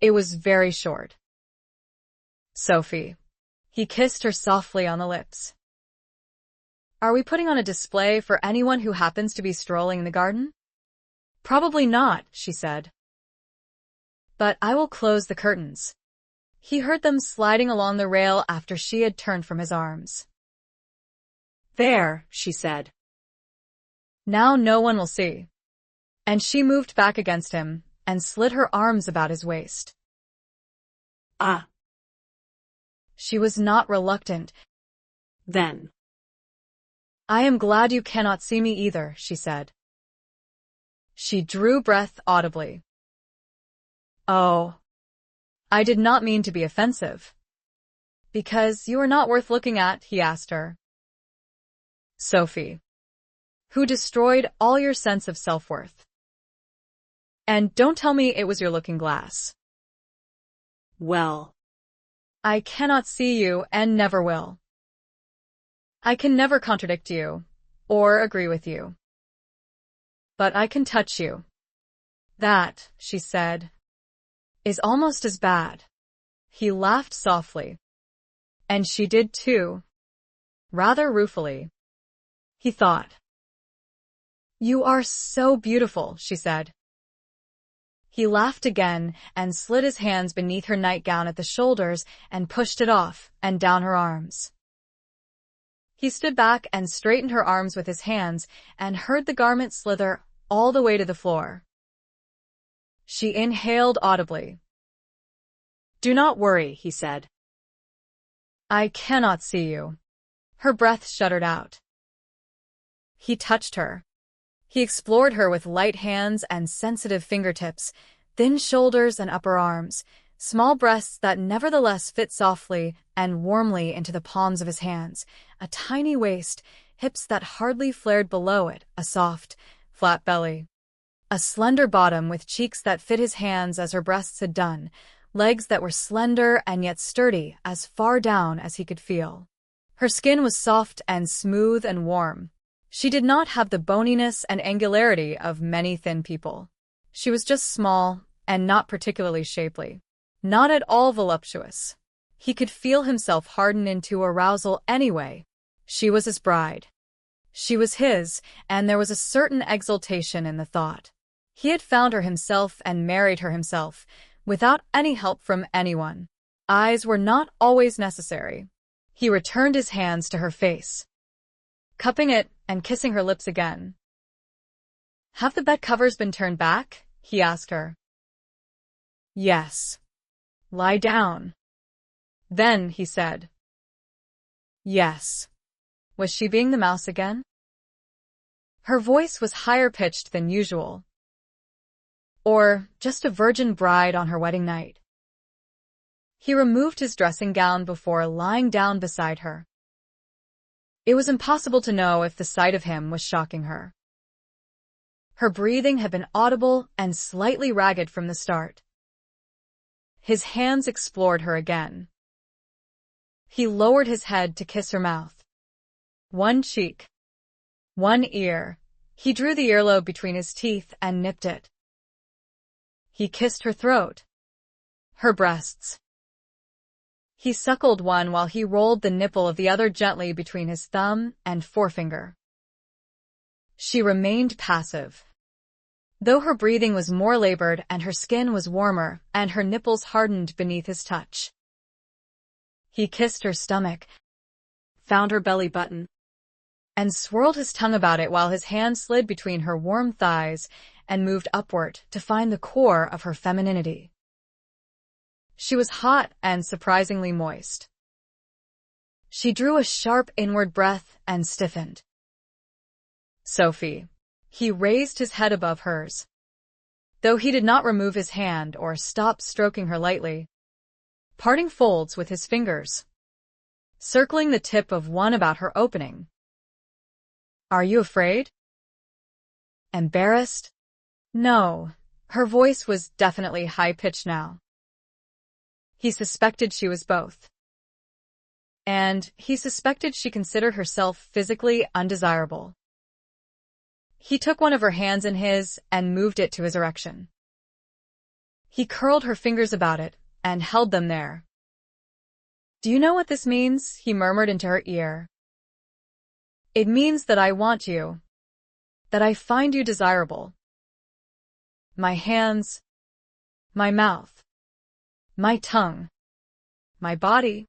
It was very short. Sophie. He kissed her softly on the lips. Are we putting on a display for anyone who happens to be strolling in the garden? Probably not, she said. But I will close the curtains. He heard them sliding along the rail after she had turned from his arms. There, she said. Now no one will see. And she moved back against him and slid her arms about his waist. Ah. She was not reluctant. Then. I am glad you cannot see me either, she said. She drew breath audibly. Oh. I did not mean to be offensive. Because you are not worth looking at, he asked her. Sophie. Who destroyed all your sense of self-worth. And don't tell me it was your looking glass. Well. I cannot see you and never will. I can never contradict you, or agree with you. But I can touch you. That, she said, is almost as bad. He laughed softly. And she did too. Rather ruefully. He thought. You are so beautiful, she said. He laughed again and slid his hands beneath her nightgown at the shoulders and pushed it off and down her arms. He stood back and straightened her arms with his hands and heard the garment slither all the way to the floor. She inhaled audibly. Do not worry, he said. I cannot see you. Her breath shuddered out. He touched her. He explored her with light hands and sensitive fingertips, thin shoulders and upper arms, small breasts that nevertheless fit softly and warmly into the palms of his hands, a tiny waist, hips that hardly flared below it, a soft, flat belly. A slender bottom with cheeks that fit his hands as her breasts had done, legs that were slender and yet sturdy as far down as he could feel. Her skin was soft and smooth and warm. She did not have the boniness and angularity of many thin people. She was just small and not particularly shapely. Not at all voluptuous. He could feel himself harden into arousal anyway. She was his bride. She was his, and there was a certain exultation in the thought. He had found her himself and married her himself, without any help from anyone. Eyes were not always necessary. He returned his hands to her face, cupping it and kissing her lips again. Have the bed covers been turned back? He asked her. Yes. Lie down. Then, he said. Yes. Was she being the mouse again? Her voice was higher-pitched than usual. Or just a virgin bride on her wedding night. He removed his dressing gown before lying down beside her. It was impossible to know if the sight of him was shocking her. Her breathing had been audible and slightly ragged from the start. His hands explored her again. He lowered his head to kiss her mouth. One cheek. One ear. He drew the earlobe between his teeth and nipped it. He kissed her throat. Her breasts. He suckled one while he rolled the nipple of the other gently between his thumb and forefinger. She remained passive. Though her breathing was more labored and her skin was warmer and her nipples hardened beneath his touch. He kissed her stomach, found her belly button, and swirled his tongue about it while his hand slid between her warm thighs and moved upward to find the core of her femininity. She was hot and surprisingly moist. She drew a sharp inward breath and stiffened. Sophie. He raised his head above hers. Though he did not remove his hand or stop stroking her lightly, parting folds with his fingers, circling the tip of one about her opening. Are you afraid? Embarrassed? No. Her voice was definitely high-pitched now. He suspected she was both. And he suspected she considered herself physically undesirable. He took one of her hands in his and moved it to his erection. He curled her fingers about it and held them there. "Do you know what this means?" he murmured into her ear. "It means that I want you, that I find you desirable. My hands, my mouth, my tongue, my body,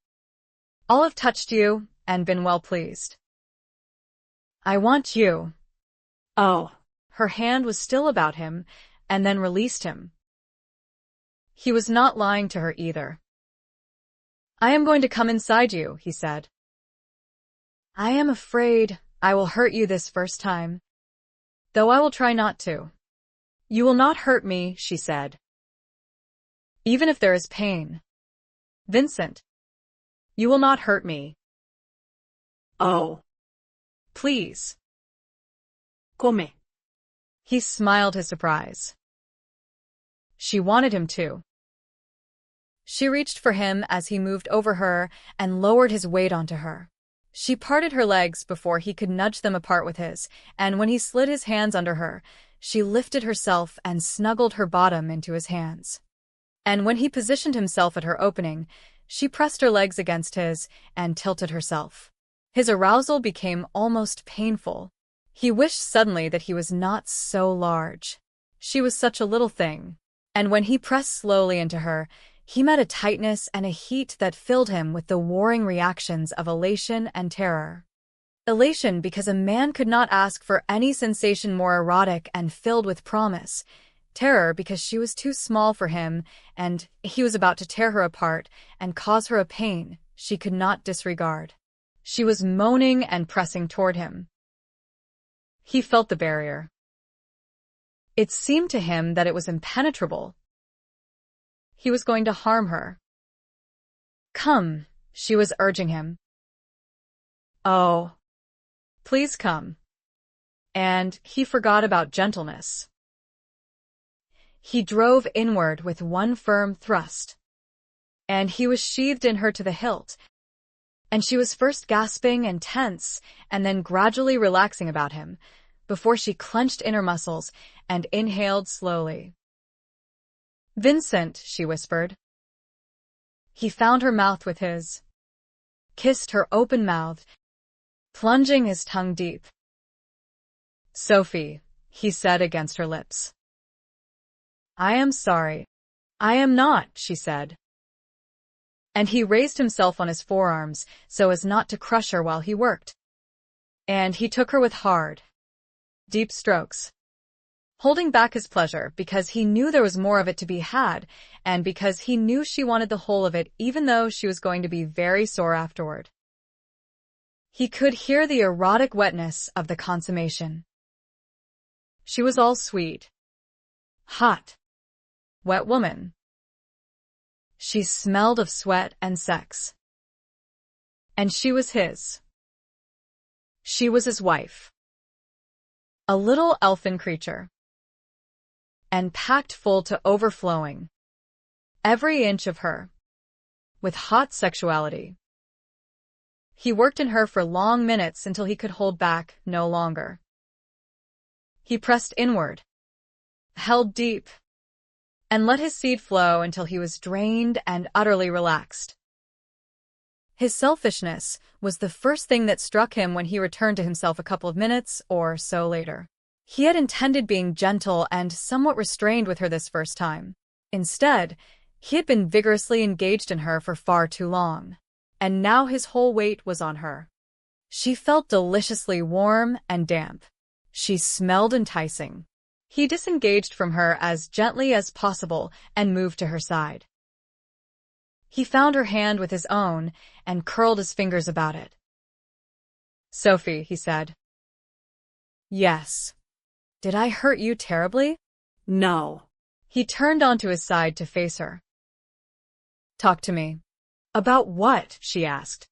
all have touched you and been well pleased. I want you." Oh. Her hand was still about him and then released him. He was not lying to her either. "I am going to come inside you," he said. "I am afraid I will hurt you this first time, though I will try not to." "You will not hurt me," she said. "Even if there is pain. Vincent, you will not hurt me." "Oh. Please. Come." He smiled his surprise. She wanted him to. She reached for him as he moved over her and lowered his weight onto her. She parted her legs before he could nudge them apart with his, and when he slid his hands under her, she lifted herself and snuggled her bottom into his hands. And when he positioned himself at her opening, she pressed her legs against his and tilted herself. His arousal became almost painful. He wished suddenly that he was not so large. She was such a little thing. And when he pressed slowly into her, he met a tightness and a heat that filled him with the warring reactions of elation and terror. Elation because a man could not ask for any sensation more erotic and filled with promise. Terror because she was too small for him, and he was about to tear her apart and cause her a pain she could not disregard. She was moaning and pressing toward him. He felt the barrier. It seemed to him that it was impenetrable. He was going to harm her. "Come," she was urging him. "Oh, please come." And he forgot about gentleness. He drove inward with one firm thrust, and he was sheathed in her to the hilt, and she was first gasping and tense, and then gradually relaxing about him, before she clenched inner muscles and inhaled slowly. "Vincent," she whispered. He found her mouth with his, kissed her open-mouthed, plunging his tongue deep. "Sophie," he said against her lips. "I am sorry." "I am not," she said. And he raised himself on his forearms so as not to crush her while he worked. And he took her with hard, deep strokes, holding back his pleasure because he knew there was more of it to be had, and because he knew she wanted the whole of it even though she was going to be very sore afterward. He could hear the erotic wetness of the consummation. She was all sweet, hot, wet woman. She smelled of sweat and sex. And she was his. She was his wife. A little elfin creature. And packed full to overflowing. Every inch of her. With hot sexuality. He worked in her for long minutes until he could hold back no longer. He pressed inward, held deep, and let his seed flow until he was drained and utterly relaxed. His selfishness was the first thing that struck him when he returned to himself a couple of minutes or so later. He had intended being gentle and somewhat restrained with her this first time. Instead, he had been vigorously engaged in her for far too long, and now his whole weight was on her. She felt deliciously warm and damp. She smelled enticing. He disengaged from her as gently as possible and moved to her side. He found her hand with his own and curled his fingers about it. "Sophie," he said. "Yes. Did I hurt you terribly?" "No." He turned onto his side to face her. "Talk to me." "About what?" she asked.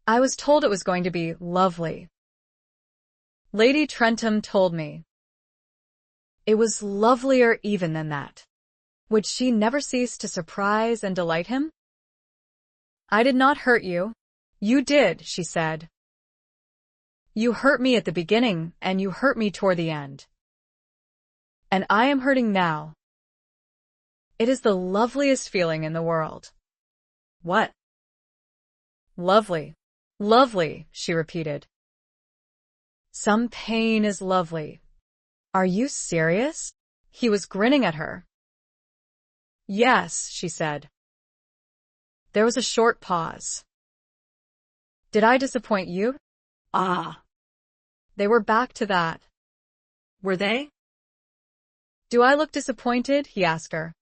"I was told it was going to be lovely. Lady Trentham told me. It was lovelier even than that. Would she never cease to surprise and delight him?" "I did not hurt you." "You did," she said. "You hurt me at the beginning, and you hurt me toward the end. And I am hurting now. It is the loveliest feeling in the world. What? Lovely. Lovely, she repeated. Some pain is lovely. Are you serious? He was grinning at her. Yes, she said. There was a short pause. Did I disappoint you? Ah. They were back to that. Were they? Do I look disappointed? He asked her.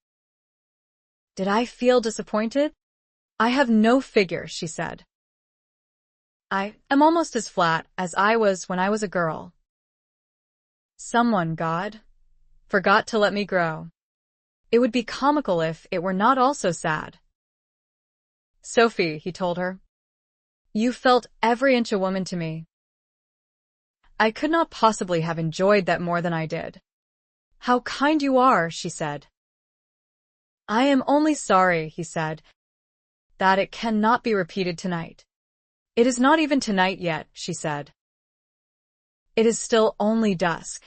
Did I feel disappointed? I have no figure, she said. I am almost as flat as I was when I was a girl. Someone, God, forgot to let me grow. It would be comical if it were not also sad. Sophie, he told her, you felt every inch a woman to me. I could not possibly have enjoyed that more than I did. How kind you are, she said. I am only sorry, he said, that it cannot be repeated tonight. It is not even tonight yet, she said. It is still only dusk.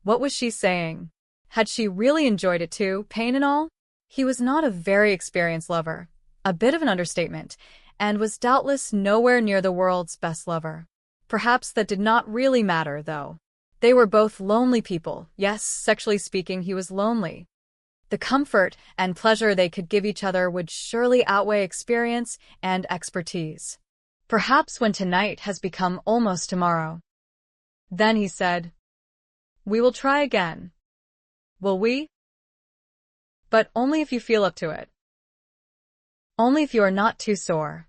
What was she saying? Had she really enjoyed it too, pain and all? He was not a very experienced lover, a bit of an understatement, and was doubtless nowhere near the world's best lover. Perhaps that did not really matter, though. They were both lonely people. Yes, sexually speaking, he was lonely. The comfort and pleasure they could give each other would surely outweigh experience and expertise. Perhaps when tonight has become almost tomorrow. Then he said, we will try again. Will we? But only if you feel up to it. Only if you are not too sore.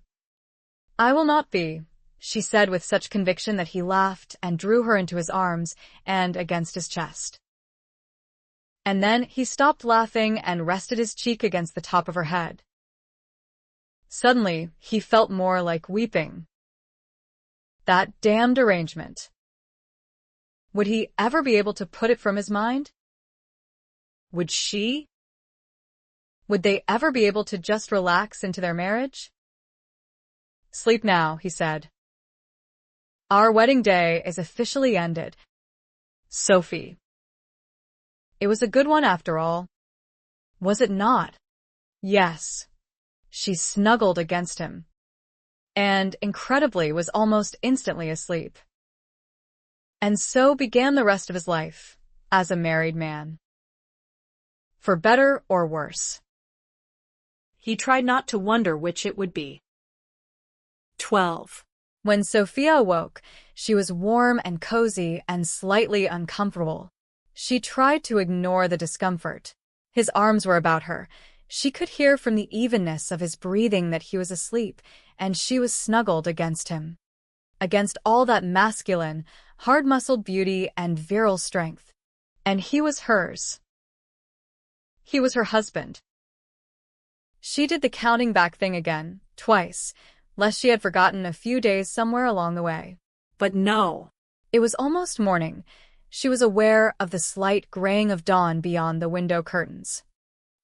I will not be, she said with such conviction that he laughed and drew her into his arms and against his chest. And then he stopped laughing and rested his cheek against the top of her head. Suddenly, he felt more like weeping. That damned arrangement. Would he ever be able to put it from his mind? Would she? Would they ever be able to just relax into their marriage? Sleep now, he said. Our wedding day is officially ended. Sophie. It was a good one after all. Was it not? Yes. She snuggled against him. And, incredibly, was almost instantly asleep. And so began the rest of his life, as a married man. For better or worse. He tried not to wonder which it would be. 12. When Sophia awoke, she was warm and cozy and slightly uncomfortable. She tried to ignore the discomfort. His arms were about her. She could hear from the evenness of his breathing that he was asleep, and she was snuggled against him. Against all that masculine, hard-muscled beauty and virile strength. And he was hers. He was her husband. She did the counting back thing again, twice, lest she had forgotten a few days somewhere along the way. But no. It was almost morning. She was aware of the slight graying of dawn beyond the window curtains.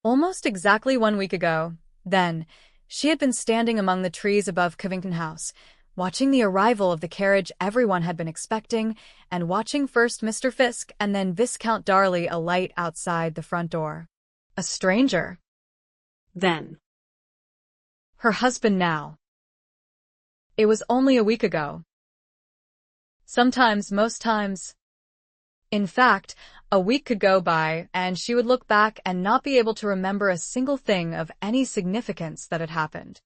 Almost exactly 1 week ago, then, she had been standing among the trees above Covington House, watching the arrival of the carriage everyone had been expecting, and watching first Mr. Fiske and then Viscount Darley alight outside the front door. A stranger. Then. Her husband now. It was only a week ago. Sometimes, most times. In fact, a week could go by, and she would look back and not be able to remember a single thing of any significance that had happened.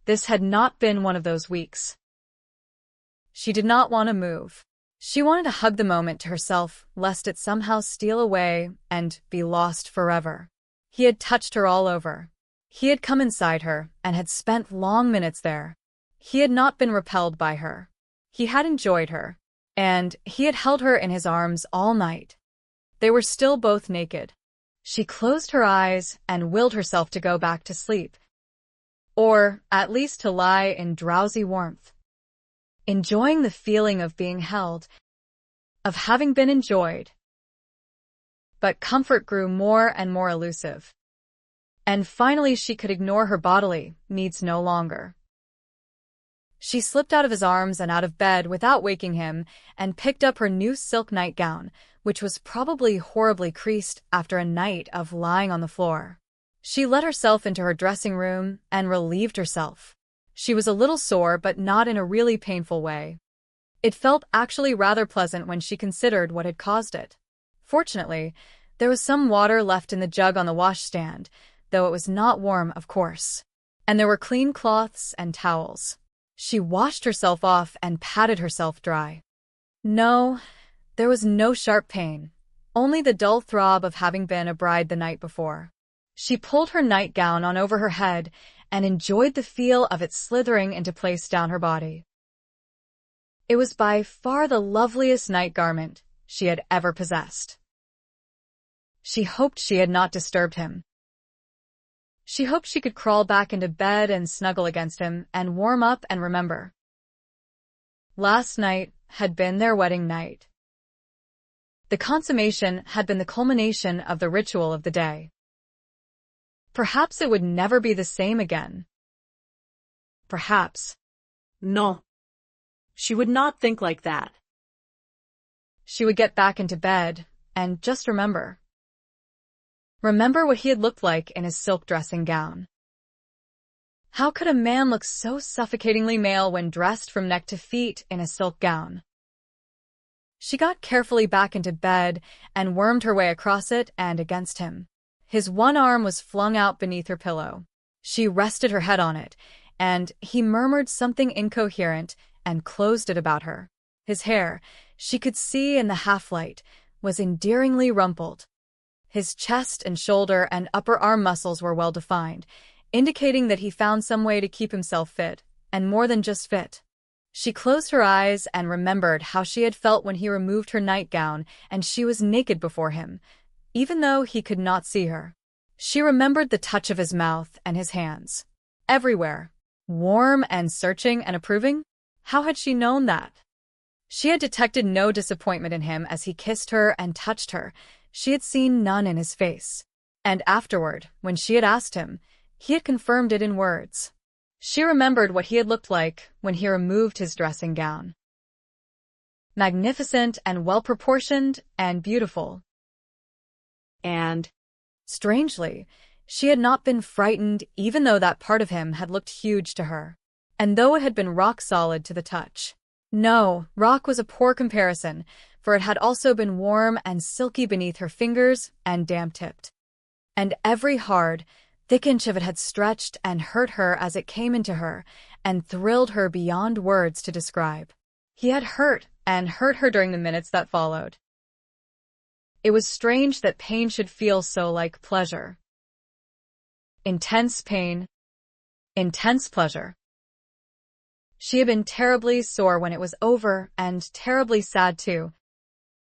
This had not been one of those weeks. She did not want to move. She wanted to hug the moment to herself, lest it somehow steal away and be lost forever. He had touched her all over. He had come inside her and had spent long minutes there. He had not been repelled by her. He had enjoyed her. And he had held her in his arms all night. They were still both naked. She closed her eyes and willed herself to go back to sleep. Or, at least to lie in drowsy warmth. Enjoying the feeling of being held, of having been enjoyed. But comfort grew more and more elusive. And finally she could ignore her bodily needs no longer. She slipped out of his arms and out of bed without waking him and picked up her new silk nightgown, which was probably horribly creased after a night of lying on the floor. She let herself into her dressing room and relieved herself. She was a little sore, but not in a really painful way. It felt actually rather pleasant when she considered what had caused it. Fortunately, there was some water left in the jug on the washstand, though it was not warm, of course. And there were clean cloths and towels. She washed herself off and patted herself dry. No, there was no sharp pain, only the dull throb of having been a bride the night before. She pulled her nightgown on over her head and enjoyed the feel of it slithering into place down her body. It was by far the loveliest night garment she had ever possessed. She hoped she had not disturbed him. She hoped she could crawl back into bed and snuggle against him and warm up and remember. Last night had been their wedding night. The consummation had been the culmination of the ritual of the day. Perhaps it would never be the same again. Perhaps. No. She would not think like that. She would get back into bed and just remember. Remember what he had looked like in his silk dressing gown. How could a man look so suffocatingly male when dressed from neck to feet in a silk gown? She got carefully back into bed and wormed her way across it and against him. His one arm was flung out beneath her pillow. She rested her head on it, and he murmured something incoherent and closed it about her. His hair, she could see in the half-light, was endearingly rumpled. His chest and shoulder and upper arm muscles were well defined, indicating that he found some way to keep himself fit, and more than just fit. She closed her eyes and remembered how she had felt when he removed her nightgown and she was naked before him, even though he could not see her. She remembered the touch of his mouth and his hands. Everywhere. Warm and searching and approving? How had she known that? She had detected no disappointment in him as he kissed her and touched her. She had seen none in his face. And afterward, when she had asked him, he had confirmed it in words. She remembered what he had looked like when he removed his dressing gown. Magnificent and well-proportioned and beautiful. And, strangely, she had not been frightened even though that part of him had looked huge to her. And though it had been rock-solid to the touch. No, rock was a poor comparison, for it had also been warm and silky beneath her fingers and damp-tipped. And every hard, thick inch of it had stretched and hurt her as it came into her, and thrilled her beyond words to describe. He had hurt and hurt her during the minutes that followed. It was strange that pain should feel so like pleasure. Intense pain. Intense pleasure. She had been terribly sore when it was over, and terribly sad too,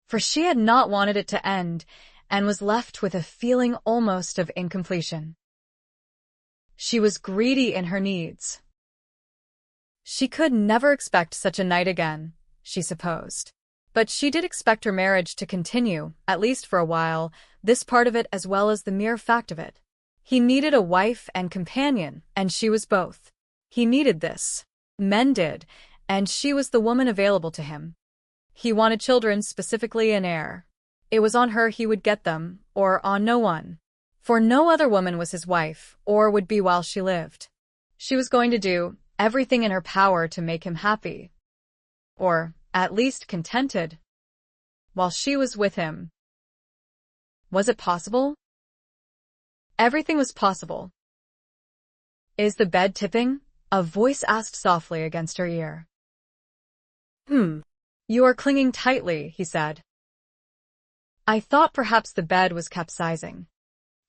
for she had not wanted it to end, and was left with a feeling almost of incompletion. She was greedy in her needs. She could never expect such a night again, she supposed. But she did expect her marriage to continue, at least for a while, this part of it as well as the mere fact of it. He needed a wife and companion, and she was both. He needed this. Men did, and she was the woman available to him. He wanted children, specifically an heir. It was on her he would get them, or on no one. For no other woman was his wife, or would be while she lived. She was going to do everything in her power to make him happy. Or, at least contented. While she was with him. Was it possible? Everything was possible. Is the bed tipping? A voice asked softly against her ear. You are clinging tightly, he said. I thought perhaps the bed was capsizing.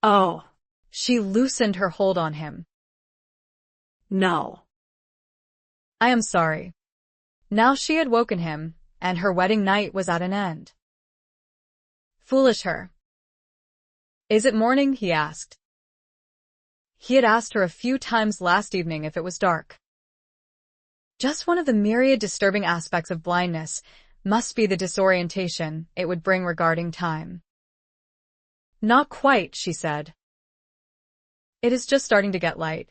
Oh. She loosened her hold on him. No. I am sorry. Now she had woken him, and her wedding night was at an end. Foolish her. Is it morning? He asked. He had asked her a few times last evening if it was dark. Just one of the myriad disturbing aspects of blindness must be the disorientation it would bring regarding time. Not quite, she said. It is just starting to get light.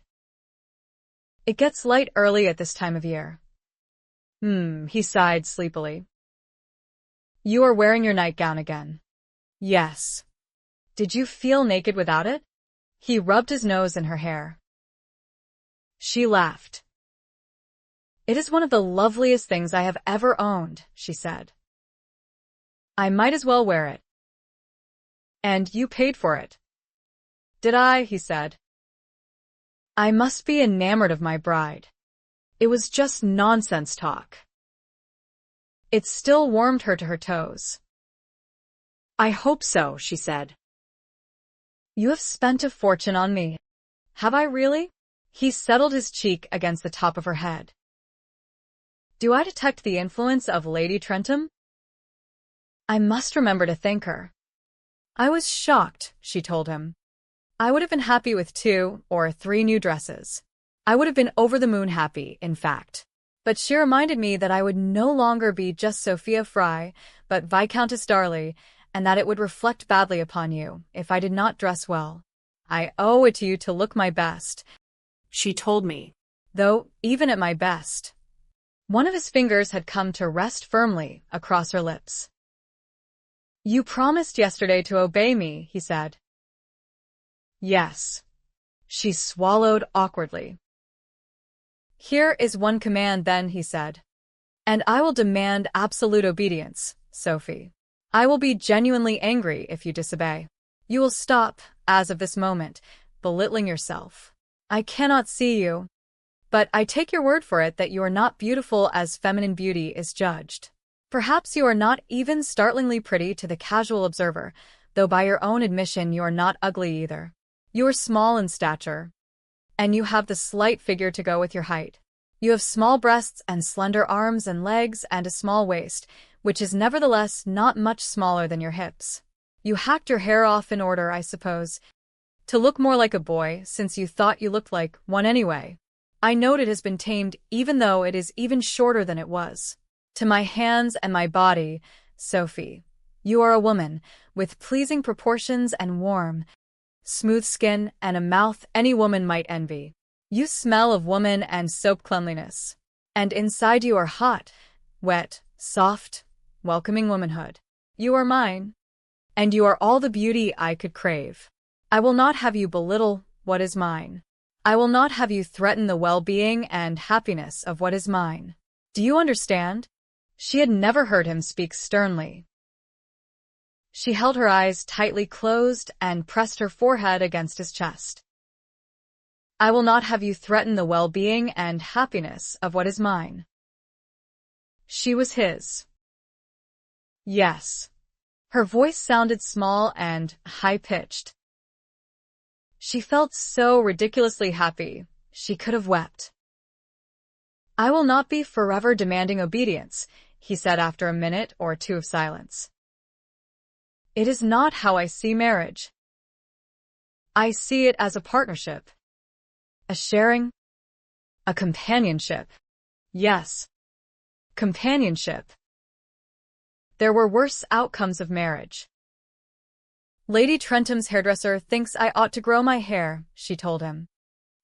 It gets light early at this time of year. He sighed sleepily. You are wearing your nightgown again. Yes. Did you feel naked without it? He rubbed his nose in her hair. She laughed. It is one of the loveliest things I have ever owned, she said. I might as well wear it. And you paid for it. Did I? He said. I must be enamored of my bride. It was just nonsense talk. It still warmed her to her toes. I hope so, she said. You have spent a fortune on me. Have I really? He settled his cheek against the top of her head. Do I detect the influence of Lady Trentham? I must remember to thank her. I was shocked, she told him. I would have been happy with 2 or 3 new dresses. I would have been over the moon happy, in fact. But she reminded me that I would no longer be just Sophia Fry, but Viscountess Darley, and that it would reflect badly upon you if I did not dress well. I owe it to you to look my best, she told me. Though, even at my best. One of his fingers had come to rest firmly across her lips. You promised yesterday to obey me, he said. Yes. She swallowed awkwardly. Here is one command then, he said. And I will demand absolute obedience, Sophie. I will be genuinely angry if you disobey. You will stop, as of this moment, belittling yourself. I cannot see you, but I take your word for it that you are not beautiful as feminine beauty is judged. Perhaps you are not even startlingly pretty to the casual observer, though by your own admission you are not ugly either. You are small in stature, and you have the slight figure to go with your height. You have small breasts and slender arms and legs and a small waist, which is nevertheless not much smaller than your hips. You hacked your hair off in order, I suppose, to look more like a boy, since you thought you looked like one anyway. I note it has been tamed even though it is even shorter than it was. To my hands and my body, Sophie, you are a woman, with pleasing proportions and warm, smooth skin and a mouth any woman might envy. You smell of woman and soap cleanliness. And inside you are hot, wet, soft, welcoming womanhood. You are mine. And you are all the beauty I could crave. I will not have you belittle what is mine. I will not have you threaten the well-being and happiness of what is mine. Do you understand? She had never heard him speak sternly. She held her eyes tightly closed and pressed her forehead against his chest. I will not have you threaten the well-being and happiness of what is mine. She was his. Yes. Her voice sounded small and high-pitched. She felt so ridiculously happy, she could have wept. I will not be forever demanding obedience, he said after a minute or two of silence. It is not how I see marriage. I see it as a partnership. A sharing. A companionship. Yes. Companionship. There were worse outcomes of marriage. Lady Trentham's hairdresser thinks I ought to grow my hair, she told him.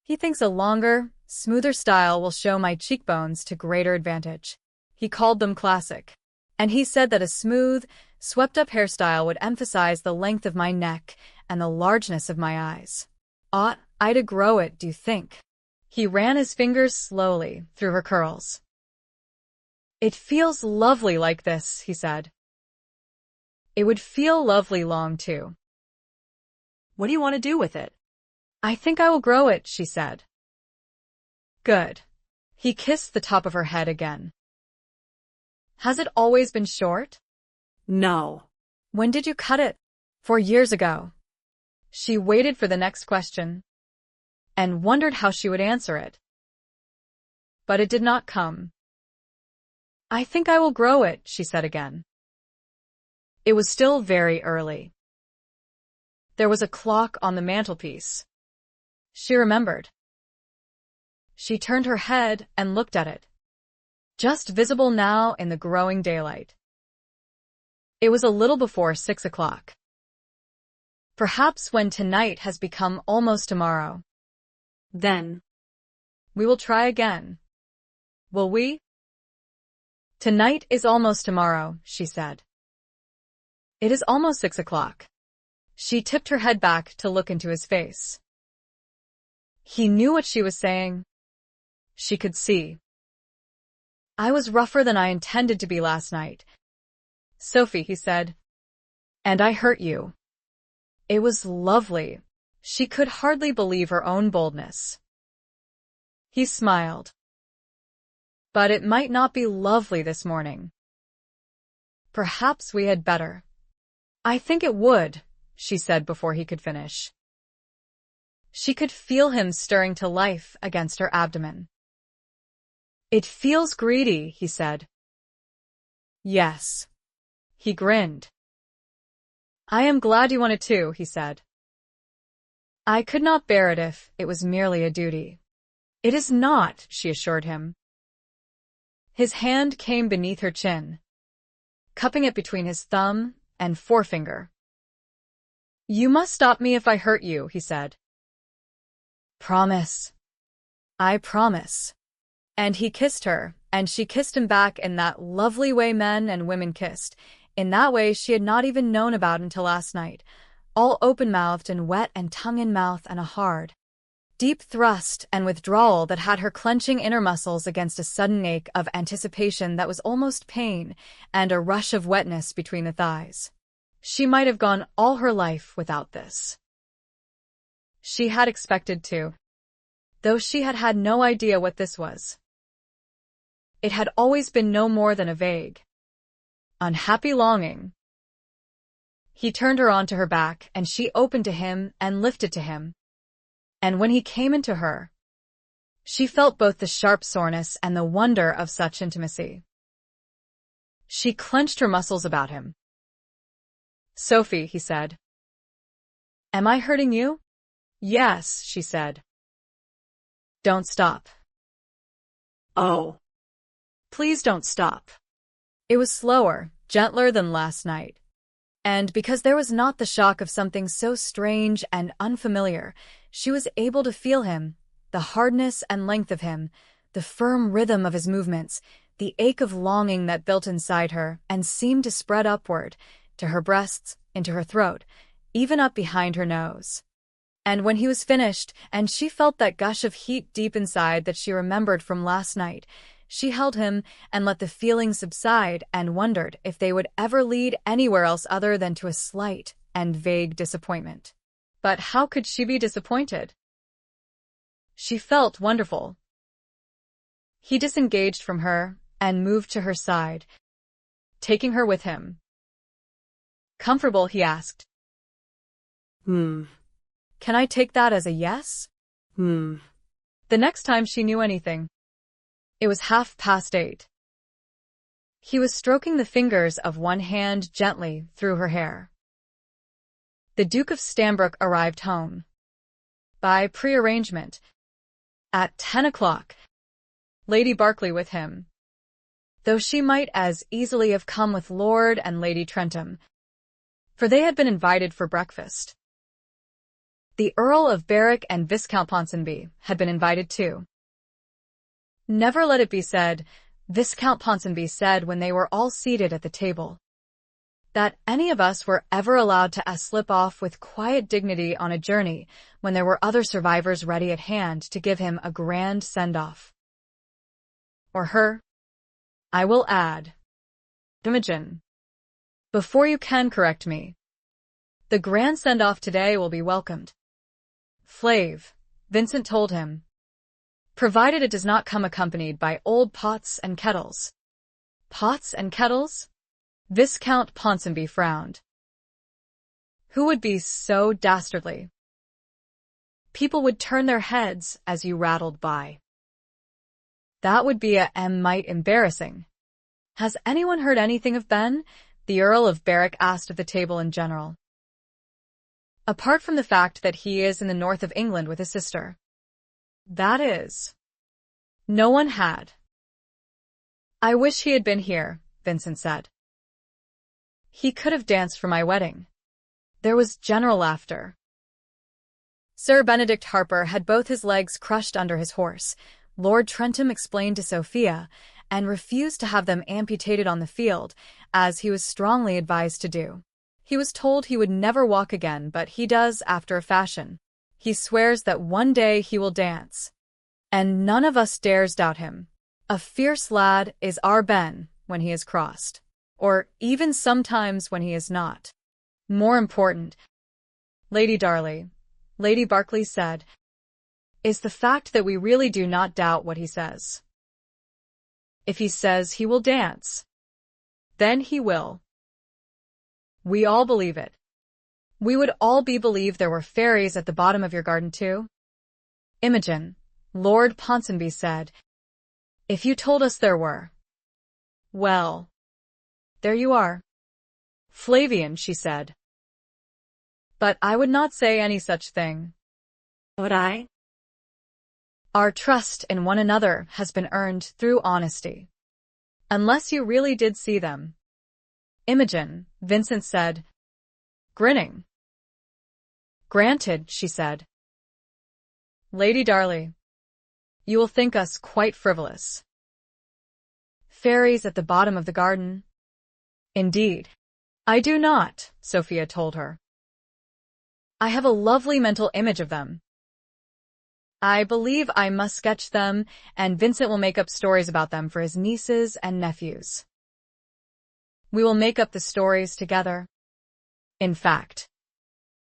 He thinks a longer, smoother style will show my cheekbones to greater advantage. He called them classic. And he said that a smooth, swept-up hairstyle would emphasize the length of my neck and the largeness of my eyes. Ought I to grow it, do you think? He ran his fingers slowly through her curls. It feels lovely like this, he said. It would feel lovely long, too. What do you want to do with it? I think I will grow it, she said. Good. He kissed the top of her head again. Has it always been short? No. When did you cut it? 4 years ago. She waited for the next question and wondered how she would answer it. But it did not come. I think I will grow it, she said again. It was still very early. There was a clock on the mantelpiece. She remembered. She turned her head and looked at it, just visible now in the growing daylight. It was a little before 6 o'clock. Perhaps when tonight has become almost tomorrow. Then We will try again. Will we? Tonight is almost tomorrow, she said. It is almost 6 o'clock. She tipped her head back to look into his face. He knew what she was saying. She could see. I was rougher than I intended to be last night, Sophie, he said. And I hurt you. It was lovely. She could hardly believe her own boldness. He smiled. But it might not be lovely this morning. Perhaps we had better. I think it would, she said before he could finish. She could feel him stirring to life against her abdomen. It feels greedy, he said. Yes. He grinned. I am glad you wanted to, he said. I could not bear it if it was merely a duty. It is not, she assured him. His hand came beneath her chin, cupping it between his thumb and forefinger. You must stop me if I hurt you, he said. Promise. I promise. And he kissed her, and she kissed him back in that lovely way men and women kissed, in that way she had not even known about until last night, all open-mouthed and wet and tongue in mouth and a hard, deep thrust and withdrawal that had her clenching inner muscles against a sudden ache of anticipation that was almost pain and a rush of wetness between the thighs. She might have gone all her life without this. She had expected to, though she had had no idea what this was. It had always been no more than a vague, unhappy longing. He turned her onto her back, and she opened to him and lifted to him. And when he came into her, she felt both the sharp soreness and the wonder of such intimacy. She clenched her muscles about him. Sophie, he said. Am I hurting you? Yes, she said. Don't stop. Oh. Please don't stop. It was slower, gentler than last night. And because there was not the shock of something so strange and unfamiliar, she was able to feel him, the hardness and length of him, the firm rhythm of his movements, the ache of longing that built inside her and seemed to spread upward, to her breasts, into her throat, even up behind her nose. And when he was finished, and she felt that gush of heat deep inside that she remembered from last night, she held him and let the feeling subside and wondered if they would ever lead anywhere else other than to a slight and vague disappointment. But how could she be disappointed? She felt wonderful. He disengaged from her and moved to her side, taking her with him. Comfortable, he asked. Can I take that as a yes? The next time she knew anything. It was 8:30. He was stroking the fingers of one hand gently through her hair. The Duke of Stambrook arrived home, by prearrangement, at 10 o'clock. Lady Berkeley with him, though she might as easily have come with Lord and Lady Trentham, for they had been invited for breakfast. The Earl of Berwick and Viscount Ponsonby had been invited too. Never let it be said, Viscount Ponsonby said when they were all seated at the table, that any of us were ever allowed to slip off with quiet dignity on a journey when there were other survivors ready at hand to give him a grand send-off. Or her, I will add. Imogen. Before you can correct me, the grand send-off today will be welcomed. Flav, Vincent told him, provided it does not come accompanied by old pots and kettles. Pots and kettles? Viscount Ponsonby frowned. Who would be so dastardly? People would turn their heads as you rattled by. That would be a mite embarrassing. Has anyone heard anything of Ben? The Earl of Berwick asked of the table in general. Apart from the fact that he is in the north of England with his sister. That is. No one had. I wish he had been here, Vincent said. He could have danced for my wedding. There was general laughter. Sir Benedict Harper had both his legs crushed under his horse, Lord Trentham explained to Sophia, and refused to have them amputated on the field, as he was strongly advised to do. He was told he would never walk again, but he does after a fashion. He swears that one day he will dance. And none of us dares doubt him. A fierce lad is our Ben when he is crossed, or even sometimes when he is not. More important, Lady Darley, Lady Berkeley said, is the fact that we really do not doubt what he says. If he says he will dance, then he will. We all believe it. We would all believe there were fairies at the bottom of your garden too? Imogen, Lord Ponsonby said, if you told us there were. Well, there you are. Flavian, she said. But I would not say any such thing. Would I? Our trust in one another has been earned through honesty. Unless you really did see them. Imogen, Vincent said, grinning. Granted, she said. Lady Darley, you will think us quite frivolous. Fairies at the bottom of the garden? Indeed. I do not, Sophia told her. I have a lovely mental image of them. I believe I must sketch them, and Vincent will make up stories about them for his nieces and nephews. We will make up the stories together. In fact,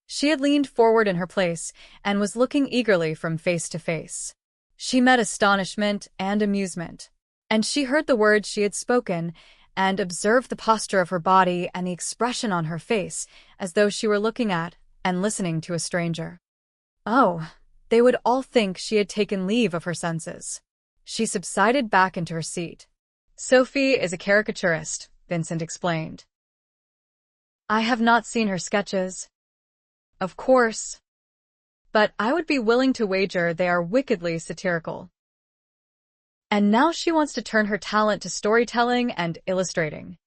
she had leaned forward in her place and was looking eagerly from face to face. She met astonishment and amusement, and she heard the words she had spoken and observed the posture of her body and the expression on her face as though she were looking at and listening to a stranger. Oh, they would all think she had taken leave of her senses. She subsided back into her seat. Sophie is a caricaturist, Vincent explained. I have not seen her sketches. Of course. But I would be willing to wager they are wickedly satirical. And now she wants to turn her talent to storytelling and illustrating.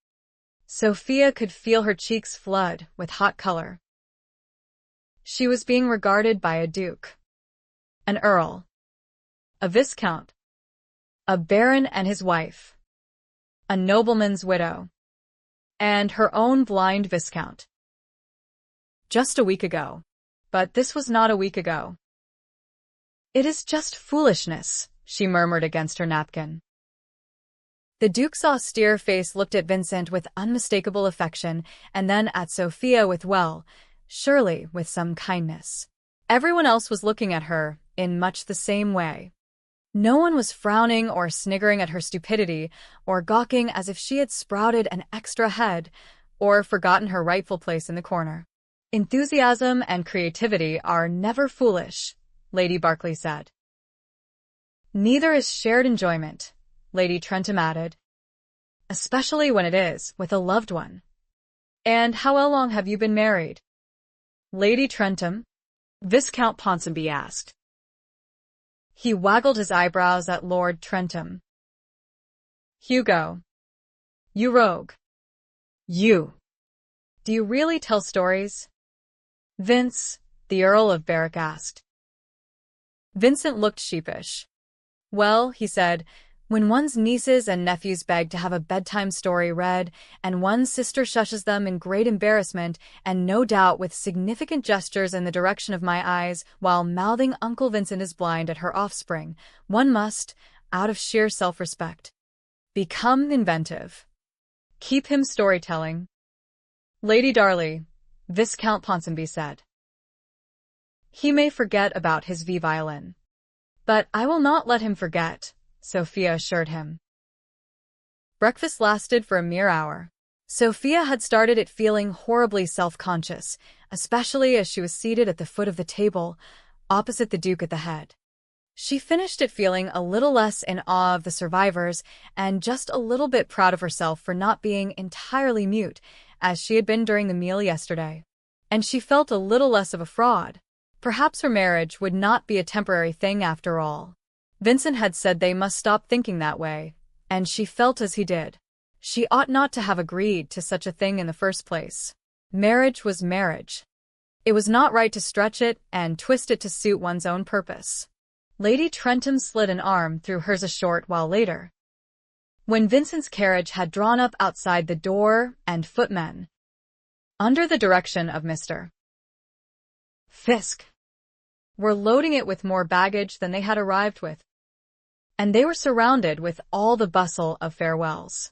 Sophia could feel her cheeks flood with hot color. She was being regarded by a duke, an earl, a viscount, a baron and his wife, a nobleman's widow, and her own blind viscount. Just a week ago. But this was not a week ago. It is just foolishness, she murmured against her napkin. The Duke's austere face looked at Vincent with unmistakable affection, and then at Sophia with, well, surely with some kindness. Everyone else was looking at her in much the same way. No one was frowning or sniggering at her stupidity or gawking as if she had sprouted an extra head or forgotten her rightful place in the corner. Enthusiasm and creativity are never foolish, Lady Berkeley said. Neither is shared enjoyment, Lady Trentham added, especially when it is with a loved one. And how long have you been married? Lady Trentham? Viscount Ponsonby asked. He waggled his eyebrows at Lord Trentham. Hugo. You rogue. You. Do you really tell stories? Vince, the Earl of Berwick asked. Vincent looked sheepish. Well, he said, when one's nieces and nephews beg to have a bedtime story read, and one's sister shushes them in great embarrassment, and no doubt with significant gestures in the direction of my eyes, while mouthing Uncle Vincent is blind at her offspring, one must, out of sheer self-respect, become inventive. Keep him storytelling. Lady Darley, Viscount Ponsonby said. He may forget about his violin. But I will not let him forget, Sophia assured him. Breakfast lasted for a mere hour. Sophia had started it feeling horribly self-conscious, especially as she was seated at the foot of the table, opposite the Duke at the head. She finished it feeling a little less in awe of the survivors and just a little bit proud of herself for not being entirely mute, as she had been during the meal yesterday. And she felt a little less of a fraud. Perhaps her marriage would not be a temporary thing after all. Vincent had said they must stop thinking that way, and she felt as he did. She ought not to have agreed to such a thing in the first place. Marriage was marriage. It was not right to stretch it and twist it to suit one's own purpose. Lady Trentham slid an arm through hers a short while later. When Vincent's carriage had drawn up outside the door and footmen, under the direction of Mr. Fisk, were loading it with more baggage than they had arrived with, and they were surrounded with all the bustle of farewells.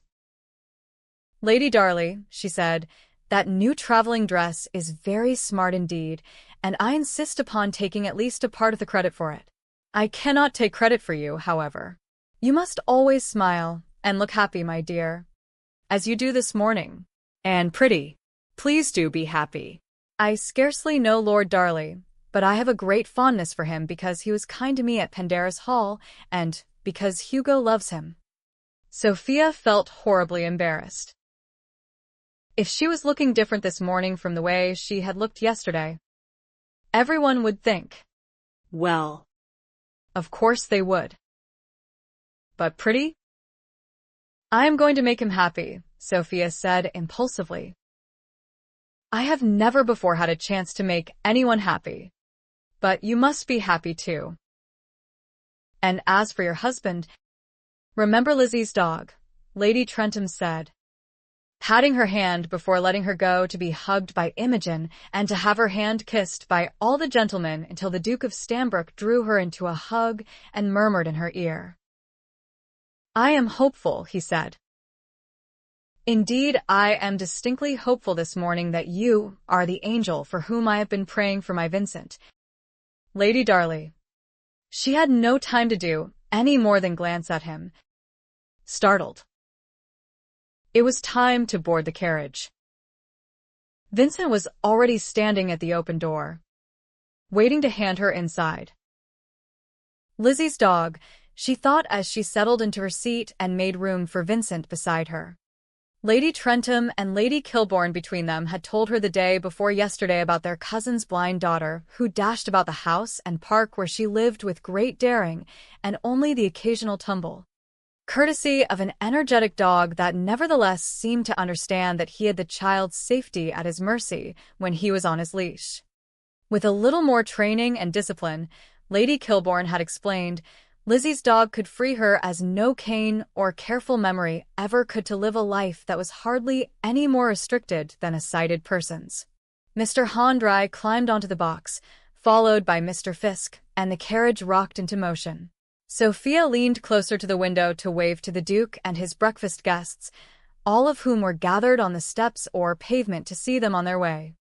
"Lady Darley," she said, "that new traveling dress is very smart indeed, and I insist upon taking at least a part of the credit for it. I cannot take credit for you, however. You must always smile and look happy, my dear, as you do this morning. And pretty. Please do be happy. I scarcely know Lord Darley, but I have a great fondness for him because he was kind to me at Pendarus Hall, and because Hugo loves him." Sophia felt horribly embarrassed. If she was looking different this morning from the way she had looked yesterday, everyone would think, well, of course they would. But pretty? "I am going to make him happy," Sophia said impulsively. "I have never before had a chance to make anyone happy. But you must be happy too. And as for your husband, remember Lizzie's dog," Lady Trentham said, patting her hand before letting her go to be hugged by Imogen and to have her hand kissed by all the gentlemen until the Duke of Stambrook drew her into a hug and murmured in her ear. "I am hopeful," he said. "Indeed, I am distinctly hopeful this morning that you are the angel for whom I have been praying for my Vincent." Lady Darley. She had no time to do any more than glance at him, startled. It was time to board the carriage. Vincent was already standing at the open door, waiting to hand her inside. Lizzie's dog, she thought as she settled into her seat and made room for Vincent beside her. Lady Trentham and Lady Kilbourne between them had told her the day before yesterday about their cousin's blind daughter, who dashed about the house and park where she lived with great daring and only the occasional tumble, courtesy of an energetic dog that nevertheless seemed to understand that he had the child's safety at his mercy when he was on his leash. With a little more training and discipline, Lady Kilbourne had explained, Lizzie's dog could free her as no cane or careful memory ever could to live a life that was hardly any more restricted than a sighted person's. Mr. Hondry climbed onto the box, followed by Mr. Fisk, and the carriage rocked into motion. Sophia leaned closer to the window to wave to the Duke and his breakfast guests, all of whom were gathered on the steps or pavement to see them on their way.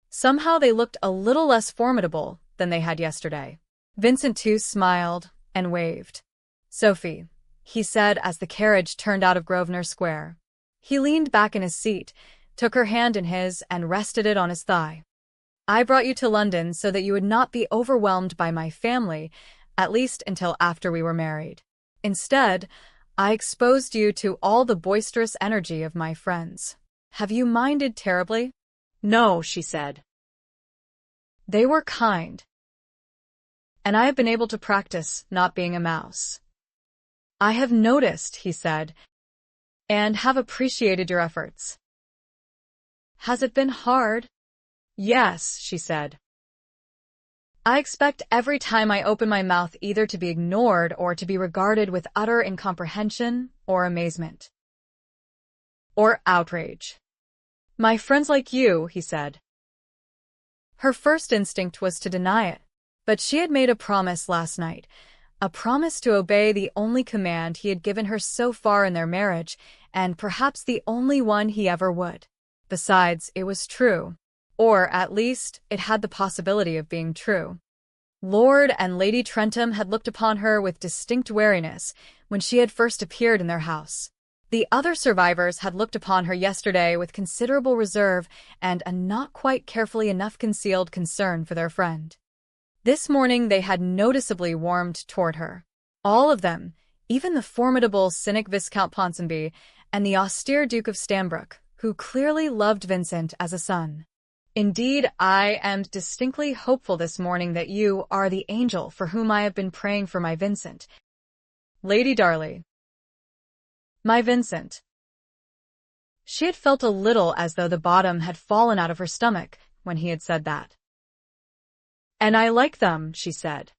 Somehow they looked a little less formidable than they had yesterday. Vincent too smiled and waved. "Sophie," he said as the carriage turned out of Grosvenor Square. He leaned back in his seat, took her hand in his, and rested it on his thigh. "I brought you to London so that you would not be overwhelmed by my family, at least until after we were married. Instead, I exposed you to all the boisterous energy of my friends. Have you minded terribly?" "No," she said. "They were kind. And I have been able to practice not being a mouse. I have noticed," he said, "and have appreciated your efforts." "Has it been hard?" "Yes," she said. "I expect every time I open my mouth either to be ignored or to be regarded with utter incomprehension or amazement. Or outrage. My friends like you," he said. Her first instinct was to deny it. But she had made a promise last night, a promise to obey the only command he had given her so far in their marriage, and perhaps the only one he ever would. Besides, it was true. Or, at least, it had the possibility of being true. Lord and Lady Trentham had looked upon her with distinct wariness when she had first appeared in their house. The other survivors had looked upon her yesterday with considerable reserve and a not quite carefully enough concealed concern for their friend. This morning they had noticeably warmed toward her. All of them, even the formidable cynic Viscount Ponsonby and the austere Duke of Stambrook, who clearly loved Vincent as a son. "Indeed, I am distinctly hopeful this morning that you are the angel for whom I have been praying for my Vincent. Lady Darley. My Vincent." She had felt a little as though the bottom had fallen out of her stomach when he had said that. "And I like them," she said.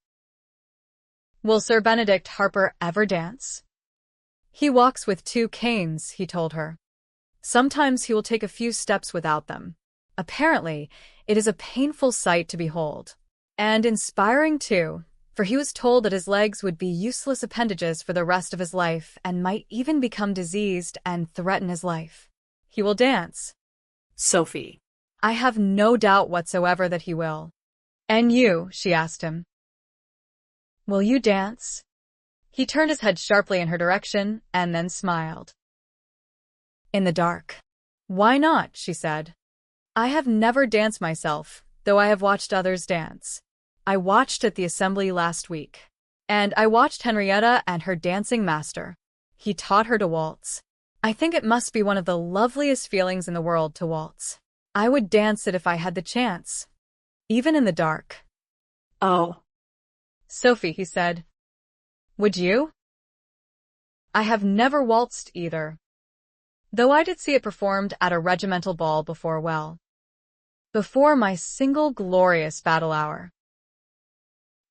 Will Sir Benedict Harper ever dance? He walks with 2 canes, he told her. Sometimes he will take a few steps without them. Apparently, it is a painful sight to behold. And inspiring too, for he was told that his legs would be useless appendages for the rest of his life and might even become diseased and threaten his life. He will dance. Sophie. I have no doubt whatsoever that he will. And you, she asked him. Will you dance? He turned his head sharply in her direction and then smiled. In the dark. Why not, she said. I have never danced myself, though I have watched others dance. I watched at the assembly last week. And I watched Henrietta and her dancing master. He taught her to waltz. I think it must be one of the loveliest feelings in the world to waltz. I would dance it if I had the chance. Even in the dark. Oh. Sophie, he said. Would you? I have never waltzed either. Though I did see it performed at a regimental ball before my single glorious battle hour.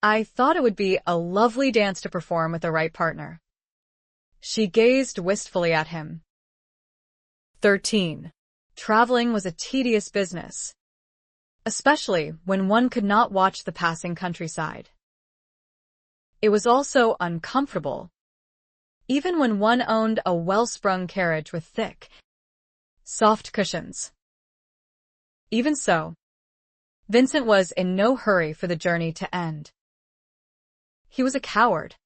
I thought it would be a lovely dance to perform with the right partner. She gazed wistfully at him. 13. Traveling was a tedious business, especially when one could not watch the passing countryside. It was also uncomfortable, even when one owned a well-sprung carriage with thick, soft cushions. Even so, Vincent was in no hurry for the journey to end. He was a coward,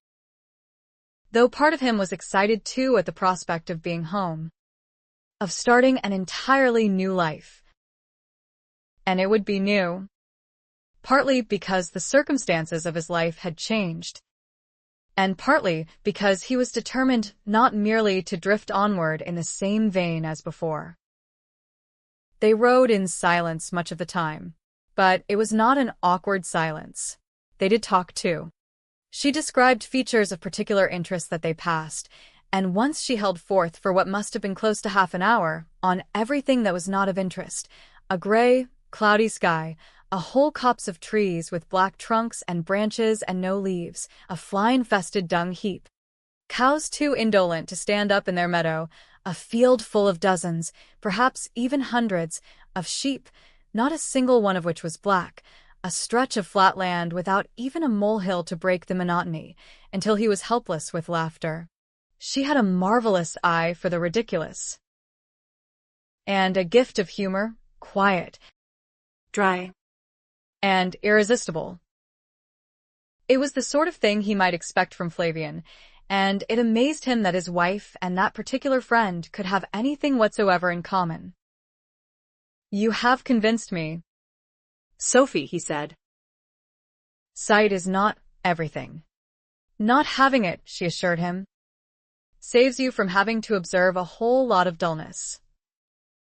though part of him was excited too at the prospect of being home, of starting an entirely new life. And it would be new, partly because the circumstances of his life had changed, and partly because he was determined not merely to drift onward in the same vein as before. They rode in silence much of the time, but it was not an awkward silence. They did talk too. She described features of particular interest that they passed, and once she held forth for what must have been close to half an hour on everything that was not of interest: a gray, cloudy sky, a whole copse of trees with black trunks and branches and no leaves, a fly-infested dung heap, cows too indolent to stand up in their meadow, a field full of dozens, perhaps even hundreds, of sheep, not a single one of which was black, a stretch of flat land without even a molehill to break the monotony, until he was helpless with laughter. She had a marvelous eye for the ridiculous, and a gift of humor, quiet, Dry. and irresistible. It was the sort of thing he might expect from Flavian, and it amazed him that his wife and that particular friend could have anything whatsoever in common. You have convinced me. Sophie, he said. Sight is not everything. Not having it, she assured him, saves you from having to observe a whole lot of dullness.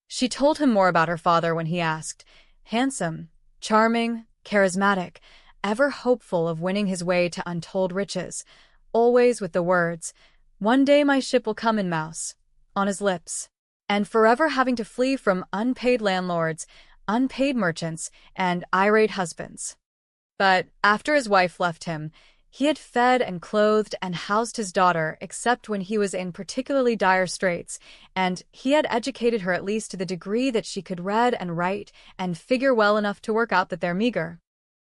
She told him more about her father when he asked, handsome, charming, charismatic, ever hopeful of winning his way to untold riches, always with the words, "One day my ship will come in, mouse," on his lips, and forever having to flee from unpaid landlords, unpaid merchants, and irate husbands. But after his wife left him, he had fed and clothed and housed his daughter except when he was in particularly dire straits, and he had educated her at least to the degree that she could read and write and figure well enough to work out that their meager,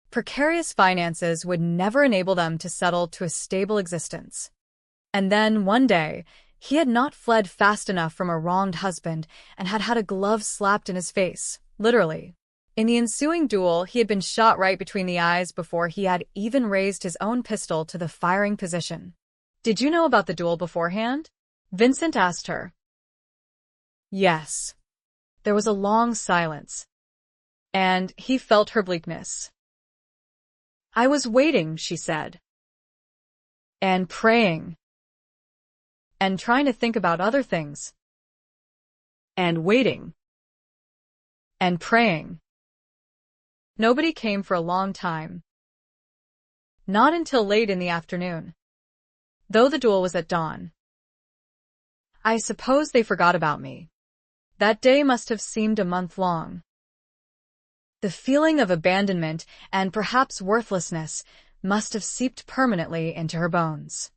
precarious finances would never enable them to settle to a stable existence. And then, one day, he had not fled fast enough from a wronged husband and had had a glove slapped in his face, literally. In the ensuing duel, he had been shot right between the eyes before he had even raised his own pistol to the firing position. Did you know about the duel beforehand? Vincent asked her. Yes. There was a long silence, and he felt her bleakness. I was waiting, she said, and praying, and trying to think about other things, and waiting, and praying. Nobody came for a long time. Not until late in the afternoon, though the duel was at dawn. I suppose they forgot about me. That day must have seemed a month long. The feeling of abandonment and perhaps worthlessness must have seeped permanently into her bones.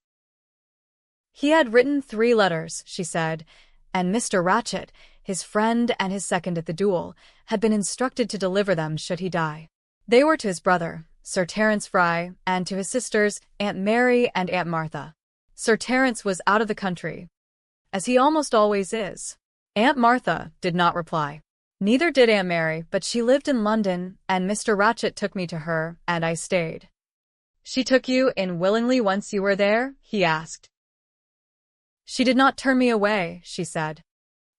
He had written 3 letters, she said, and Mr. Ratchet, his friend and his second at the duel, had been instructed to deliver them should he die. They were to his brother, Sir Terence Fry, and to his sisters, Aunt Mary and Aunt Martha. Sir Terence was out of the country, as he almost always is. Aunt Martha did not reply. Neither did Aunt Mary, but she lived in London, and Mr. Ratchet took me to her, and I stayed. She took you in willingly once you were there? He asked. She did not turn me away, she said.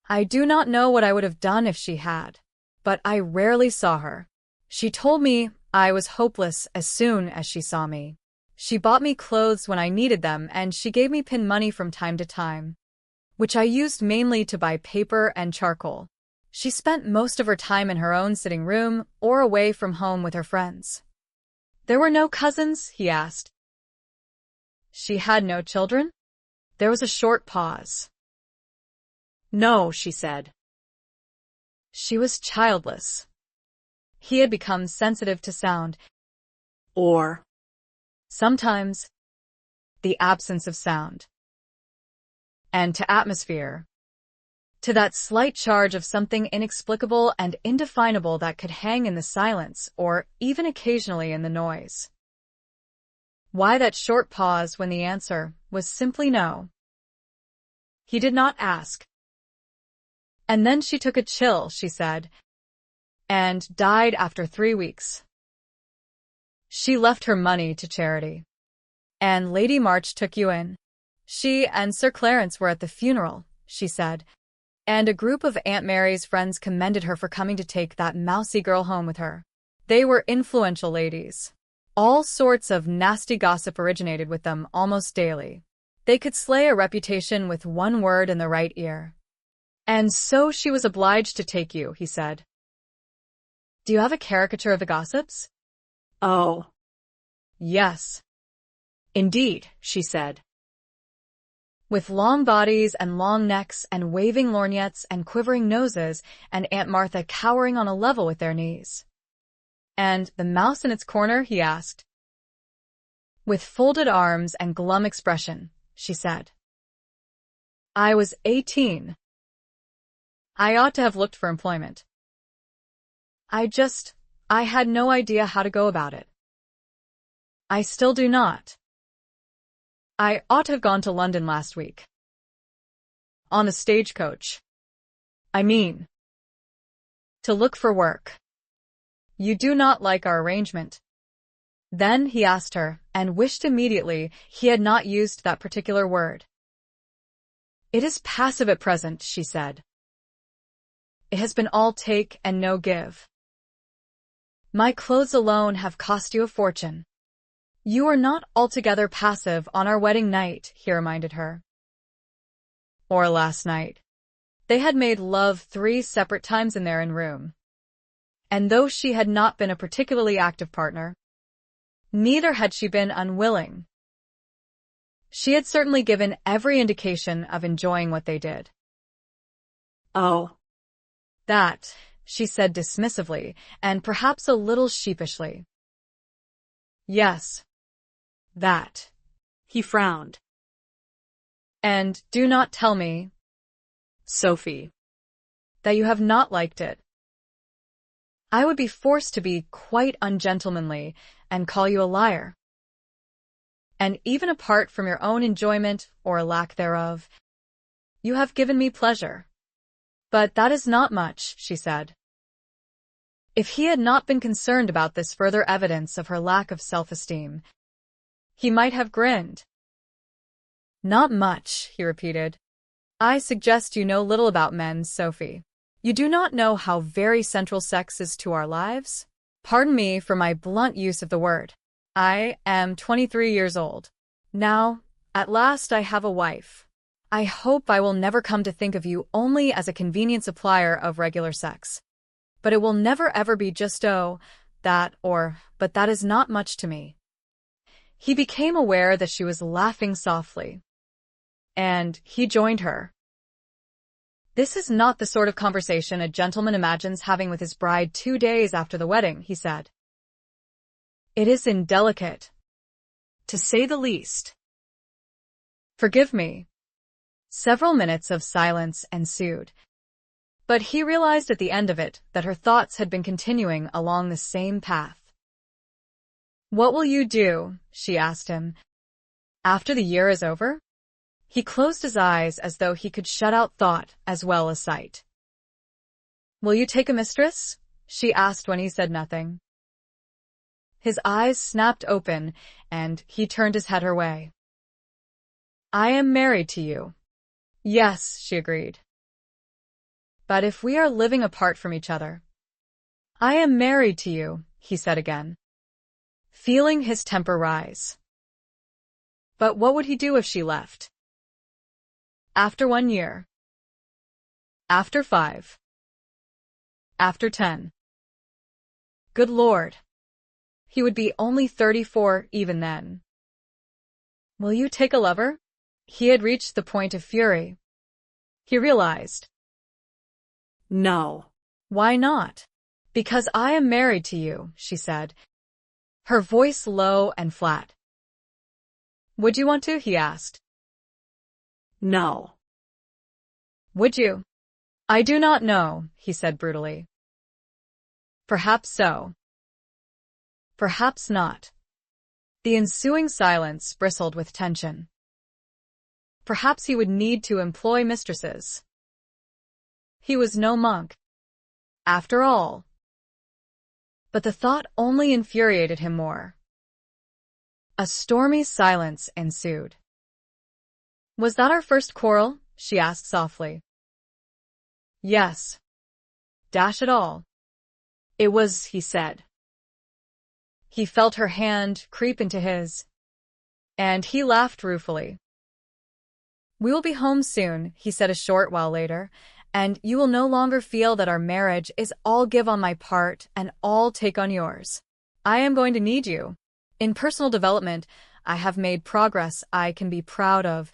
I do not know what I would have done if she had, but I rarely saw her. She told me I was hopeless as soon as she saw me. She bought me clothes when I needed them, and she gave me pin money from time to time, which I used mainly to buy paper and charcoal. She spent most of her time in her own sitting room or away from home with her friends. There were no cousins? He asked. She had no children? There was a short pause. No, she said. She was childless. He had become sensitive to sound, or sometimes the absence of sound, and to atmosphere, to that slight charge of something inexplicable and indefinable that could hang in the silence or even occasionally in the noise. Why that short pause when the answer was simply no? He did not ask. And then she took a chill, she said, and died after 3 weeks. She left her money to charity. And Lady March took you in. She and Sir Clarence were at the funeral, she said, and a group of Aunt Mary's friends commended her for coming to take that mousy girl home with her. They were influential ladies. All sorts of nasty gossip originated with them almost daily. They could slay a reputation with one word in the right ear. And so she was obliged to take you, he said. Do you have a caricature of the gossips? Oh. Yes. Indeed, she said. With long bodies and long necks and waving lorgnettes and quivering noses, and Aunt Martha cowering on a level with their knees. And the mouse in its corner, he asked. With folded arms and glum expression, she said. I was 18. I ought to have looked for employment. I had no idea how to go about it. I still do not. I ought to have gone to London last week. On the stagecoach. I mean, to look for work. You do not like our arrangement? Then he asked her, and wished immediately he had not used that particular word. It is passive at present, she said. It has been all take and no give. My clothes alone have cost you a fortune. You were not altogether passive on our wedding night, he reminded her. Or last night. They had made love 3 separate times in their own room. And though she had not been a particularly active partner, neither had she been unwilling. She had certainly given every indication of enjoying what they did. Oh. That, she said dismissively, and perhaps a little sheepishly. Yes. That. He frowned. And do not tell me, Sophie, that you have not liked it. I would be forced to be quite ungentlemanly and call you a liar. And even apart from your own enjoyment or lack thereof, you have given me pleasure. But that is not much, she said. If he had not been concerned about this further evidence of her lack of self-esteem, he might have grinned. Not much, he repeated. I suggest you know little about men, Sophie. You do not know how very central sex is to our lives? Pardon me for my blunt use of the word. I am 23 years old. Now, at last I have a wife. I hope I will never come to think of you only as a convenient supplier of regular sex. But it will never ever be just but that is not much to me. He became aware that she was laughing softly. And he joined her. This is not the sort of conversation a gentleman imagines having with his bride 2 days after the wedding, he said. It is indelicate, to say the least. Forgive me. Several minutes of silence ensued, but he realized at the end of it that her thoughts had been continuing along the same path. What will you do? She asked him. After the year is over? He closed his eyes as though he could shut out thought as well as sight. Will you take a mistress? She asked when he said nothing. His eyes snapped open, and he turned his head her way. I am married to you. Yes, she agreed. But if we are living apart from each other. I am married to you, he said again, feeling his temper rise. But what would he do if she left? After 1 year. After 5. After 10. Good Lord. He would be only 34 even then. Will you take a lover? He had reached the point of fury. He realized. No. Why not? Because I am married to you, she said, her voice low and flat. Would you want to? He asked. No. Would you? I do not know, he said brutally. Perhaps so. Perhaps not. The ensuing silence bristled with tension. Perhaps he would need to employ mistresses. He was no monk, after all. But the thought only infuriated him more. A stormy silence ensued. Was that our first quarrel? She asked softly. Yes. Dash it all. It was, he said. He felt her hand creep into his, and he laughed ruefully. We will be home soon, he said a short while later, and you will no longer feel that our marriage is all give on my part and all take on yours. I am going to need you. In personal development, I have made progress I can be proud of,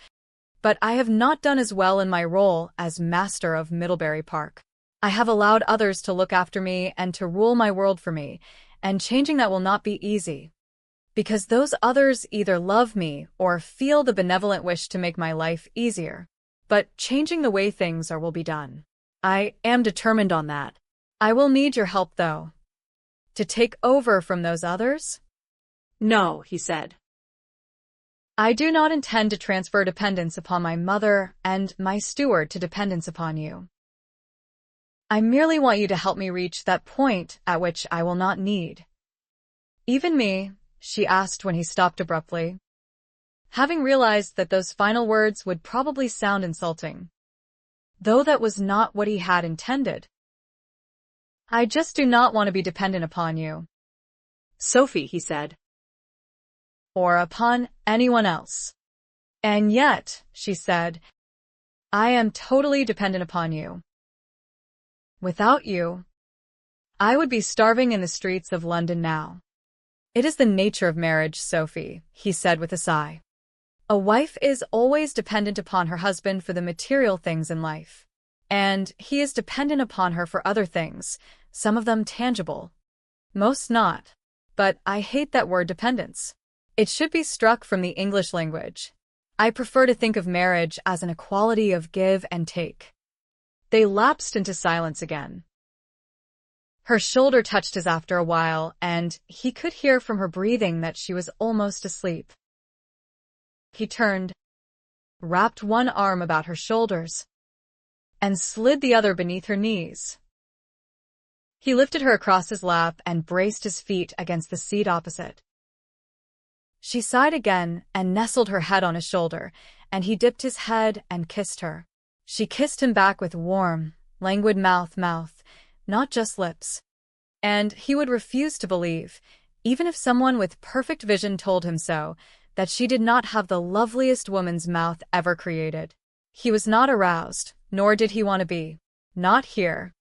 but I have not done as well in my role as master of Middlebury Park. I have allowed others to look after me and to rule my world for me, and changing that will not be easy. Because those others either love me or feel the benevolent wish to make my life easier. But changing the way things are will be done. I am determined on that. I will need your help, though. To take over from those others? No, he said. I do not intend to transfer dependence upon my mother and my steward to dependence upon you. I merely want you to help me reach that point at which I will not need. Even me, she asked when he stopped abruptly, having realized that those final words would probably sound insulting, though that was not what he had intended. I just do not want to be dependent upon you. Sophie, he said. Or upon anyone else. And yet, she said, I am totally dependent upon you. Without you, I would be starving in the streets of London now. It is the nature of marriage, Sophie, he said with a sigh. A wife is always dependent upon her husband for the material things in life. And he is dependent upon her for other things, some of them tangible. Most not. But I hate that word dependence. It should be struck from the English language. I prefer to think of marriage as an equality of give and take. They lapsed into silence again. Her shoulder touched his after a while, and he could hear from her breathing that she was almost asleep. He turned, wrapped one arm about her shoulders, and slid the other beneath her knees. He lifted her across his lap and braced his feet against the seat opposite. She sighed again and nestled her head on his shoulder, and he dipped his head and kissed her. She kissed him back with warm, languid mouth, not just lips. And he would refuse to believe, even if someone with perfect vision told him so, that she did not have the loveliest woman's mouth ever created. He was not aroused, nor did he want to be. Not here.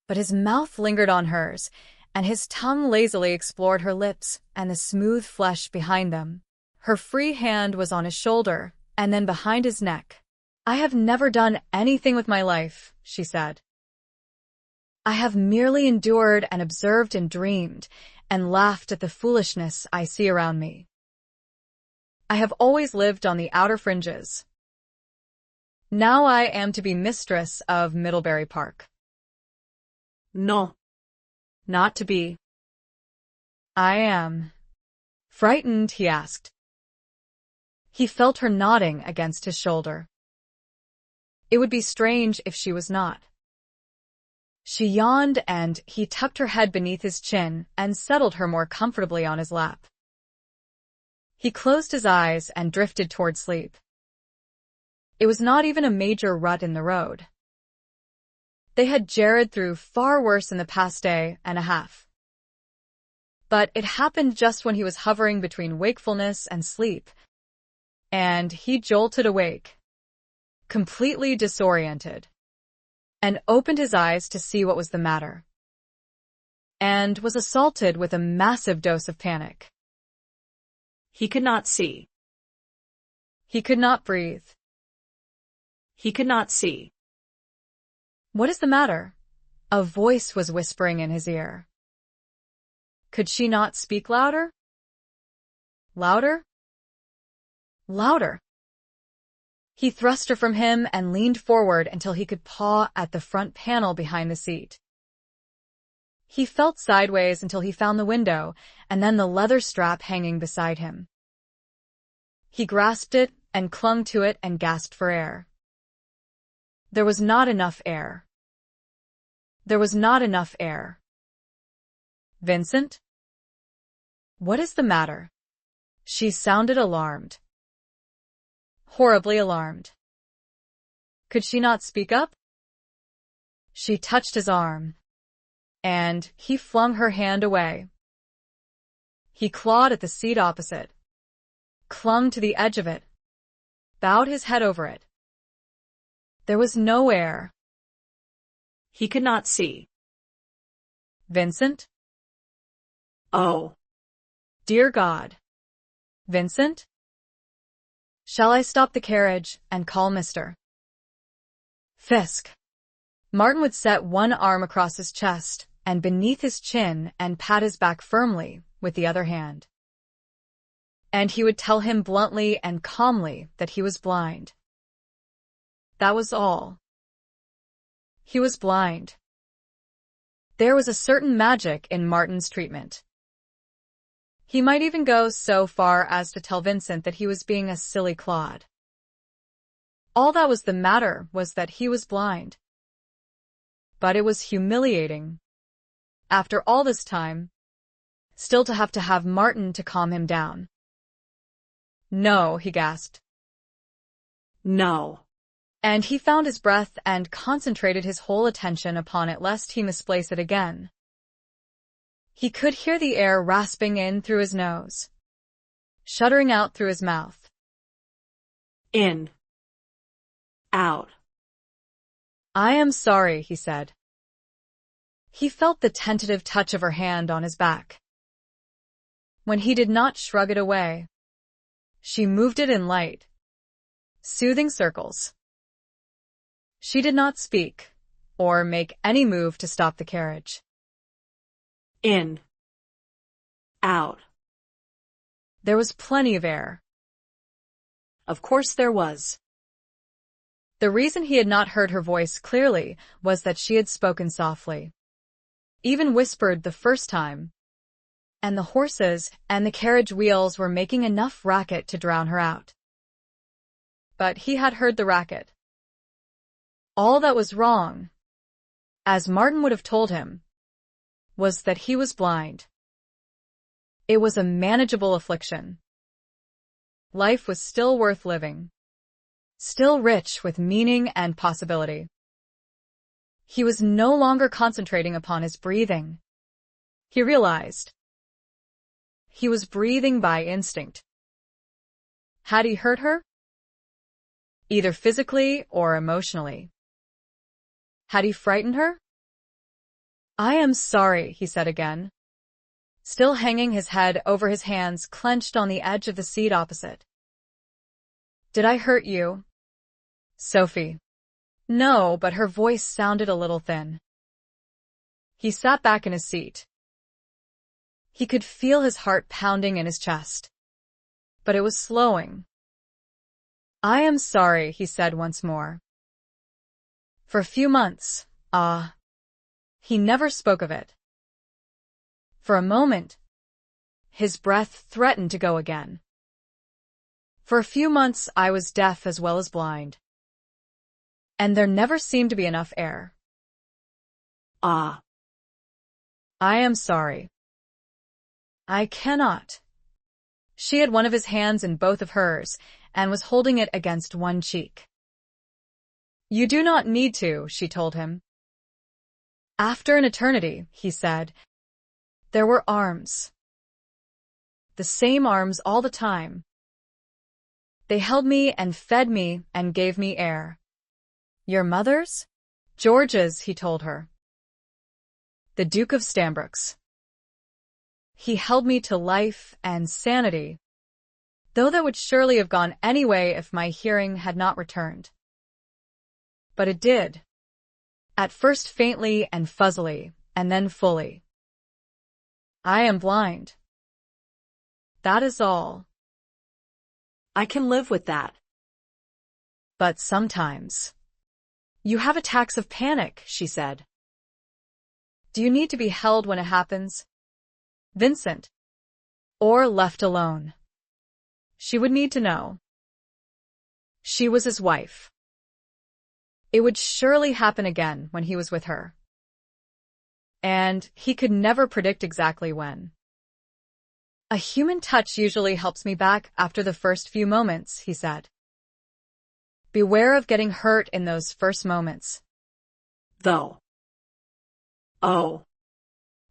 But his mouth lingered on hers, and his tongue lazily explored her lips and the smooth flesh behind them. Her free hand was on his shoulder, and then behind his neck. I have never done anything with my life, she said. I have merely endured and observed and dreamed, and laughed at the foolishness I see around me. I have always lived on the outer fringes. Now I am to be mistress of Middlebury Park. No. Not to be. I am. Frightened, he asked. He felt her nodding against his shoulder. It would be strange if she was not. She yawned and he tucked her head beneath his chin and settled her more comfortably on his lap. He closed his eyes and drifted toward sleep. It was not even a major rut in the road. They had jarred through far worse in the past day and a half. But it happened just when he was hovering between wakefulness and sleep, and he jolted awake, completely disoriented, and opened his eyes to see what was the matter, and was assaulted with a massive dose of panic. He could not see. He could not breathe. He could not see. What is the matter? A voice was whispering in his ear. Could she not speak louder? Louder? Louder. He thrust her from him and leaned forward until he could paw at the front panel behind the seat. He felt sideways until he found the window and then the leather strap hanging beside him. He grasped it and clung to it and gasped for air. There was not enough air. There was not enough air. Vincent? What is the matter? She sounded alarmed. Horribly alarmed. Could she not speak up? She touched his arm, and he flung her hand away. He clawed at the seat opposite, clung to the edge of it, bowed his head over it. There was no air. He could not see. Vincent? Oh. Dear God. Vincent? Shall I stop the carriage and call Mr. Fisk? Martin would set one arm across his chest and beneath his chin and pat his back firmly with the other hand. And he would tell him bluntly and calmly that he was blind. That was all. He was blind. There was a certain magic in Martin's treatment. He might even go so far as to tell Vincent that he was being a silly clod. All that was the matter was that he was blind. But it was humiliating. After all this time, still to have Martin to calm him down. No, he gasped. No. And he found his breath and concentrated his whole attention upon it lest he misplace it again. He could hear the air rasping in through his nose, shuddering out through his mouth. In. Out. I am sorry, he said. He felt the tentative touch of her hand on his back. When he did not shrug it away, she moved it in light, soothing circles. She did not speak, or make any move to stop the carriage. In. Out. There was plenty of air. Of course there was. The reason he had not heard her voice clearly was that she had spoken softly, even whispered the first time, and the horses and the carriage wheels were making enough racket to drown her out. But he had heard the racket. All that was wrong, as Martin would have told him, was that he was blind. It was a manageable affliction. Life was still worth living, still rich with meaning and possibility. He was no longer concentrating upon his breathing. He realized he was breathing by instinct. Had he hurt her? Either physically or emotionally. Had he frightened her? I am sorry, he said again, still hanging his head over his hands clenched on the edge of the seat opposite. Did I hurt you, Sophie? No, but her voice sounded a little thin. He sat back in his seat. He could feel his heart pounding in his chest. but it was slowing. "I am sorry," he said once more. For a few months, he never spoke of it. For a moment, his breath threatened to go again. "For a few months I was deaf as well as blind. And there never seemed to be enough air." "Ah." "I am sorry. I cannot." She had one of his hands in both of hers, and was holding it against one cheek. "You do not need to," she told him. "After an eternity," he said, "there were arms. The same arms all the time. They held me and fed me and gave me air." "Your mother's?" "George's," he told her. "The Duke of Stanbrook's. He held me to life and sanity, though that would surely have gone anyway if my hearing had not returned. But it did. At first faintly and fuzzily, and then fully. I am blind. That is all." "I can live with that." "But sometimes you have attacks of panic," she said. "Do you need to be held when it happens, Vincent? Or left alone?" She would need to know. She was his wife. It would surely happen again when he was with her. And he could never predict exactly when. "A human touch usually helps me back after the first few moments," he said. "Beware of getting hurt in those first moments, though." "Oh."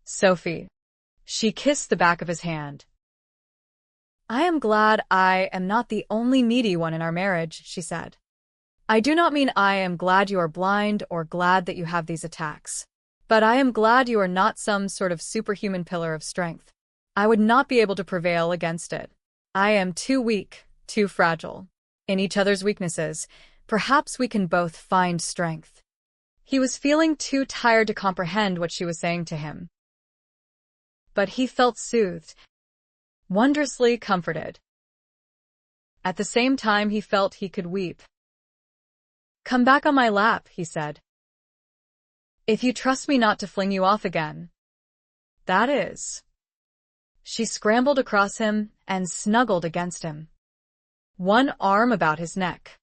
Sophie." She kissed the back of his hand. "I am glad I am not the only needy one in our marriage," she said. "I do not mean I am glad you are blind or glad that you have these attacks, but I am glad you are not some sort of superhuman pillar of strength. I would not be able to prevail against it. I am too weak, too fragile. In each other's weaknesses, perhaps we can both find strength." He was feeling too tired to comprehend what she was saying to him. But he felt soothed, wondrously comforted. At the same time, he felt he could weep. "Come back on my lap," he said. "If you trust me not to fling you off again. That is." She scrambled across him and snuggled against him, one arm about his neck.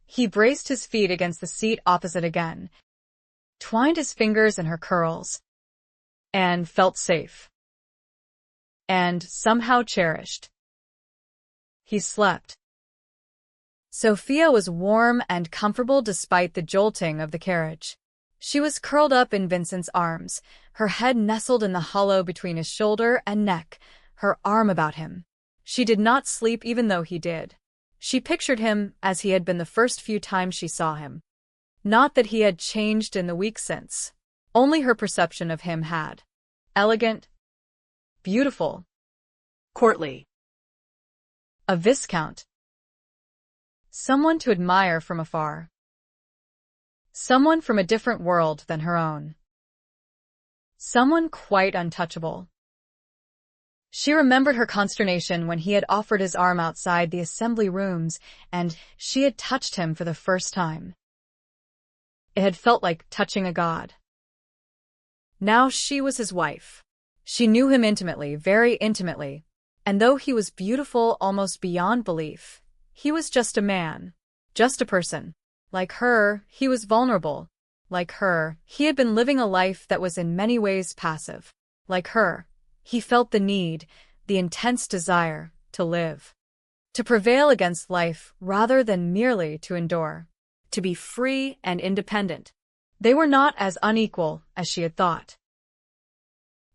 He braced his feet against the seat opposite again, twined his fingers in her curls, and felt safe. And somehow cherished. He slept. Sophia was warm and comfortable despite the jolting of the carriage. She was curled up in Vincent's arms, her head nestled in the hollow between his shoulder and neck, her arm about him. She did not sleep even though he did. She pictured him as he had been the first few times she saw him. Not that he had changed in the weeks since. Only her perception of him had. Elegant. Beautiful. Courtly. A viscount. Someone to admire from afar. Someone from a different world than her own. Someone quite untouchable. She remembered her consternation when he had offered his arm outside the assembly rooms and she had touched him for the first time. It had felt like touching a god. Now she was his wife. She knew him intimately, very intimately, and though he was beautiful almost beyond belief, he was just a man, just a person. Like her, he was vulnerable. Like her, he had been living a life that was in many ways passive. Like her, he felt the need, the intense desire, to live. To prevail against life rather than merely to endure. To be free and independent. They were not as unequal as she had thought.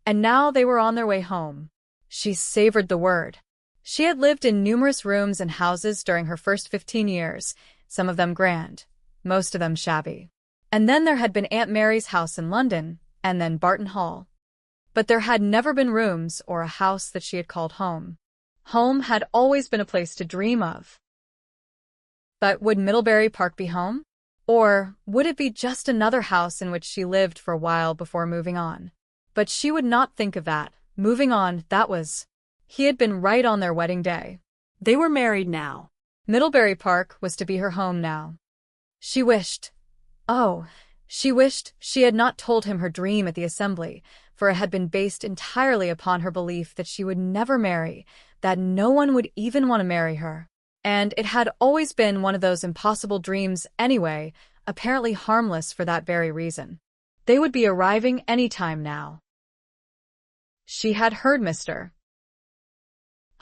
And now they were on their way home. She savored the word. She had lived in numerous rooms and houses during her first 15 years, some of them grand, most of them shabby. And then there had been Aunt Mary's house in London, and then Barton Hall. But there had never been rooms or a house that she had called home. Home had always been a place to dream of. But would Middlebury Park be home? Or would it be just another house in which she lived for a while before moving on? But she would not think of that. Moving on, that was He had been right on their wedding day. They were married now. Middlebury Park was to be her home now. She wished she had not told him her dream at the assembly, for it had been based entirely upon her belief that she would never marry, that no one would even want to marry her. And it had always been one of those impossible dreams anyway, apparently harmless for that very reason. They would be arriving any time now. She had heard Mr.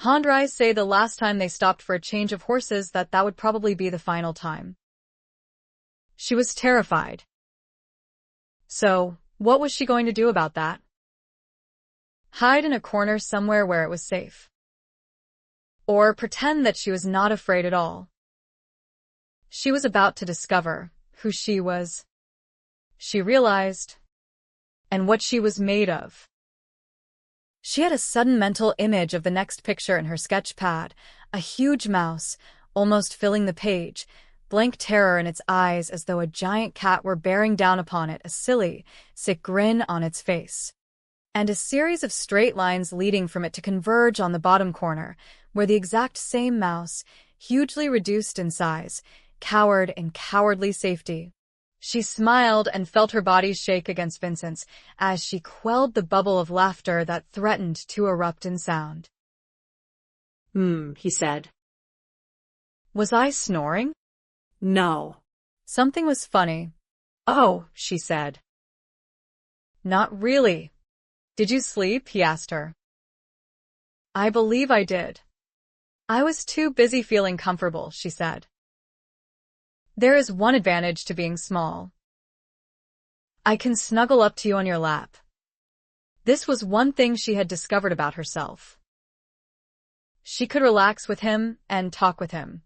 Handrai say the last time they stopped for a change of horses that would probably be the final time. She was terrified. So, what was she going to do about that? Hide in a corner somewhere where it was safe? Or pretend that she was not afraid at all? She was about to discover who she was. She realized, and what she was made of. She had a sudden mental image of the next picture in her sketch pad, a huge mouse, almost filling the page, blank terror in its eyes as though a giant cat were bearing down upon it, a silly, sick grin on its face. And a series of straight lines leading from it to converge on the bottom corner, where the exact same mouse, hugely reduced in size, cowered in cowardly safety. She smiled and felt her body shake against Vincent's as she quelled the bubble of laughter that threatened to erupt in sound. He said. Was I snoring? No. Something was funny. Oh, she said. Not really. Did you sleep? He asked her. I believe I did. I was too busy feeling comfortable, she said. There is one advantage to being small. I can snuggle up to you on your lap. This was one thing she had discovered about herself. She could relax with him and talk with him.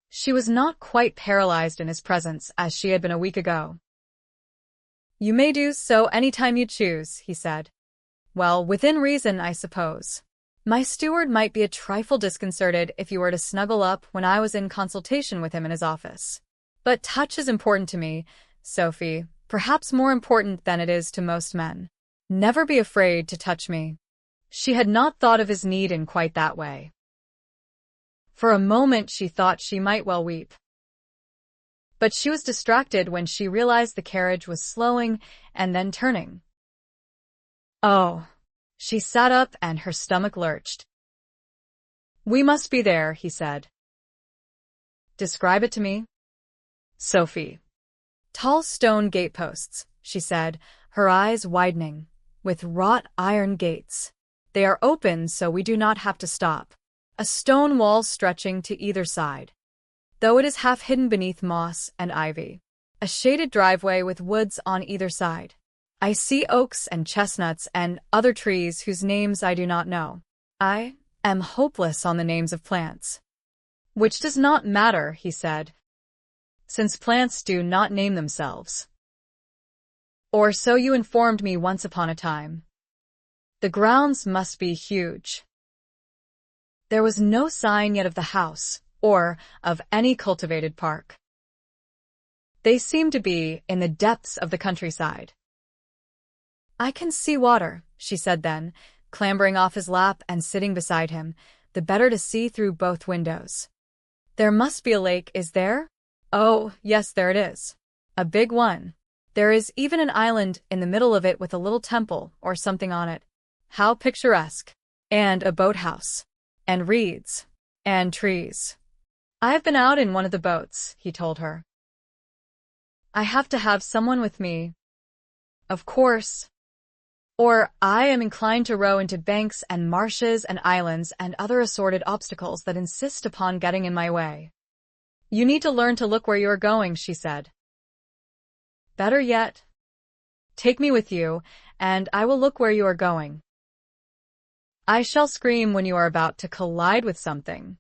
She was not quite paralyzed in his presence as she had been a week ago. You may do so any time you choose, he said. Well, within reason, I suppose. My steward might be a trifle disconcerted if you were to snuggle up when I was in consultation with him in his office. But touch is important to me, Sophie, perhaps more important than it is to most men. Never be afraid to touch me. She had not thought of his need in quite that way. For a moment she thought she might well weep. But she was distracted when she realized the carriage was slowing and then turning. Oh. She sat up and her stomach lurched. We must be there, he said. Describe it to me. Sophie. Tall stone gateposts, she said, her eyes widening, with wrought iron gates. They are open so we do not have to stop. A stone wall stretching to either side, though it is half hidden beneath moss and ivy. A shaded driveway with woods on either side. I see oaks and chestnuts and other trees whose names I do not know. I am hopeless on the names of plants. Which does not matter, he said, since plants do not name themselves. Or so you informed me once upon a time. The grounds must be huge. There was no sign yet of the house, or of any cultivated park. They seemed to be in the depths of the countryside. I can see water, she said then, clambering off his lap and sitting beside him, the better to see through both windows. There must be a lake, is there? Oh, yes, there it is. A big one. There is even an island in the middle of it with a little temple or something on it. How picturesque. And a boathouse. And reeds. And trees. I have been out in one of the boats, he told her. I have to have someone with me. Of course. Or I am inclined to row into banks and marshes and islands and other assorted obstacles that insist upon getting in my way. You need to learn to look where you are going, she said. Better yet, take me with you, and I will look where you are going. I shall scream when you are about to collide with something.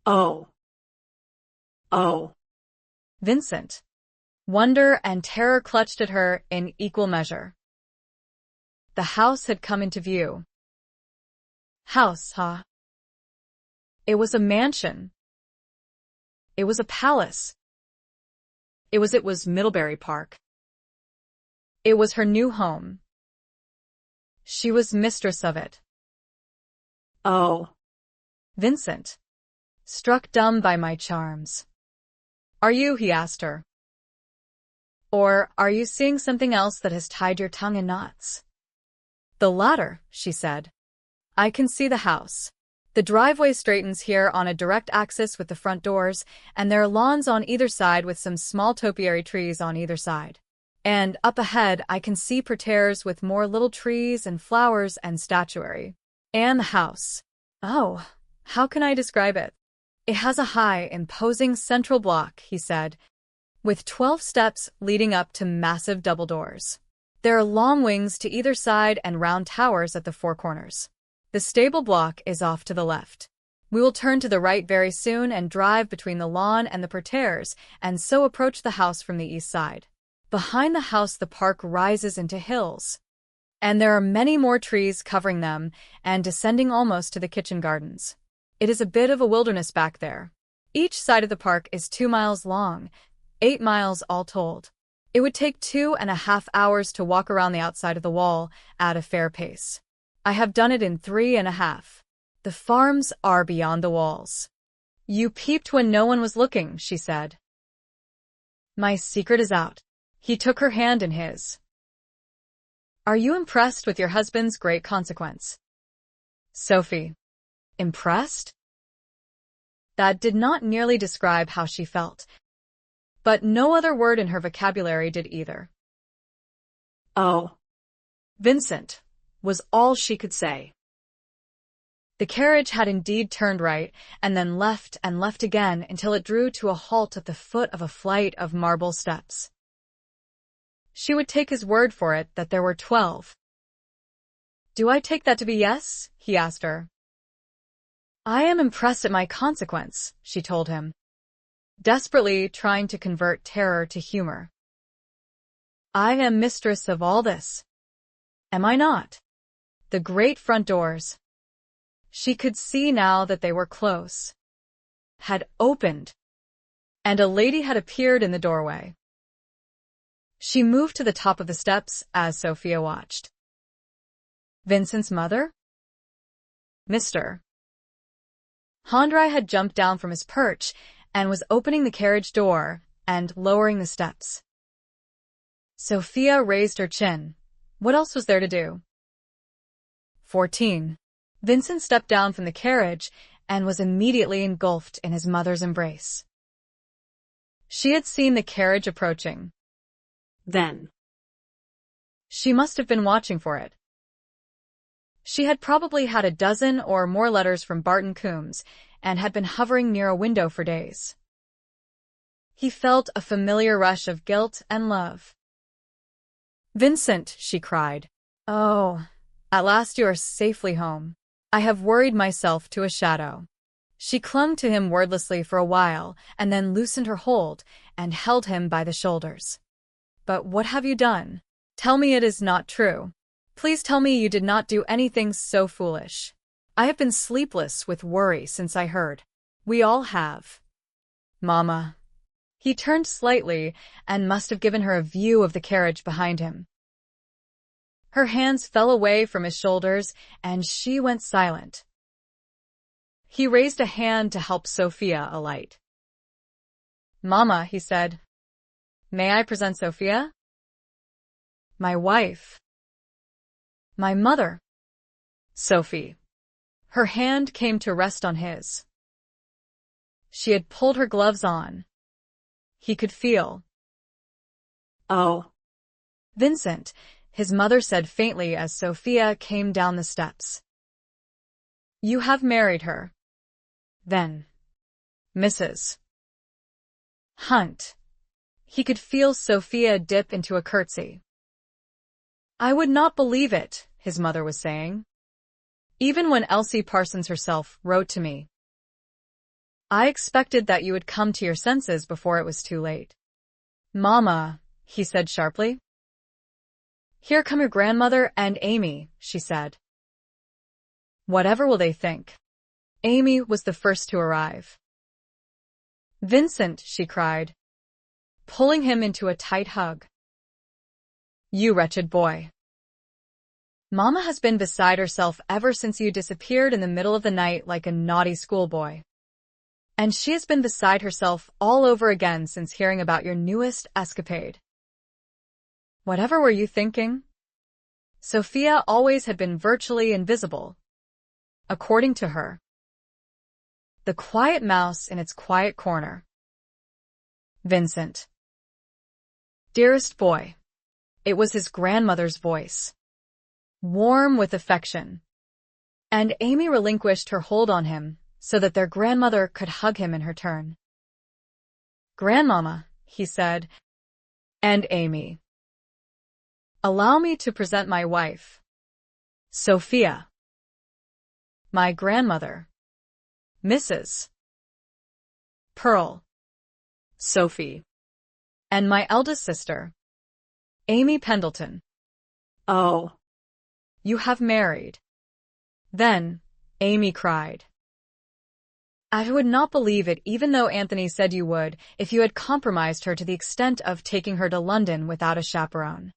Oh. Oh. Vincent. Wonder and terror clutched at her in equal measure. The house had come into view. House, huh? It was a mansion. It was a palace. It was Middlebury Park. It was her new home. She was mistress of it. Oh. Vincent, struck dumb by my charms. Are you, he asked her. Or are you seeing something else that has tied your tongue in knots? The latter, she said. I can see the house. The driveway straightens here on a direct axis with the front doors, and there are lawns on either side with some small topiary trees on either side. And up ahead, I can see parterres with more little trees and flowers and statuary. And the house. Oh, how can I describe it? It has a high, imposing central block, he said, with 12 steps leading up to massive double doors. There are long wings to either side and round towers at the four corners. The stable block is off to the left. We will turn to the right very soon and drive between the lawn and the parterres, and so approach the house from the east side. Behind the house the park rises into hills, and there are many more trees covering them and descending almost to the kitchen gardens. It is a bit of a wilderness back there. Each side of the park is 2 miles long, 8 miles all told. It would take 2.5 hours to walk around the outside of the wall at a fair pace. I have done it in 3.5. The farms are beyond the walls. You peeped when no one was looking, she said. My secret is out. He took her hand in his. Are you impressed with your husband's great consequence? Sophie. Impressed? That did not nearly describe how she felt, but no other word in her vocabulary did either. Oh. Vincent, was all she could say. The carriage had indeed turned right, and then left and left again until it drew to a halt at the foot of a flight of marble steps. She would take his word for it that there were 12. Do I take that to be yes? He asked her. I am impressed at my consequence, she told him, desperately trying to convert terror to humor. I am mistress of all this. Am I not? The great front doors. She could see now that they were close. Had opened. And a lady had appeared in the doorway. She moved to the top of the steps as Sophia watched. Vincent's mother? Mr. Handrai had jumped down from his perch and was opening the carriage door and lowering the steps. Sophia raised her chin. What else was there to do? 14. Vincent stepped down from the carriage and was immediately engulfed in his mother's embrace. She had seen the carriage approaching. Then. She must have been watching for it. She had probably had a dozen or more letters from Barton Coombs and had been hovering near a window for days. He felt a familiar rush of guilt and love. Vincent, she cried. Oh, at last you are safely home. I have worried myself to a shadow. She clung to him wordlessly for a while and then loosened her hold and held him by the shoulders. But what have you done? Tell me it is not true. Please tell me you did not do anything so foolish. I have been sleepless with worry since I heard. We all have. Mama. He turned slightly and must have given her a view of the carriage behind him. Her hands fell away from his shoulders and she went silent. He raised a hand to help Sophia alight. Mama, he said. May I present Sophia? My wife. My mother. Sophie. Her hand came to rest on his. She had pulled her gloves on. He could feel. Oh. Vincent, his mother said faintly as Sophia came down the steps. You have married her. Then. Mrs. Hunt. He could feel Sophia dip into a curtsy. I would not believe it, his mother was saying. Even when Elsie Parsons herself wrote to me. I expected that you would come to your senses before it was too late. Mama, he said sharply. Here come your grandmother and Amy, she said. Whatever will they think? Amy was the first to arrive. Vincent, she cried, pulling him into a tight hug. You wretched boy. Mama has been beside herself ever since you disappeared in the middle of the night like a naughty schoolboy. And she has been beside herself all over again since hearing about your newest escapade. Whatever were you thinking? Sophia always had been virtually invisible, according to her. The quiet mouse in its quiet corner. Vincent. Dearest boy. It was his grandmother's voice. Warm with affection. And Amy relinquished her hold on him so that their grandmother could hug him in her turn. Grandmama, he said, and Amy. Allow me to present my wife, Sophia. My grandmother, Mrs. Pearl, Sophie. And my eldest sister, Amy Pendleton. Oh. You have married. Then, Amy cried. I would not believe it even though Anthony said you would if you had compromised her to the extent of taking her to London without a chaperone.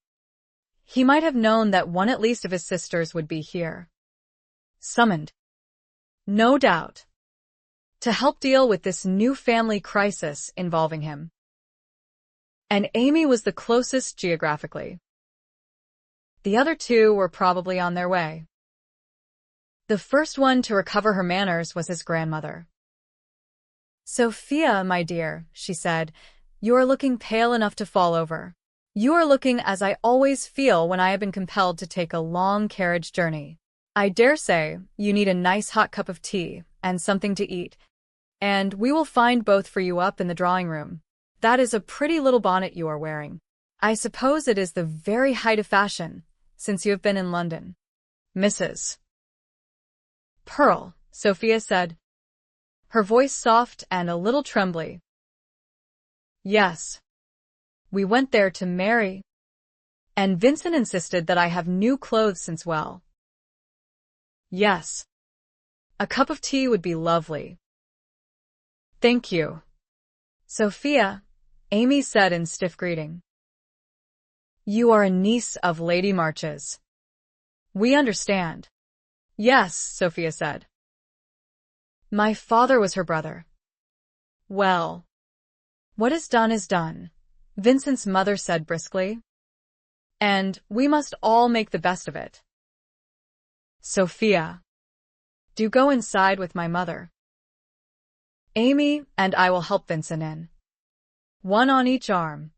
He might have known that one at least of his sisters would be here. Summoned. No doubt. To help deal with this new family crisis involving him. And Amy was the closest geographically. The other two were probably on their way. The first one to recover her manners was his grandmother. Sophia, my dear, she said, you are looking pale enough to fall over. You are looking as I always feel when I have been compelled to take a long carriage journey. I dare say you need a nice hot cup of tea and something to eat, and we will find both for you up in the drawing room. That is a pretty little bonnet you are wearing. I suppose it is the very height of fashion, since you have been in London. Mrs. Pearl, Sophia said, her voice soft and a little trembly. Yes. We went there to marry. And Vincent insisted that I have new clothes since well. Yes. A cup of tea would be lovely. Thank you. Sophia, Amy said in stiff greeting. You are a niece of Lady March's. We understand. Yes, Sophia said. My father was her brother. Well, what is done, Vincent's mother said briskly. And we must all make the best of it. Sophia, do go inside with my mother. Amy and I will help Vincent in. One on each arm.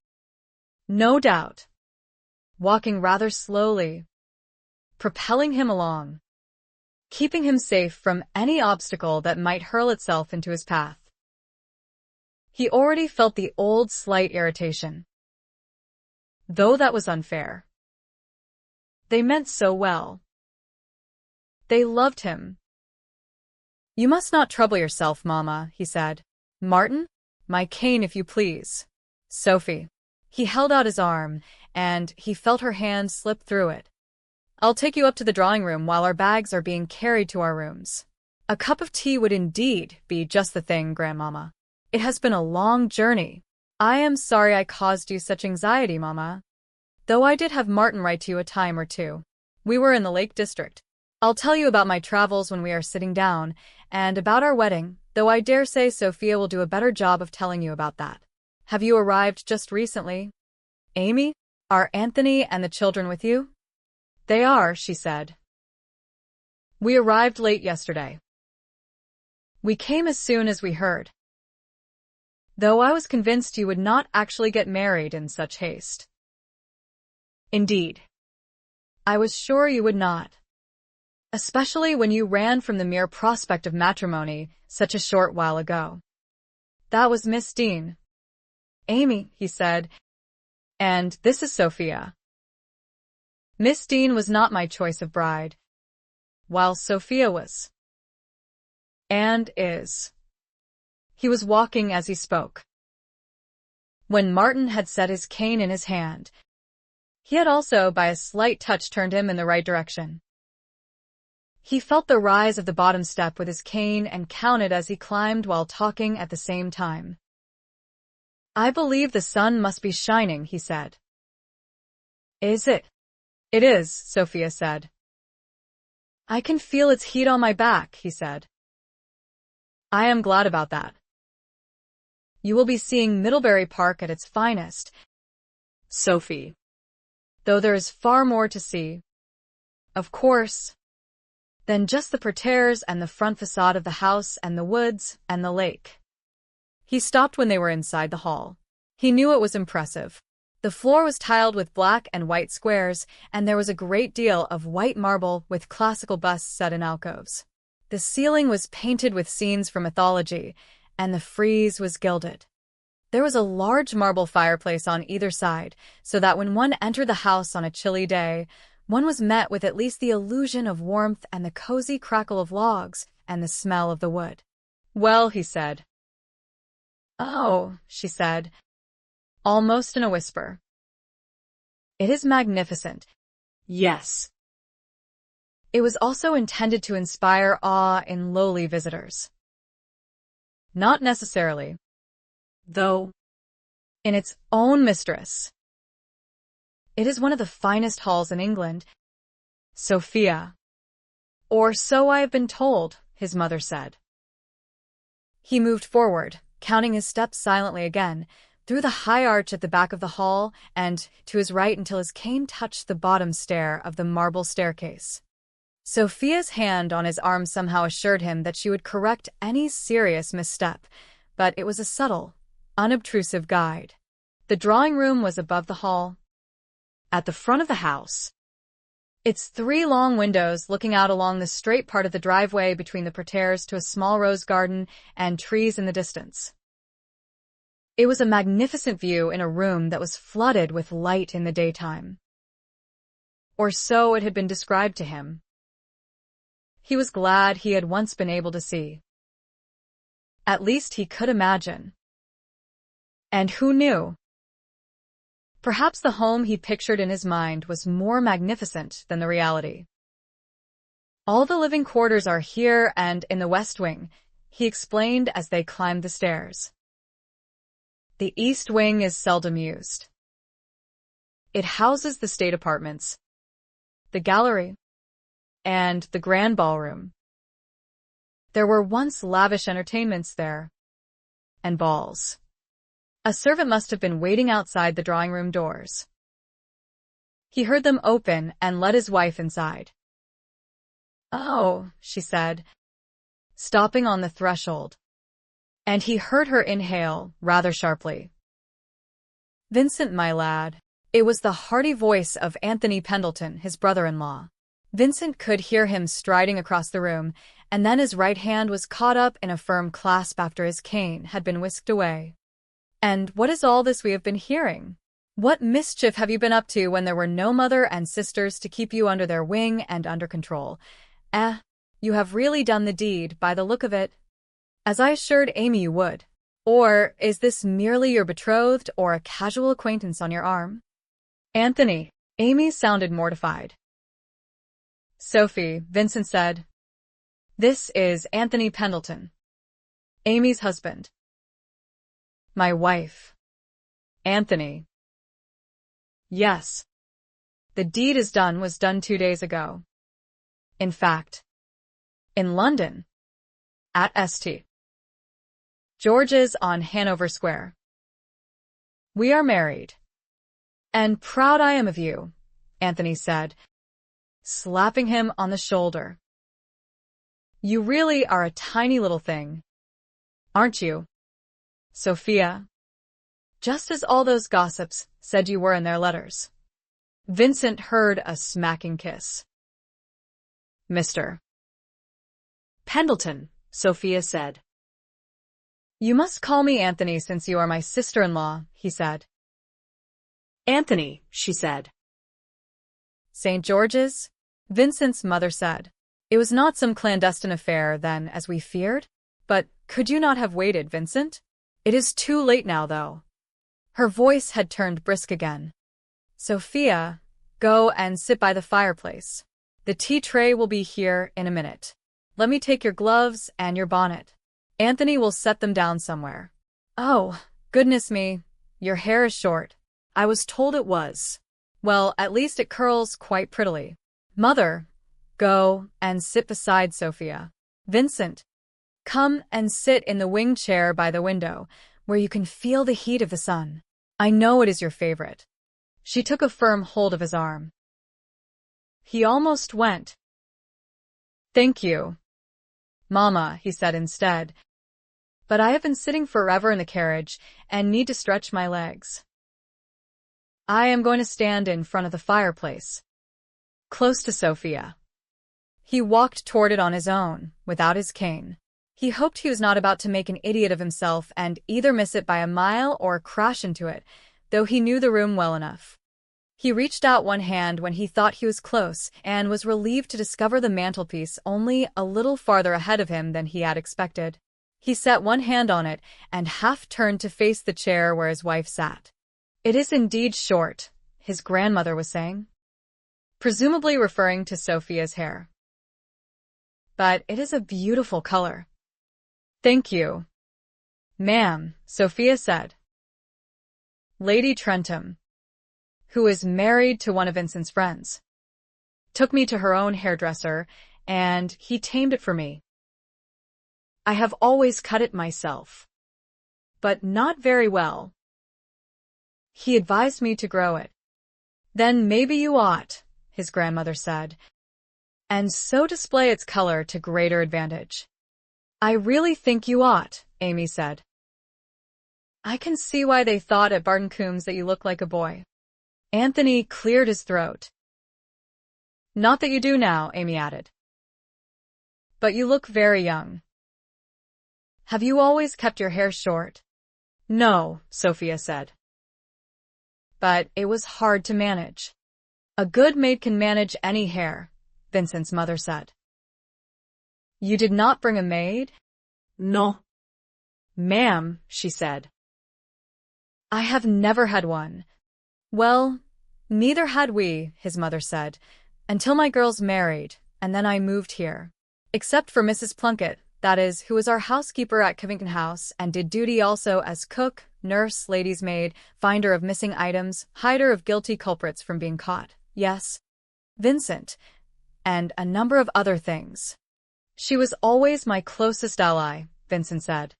No doubt. Walking rather slowly, propelling him along, keeping him safe from any obstacle that might hurl itself into his path. He already felt the old slight irritation. Though that was unfair. They meant so well. They loved him. You must not trouble yourself, Mama, he said. Martin, my cane if you please. Sophie. He held out his arm, and he felt her hand slip through it. I'll take you up to the drawing room while our bags are being carried to our rooms. A cup of tea would indeed be just the thing, Grandmama. It has been a long journey. I am sorry I caused you such anxiety, Mama. Though I did have Martin write to you a time or two. We were in the Lake District. I'll tell you about my travels when we are sitting down, and about our wedding, though I dare say Sophia will do a better job of telling you about that. Have you arrived just recently? Amy, are Anthony and the children with you? They are, she said. We arrived late yesterday. We came as soon as we heard. Though I was convinced you would not actually get married in such haste. Indeed. I was sure you would not. Especially when you ran from the mere prospect of matrimony such a short while ago. That was Miss Dean. Amy, he said, and this is Sophia. Miss Dean was not my choice of bride, while Sophia was. And is. He was walking as he spoke. When Martin had set his cane in his hand, he had also by a slight touch turned him in the right direction. He felt the rise of the bottom step with his cane and counted as he climbed while talking at the same time. I believe the sun must be shining, he said. Is it? It is, Sophia said. I can feel its heat on my back, he said. I am glad about that. You will be seeing Middlebury Park at its finest, Sophie. though there is far more to see, of course, than just the parterres and the front facade of the house and the woods and the lake. He stopped when they were inside the hall. He knew it was impressive. The floor was tiled with black and white squares, and there was a great deal of white marble with classical busts set in alcoves. The ceiling was painted with scenes from mythology, and the frieze was gilded. There was a large marble fireplace on either side, so that when one entered the house on a chilly day, one was met with at least the illusion of warmth and the cozy crackle of logs and the smell of the wood. Well, he said. Oh, she said, almost in a whisper. It is magnificent. Yes. It was also intended to inspire awe in lowly visitors. Not necessarily, Though, in its own mistress. It is one of the finest halls in England, Sophia. Or so I have been told, his mother said. He moved forward, counting his steps silently again, through the high arch at the back of the hall and to his right until his cane touched the bottom stair of the marble staircase. Sophia's hand on his arm somehow assured him that she would correct any serious misstep, but it was a subtle, unobtrusive guide. The drawing room was above the hall, at the front of the house. Its 3 long windows looking out along the straight part of the driveway between the parterres to a small rose garden and trees in the distance. It was a magnificent view in a room that was flooded with light in the daytime. Or so it had been described to him. He was glad he had once been able to see. At least he could imagine. And who knew? Perhaps the home he pictured in his mind was more magnificent than the reality. All the living quarters are here and in the West Wing, he explained as they climbed the stairs. The East Wing is seldom used. It houses the state apartments, the gallery, and the grand ballroom. There were once lavish entertainments there, and balls. A servant must have been waiting outside the drawing room doors. He heard them open and led his wife inside. Oh, she said, stopping on the threshold. And he heard her inhale rather sharply. Vincent, my lad. It was the hearty voice of Anthony Pendleton, his brother-in-law. Vincent could hear him striding across the room, and then his right hand was caught up in a firm clasp after his cane had been whisked away. And what is all this we have been hearing? What mischief have you been up to when there were no mother and sisters to keep you under their wing and under control? You have really done the deed by the look of it, as I assured Amy you would. Or is this merely your betrothed or a casual acquaintance on your arm? Anthony. Amy sounded mortified. Sophie, Vincent said. This is Anthony Pendleton, Amy's husband. My wife. Anthony. Yes. The deed is done was done 2 days ago. In fact, in London, at St. George's on Hanover Square. We are married. And proud I am of you, Anthony said, slapping him on the shoulder. You really are a tiny little thing, aren't you, Sophia? Just as all those gossips said you were in their letters. Vincent heard a smacking kiss. Mr. Pendleton, Sophia said. You must call me Anthony since you are my sister-in-law, he said. Anthony, she said. St. George's? Vincent's mother said. It was not some clandestine affair, then, as we feared? But could you not have waited, Vincent? It is too late now, though. Her voice had turned brisk again. Sophia, go and sit by the fireplace. The tea tray will be here in a minute. Let me take your gloves and your bonnet. Anthony will set them down somewhere. Oh, goodness me, your hair is short. I was told it was. Well, at least it curls quite prettily. Mother, Go and sit beside Sophia. Vincent, come and sit in the wing chair by the window, where you can feel the heat of the sun. I know it is your favorite. She took a firm hold of his arm. He almost went. Thank you, Mama, he said instead. But I have been sitting forever in the carriage and need to stretch my legs. I am going to stand in front of the fireplace, close to Sophia. He walked toward it on his own, without his cane. He hoped he was not about to make an idiot of himself and either miss it by a mile or crash into it, though he knew the room well enough. He reached out one hand when he thought he was close and was relieved to discover the mantelpiece only a little farther ahead of him than he had expected. He set one hand on it and half turned to face the chair where his wife sat. It is indeed short, his grandmother was saying, presumably referring to Sophia's hair. But it is a beautiful color. Thank you, ma'am, Sophia said. Lady Trentham, who is married to one of Vincent's friends, took me to her own hairdresser, and he tamed it for me. I have always cut it myself, but not very well. He advised me to grow it. Then maybe you ought, his grandmother said, and so display its color to greater advantage. I really think you ought, Amy said. I can see why they thought at Barton Coombs that you look like a boy. Anthony cleared his throat. Not that you do now, Amy added. But you look very young. Have you always kept your hair short? No, Sophia said. But it was hard to manage. A good maid can manage any hair, Vincent's mother said. You did not bring a maid? No. Ma'am, she said. I have never had one. Well, neither had we, his mother said, until my girls married, and then I moved here. Except for Mrs. Plunkett, that is, who was our housekeeper at Covington House and did duty also as cook, nurse, lady's maid, finder of missing items, hider of guilty culprits from being caught. Yes, Vincent, and a number of other things. She was always my closest ally, Vincent said.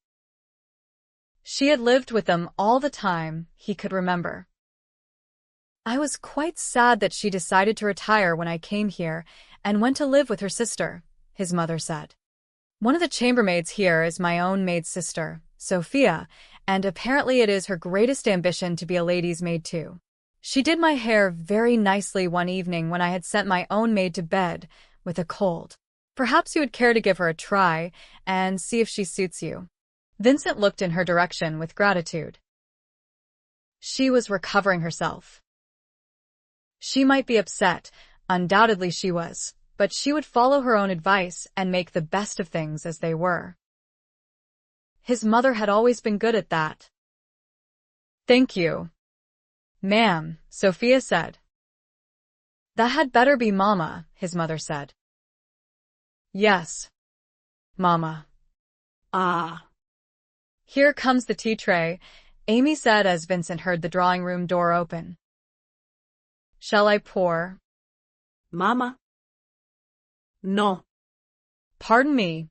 She had lived with them all the time he could remember. I was quite sad that she decided to retire when I came here and went to live with her sister, his mother said. One of the chambermaids here is my own maid's sister, Sophia, and apparently it is her greatest ambition to be a lady's maid too. She did my hair very nicely one evening when I had sent my own maid to bed with a cold. Perhaps you would care to give her a try and see if she suits you. Vincent looked in her direction with gratitude. She was recovering herself. She might be upset, undoubtedly she was, but she would follow her own advice and make the best of things as they were. His mother had always been good at that. Thank you, ma'am, Sophia said. That had better be Mama, his mother said. Yes, Mama. Ah. Here comes the tea tray, Amy said as Vincent heard the drawing room door open. Shall I pour? Mama? No. Pardon me.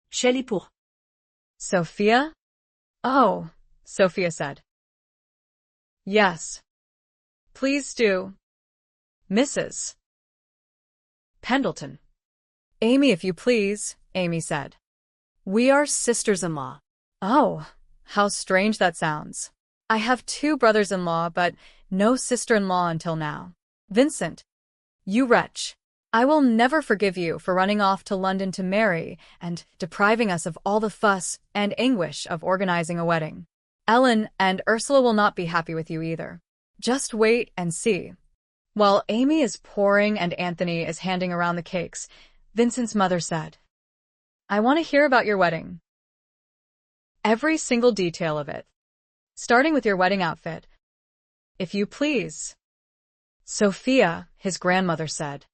Shall pour? Sophia? Oh, Sophia said. Yes. Please do. Mrs. Pendleton. Amy, if you please, Amy said. We are sisters-in-law. Oh, how strange that sounds. I have 2 brothers-in-law, but no sister-in-law until now. Vincent, you wretch. I will never forgive you for running off to London to marry and depriving us of all the fuss and anguish of organizing a wedding. Ellen and Ursula will not be happy with you either. Just wait and see. While Amy is pouring and Anthony is handing around the cakes, Vincent's mother said, I want to hear about your wedding. Every single detail of it. Starting with your wedding outfit. If you please. Sophia, his grandmother said.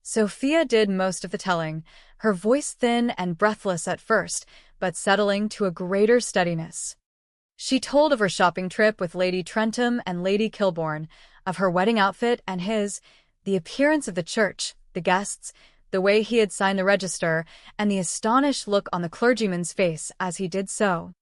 Sophia did most of the telling, her voice thin and breathless at first, but settling to a greater steadiness. She told of her shopping trip with Lady Trentham and Lady Kilbourne, of her wedding outfit and his, The appearance of the church, the guests, the way he had signed the register, and the astonished look on the clergyman's face as he did so.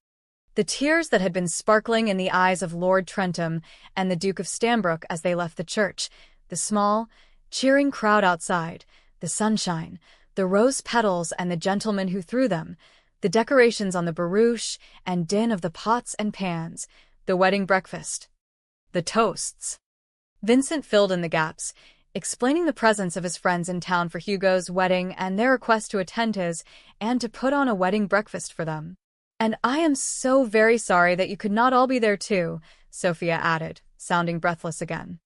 The tears that had been sparkling in the eyes of Lord Trentham and the Duke of Stanbrook as they left the church, the small, cheering crowd outside, the sunshine, the rose petals and the gentlemen who threw them, the decorations on the barouche and din of the pots and pans, the wedding breakfast, the toasts. Vincent filled in the gaps, explaining the presence of his friends in town for Hugo's wedding and their request to attend his and to put on a wedding breakfast for them. "And I am so very sorry that you could not all be there too," Sophia added, sounding breathless again.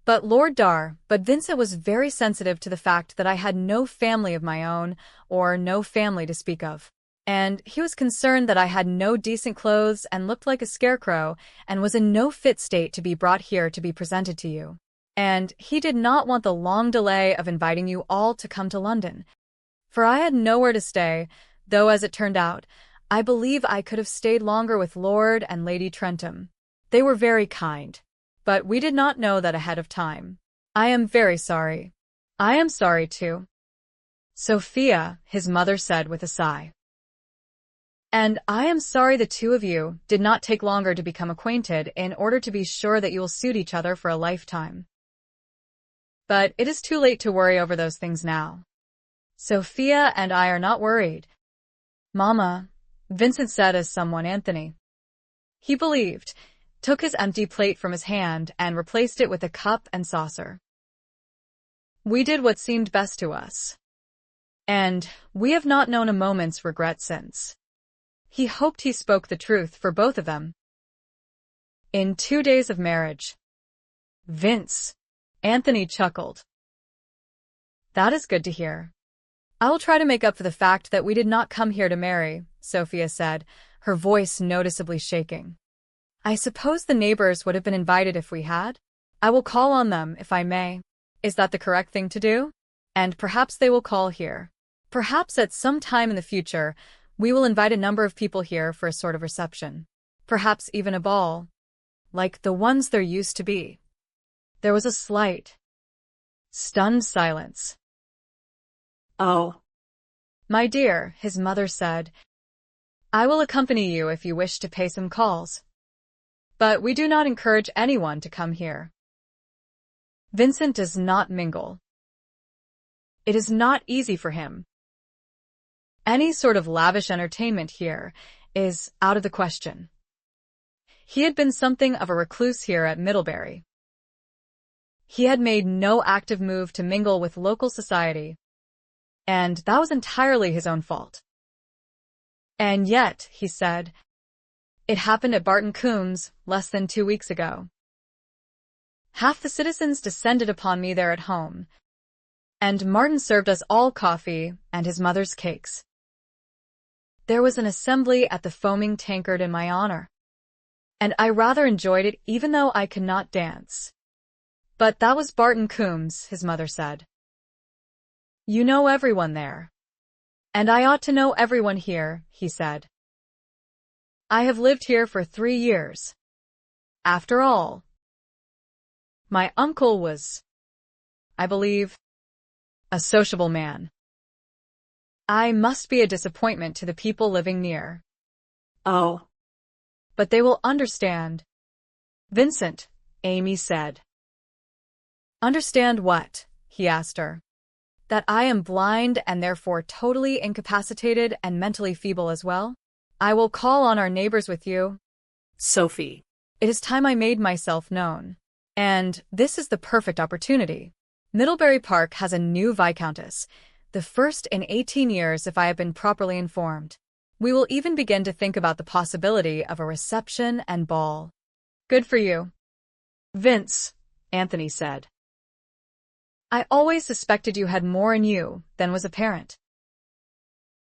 But Vincent was very sensitive to the fact that I had no family of my own, or no family to speak of. And he was concerned that I had no decent clothes and looked like a scarecrow and was in no fit state to be brought here to be presented to you. And he did not want the long delay of inviting you all to come to London. For I had nowhere to stay, though as it turned out, I believe I could have stayed longer with Lord and Lady Trentham. They were very kind. But we did not know that ahead of time. I am very sorry. I am sorry too, Sophia, his mother said with a sigh. And I am sorry the two of you did not take longer to become acquainted in order to be sure that you will suit each other for a lifetime. But it is too late to worry over those things now. Sophia and I are not worried. Mama, Vincent said as someone Anthony. He believed, took his empty plate from his hand and replaced it with a cup and saucer. We did what seemed best to us. And we have not known a moment's regret since. He hoped he spoke the truth for both of them. In 2 days of marriage. Vince. Anthony chuckled. That is good to hear. I will try to make up for the fact that we did not come here to marry, Sophia said, her voice noticeably shaking. I suppose the neighbors would have been invited if we had. I will call on them, if I may. Is that the correct thing to do? And perhaps they will call here. Perhaps at some time in the future, we will invite a number of people here for a sort of reception. Perhaps even a ball. Like the ones there used to be. There was a slight, stunned silence. Oh. My dear, his mother said, I will accompany you if you wish to pay some calls. But we do not encourage anyone to come here. Vincent does not mingle. It is not easy for him. Any sort of lavish entertainment here is out of the question. He had been something of a recluse here at Middlebury. He had made no active move to mingle with local society, and that was entirely his own fault. And yet, he said, it happened at Barton Coombs less than 2 weeks ago. Half the citizens descended upon me there at home, and Martin served us all coffee and his mother's cakes. There was an assembly at the Foaming Tankard in my honor, and I rather enjoyed it even though I could not dance. But that was Barton Coombs, his mother said. You know everyone there. And I ought to know everyone here, he said. I have lived here for 3 years. After all, my uncle was, I believe, a sociable man. I must be a disappointment to the people living near. Oh. But they will understand. Vincent, Amy said. Understand what? He asked her. That I am blind and therefore totally incapacitated and mentally feeble as well? I will call on our neighbors with you. Sophie. It is time I made myself known. And this is the perfect opportunity. Middlebury Park has a new Viscountess, the first in 18 years if I have been properly informed. We will even begin to think about the possibility of a reception and ball. Good for you. Vince, Anthony said. I always suspected you had more in you than was apparent.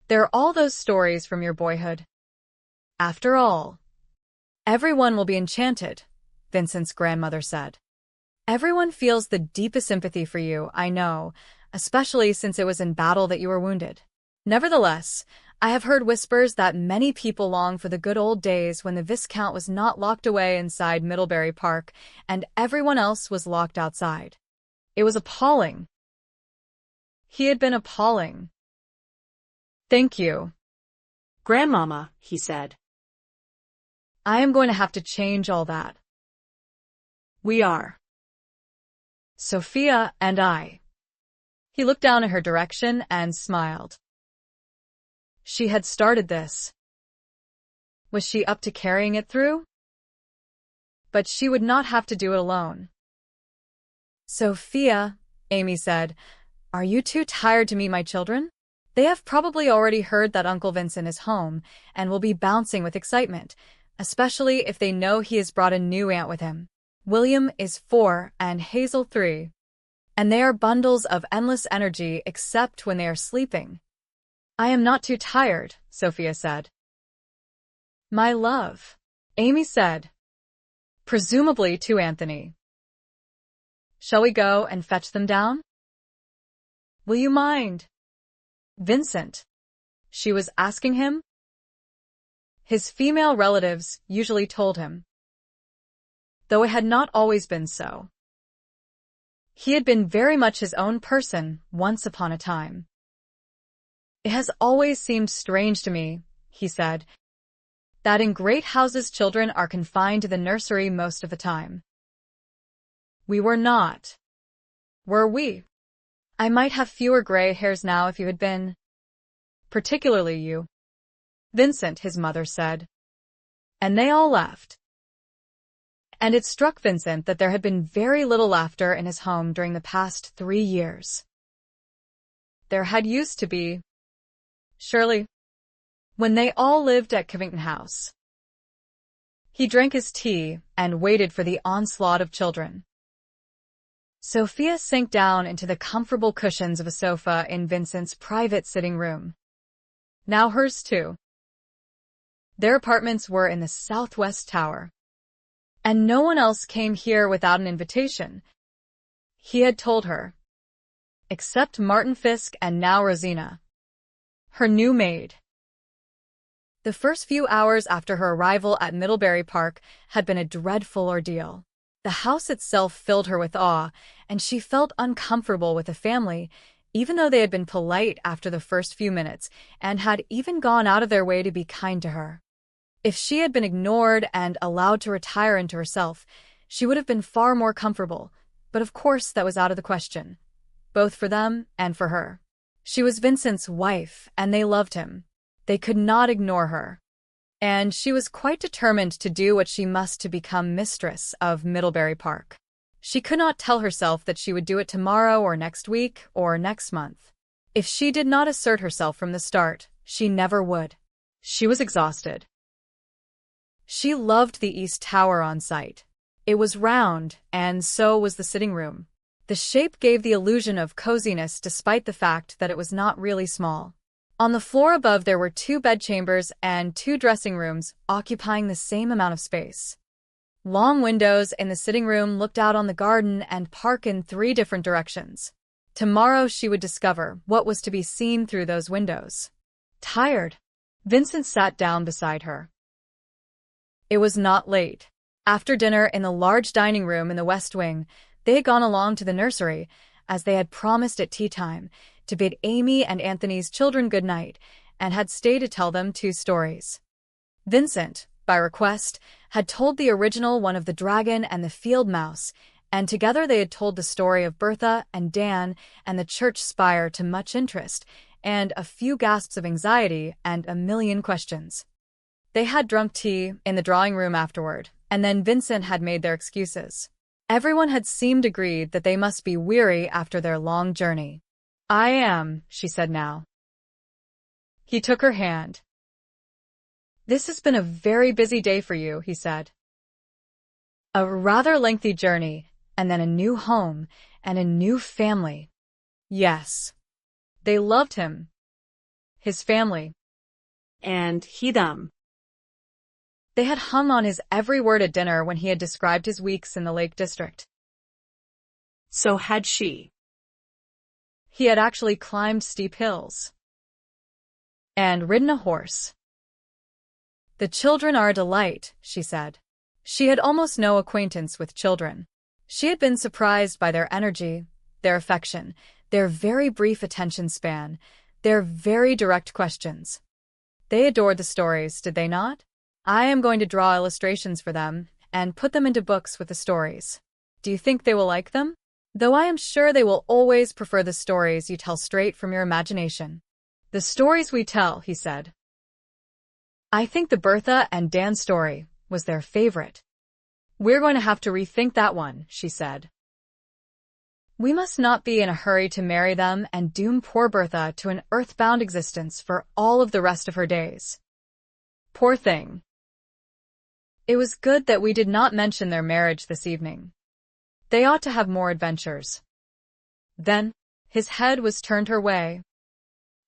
There are all those stories from your boyhood. After all, everyone will be enchanted, Vincent's grandmother said. Everyone feels the deepest sympathy for you, I know, especially since it was in battle that you were wounded. Nevertheless, I have heard whispers that many people long for the good old days when the Viscount was not locked away inside Middlebury Park and everyone else was locked outside. It was appalling. He had been appalling. Thank you. Grandmama, he said. I am going to have to change all that. We are. Sophia and I. He looked down in her direction and smiled. She had started this. Was she up to carrying it through? But she would not have to do it alone. Sophia, Amy said, are you too tired to meet my children? They have probably already heard that Uncle Vincent is home and will be bouncing with excitement, especially if they know he has brought a new aunt with him. William is 4 and Hazel 3. And they are bundles of endless energy except when they are sleeping. I am not too tired, Sophia said. My love, Amy said, presumably to Anthony. Shall we go and fetch them down? Will you mind? Vincent, she was asking him. His female relatives usually told him, though it had not always been so. He had been very much his own person once upon a time. It has always seemed strange to me, he said, that in great houses children are confined to the nursery most of the time. We were not. Were we? I might have fewer gray hairs now if you had been. Particularly you. Vincent, his mother said. And they all laughed. And it struck Vincent that there had been very little laughter in his home during the past 3 years. There had used to be. Surely. When they all lived at Covington House. He drank his tea and waited for the onslaught of children. Sophia sank down into the comfortable cushions of a sofa in Vincent's private sitting room. Now hers too. Their apartments were in the southwest tower. And no one else came here without an invitation. He had told her. Except Martin Fisk and now Rosina. Her new maid. The first few hours after her arrival at Middlebury Park had been a dreadful ordeal. The house itself filled her with awe, and she felt uncomfortable with the family, even though they had been polite after the first few minutes and had even gone out of their way to be kind to her. If she had been ignored and allowed to retire into herself, she would have been far more comfortable, but of course that was out of the question, both for them and for her. She was Vincent's wife, and they loved him. They could not ignore her. And she was quite determined to do what she must to become mistress of Middlebury Park. She could not tell herself that she would do it tomorrow or next week or next month. If she did not assert herself from the start, she never would. She was exhausted. She loved the East Tower on sight. It was round, and so was the sitting room. The shape gave the illusion of coziness despite the fact that it was not really small. On the floor above there were 2 bedchambers and 2 dressing rooms occupying the same amount of space. Long windows in the sitting room looked out on the garden and park in 3 different directions. Tomorrow she would discover what was to be seen through those windows. Tired, Vincent sat down beside her. It was not late. After dinner in the large dining room in the West Wing, they had gone along to the nursery, as they had promised at tea time, to bid Amy and Anthony's children good night, and had stayed to tell them 2 stories. Vincent, by request, had told the original one of the dragon and the field mouse, and together they had told the story of Bertha and Dan and the church spire to much interest, and a few gasps of anxiety and a million questions. They had drunk tea in the drawing room afterward, and then Vincent had made their excuses. Everyone had seemed agreed that they must be weary after their long journey. I am, she said now. He took her hand. This has been a very busy day for you, he said. A rather lengthy journey, and then a new home, and a new family. Yes. They loved him. His family. And he them. They had hung on his every word at dinner when he had described his weeks in the Lake District. So had she. He had actually climbed steep hills. And ridden a horse. The children are a delight, she said. She had almost no acquaintance with children. She had been surprised by their energy, their affection, their very brief attention span, their very direct questions. They adored the stories, did they not? I am going to draw illustrations for them and put them into books with the stories. Do you think they will like them? Though I am sure they will always prefer the stories you tell straight from your imagination. The stories we tell, he said. I think the Bertha and Dan story was their favorite. We're going to have to rethink that one, she said. We must not be in a hurry to marry them and doom poor Bertha to an earthbound existence for all of the rest of her days. Poor thing. It was good that we did not mention their marriage this evening. They ought to have more adventures. Then, his head was turned her way,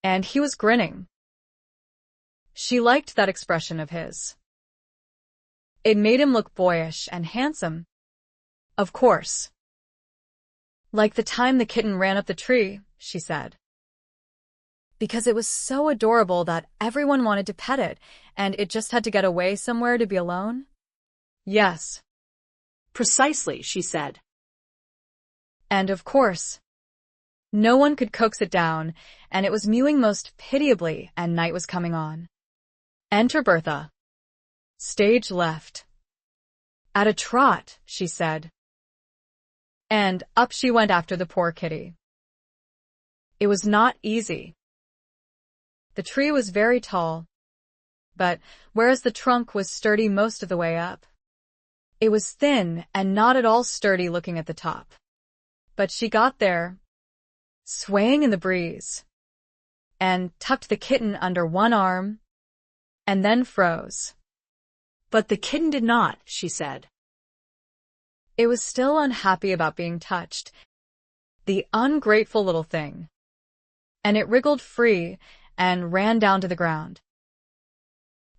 and he was grinning. She liked that expression of his. It made him look boyish and handsome. Of course. Like the time the kitten ran up the tree, she said. Because it was so adorable that everyone wanted to pet it, and it just had to get away somewhere to be alone? Yes. Precisely, she said. And of course, no one could coax it down, and it was mewing most pitiably, and night was coming on. Enter Bertha. Stage left. At a trot, she said. And up she went after the poor kitty. It was not easy. The tree was very tall, but whereas the trunk was sturdy most of the way up, it was thin and not at all sturdy looking at the top. But she got there, swaying in the breeze, and tucked the kitten under one arm, and then froze. But the kitten did not, she said. It was still unhappy about being touched, the ungrateful little thing, and it wriggled free and ran down to the ground,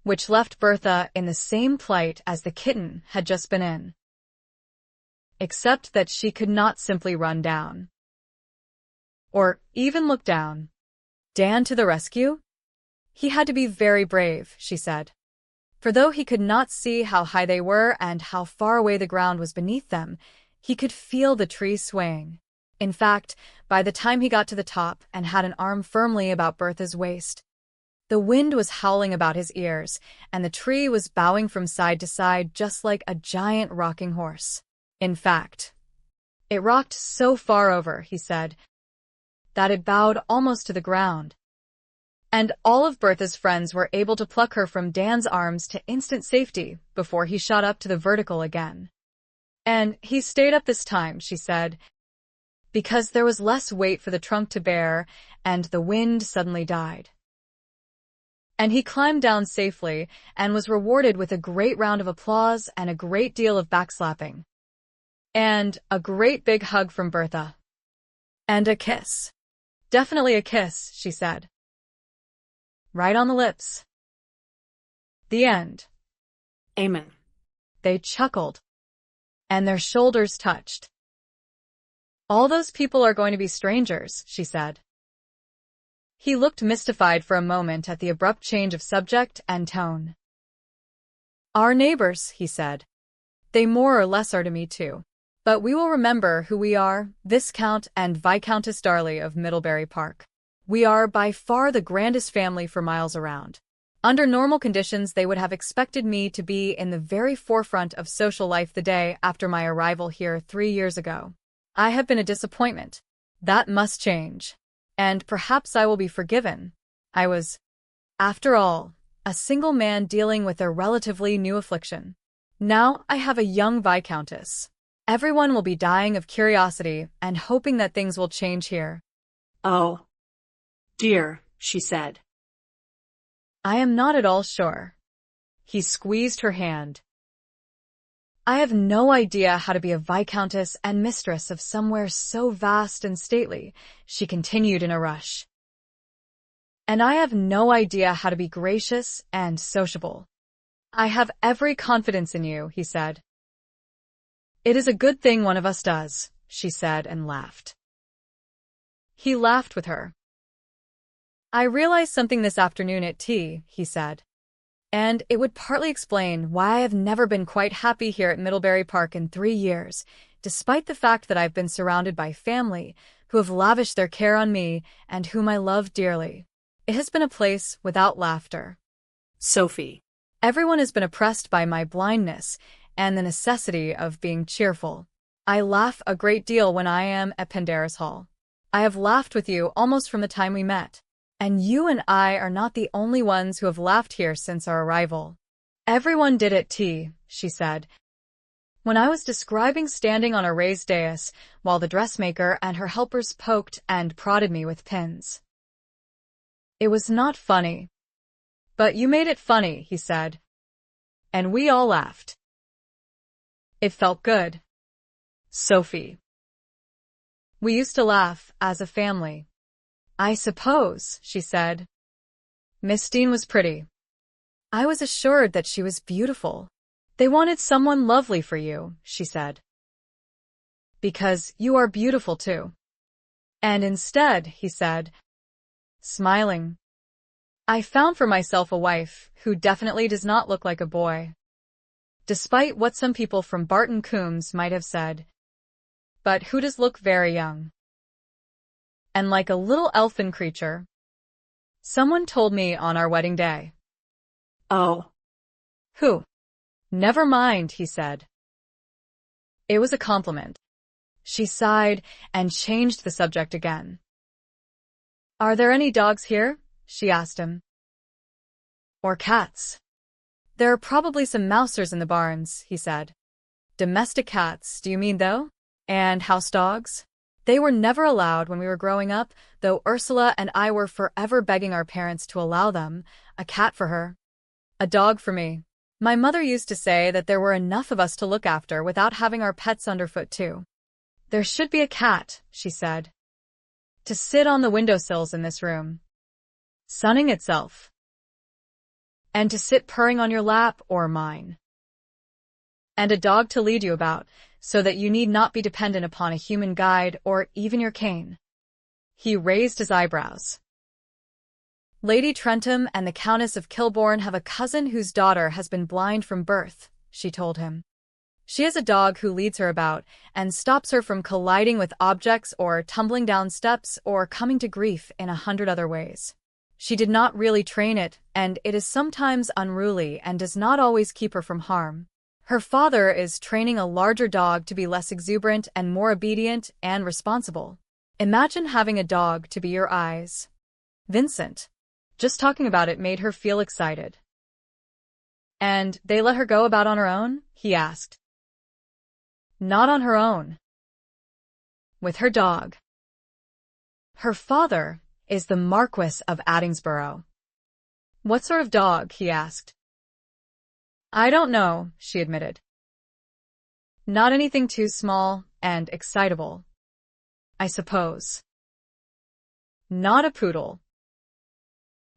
which left Bertha in the same plight as the kitten had just been in. Except that she could not simply run down, or even look down. Dan to the rescue? He had to be very brave, she said. For though he could not see how high they were and how far away the ground was beneath them, he could feel the tree swaying. In fact, by the time he got to the top and had an arm firmly about Bertha's waist, the wind was howling about his ears, and the tree was bowing from side to side just like a giant rocking horse. In fact, it rocked so far over, he said, that it bowed almost to the ground. And all of Bertha's friends were able to pluck her from Dan's arms to instant safety before he shot up to the vertical again. And he stayed up this time, she said, because there was less weight for the trunk to bear, and the wind suddenly died. And he climbed down safely and was rewarded with a great round of applause and a great deal of backslapping. And a great big hug from Bertha. And a kiss. Definitely a kiss, she said. Right on the lips. The end. Amen. They chuckled, and their shoulders touched. All those people are going to be strangers, she said. He looked mystified for a moment at the abrupt change of subject and tone. Our neighbors, he said. They more or less are to me too. But we will remember who we are, Viscount and Viscountess Darley of Middlebury Park. We are by far the grandest family for miles around. Under normal conditions, they would have expected me to be in the very forefront of social life the day after my arrival here 3 years ago. I have been a disappointment. That must change. And perhaps I will be forgiven. I was, after all, a single man dealing with a relatively new affliction. Now I have a young Viscountess. Everyone will be dying of curiosity and hoping that things will change here. Oh, dear, she said. I am not at all sure. He squeezed her hand. I have no idea how to be a viscountess and mistress of somewhere so vast and stately, she continued in a rush. And I have no idea how to be gracious and sociable. I have every confidence in you, he said. It is a good thing one of us does, she said and laughed. He laughed with her. I realized something this afternoon at tea, he said. And it would partly explain why I have never been quite happy here at Middlebury Park in 3 years. despite the fact that I've been surrounded by family who have lavished their care on me and whom I love dearly. It has been a place without laughter. Sophie. Everyone has been oppressed by my blindness and the necessity of being cheerful. I laugh a great deal when I am at Pandarus Hall. I have laughed with you almost from the time we met. And you and I are not the only ones who have laughed here since our arrival. Everyone did at tea, she said, when I was describing standing on a raised dais while the dressmaker and her helpers poked and prodded me with pins. It was not funny. But you made it funny, he said. And we all laughed. It felt good. Sophie. We used to laugh as a family. I suppose, she said. Miss Dean was pretty. I was assured that she was beautiful. They wanted someone lovely for you, she said. Because you are beautiful too. And instead, he said, smiling, I found for myself a wife who definitely does not look like a boy. Despite what some people from Barton Coombs might have said. But who does look very young. And like a little elfin creature. Someone told me on our wedding day. Oh. Who? Never mind, he said. It was a compliment. She sighed and changed the subject again. Are there any dogs here? She asked him. Or cats? There are probably some mousers in the barns, he said. Domestic cats, do you mean though? And house dogs? They were never allowed when we were growing up, though Ursula and I were forever begging our parents to allow them, a cat for her. A dog for me. My mother used to say that there were enough of us to look after without having our pets underfoot too. There should be a cat, she said. To sit on the windowsills in this room. Sunning itself. And to sit purring on your lap or mine. And a dog to lead you about, so that you need not be dependent upon a human guide or even your cane. He raised his eyebrows. Lady Trentham and the Countess of Kilbourne have a cousin whose daughter has been blind from birth, she told him. She has a dog who leads her about and stops her from colliding with objects or tumbling down steps or coming to grief in 100 other ways. She did not really train it, and it is sometimes unruly and does not always keep her from harm. Her father is training a larger dog to be less exuberant and more obedient and responsible. Imagine having a dog to be your eyes. Vincent. Just talking about it made her feel excited. And they let her go about on her own? He asked. Not on her own. With her dog. Her father is the Marquis of Addingsborough. What sort of dog? He asked. I don't know, she admitted. Not anything too small and excitable, I suppose. Not a poodle.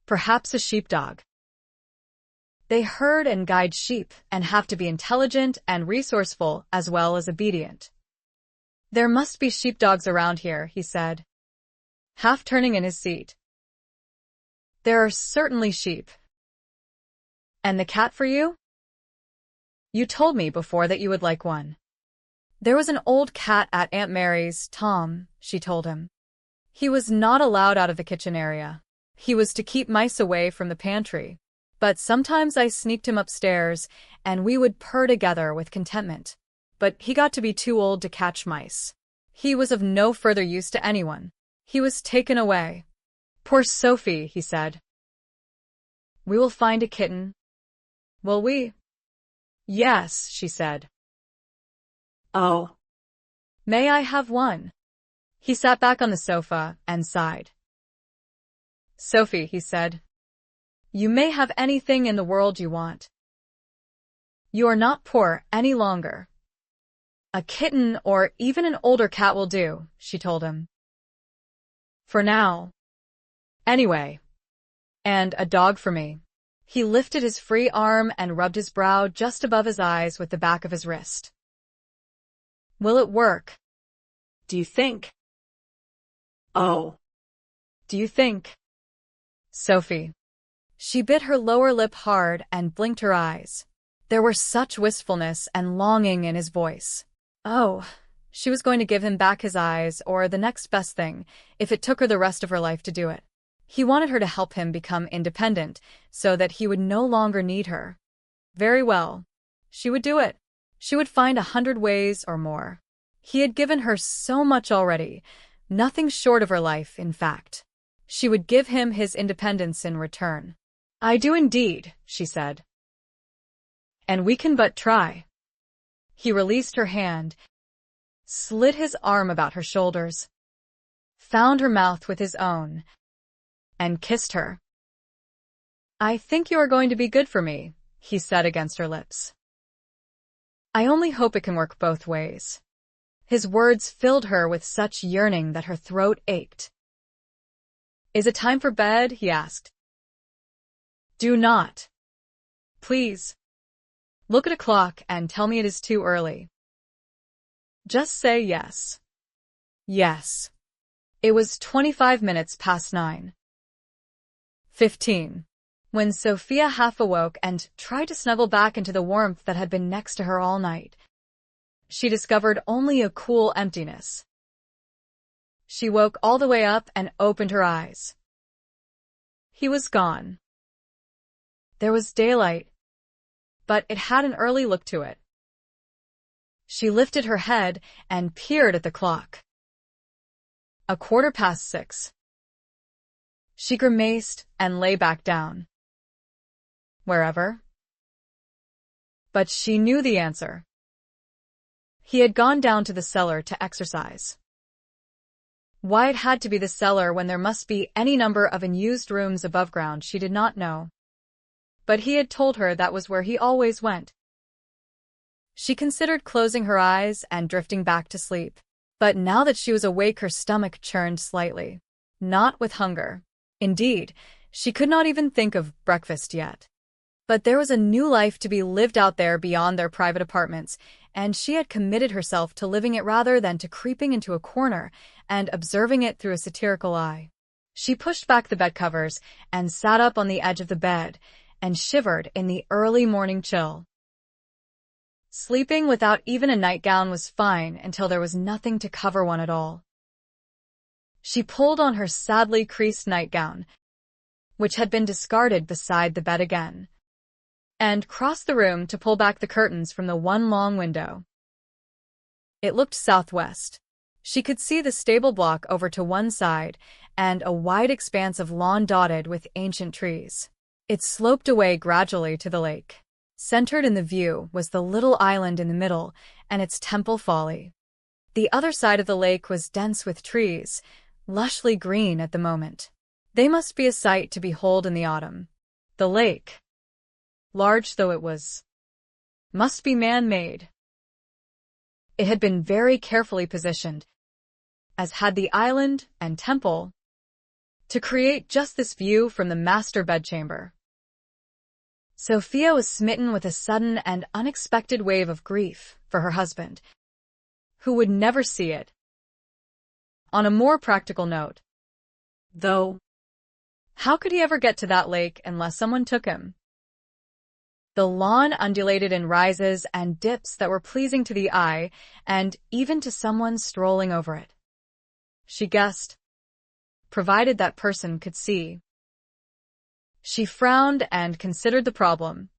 Perhaps a sheepdog. They herd and guide sheep and have to be intelligent and resourceful as well as obedient. There must be sheepdogs around here, he said, half turning in his seat. There are certainly sheep. And the cat for you? You told me before that you would like one. There was an old cat at Aunt Mary's, Tom, she told him. He was not allowed out of the kitchen area. He was to keep mice away from the pantry. But sometimes I sneaked him upstairs, and we would purr together with contentment. But he got to be too old to catch mice. He was of no further use to anyone. He was taken away. Poor Sophie, he said. We will find a kitten. Will we? Yes, she said. Oh. May I have one? He sat back on the sofa and sighed. Sophie, he said. You may have anything in the world you want. You are not poor any longer. A kitten or even an older cat will do, she told him. For now. Anyway. And a dog for me. He lifted his free arm and rubbed his brow just above his eyes with the back of his wrist. Will it work? Do you think? Oh. Do you think? Sophie. She bit her lower lip hard and blinked her eyes. There were such wistfulness and longing in his voice. Oh, She was going to give him back his eyes, or the next best thing, if it took her the rest of her life to do it. He wanted her to help him become independent, so that he would no longer need her. Very well. She would do it. She would find 100 ways or more. He had given her so much already, nothing short of her life, in fact. She would give him his independence in return. I do indeed, she said. And we can but try. He released her hand, slid his arm about her shoulders, found her mouth with his own, and kissed her. I think you are going to be good for me, he said against her lips. I only hope it can work both ways. His words filled her with such yearning that her throat ached. Is it time for bed? He asked. Do not. Please. Look at a clock and tell me it is too early. Just say yes. Yes. It was 25 minutes past 9. 15. When Sophia half awoke and tried to snuggle back into the warmth that had been next to her all night, she discovered only a cool emptiness. She woke all the way up and opened her eyes. He was gone. There was daylight, but it had an early look to it. She lifted her head and peered at the clock. 6:15. She grimaced and lay back down. Wherever? But she knew the answer. He had gone down to the cellar to exercise. Why it had to be the cellar when there must be any number of unused rooms above ground she did not know. But he had told her that was where he always went. She considered closing her eyes and drifting back to sleep. But now that she was awake, her stomach churned slightly. Not with hunger. Indeed, she could not even think of breakfast yet. But there was a new life to be lived out there beyond their private apartments, and she had committed herself to living it rather than to creeping into a corner and observing it through a satirical eye. She pushed back the bedcovers and sat up on the edge of the bed and shivered in the early morning chill. Sleeping without even a nightgown was fine until there was nothing to cover one at all. She pulled on her sadly creased nightgown, which had been discarded beside the bed again, and crossed the room to pull back the curtains from the one long window. It looked southwest. She could see the stable block over to one side and a wide expanse of lawn dotted with ancient trees. It sloped away gradually to the lake. Centered in the view was the little island in the middle and its temple folly. The other side of the lake was dense with trees, lushly green at the moment. They must be a sight to behold in the autumn. The lake, large though it was, must be man-made. It had been very carefully positioned, as had the island and temple, to create just this view from the master bedchamber. Sophia was smitten with a sudden and unexpected wave of grief for her husband, who would never see it. On a more practical note, though, how could he ever get to that lake unless someone took him? The lawn undulated in rises and dips that were pleasing to the eye and even to someone strolling over it. She guessed, provided that person could see. She frowned and considered the problem.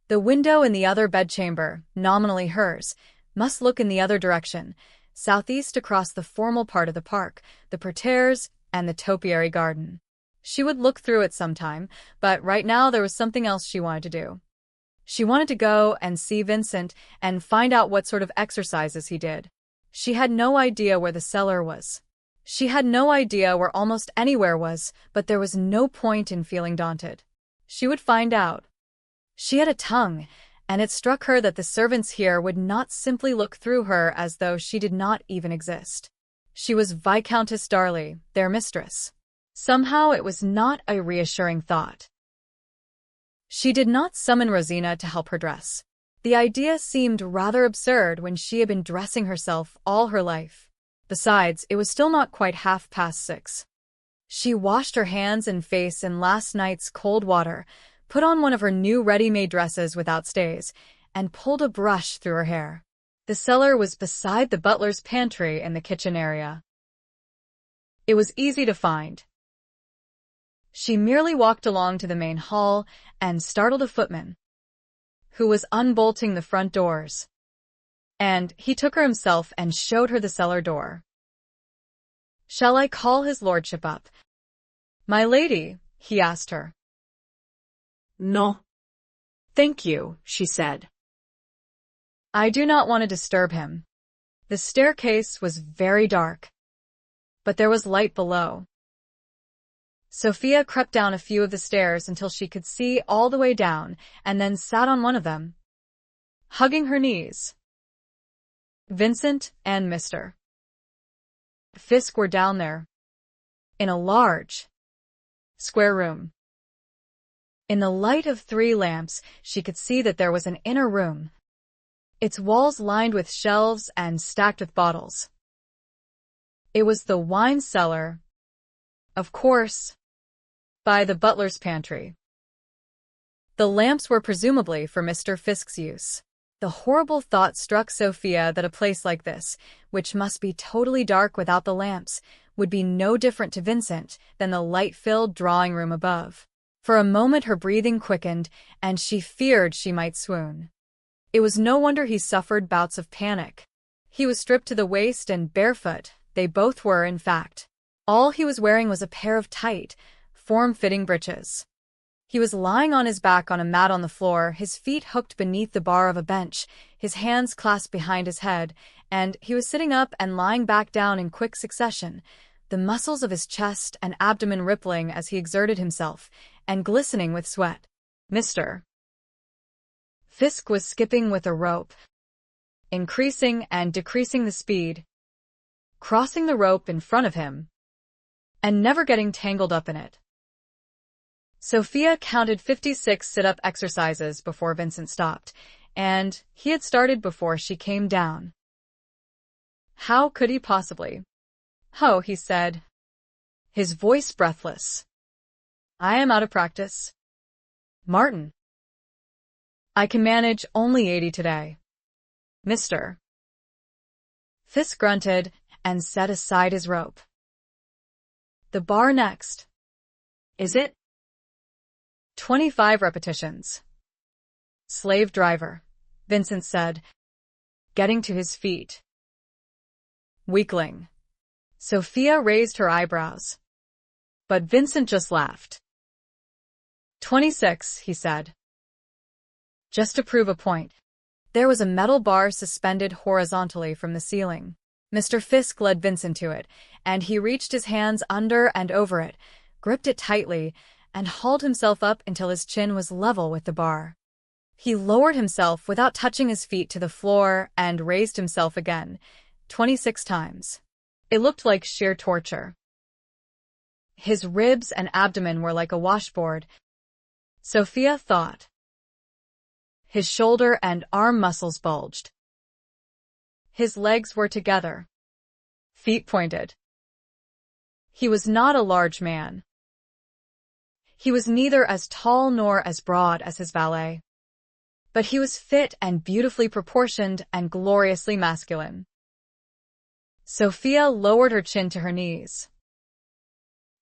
The window in the other bedchamber, nominally hers, must look in the other direction, southeast across the formal part of the park, the parterres, and the topiary garden. She would look through it sometime, but right now there was something else she wanted to do. She wanted to go and see Vincent and find out what sort of exercises he did. She had no idea where the cellar was. She had no idea where almost anywhere was, but there was no point in feeling daunted. She would find out. She had a tongue, and it struck her that the servants here would not simply look through her as though she did not even exist. She was Viscountess Darley, their mistress. Somehow it was not a reassuring thought. She did not summon Rosina to help her dress. The idea seemed rather absurd when she had been dressing herself all her life. Besides, it was still not quite 6:30. She washed her hands and face in last night's cold water, put on one of her new ready-made dresses without stays, and pulled a brush through her hair. The cellar was beside the butler's pantry in the kitchen area. It was easy to find. She merely walked along to the main hall and startled a footman, who was unbolting the front doors. And he took her himself and showed her the cellar door. "Shall I call his lordship up, my lady?" he asked her. "No. Thank you," she said. "I do not want to disturb him." The staircase was very dark, but there was light below. Sophia crept down a few of the stairs until she could see all the way down, and then sat on one of them, hugging her knees. Vincent and Mr. Fisk were down there, in a large, square room. In the light of 3 lamps, she could see that there was an inner room, its walls lined with shelves and stacked with bottles. It was the wine cellar, of course, by the butler's pantry. The lamps were presumably for Mr. Fisk's use. The horrible thought struck Sophia that a place like this, which must be totally dark without the lamps, would be no different to Vincent than the light-filled drawing room above. For a moment her breathing quickened, and she feared she might swoon. It was no wonder he suffered bouts of panic. He was stripped to the waist and barefoot. They both were, in fact. All he was wearing was a pair of tight, form-fitting breeches. He was lying on his back on a mat on the floor, his feet hooked beneath the bar of a bench, his hands clasped behind his head, and he was sitting up and lying back down in quick succession, the muscles of his chest and abdomen rippling as he exerted himself, and glistening with sweat. Mr. Fisk was skipping with a rope, increasing and decreasing the speed, crossing the rope in front of him, and never getting tangled up in it. Sophia counted 56 sit-up exercises before Vincent stopped, and he had started before she came down. How could he possibly? "Oh," he said, his voice breathless. "I am out of practice, Martin. I can manage only 80 today." Mr. Fisk grunted and set aside his rope. "The bar next. Is it?" 25 repetitions. "Slave driver," Vincent said, getting to his feet. "Weakling." Sophia raised her eyebrows, but Vincent just laughed. 26, he said, just to prove a point. There was a metal bar suspended horizontally from the ceiling. Mr. Fisk led Vincent to it, and he reached his hands under and over it, gripped it tightly, and hauled himself up until his chin was level with the bar. He lowered himself without touching his feet to the floor and raised himself again, 26 times. It looked like sheer torture. His ribs and abdomen were like a washboard, Sophia thought. His shoulder and arm muscles bulged. His legs were together, feet pointed. He was not a large man. He was neither as tall nor as broad as his valet. But he was fit and beautifully proportioned and gloriously masculine. Sophia lowered her chin to her knees.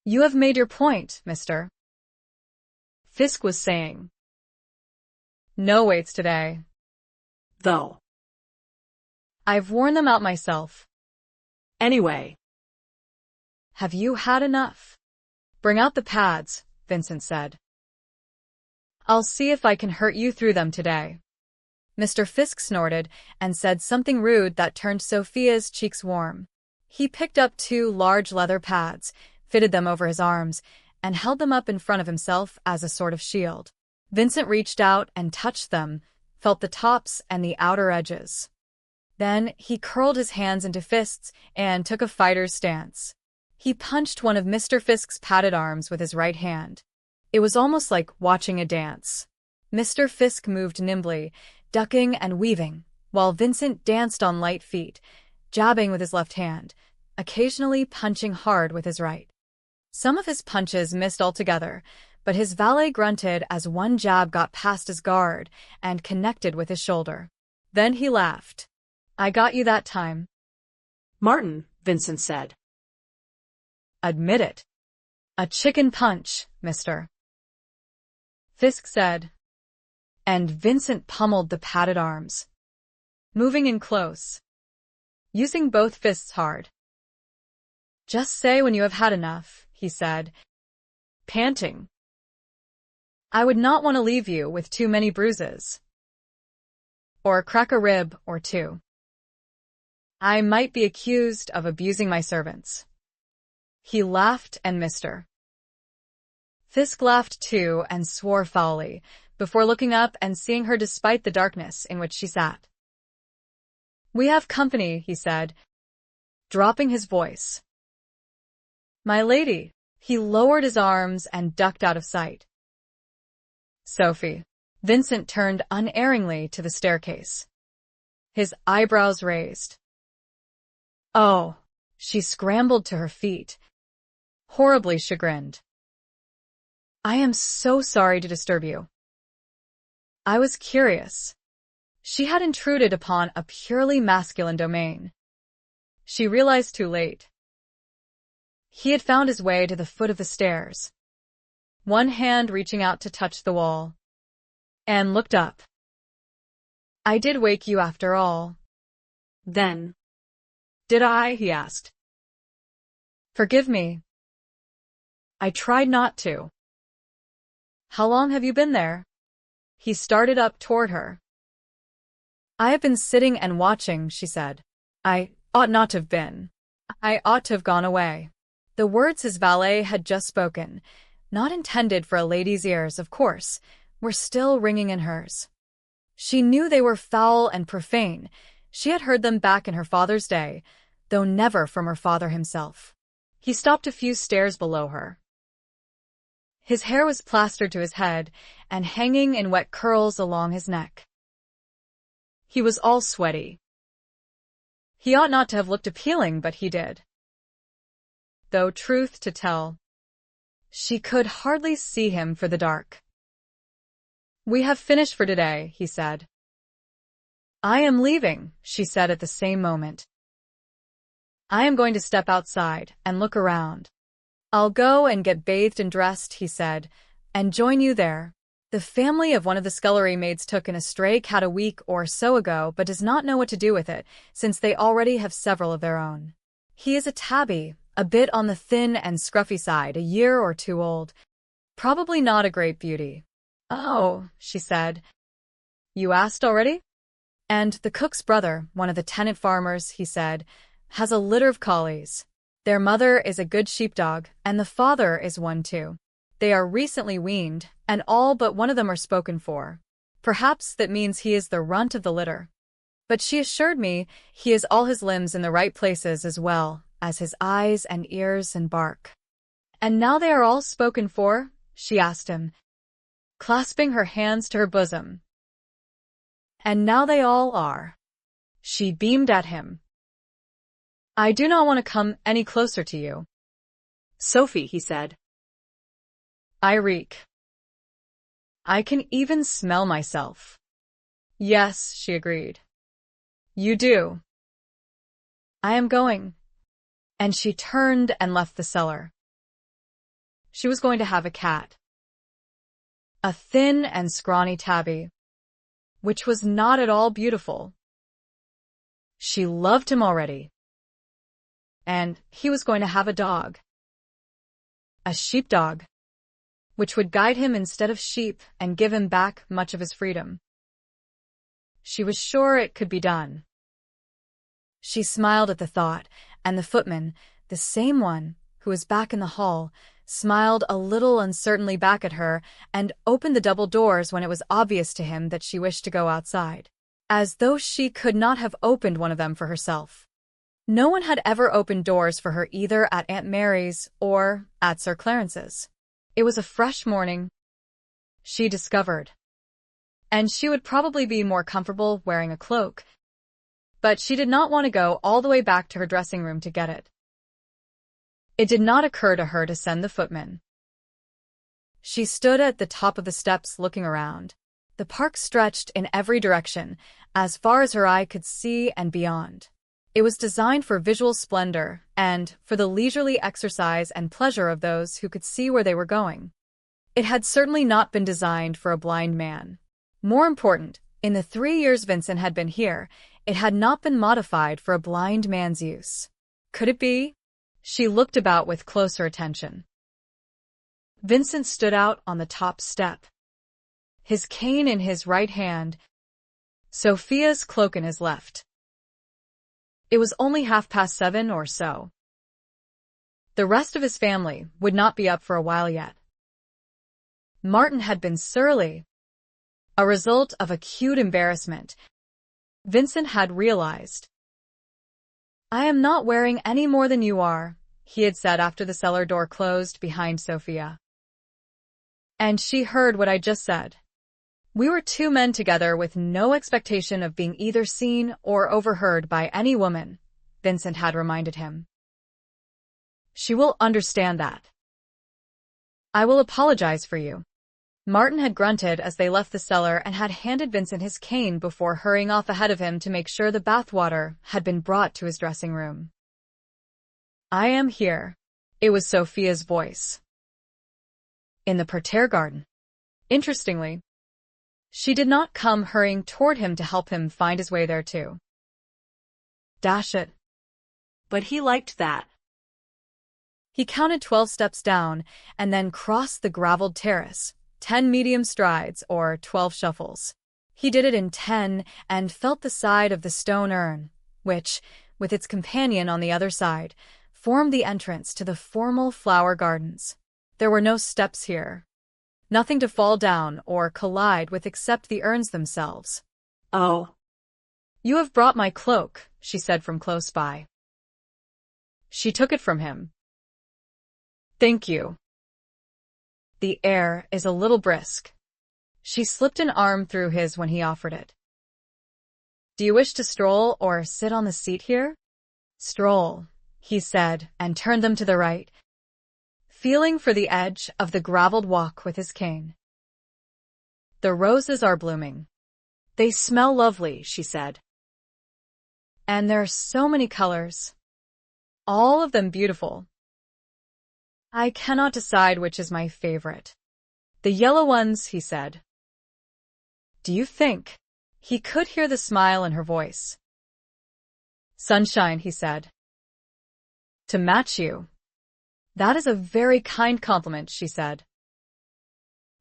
"You have made your point, Mr. Fisk was saying. "No weights today, though. I've worn them out myself. Anyway. Have you had enough? Bring out the pads," Vincent said. "I'll see if I can hurt you through them today." Mr. Fisk snorted and said something rude that turned Sophia's cheeks warm. He picked up 2 large leather pads, fitted them over his arms, and held them up in front of himself as a sort of shield. Vincent reached out and touched them, felt the tops and the outer edges. Then he curled his hands into fists and took a fighter's stance. He punched one of Mr. Fisk's padded arms with his right hand. It was almost like watching a dance. Mr. Fisk moved nimbly, ducking and weaving, while Vincent danced on light feet, jabbing with his left hand, occasionally punching hard with his right. Some of his punches missed altogether, but his valet grunted as one jab got past his guard and connected with his shoulder. Then he laughed. I got you that time. Martin, Vincent said. Admit it. A chicken punch, mister. Fisk said. And Vincent pummeled the padded arms, moving in close, using both fists hard. Just say when you have had enough, he said, panting. I would not want to leave you with too many bruises. Or crack a rib or two. I might be accused of abusing my servants. He laughed and missed her. Fisk laughed too and swore foully, before looking up and seeing her despite the darkness in which she sat. We have company, he said, dropping his voice. My lady. He lowered his arms and ducked out of sight. Sophie. Vincent turned unerringly to the staircase, his eyebrows raised. Oh, she scrambled to her feet, horribly chagrined. I am so sorry to disturb you. I was curious. She had intruded upon a purely masculine domain. She realized too late. He had found his way to the foot of the stairs, one hand reaching out to touch the wall, and looked up. I did wake you after all. Then. Did I? He asked. Forgive me. I tried not to. How long have you been there? He started up toward her. I have been sitting and watching, she said. I ought not to have been. I ought to have gone away. The words his valet had just spoken, not intended for a lady's ears, of course, were still ringing in hers. She knew they were foul and profane. She had heard them back in her father's day, though never from her father himself. He stopped a few stairs below her. His hair was plastered to his head and hanging in wet curls along his neck. He was all sweaty. He ought not to have looked appealing, but he did. Though, truth to tell, she could hardly see him for the dark. We have finished for today, he said. I am leaving, she said at the same moment. I am going to step outside and look around. I'll go and get bathed and dressed, he said, and join you there. The family of one of the scullery maids took in a stray cat a week or so ago, but does not know what to do with it, since they already have several of their own. He is a tabby, a bit on the thin and scruffy side, a year or two old. Probably not a great beauty. Oh, she said. You asked already? And the cook's brother, one of the tenant farmers, he said, has a litter of collies. Their mother is a good sheepdog, and the father is one too. They are recently weaned, and all but one of them are spoken for. Perhaps that means he is the runt of the litter. But she assured me he has all his limbs in the right places as well as his eyes and ears and bark. And now they are all spoken for? She asked him, clasping her hands to her bosom. And now they all are. She beamed at him. I do not want to come any closer to you. Sophie, he said. I reek. I can even smell myself. Yes, she agreed. You do. I am going. And she turned and left the cellar. She was going to have a cat. A thin and scrawny tabby, which was not at all beautiful. She loved him already. And he was going to have a dog. A sheepdog, which would guide him instead of sheep and give him back much of his freedom. She was sure it could be done. She smiled at the thought, and the footman, the same one who was back in the hall, smiled a little uncertainly back at her and opened the double doors when it was obvious to him that she wished to go outside, as though she could not have opened one of them for herself. No one had ever opened doors for her either at Aunt Mary's or at Sir Clarence's. It was a fresh morning, she discovered, and she would probably be more comfortable wearing a cloak, but she did not want to go all the way back to her dressing room to get it. It did not occur to her to send the footman. She stood at the top of the steps looking around. The park stretched in every direction, as far as her eye could see and beyond. It was designed for visual splendor and for the leisurely exercise and pleasure of those who could see where they were going. It had certainly not been designed for a blind man. More important, in the 3 years Vincent had been here, it had not been modified for a blind man's use. Could it be? She looked about with closer attention. Vincent stood out on the top step, his cane in his right hand, Sophia's cloak in his left. It was only 7:30 or so. The rest of his family would not be up for a while yet. Martin had been surly, a result of acute embarrassment. Vincent had realized. "I am not wearing any more than you are," he had said after the cellar door closed behind Sophia. And she heard what I just said. We were 2 men together with no expectation of being either seen or overheard by any woman, Vincent had reminded him. She will understand that. I will apologize for you. Martin had grunted as they left the cellar and had handed Vincent his cane before hurrying off ahead of him to make sure the bathwater had been brought to his dressing room. I am here. It was Sophia's voice. In the parterre garden. Interestingly, she did not come hurrying toward him to help him find his way there too. Dash it. But he liked that. He counted 12 steps down and then crossed the graveled terrace, 10 medium strides or 12 shuffles. He did it in 10 and felt the side of the stone urn, which, with its companion on the other side, formed the entrance to the formal flower gardens. There were no steps here. Nothing to fall down or collide with except the urns themselves. Oh. You have brought my cloak, she said from close by. She took it from him. Thank you. The air is a little brisk. She slipped an arm through his when he offered it. Do you wish to stroll or sit on the seat here? Stroll, he said, and turned them to the right, feeling for the edge of the graveled walk with his cane. The roses are blooming. They smell lovely, she said. And there are so many colors. All of them beautiful. I cannot decide which is my favorite. The yellow ones, he said. Do you think? He could hear the smile in her voice. Sunshine, he said. To match you. That is a very kind compliment, she said.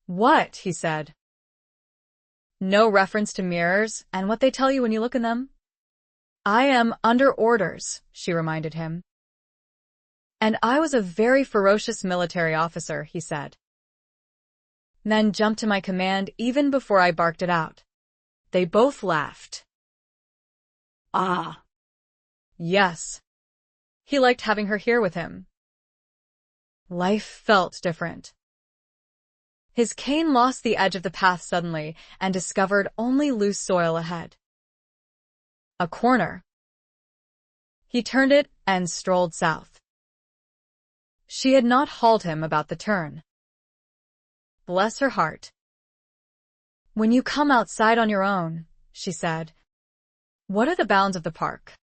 What? He said. No reference to mirrors and what they tell you when you look in them? I am under orders, she reminded him. And I was a very ferocious military officer, he said. Men jumped to my command even before I barked it out. They both laughed. Ah. Yes. He liked having her here with him. Life felt different. His cane lost the edge of the path suddenly and discovered only loose soil ahead. A corner. He turned it and strolled south. She had not hauled him about the turn. Bless her heart. When you come outside on your own, she said. What are the bounds of the park?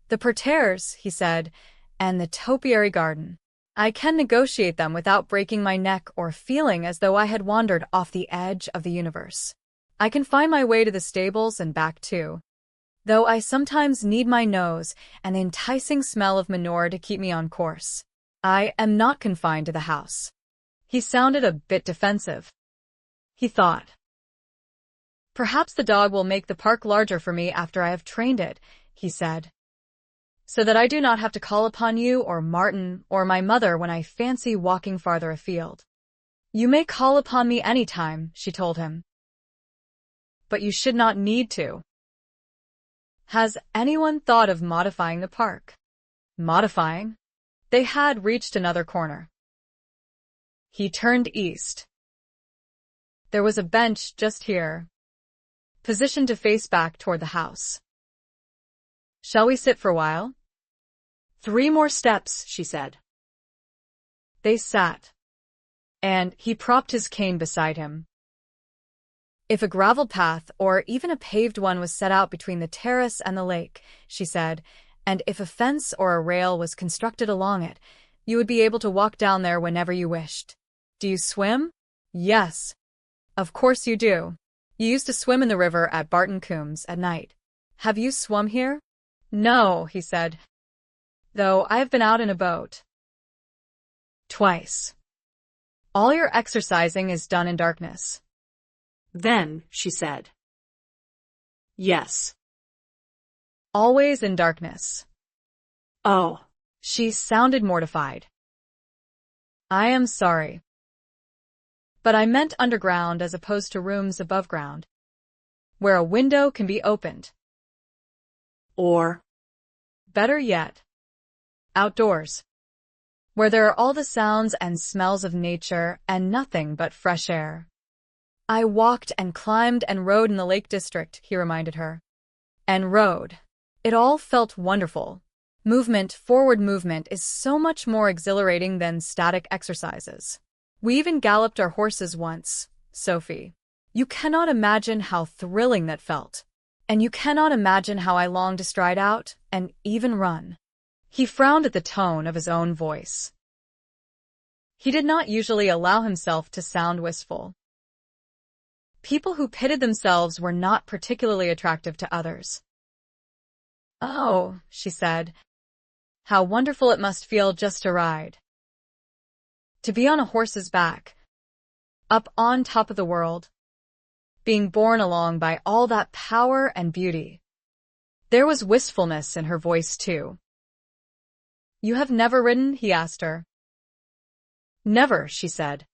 The parterres, he said, and the topiary garden. I can negotiate them without breaking my neck or feeling as though I had wandered off the edge of the universe. I can find my way to the stables and back too, though I sometimes need my nose and the enticing smell of manure to keep me on course. I am not confined to the house. He sounded a bit defensive. He thought. Perhaps the dog will make the park larger for me after I have trained it, he said, so that I do not have to call upon you or Martin or my mother when I fancy walking farther afield. You may call upon me any time, she told him. But you should not need to. Has anyone thought of modifying the park? Modifying? They had reached another corner. He turned east. There was a bench just here, positioned to face back toward the house. Shall we sit for a while? 3 more steps, she said. They sat, and he propped his cane beside him. If a gravel path or even a paved one was set out between the terrace and the lake, she said, and if a fence or a rail was constructed along it, you would be able to walk down there whenever you wished. Do you swim? Yes. Of course you do. You used to swim in the river at Barton Coombs at night. Have you swum here? No, he said, though I have been out in a boat. Twice. All your exercising is done in darkness. Then, she said. Yes. Always in darkness. Oh. She sounded mortified. I am sorry. But I meant underground as opposed to rooms above ground, where a window can be opened. Or, better yet, outdoors, where there are all the sounds and smells of nature and nothing but fresh air. I walked and climbed and rode in the Lake District, he reminded her. And rode. It all felt wonderful. Forward movement is so much more exhilarating than static exercises. We even galloped our horses once, Sophie. You cannot imagine how thrilling that felt. And you cannot imagine how I longed to stride out and even run. He frowned at the tone of his own voice. He did not usually allow himself to sound wistful. People who pitted themselves were not particularly attractive to others. Oh, she said, how wonderful it must feel just to ride. To be on a horse's back, up on top of the world, being borne along by all that power and beauty. There was wistfulness in her voice, too. You have never ridden? He asked her. Never, she said.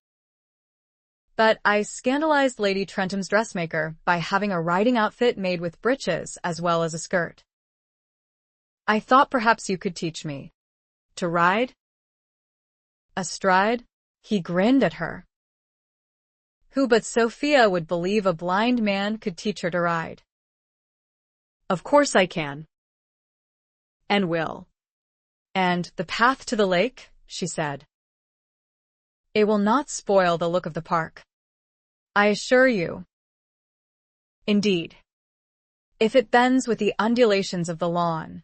But I scandalized Lady Trentham's dressmaker by having a riding outfit made with breeches as well as a skirt. I thought perhaps you could teach me. To ride? Astride? He grinned at her. Who but Sophia would believe a blind man could teach her to ride? Of course I can. And will. And the path to the lake, she said. It will not spoil the look of the park. I assure you. Indeed. If it bends with the undulations of the lawn,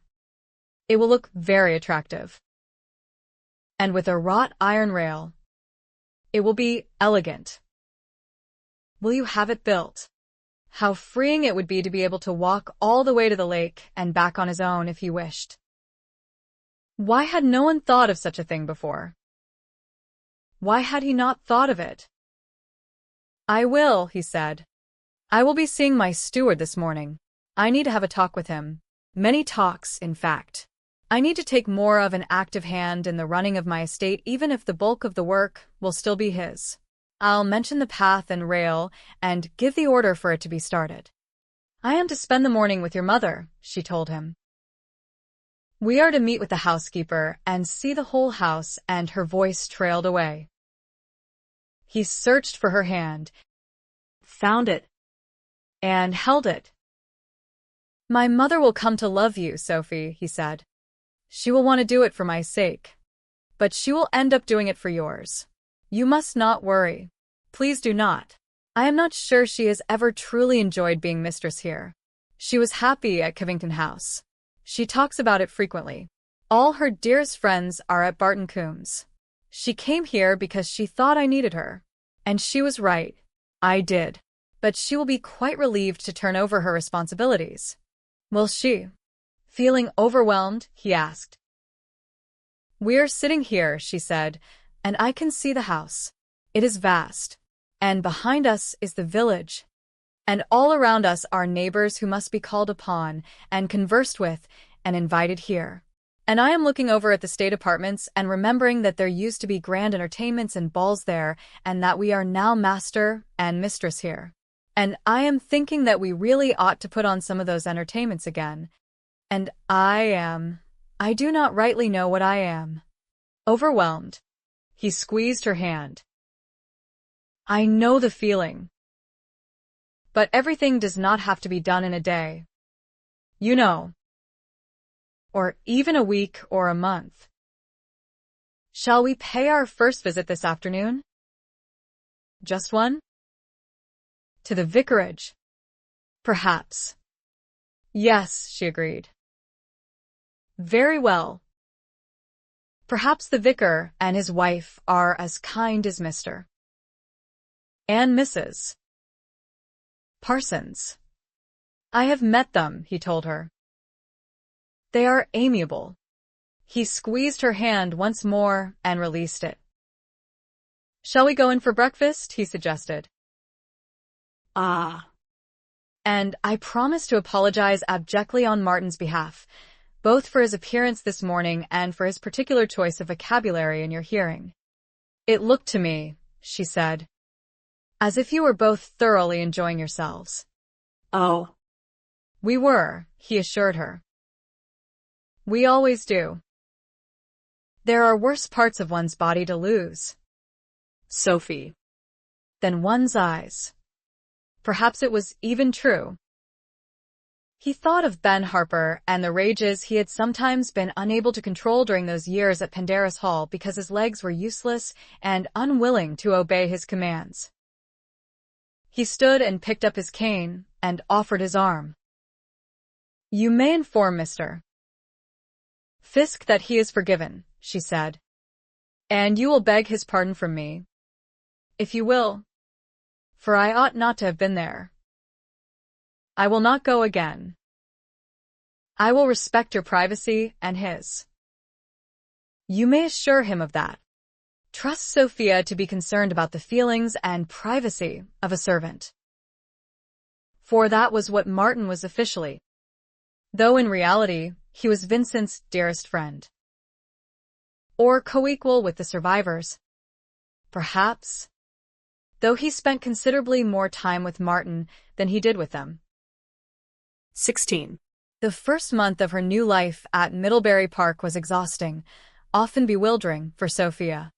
it will look very attractive. And with a wrought iron rail, it will be elegant. Will you have it built? How freeing it would be to be able to walk all the way to the lake and back on his own if he wished. Why had no one thought of such a thing before? Why had he not thought of it? I will, he said. I will be seeing my steward this morning. I need to have a talk with him. Many talks, in fact. I need to take more of an active hand in the running of my estate, even if the bulk of the work will still be his. I'll mention the path and rail and give the order for it to be started. I am to spend the morning with your mother, she told him. We are to meet with the housekeeper and see the whole house, and her voice trailed away. He searched for her hand, found it, and held it. My mother will come to love you, Sophie, he said. She will want to do it for my sake. But she will end up doing it for yours. You must not worry. Please do not. I am not sure she has ever truly enjoyed being mistress here. She was happy at Covington House. She talks about it frequently. All her dearest friends are at Barton Coombs. She came here because she thought I needed her. And she was right. I did. But she will be quite relieved to turn over her responsibilities. Will she? Feeling overwhelmed, he asked. We are sitting here, she said, and I can see the house. It is vast. And behind us is the village. And all around us are neighbors who must be called upon and conversed with and invited here. And I am looking over at the state apartments and remembering that there used to be grand entertainments and balls there, and that we are now master and mistress here. And I am thinking that we really ought to put on some of those entertainments again. And I do not rightly know what I am. Overwhelmed. He squeezed her hand. I know the feeling. But everything does not have to be done in a day. You know. Or even a week or a month. Shall we pay our first visit this afternoon? Just one? To the vicarage. Perhaps. Yes, she agreed. Very well. Perhaps the vicar and his wife are as kind as Mr. and Mrs. Parsons. I have met them, he told her. They are amiable. He squeezed her hand once more and released it. Shall we go in for breakfast? He suggested. Ah. And I promise to apologize abjectly on Martin's behalf, both for his appearance this morning and for his particular choice of vocabulary in your hearing. It looked to me, she said, as if you were both thoroughly enjoying yourselves. Oh. We were, he assured her. We always do. There are worse parts of one's body to lose, Sophie, than one's eyes. Perhaps it was even true. He thought of Ben Harper and the rages he had sometimes been unable to control during those years at Pendarvis Hall because his legs were useless and unwilling to obey his commands. He stood and picked up his cane and offered his arm. You may inform Mr. Fisk that he is forgiven, she said. And you will beg his pardon from me, if you will, for I ought not to have been there. I will not go again. I will respect your privacy and his. You may assure him of that. Trust Sophia to be concerned about the feelings and privacy of a servant. For that was what Martin was officially, though in reality, he was Vincent's dearest friend. Or co-equal with the survivors. Perhaps, though he spent considerably more time with Martin than he did with them. 16. The first month of her new life at Middlebury Park was exhausting, often bewildering for Sophia.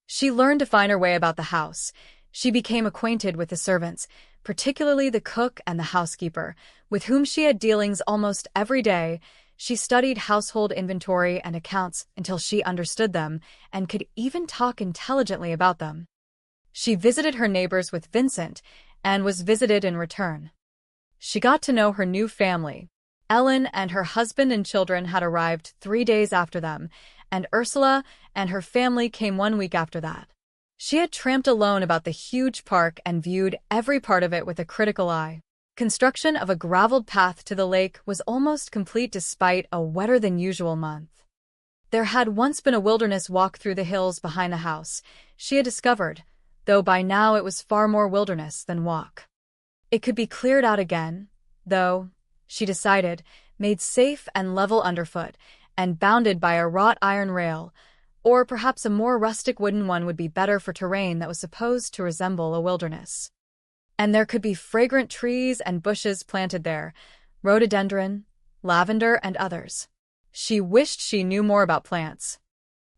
She learned to find her way about the house. She became acquainted with the servants, particularly the cook and the housekeeper, with whom she had dealings almost every day. She studied household inventory and accounts until she understood them and could even talk intelligently about them. She visited her neighbors with Vincent and was visited in return. She got to know her new family. Ellen and her husband and children had arrived 3 days after them, and Ursula and her family came 1 week after that. She had tramped alone about the huge park and viewed every part of it with a critical eye. Construction of a graveled path to the lake was almost complete despite a wetter-than-usual month. There had once been a wilderness walk through the hills behind the house, she had discovered, though by now it was far more wilderness than walk. It could be cleared out again, though, she decided, made safe and level underfoot, and bounded by a wrought iron rail, or perhaps a more rustic wooden one would be better for terrain that was supposed to resemble a wilderness. And there could be fragrant trees and bushes planted there, rhododendron, lavender, and others. She wished she knew more about plants.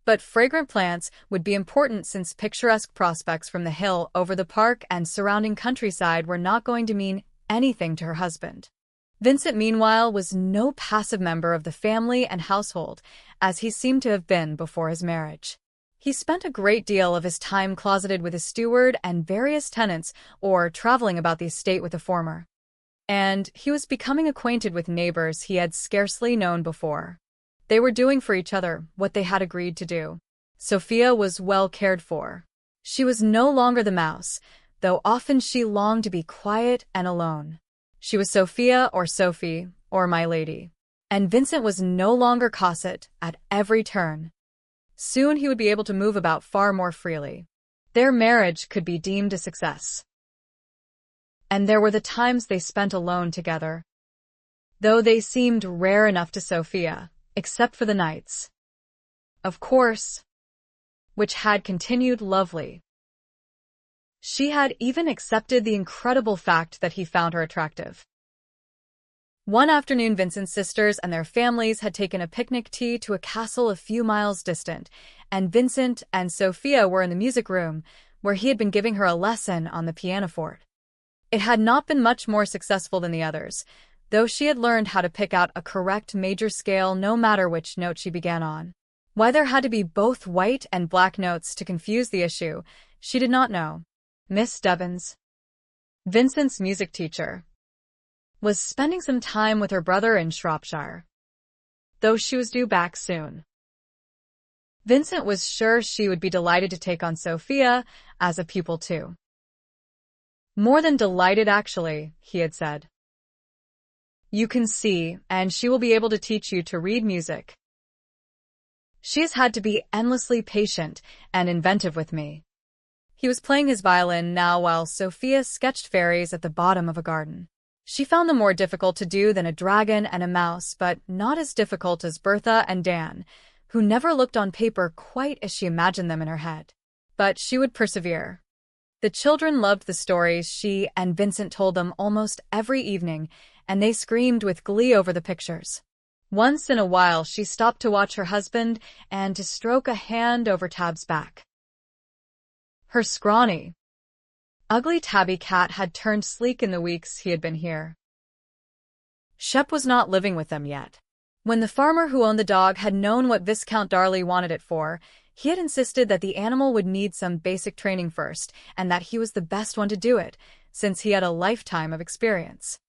But fragrant plants would be important since picturesque prospects from the hill over the park and surrounding countryside were not going to mean anything to her husband. Vincent, meanwhile, was no passive member of the family and household, as he seemed to have been before his marriage. He spent a great deal of his time closeted with his steward and various tenants, or traveling about the estate with the former. And he was becoming acquainted with neighbors he had scarcely known before. They were doing for each other what they had agreed to do. Sophia was well cared for. She was no longer the mouse, though often she longed to be quiet and alone. She was Sophia or Sophie or my lady. And Vincent was no longer Cosset at every turn. Soon he would be able to move about far more freely. Their marriage could be deemed a success. And there were the times they spent alone together, though they seemed rare enough to Sophia, except for the nights, of course, which had continued lovely. She had even accepted the incredible fact that he found her attractive. One afternoon, Vincent's sisters and their families had taken a picnic tea to a castle a few miles distant, and Vincent and Sophia were in the music room, where he had been giving her a lesson on the pianoforte. It had not been much more successful than the others, though she had learned how to pick out a correct major scale no matter which note she began on. Why there had to be both white and black notes to confuse the issue, she did not know. Miss Stebbins, Vincent's music teacher, was spending some time with her brother in Shropshire, though she was due back soon. Vincent was sure she would be delighted to take on Sophia as a pupil too. More than delighted, actually, he had said. You can see, and she will be able to teach you to read music. She has had to be endlessly patient and inventive with me. He was playing his violin now while Sophia sketched fairies at the bottom of a garden. She found them more difficult to do than a dragon and a mouse, but not as difficult as Bertha and Dan, who never looked on paper quite as she imagined them in her head. But she would persevere. The children loved the stories she and Vincent told them almost every evening, and they screamed with glee over the pictures. Once in a while she stopped to watch her husband and to stroke a hand over Tab's back. Her scrawny, ugly tabby cat had turned sleek in the weeks he had been here. Shep was not living with them yet. When the farmer who owned the dog had known what Viscount Darley wanted it for, he had insisted that the animal would need some basic training first, and that he was the best one to do it, since he had a lifetime of experience.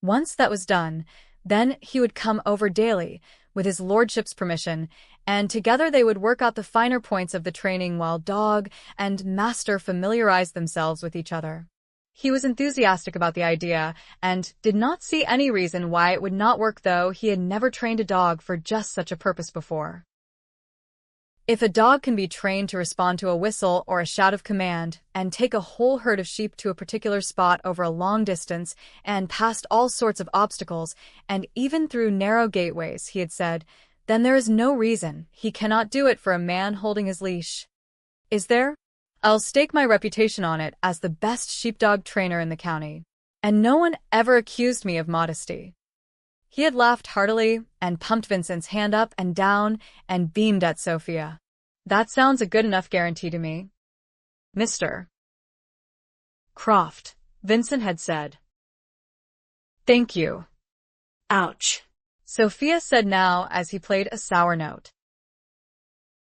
Once that was done, then he would come over daily, with his lordship's permission, and together they would work out the finer points of the training while dog and master familiarized themselves with each other. He was enthusiastic about the idea, and did not see any reason why it would not work, though he had never trained a dog for just such a purpose before. If a dog can be trained to respond to a whistle or a shout of command, and take a whole herd of sheep to a particular spot over a long distance, and past all sorts of obstacles, and even through narrow gateways, he had said, then there is no reason he cannot do it for a man holding his leash. Is there? I'll stake my reputation on it as the best sheepdog trainer in the county. And no one ever accused me of modesty. He had laughed heartily and pumped Vincent's hand up and down and beamed at Sophia. That sounds a good enough guarantee to me. Mr. Croft, Vincent had said. Thank you. Ouch, Sophia said now as he played a sour note.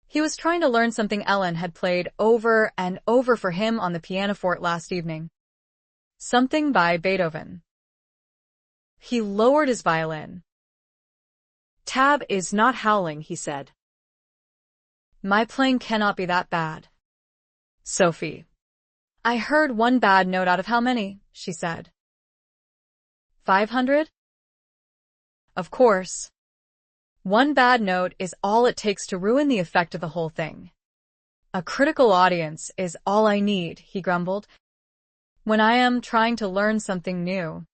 He was trying to learn something Ellen had played over and over for him on the pianoforte last evening. Something by Beethoven. He lowered his violin. Tab is not howling, he said. My playing cannot be that bad. Sophie. I heard one bad note out of how many? She said. 500? Of course. One bad note is all it takes to ruin the effect of the whole thing. A critical audience is all I need, he grumbled, when I am trying to learn something new.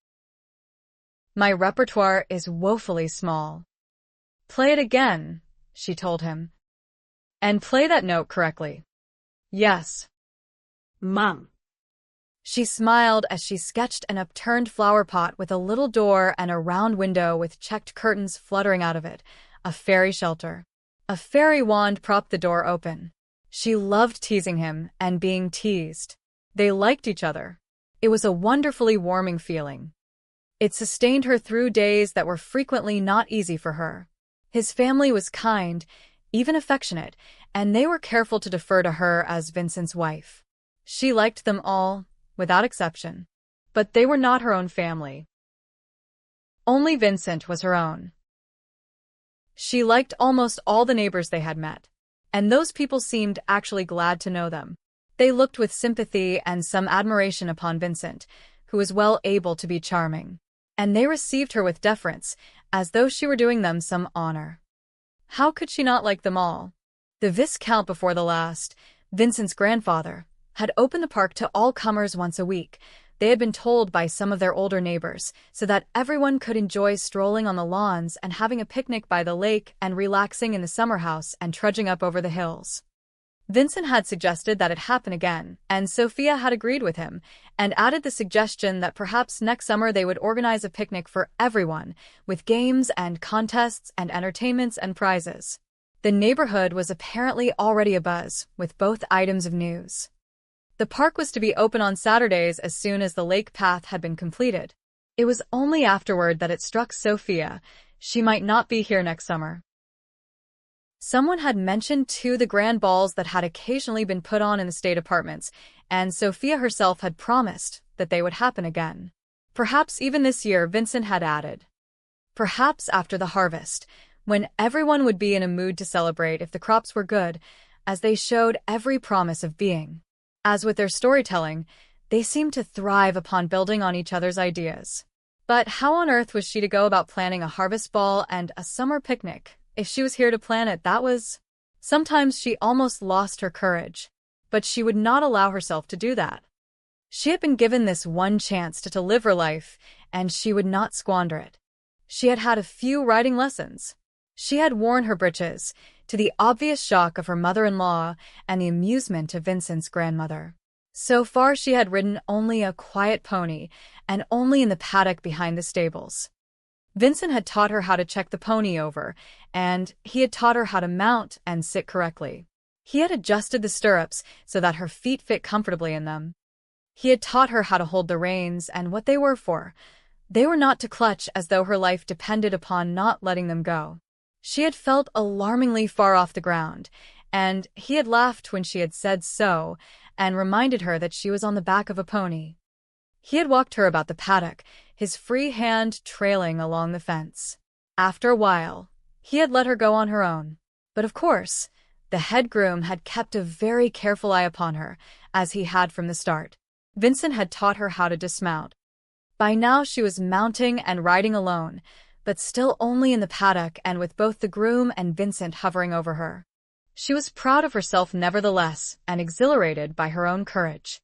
My repertoire is woefully small. Play it again, she told him. And play that note correctly. Yes. Mum. She smiled as she sketched an upturned flower pot with a little door and a round window with checked curtains fluttering out of it, a fairy shelter. A fairy wand propped the door open. She loved teasing him and being teased. They liked each other. It was a wonderfully warming feeling. It sustained her through days that were frequently not easy for her. His family was kind, even affectionate, and they were careful to defer to her as Vincent's wife. She liked them all, without exception. But they were not her own family. Only Vincent was her own. She liked almost all the neighbors they had met, and those people seemed actually glad to know them. They looked with sympathy and some admiration upon Vincent, who was well able to be charming, and they received her with deference, as though she were doing them some honor. How could she not like them all? The Viscount before the last, Vincent's grandfather, had opened the park to all comers once a week. They had been told by some of their older neighbors, so that everyone could enjoy strolling on the lawns and having a picnic by the lake and relaxing in the summer house and trudging up over the hills. Vincent had suggested that it happen again, and Sophia had agreed with him, and added the suggestion that perhaps next summer they would organize a picnic for everyone, with games and contests and entertainments and prizes. The neighborhood was apparently already abuzz with both items of news. The park was to be open on Saturdays as soon as the lake path had been completed. It was only afterward that it struck Sophia she might not be here next summer. Someone had mentioned too the grand balls that had occasionally been put on in the state apartments, and Sophia herself had promised, that they would happen again. Perhaps even this year, Vincent had added. Perhaps after the harvest, when everyone would be in a mood to celebrate if the crops were good, as they showed every promise of being. As with their storytelling, they seemed to thrive upon building on each other's ideas. But how on earth was she to go about planning a harvest ball and a summer picnic if she was here to plan it? Sometimes she almost lost her courage, but she would not allow herself to do that. She had been given this one chance to live her life, and she would not squander it. She had had a few writing lessons. She had worn her breeches, to the obvious shock of her mother-in-law and the amusement of Vincent's grandmother. So far she had ridden only a quiet pony, and only in the paddock behind the stables. Vincent had taught her how to check the pony over, and he had taught her how to mount and sit correctly. He had adjusted the stirrups so that her feet fit comfortably in them. He had taught her how to hold the reins and what they were for. They were not to clutch as though her life depended upon not letting them go. She had felt alarmingly far off the ground, and he had laughed when she had said so and reminded her that she was on the back of a pony. He had walked her about the paddock, his free hand trailing along the fence. After a while, he had let her go on her own. But of course, the head groom had kept a very careful eye upon her, as he had from the start. Vincent had taught her how to dismount. By now she was mounting and riding alone, but still only in the paddock and with both the groom and Vincent hovering over her. She was proud of herself nevertheless, and exhilarated by her own courage.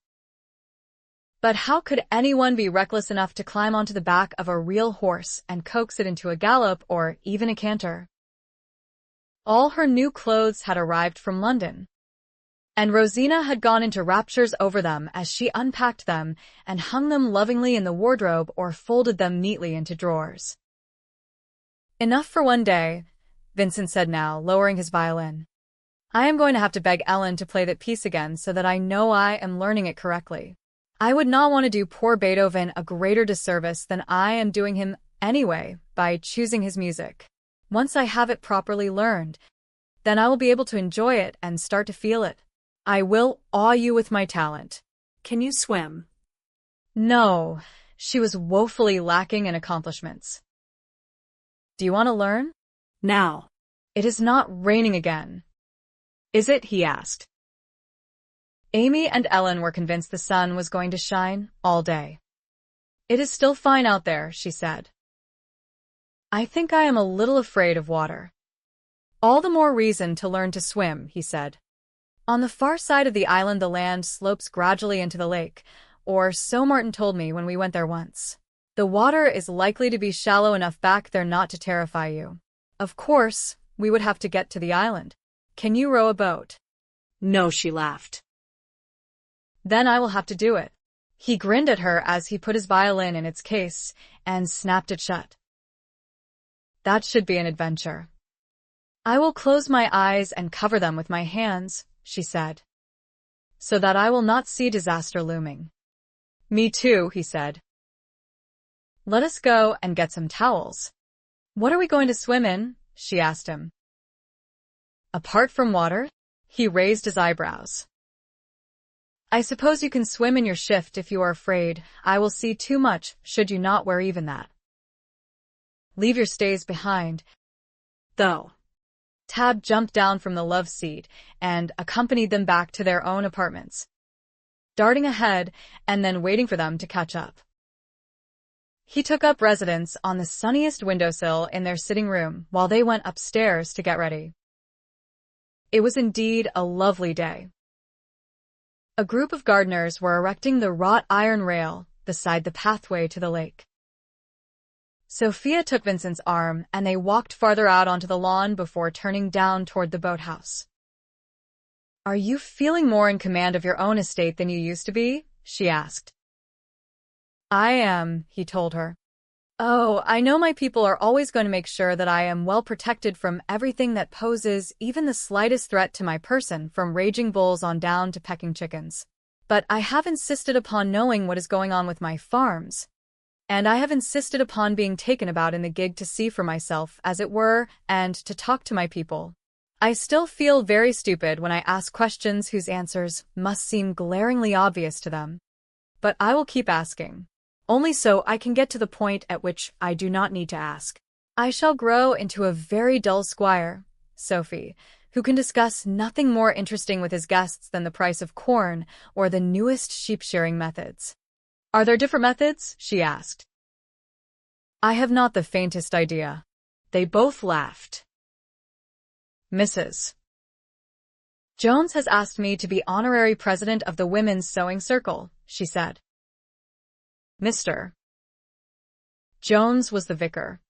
But how could anyone be reckless enough to climb onto the back of a real horse and coax it into a gallop or even a canter? All her new clothes had arrived from London, and Rosina had gone into raptures over them as she unpacked them and hung them lovingly in the wardrobe or folded them neatly into drawers. Enough for one day, Vincent said now, lowering his violin. I am going to have to beg Ellen to play that piece again so that I know I am learning it correctly. I would not want to do poor Beethoven a greater disservice than I am doing him anyway by choosing his music. Once I have it properly learned, then I will be able to enjoy it and start to feel it. I will awe you with my talent. Can you swim? No, she was woefully lacking in accomplishments. Do you want to learn? Now. It is not raining again. Is it? He asked. Amy and Ellen were convinced the sun was going to shine all day. It is still fine out there, she said. I think I am a little afraid of water. All the more reason to learn to swim, he said. On the far side of the island the land slopes gradually into the lake, or so Martin told me when we went there once. The water is likely to be shallow enough back there not to terrify you. Of course, we would have to get to the island. Can you row a boat? No, she laughed. Then I will have to do it. He grinned at her as he put his violin in its case and snapped it shut. That should be an adventure. I will close my eyes and cover them with my hands, she said, so that I will not see disaster looming. Me too, he said. Let us go and get some towels. What are we going to swim in? She asked him. Apart from water? He raised his eyebrows. I suppose you can swim in your shift if you are afraid I will see too much should you not wear even that. Leave your stays behind, though. Tab jumped down from the love seat and accompanied them back to their own apartments, darting ahead and then waiting for them to catch up. He took up residence on the sunniest windowsill in their sitting room while they went upstairs to get ready. It was indeed a lovely day. A group of gardeners were erecting the wrought iron rail beside the pathway to the lake. Sophia took Vincent's arm and they walked farther out onto the lawn before turning down toward the boathouse. Are you feeling more in command of your own estate than you used to be? She asked. I am, he told her. Oh, I know my people are always going to make sure that I am well protected from everything that poses even the slightest threat to my person, from raging bulls on down to pecking chickens. But I have insisted upon knowing what is going on with my farms. And I have insisted upon being taken about in the gig to see for myself, as it were, and to talk to my people. I still feel very stupid when I ask questions whose answers must seem glaringly obvious to them. but I will keep asking. Only so I can get to the point at which I do not need to ask. I shall grow into a very dull squire, Sophie, who can discuss nothing more interesting with his guests than the price of corn or the newest sheep-shearing methods. Are there different methods? She asked. I have not the faintest idea. They both laughed. Mrs. Jones has asked me to be honorary president of the Women's Sewing Circle, she said. Mr. Jones was the vicar.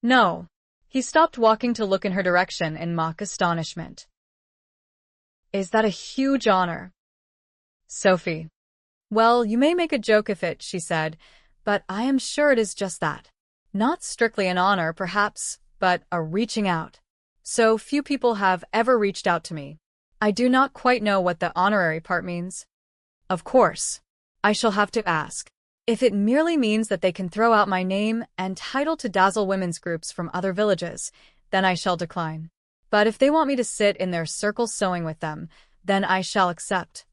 No. He stopped walking to look in her direction in mock astonishment. Is that a huge honor? Sophie. Well, you may make a joke of it, she said, but I am sure it is just that. Not strictly an honor, perhaps, but a reaching out. So few people have ever reached out to me. I do not quite know what the honorary part means. Of course, I shall have to ask. If it merely means that they can throw out my name and title to dazzle women's groups from other villages, then I shall decline. But if they want me to sit in their circle sewing with them, then I shall accept.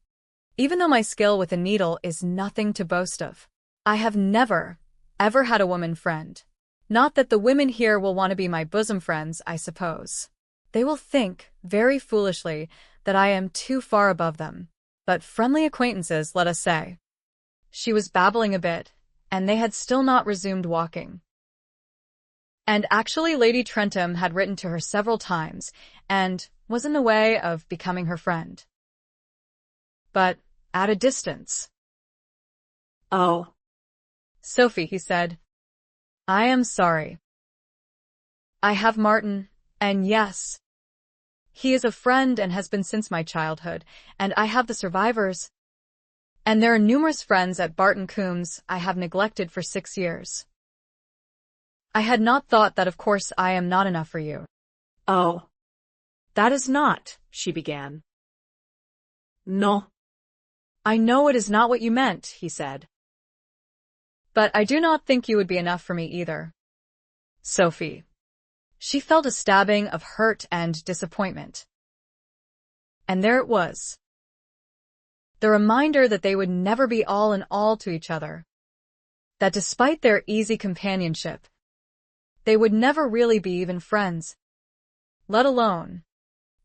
Even though my skill with a needle is nothing to boast of. I have never, ever had a woman friend. Not that the women here will want to be my bosom friends, I suppose. They will think, very foolishly, that I am too far above them. But friendly acquaintances, let us say. She was babbling a bit, and they had still not resumed walking. And actually Lady Trentham had written to her several times, and was in the way of becoming her friend. But at a distance. Oh. Sophie, he said. I am sorry. I have Martin, and yes. He is a friend and has been since my childhood, and I have the survivors. And there are numerous friends at Barton Coombs I have neglected for 6 years. I had not thought that of course I am not enough for you. Oh. That is not, she began. No. I know it is not what you meant, he said. But I do not think you would be enough for me either. Sophie. She felt a stabbing of hurt and disappointment. And there it was. The reminder that they would never be all in all to each other. That despite their easy companionship, they would never really be even friends. Let alone.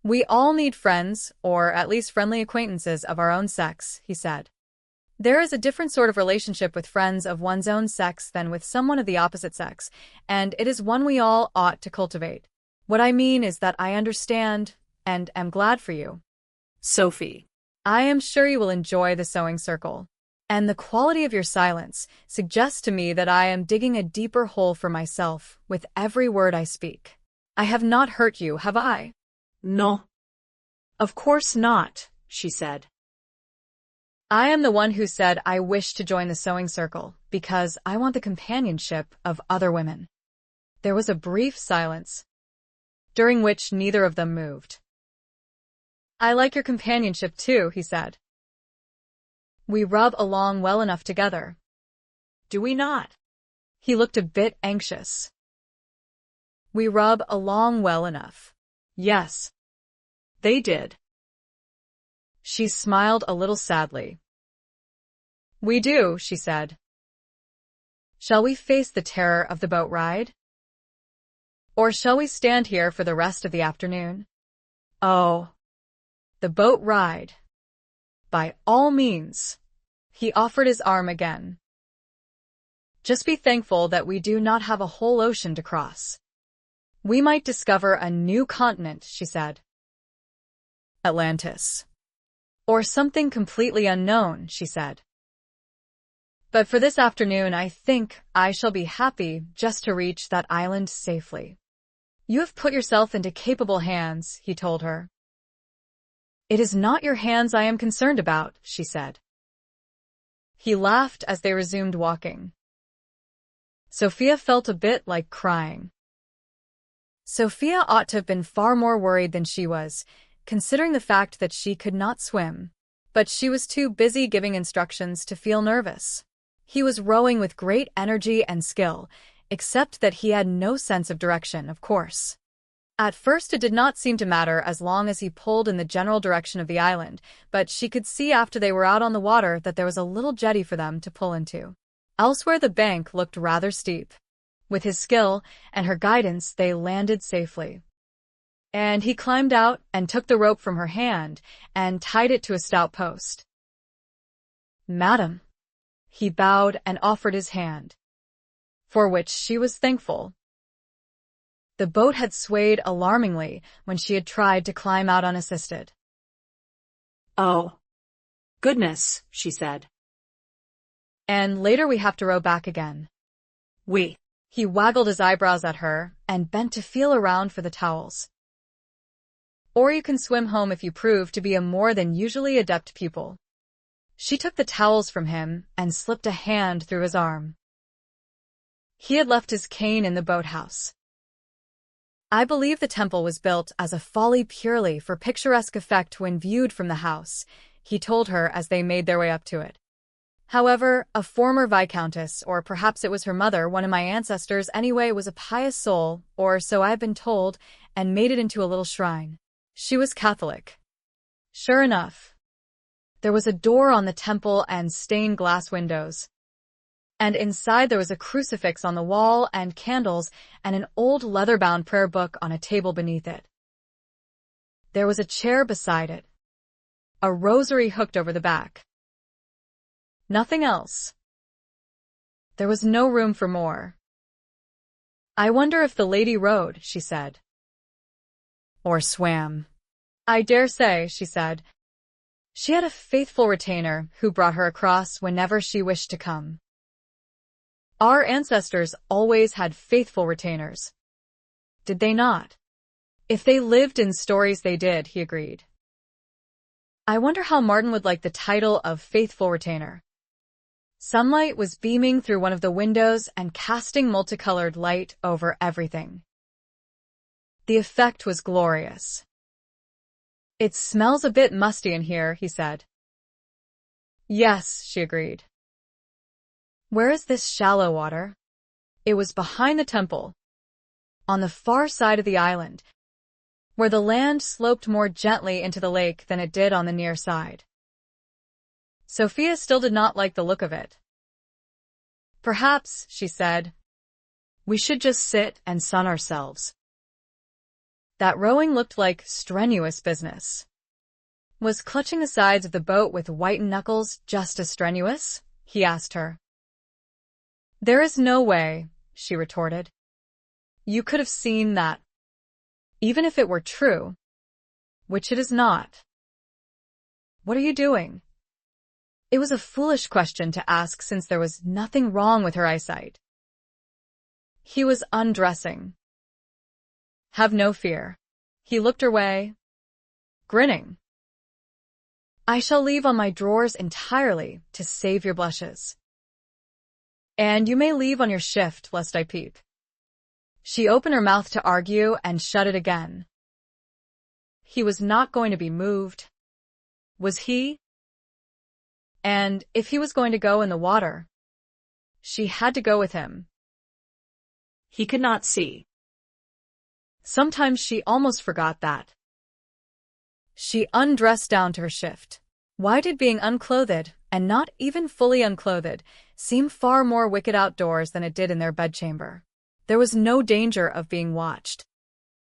We all need friends, or at least friendly acquaintances of our own sex, he said. There is a different sort of relationship with friends of one's own sex than with someone of the opposite sex, and it is one we all ought to cultivate. What I mean is that I understand, and am glad for you. Sophie. I am sure you will enjoy the sewing circle. And the quality of your silence suggests to me that I am digging a deeper hole for myself with every word I speak. I have not hurt you, have I? No. Of course not, she said. I am the one who said I wish to join the sewing circle because I want the companionship of other women. There was a brief silence, during which neither of them moved. I like your companionship too, he said. We rub along well enough together. Do we not? He looked a bit anxious. We rub along well enough. Yes. They did. She smiled a little sadly. We do, she said. Shall we face the terror of the boat ride? Or shall we stand here for the rest of the afternoon? Oh. The boat ride. By all means. He offered his arm again. Just be thankful that we do not have a whole ocean to cross. We might discover a new continent, she said. Atlantis. Or something completely unknown, she said. But for this afternoon I think I shall be happy just to reach that island safely. You have put yourself into capable hands, he told her. It is not your hands I am concerned about, she said. He laughed as they resumed walking. Sophia felt a bit like crying. Sophia ought to have been far more worried than she was, considering the fact that she could not swim. But she was too busy giving instructions to feel nervous. He was rowing with great energy and skill, except that he had no sense of direction, of course. At first it did not seem to matter as long as he pulled in the general direction of the island, but she could see after they were out on the water that there was a little jetty for them to pull into. Elsewhere the bank looked rather steep. With his skill and her guidance they landed safely. And he climbed out and took the rope from her hand and tied it to a stout post. "Madam," he bowed and offered his hand, for which she was thankful. The boat had swayed alarmingly when she had tried to climb out unassisted. "Oh, goodness," she said. "And later we have to row back again." "We." He waggled his eyebrows at her and bent to feel around for the towels. "Or you can swim home if you prove to be a more than usually adept pupil." She took the towels from him and slipped a hand through his arm. He had left his cane in the boathouse. "I believe the temple was built as a folly purely for picturesque effect when viewed from the house," he told her as they made their way up to it. "However, a former viscountess, or perhaps it was her mother, one of my ancestors anyway, was a pious soul, or so I've been told, and made it into a little shrine. She was Catholic." Sure enough, there was a door on the temple and stained glass windows. And inside there was a crucifix on the wall and candles and an old leather-bound prayer book on a table beneath it. There was a chair beside it, a rosary hooked over the back. Nothing else. There was no room for more. "I wonder if the lady rowed," she said. "Or swam." "I dare say," she said. "She had a faithful retainer who brought her across whenever she wished to come." Our ancestors always had faithful retainers. Did they not? If they lived in stories, they did, he agreed. I wonder how Martin would like the title of faithful retainer. Sunlight was beaming through one of the windows and casting multicolored light over everything. The effect was glorious. "It smells a bit musty in here," he said. "Yes," she agreed. "Where is this shallow water?" It was behind the temple, on the far side of the island, where the land sloped more gently into the lake than it did on the near side. Sophia still did not like the look of it. "Perhaps," she said, "we should just sit and sun ourselves." That rowing looked like strenuous business. Was clutching the sides of the boat with whitened knuckles just as strenuous? He asked her. "There is no way," she retorted. "You could have seen that. Even if it were true, which it is not." "What are you doing?" It was a foolish question to ask since there was nothing wrong with her eyesight. He was undressing. "Have no fear." He looked her way, grinning. "I shall leave on my drawers entirely to save your blushes. And you may leave on your shift, lest I peep." She opened her mouth to argue and shut it again. He was not going to be moved. Was he? And if he was going to go in the water, she had to go with him. He could not see. Sometimes she almost forgot that. She undressed down to her shift. Why did being unclothed, and not even fully unclothed, seem far more wicked outdoors than it did in their bedchamber? There was no danger of being watched.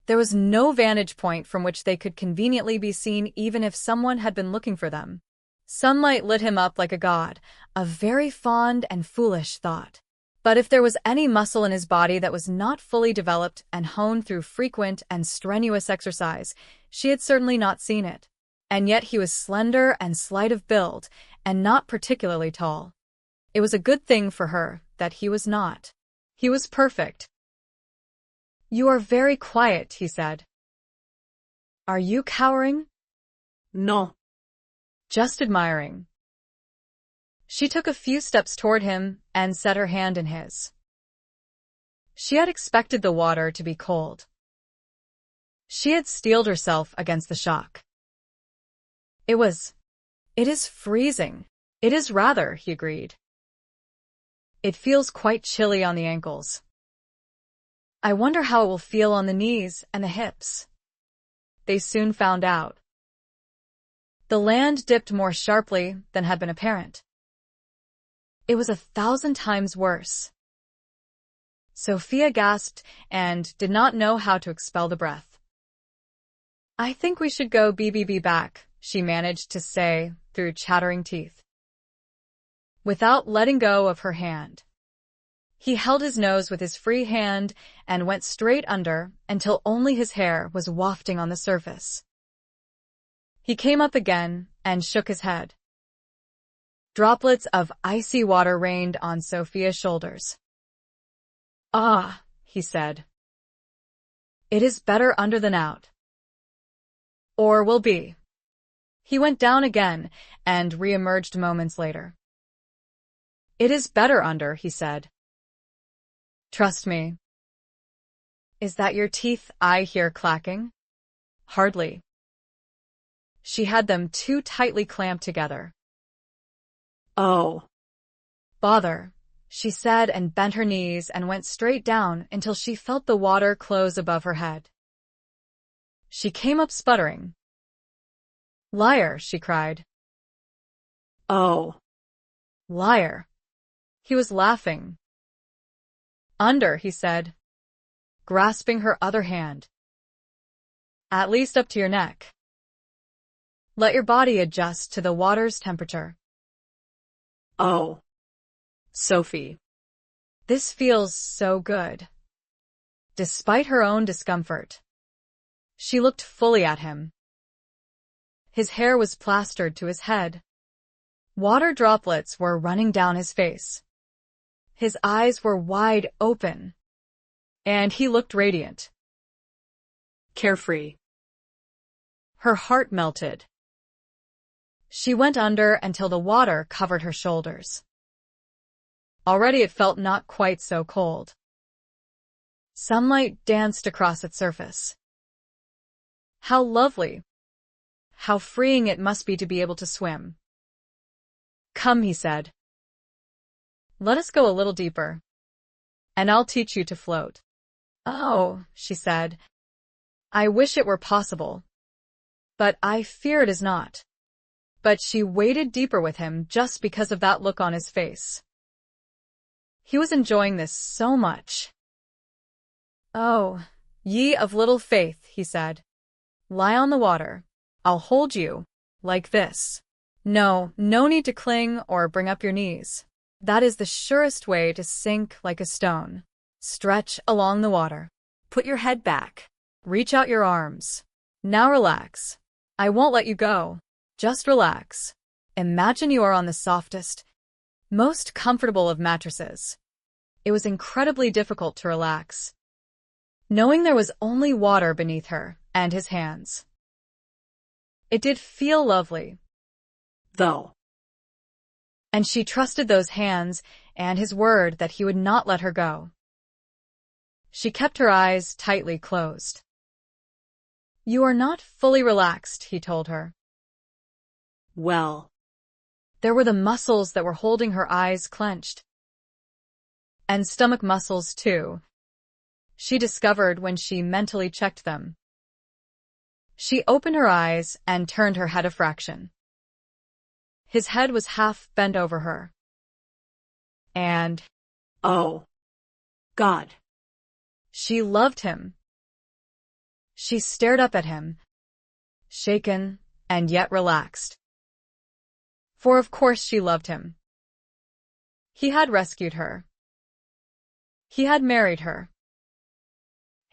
There was no vantage point from which they could conveniently be seen even if someone had been looking for them. Sunlight lit him up like a god, a very fond and foolish thought. But if there was any muscle in his body that was not fully developed and honed through frequent and strenuous exercise, she had certainly not seen it. And yet he was slender and slight of build, and not particularly tall. It was a good thing for her that he was not. He was perfect. "You are very quiet," he said. "Are you cowering?" No. "Just admiring." She took a few steps toward him and set her hand in his. She had expected the water to be cold. She had steeled herself against the shock. It is freezing. It is rather, he agreed. It feels quite chilly on the ankles. I wonder how it will feel on the knees and the hips. They soon found out. The land dipped more sharply than had been apparent. It was 1,000 times worse. Sophia gasped and did not know how to expel the breath. I think we should go BBB back, she managed to say through chattering teeth. Without letting go of her hand, he held his nose with his free hand and went straight under until only his hair was wafting on the surface. He came up again and shook his head. Droplets of icy water rained on Sophia's shoulders. Ah, he said. It is better under than out. Or will be. He went down again and re-emerged moments later. It is better under, he said. Trust me. Is that your teeth I hear clacking? Hardly. She had them too tightly clamped together. Oh. Bother, she said and bent her knees and went straight down until she felt the water close above her head. She came up sputtering. Liar, she cried. Oh. Liar. He was laughing. Under, he said, grasping her other hand. At least up to your neck. Let your body adjust to the water's temperature. Oh. Sophie. This feels so good. Despite her own discomfort, she looked fully at him. His hair was plastered to his head. Water droplets were running down his face. His eyes were wide open, and he looked radiant. Carefree. Her heart melted. She went under until the water covered her shoulders. Already it felt not quite so cold. Sunlight danced across its surface. How lovely. How freeing it must be to be able to swim. Come, he said. Let us go a little deeper, and I'll teach you to float. Oh, she said. I wish it were possible, but I fear it is not. But she waded deeper with him just because of that look on his face. He was enjoying this so much. Oh, ye of little faith, he said. Lie on the water. I'll hold you, like this. No need to cling or bring up your knees. That is the surest way to sink like a stone. Stretch along the water. Put your head back. Reach out your arms. Now relax. I won't let you go. Just relax. Imagine you are on the softest, most comfortable of mattresses. It was incredibly difficult to relax, knowing there was only water beneath her and his hands. It did feel lovely, though. And she trusted those hands and his word that he would not let her go. She kept her eyes tightly closed. You are not fully relaxed, he told her. Well. There were the muscles that were holding her eyes clenched. And stomach muscles, too. She discovered when she mentally checked them. She opened her eyes and turned her head a fraction. His head was half bent over her. And, oh, God. She loved him. She stared up at him, shaken and yet relaxed. For of course she loved him. He had rescued her. He had married her.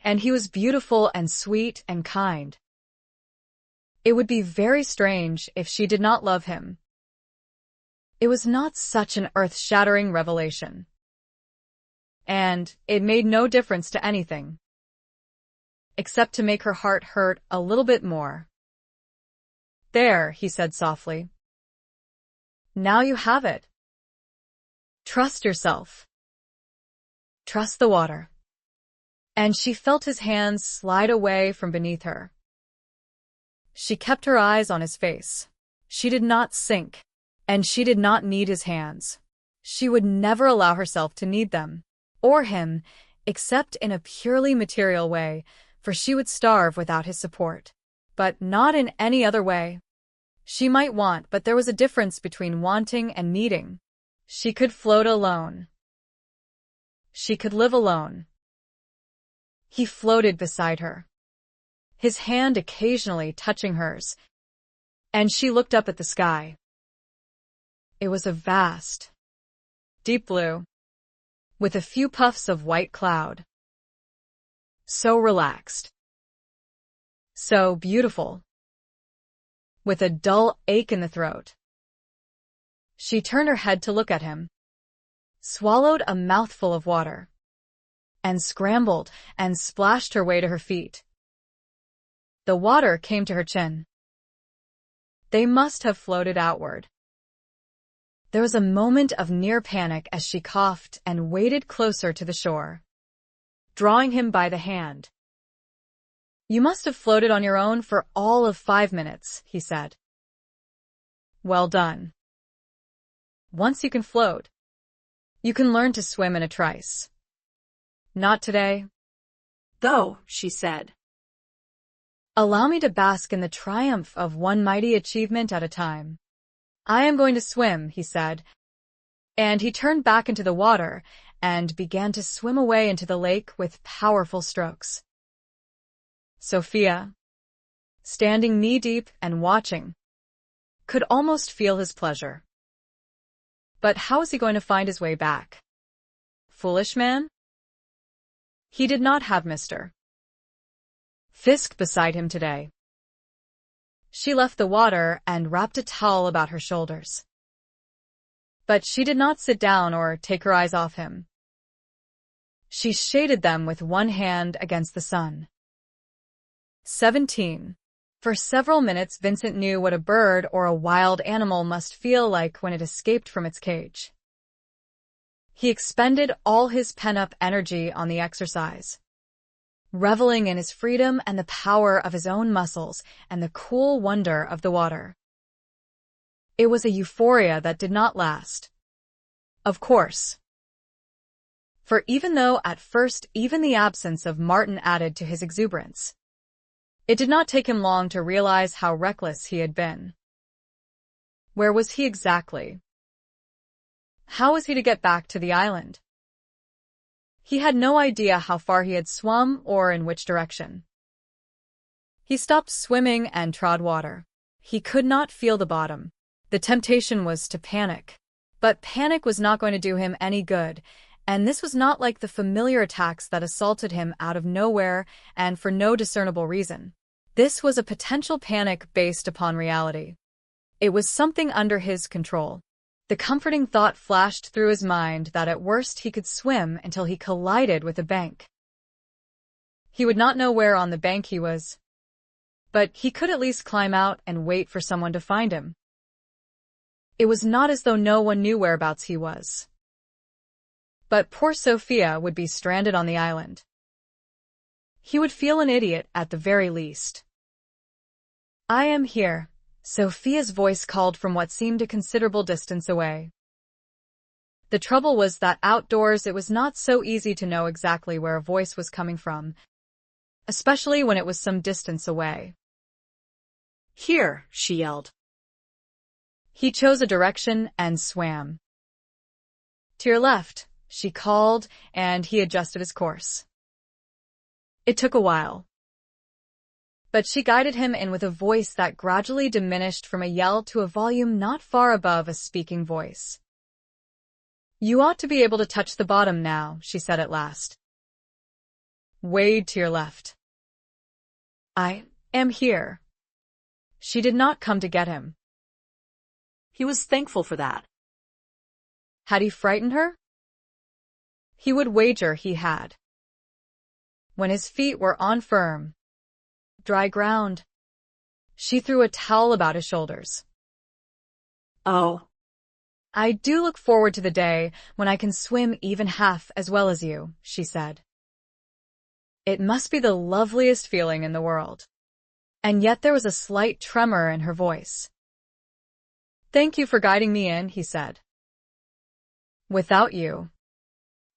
And he was beautiful and sweet and kind. It would be very strange if she did not love him. It was not such an earth-shattering revelation. And it made no difference to anything, except to make her heart hurt a little bit more. There, he said softly. Now you have it. Trust yourself. Trust the water. And she felt his hands slide away from beneath her. She kept her eyes on his face. She did not sink, and she did not need his hands. She would never allow herself to need them, or him, except in a purely material way, for she would starve without his support. But not in any other way. She might want, but there was a difference between wanting and needing. She could float alone. She could live alone. He floated beside her, his hand occasionally touching hers, and she looked up at the sky. It was a vast, deep blue, with a few puffs of white cloud. So relaxed. So beautiful. With a dull ache in the throat. She turned her head to look at him, swallowed a mouthful of water, and scrambled and splashed her way to her feet. The water came to her chin. They must have floated outward. There was a moment of near panic as she coughed and waded closer to the shore, drawing him by the hand. "You must have floated on your own for all of 5 minutes," he said. "Well done. Once you can float, you can learn to swim in a trice. Not today, though," she said. "Allow me to bask in the triumph of one mighty achievement at a time. I am going to swim," he said, and he turned back into the water and began to swim away into the lake with powerful strokes. Sophia, standing knee-deep and watching, could almost feel his pleasure. But how was he going to find his way back? Foolish man? He did not have Mr. Fisk beside him today. She left the water and wrapped a towel about her shoulders. But she did not sit down or take her eyes off him. She shaded them with one hand against the sun. 17. For several minutes Vincent knew what a bird or a wild animal must feel like when it escaped from its cage. He expended all his pent-up energy on the exercise, reveling in his freedom and the power of his own muscles and the cool wonder of the water. It was a euphoria that did not last. Of course. For even though at first even the absence of Martin added to his exuberance, it did not take him long to realize how reckless he had been. Where was he exactly? How was he to get back to the island? He had no idea how far he had swum or in which direction. He stopped swimming and trod water. He could not feel the bottom. The temptation was to panic. But panic was not going to do him any good, and this was not like the familiar attacks that assaulted him out of nowhere and for no discernible reason. This was a potential panic based upon reality. It was something under his control. The comforting thought flashed through his mind that at worst he could swim until he collided with a bank. He would not know where on the bank he was, but he could at least climb out and wait for someone to find him. It was not as though no one knew whereabouts he was. But poor Sophia would be stranded on the island. He would feel an idiot at the very least. "I am here," Sophia's voice called from what seemed a considerable distance away. The trouble was that outdoors it was not so easy to know exactly where a voice was coming from, especially when it was some distance away. "Here," she yelled. He chose a direction and swam. "To your left," she called, and he adjusted his course. It took a while. But she guided him in with a voice that gradually diminished from a yell to a volume not far above a speaking voice. "You ought to be able to touch the bottom now," she said at last. "Wade to your left." "I am here." She did not come to get him. He was thankful for that. Had he frightened her? He would wager he had. When his feet were on firm, dry ground, she threw a towel about his shoulders. "Oh, I do look forward to the day when I can swim even half as well as you," she said. It must be the loveliest feeling in the world. And yet there was a slight tremor in her voice. "Thank you for guiding me in," he said. "Without you,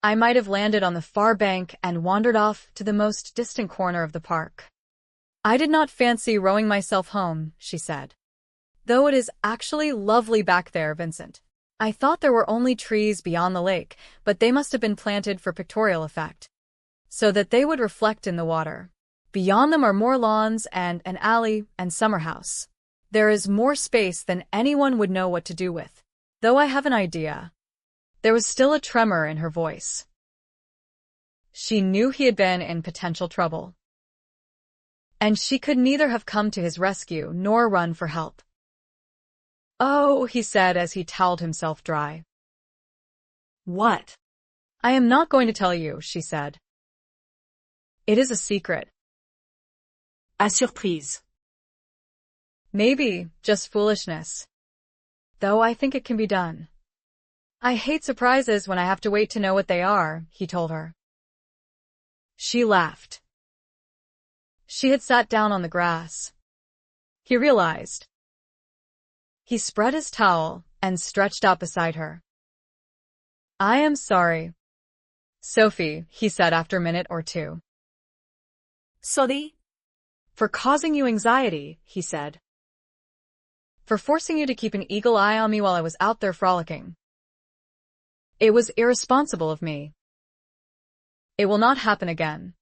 I might have landed on the far bank and wandered off to the most distant corner of the park. I did not fancy rowing myself home, she said. Though it is actually lovely back there, Vincent. I thought there were only trees beyond the lake, but they must have been planted for pictorial effect, so that they would reflect in the water. Beyond them are more lawns and an alley and summer house. There is more space than anyone would know what to do with. Though I have an idea. There was still a tremor in her voice. She knew he had been in potential trouble, and she could neither have come to his rescue nor run for help. Oh, he said as he toweled himself dry. What? I am not going to tell you, she said. It is a secret. À surprise. Maybe just foolishness. Though I think it can be done. I hate surprises when I have to wait to know what they are, he told her. She laughed. She had sat down on the grass. He realized. He spread his towel and stretched out beside her. I am sorry, Sophie, he said after a minute or two. Sorry? For causing you anxiety, he said. For forcing you to keep an eagle eye on me while I was out there frolicking. It was irresponsible of me. It will not happen again.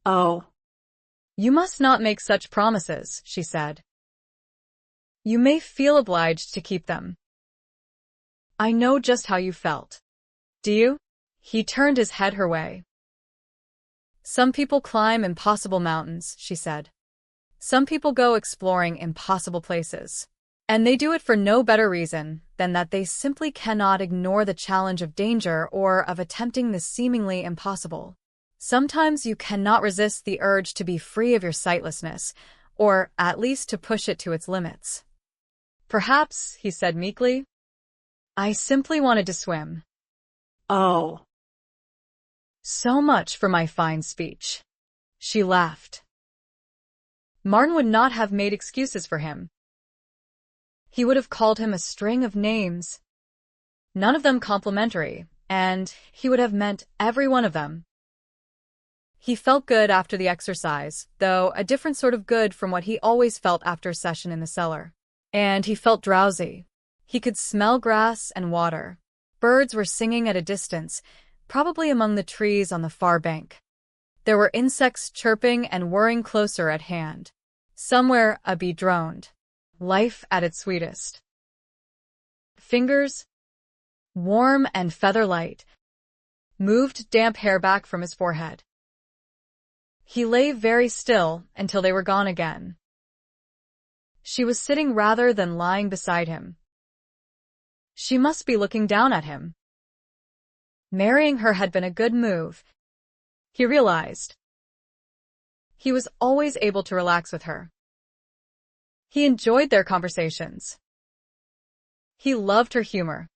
Oh. You must not make such promises, she said. You may feel obliged to keep them. I know just how you felt. Do you? He turned his head her way. Some people climb impossible mountains, she said. Some people go exploring impossible places. And they do it for no better reason than that they simply cannot ignore the challenge of danger or of attempting the seemingly impossible. Sometimes you cannot resist the urge to be free of your sightlessness, or at least to push it to its limits. Perhaps, he said meekly, I simply wanted to swim. Oh. So much for my fine speech. She laughed. Martin would not have made excuses for him. He would have called him a string of names, none of them complimentary, and he would have meant every one of them. He felt good after the exercise, though a different sort of good from what he always felt after a session in the cellar. And he felt drowsy. He could smell grass and water. Birds were singing at a distance, probably among the trees on the far bank. There were insects chirping and whirring closer at hand. Somewhere a bee droned. Life at its sweetest. Fingers, warm and feather-light, moved damp hair back from his forehead. He lay very still until they were gone again. She was sitting rather than lying beside him. She must be looking down at him. Marrying her had been a good move, he realized. He was always able to relax with her. He enjoyed their conversations. He loved her humor.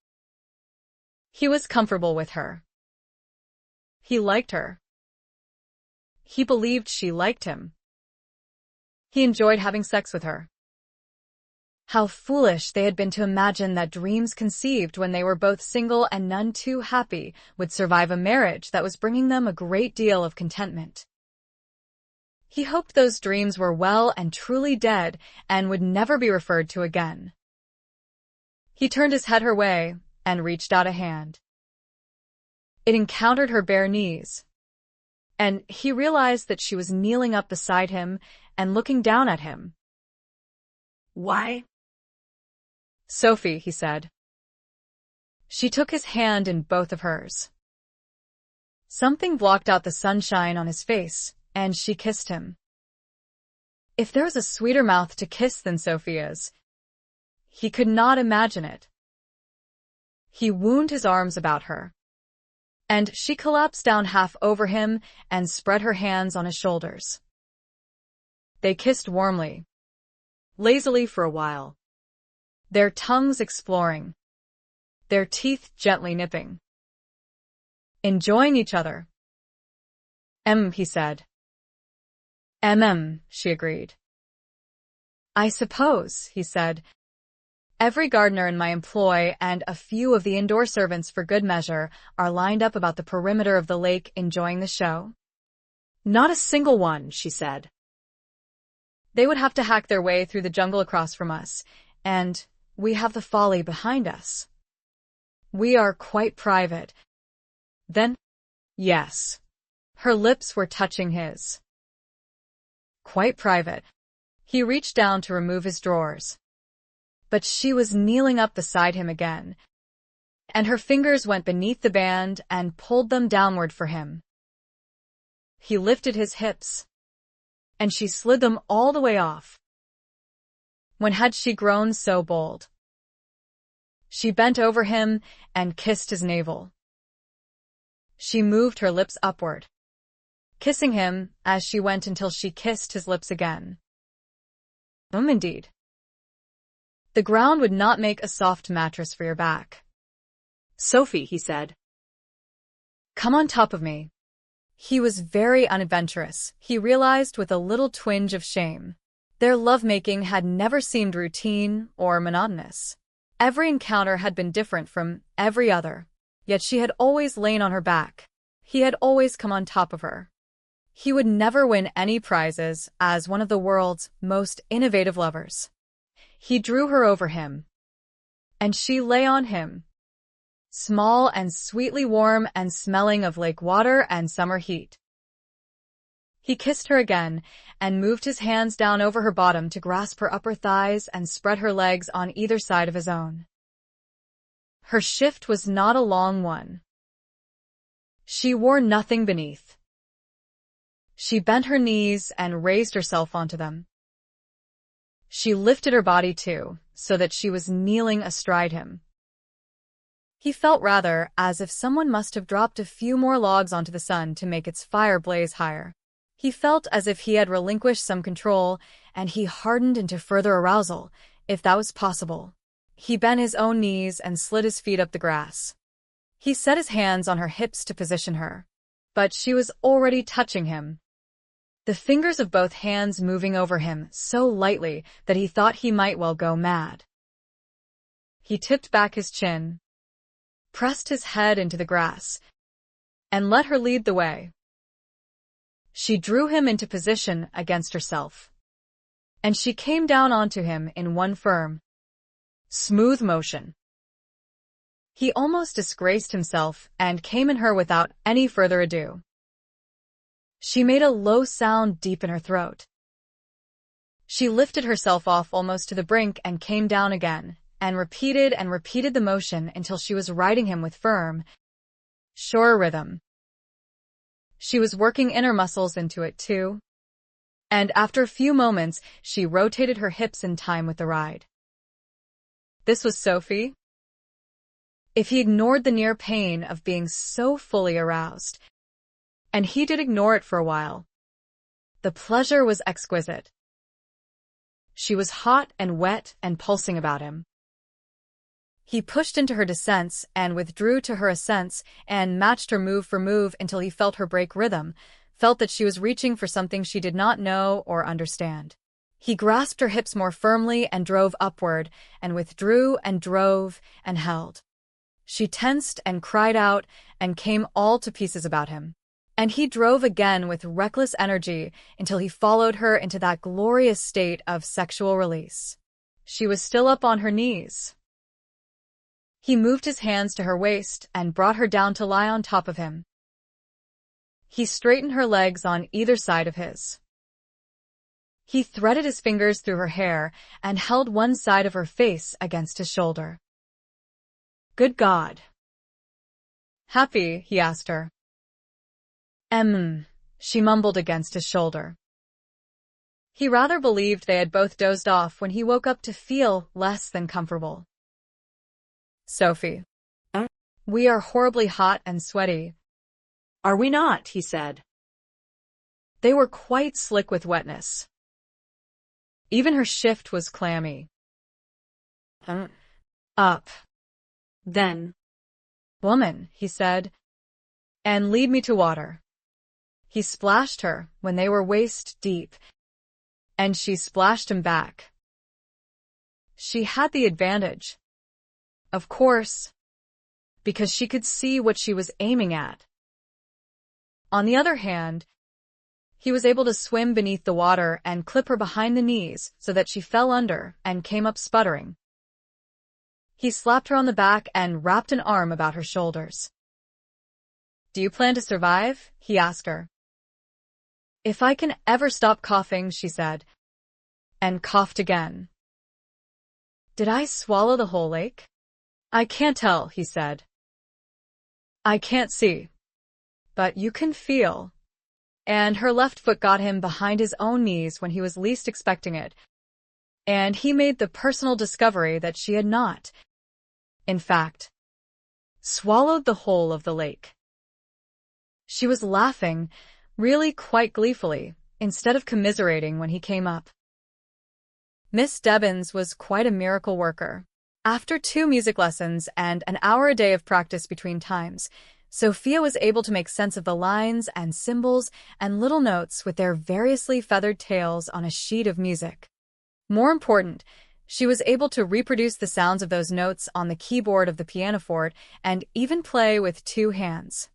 He was comfortable with her. He liked her. He believed she liked him. He enjoyed having sex with her. How foolish they had been to imagine that dreams conceived when they were both single and none too happy would survive a marriage that was bringing them a great deal of contentment. He hoped those dreams were well and truly dead and would never be referred to again. He turned his head her way and reached out a hand. It encountered her bare knees, and he realized that she was kneeling up beside him and looking down at him. Why? Sophie, he said. She took his hand in both of hers. Something blocked out the sunshine on his face, and she kissed him. If there was a sweeter mouth to kiss than Sophia's, he could not imagine it. He wound his arms about her, and she collapsed down half over him and spread her hands on his shoulders. They kissed warmly, lazily for a while, their tongues exploring, their teeth gently nipping, enjoying each other. He said. She agreed. I suppose, he said, Every gardener in my employ and a few of the indoor servants for good measure are lined up about the perimeter of the lake enjoying the show. Not a single one, she said. They would have to hack their way through the jungle across from us, and we have the folly behind us. We are quite private. Then, yes. Her lips were touching his. Quite private. He reached down to remove his drawers. But she was kneeling up beside him again, and her fingers went beneath the band and pulled them downward for him. He lifted his hips, and she slid them all the way off. When had she grown so bold? She bent over him and kissed his navel. She moved her lips upward, kissing him as she went until she kissed his lips again. Indeed. The ground would not make a soft mattress for your back. Sophie, he said. Come on top of me. He was very unadventurous, he realized with a little twinge of shame. Their lovemaking had never seemed routine or monotonous. Every encounter had been different from every other, yet she had always lain on her back. He had always come on top of her. He would never win any prizes as one of the world's most innovative lovers. He drew her over him, and she lay on him, small and sweetly warm and smelling of lake water and summer heat. He kissed her again and moved his hands down over her bottom to grasp her upper thighs and spread her legs on either side of his own. Her shift was not a long one. She wore nothing beneath. She bent her knees and raised herself onto them. She lifted her body too, so that she was kneeling astride him. He felt rather as if someone must have dropped a few more logs onto the sun to make its fire blaze higher. He felt as if he had relinquished some control, and he hardened into further arousal, if that was possible. He bent his own knees and slid his feet up the grass. He set his hands on her hips to position her, but she was already touching him. The fingers of both hands moving over him so lightly that he thought he might well go mad. He tipped back his chin, pressed his head into the grass, and let her lead the way. She drew him into position against herself, and she came down onto him in one firm, smooth motion. He almost disgraced himself and came in her without any further ado. She made a low sound deep in her throat. She lifted herself off almost to the brink and came down again, and repeated the motion until she was riding him with firm, sure rhythm. She was working inner muscles into it too, and after a few moments she rotated her hips in time with the ride. This was Sophie. If he ignored the near pain of being so fully aroused, and he did ignore it for a while, the pleasure was exquisite. She was hot and wet and pulsing about him. He pushed into her descents and withdrew to her ascents and matched her move for move until he felt her break rhythm, felt that she was reaching for something she did not know or understand. He grasped her hips more firmly and drove upward, and withdrew and drove and held. She tensed and cried out and came all to pieces about him. And he drove again with reckless energy until he followed her into that glorious state of sexual release. She was still up on her knees. He moved his hands to her waist and brought her down to lie on top of him. He straightened her legs on either side of his. He threaded his fingers through her hair and held one side of her face against his shoulder. Good God. Happy? He asked her. She mumbled against his shoulder. He rather believed they had both dozed off when he woke up to feel less than comfortable. Sophie. We are horribly hot and sweaty. Are we not? He said. They were quite slick with wetness. Even her shift was clammy. Up. Then. Woman, he said, and lead me to water. He splashed her when they were waist deep, and she splashed him back. She had the advantage. Of course, because she could see what she was aiming at. On the other hand, he was able to swim beneath the water and clip her behind the knees so that she fell under and came up sputtering. He slapped her on the back and wrapped an arm about her shoulders. "Do you plan to survive?" he asked her. "If I can ever stop coughing," she said, and coughed again. "Did I swallow the whole lake?" "I can't tell," he said. "I can't see. But you can feel." And her left foot got him behind his own knees when he was least expecting it, and he made the personal discovery that she had not, in fact, swallowed the whole of the lake. She was laughing, really quite gleefully, instead of commiserating when he came up. Miss Debbins was quite a miracle worker. After 2 music lessons and an hour a day of practice between times, Sophia was able to make sense of the lines and symbols and little notes with their variously feathered tails on a sheet of music. More important, she was able to reproduce the sounds of those notes on the keyboard of the pianoforte and even play with 2 hands.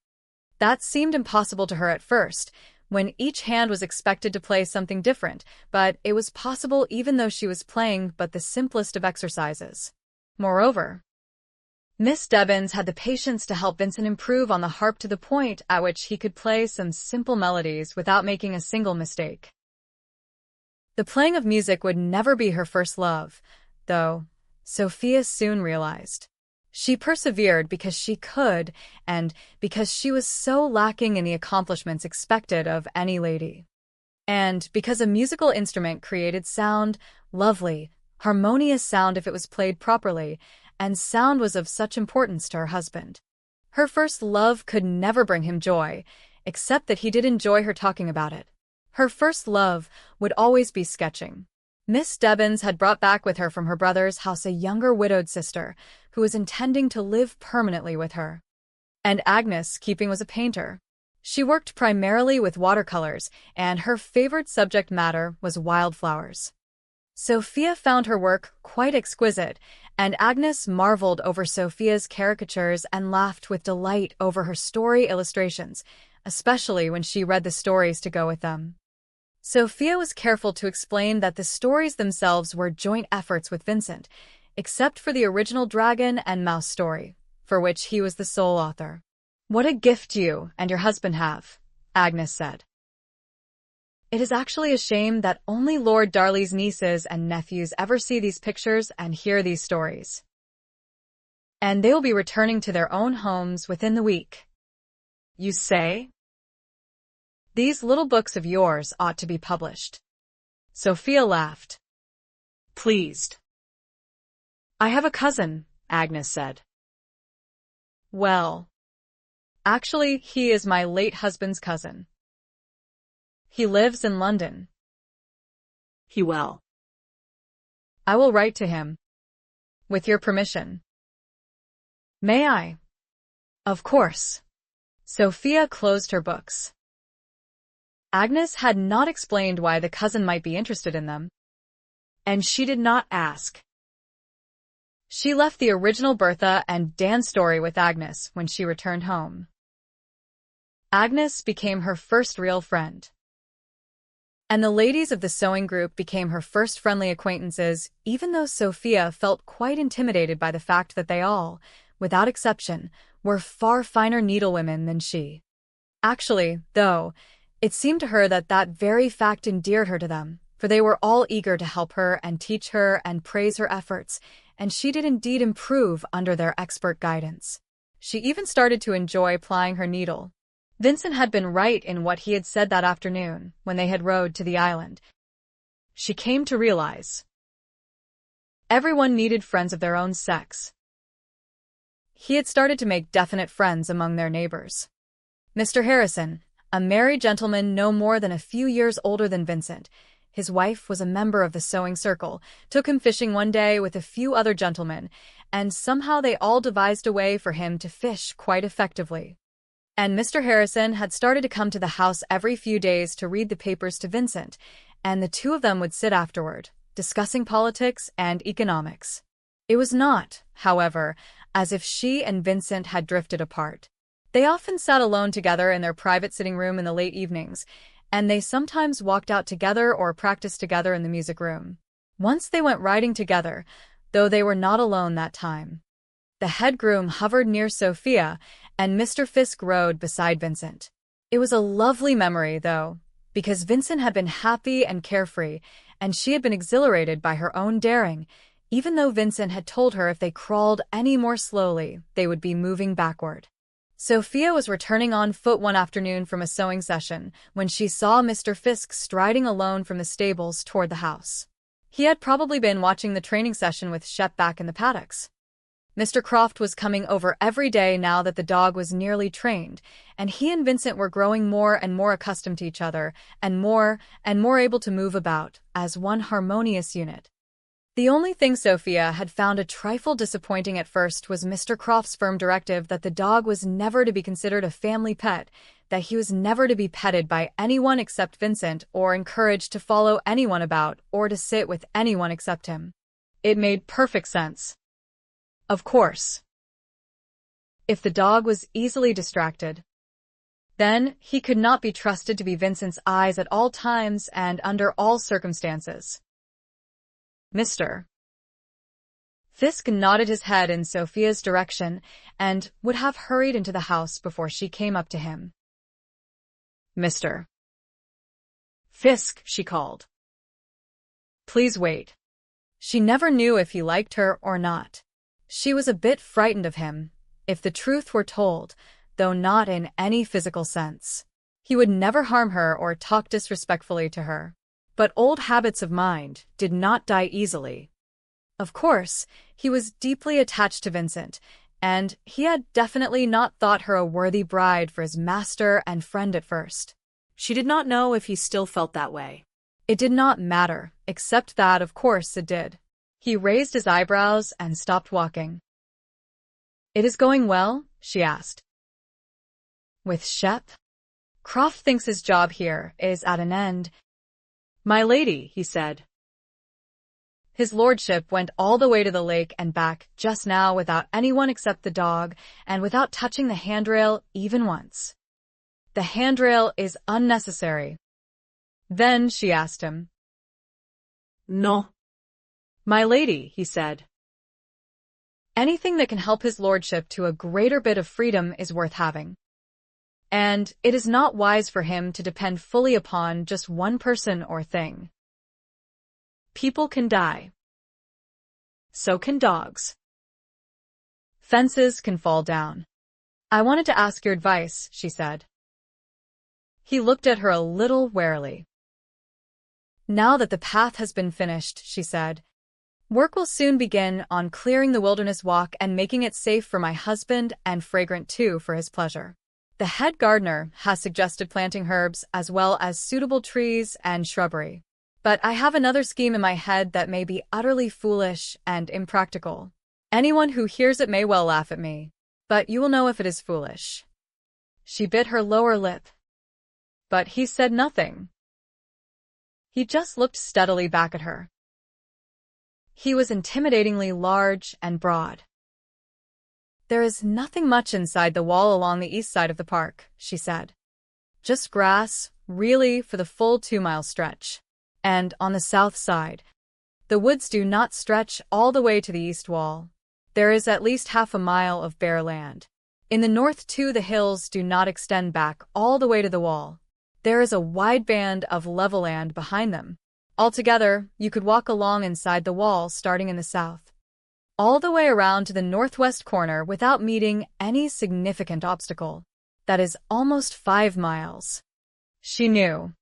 That seemed impossible to her at first, when each hand was expected to play something different, but it was possible even though she was playing but the simplest of exercises. Moreover, Miss Debbins had the patience to help Vincent improve on the harp to the point at which he could play some simple melodies without making a single mistake. The playing of music would never be her first love, though, Sophia soon realized. She persevered because she could, and because she was so lacking in the accomplishments expected of any lady. And because a musical instrument created sound, lovely, harmonious sound if it was played properly, and sound was of such importance to her husband. Her first love could never bring him joy, except that he did enjoy her talking about it. Her first love would always be sketching. Miss Debbins had brought back with her from her brother's house a younger widowed sister, who was intending to live permanently with her. And Agnes, keeping, was a painter. She worked primarily with watercolors, and her favorite subject matter was wildflowers. Sophia found her work quite exquisite, and Agnes marveled over Sophia's caricatures and laughed with delight over her story illustrations, especially when she read the stories to go with them. Sophia was careful to explain that the stories themselves were joint efforts with Vincent, except for the original Dragon and Mouse story, for which he was the sole author. "What a gift you and your husband have," Agnes said. "It is actually a shame that only Lord Darley's nieces and nephews ever see these pictures and hear these stories. And they will be returning to their own homes within the week." "You say?" "These little books of yours ought to be published." Sophia laughed, pleased. "I have a cousin," Agnes said. "Well, actually, he is my late husband's cousin. He lives in London." "He will." "I will write to him. With your permission." "May I?" "Of course." Sophia closed her books. Agnes had not explained why the cousin might be interested in them, and she did not ask. She left the original Bertha and Dan story with Agnes when she returned home. Agnes became her first real friend, and the ladies of the sewing group became her first friendly acquaintances, even though Sophia felt quite intimidated by the fact that they all, without exception, were far finer needlewomen than she. Actually, though, it seemed to her that that very fact endeared her to them, for they were all eager to help her and teach her and praise her efforts, and she did indeed improve under their expert guidance. She even started to enjoy plying her needle. Vincent had been right in what he had said that afternoon when they had rowed to the island. She came to realize everyone needed friends of their own sex. He had started to make definite friends among their neighbors. Mr. Harrison, a married gentleman no more than a few years older than Vincent, his wife was a member of the sewing circle, took him fishing one day with a few other gentlemen, and somehow they all devised a way for him to fish quite effectively. And Mr. Harrison had started to come to the house every few days to read the papers to Vincent, and the two of them would sit afterward, discussing politics and economics. It was not, however, as if she and Vincent had drifted apart. They often sat alone together in their private sitting room in the late evenings, and they sometimes walked out together or practiced together in the music room. Once they went riding together, though they were not alone that time. The head groom hovered near Sophia, and Mr. Fisk rode beside Vincent. It was a lovely memory, though, because Vincent had been happy and carefree, and she had been exhilarated by her own daring, even though Vincent had told her if they crawled any more slowly, they would be moving backward. Sophia was returning on foot one afternoon from a sewing session when she saw Mr. Fisk striding alone from the stables toward the house. He had probably been watching the training session with Shep back in the paddocks. Mr. Croft was coming over every day now that the dog was nearly trained, and he and Vincent were growing more and more accustomed to each other, and more able to move about as one harmonious unit. The only thing Sophia had found a trifle disappointing at first was Mr. Croft's firm directive that the dog was never to be considered a family pet, that he was never to be petted by anyone except Vincent or encouraged to follow anyone about or to sit with anyone except him. It made perfect sense. Of course. If the dog was easily distracted, then he could not be trusted to be Vincent's eyes at all times and under all circumstances. Mr. Fisk nodded his head in Sophia's direction and would have hurried into the house before she came up to him. Mr. Fisk, she called. Please wait. She never knew if he liked her or not. She was a bit frightened of him, if the truth were told, though not in any physical sense. He would never harm her or talk disrespectfully to her. But old habits of mind did not die easily. Of course, he was deeply attached to Vincent, and he had definitely not thought her a worthy bride for his master and friend at first. She did not know if he still felt that way. It did not matter, except that, of course, it did. He raised his eyebrows and stopped walking. It is going well? She asked. With Shep? Croft thinks his job here is at an end. My lady, he said. His lordship went all the way to the lake and back just now without anyone except the dog and without touching the handrail even once. The handrail is unnecessary. Then she asked him. No. My lady, he said. Anything that can help his lordship to a greater bit of freedom is worth having. And it is not wise for him to depend fully upon just one person or thing. People can die. So can dogs. Fences can fall down. I wanted to ask your advice, she said. He looked at her a little warily. Now that the path has been finished, she said, work will soon begin on clearing the wilderness walk and making it safe for my husband and fragrant too for his pleasure. The head gardener has suggested planting herbs as well as suitable trees and shrubbery. But I have another scheme in my head that may be utterly foolish and impractical. Anyone who hears it may well laugh at me, but you will know if it is foolish. She bit her lower lip. But he said nothing. He just looked steadily back at her. He was intimidatingly large and broad. There is nothing much inside the wall along the east side of the park, she said. Just grass, really, for the full 2-mile stretch. And on the south side, the woods do not stretch all the way to the east wall. There is at least half a mile of bare land. In the north too, the hills do not extend back all the way to the wall. There is a wide band of level land behind them. Altogether, you could walk along inside the wall starting in the south, all the way around to the northwest corner without meeting any significant obstacle. That is almost 5 miles. She knew.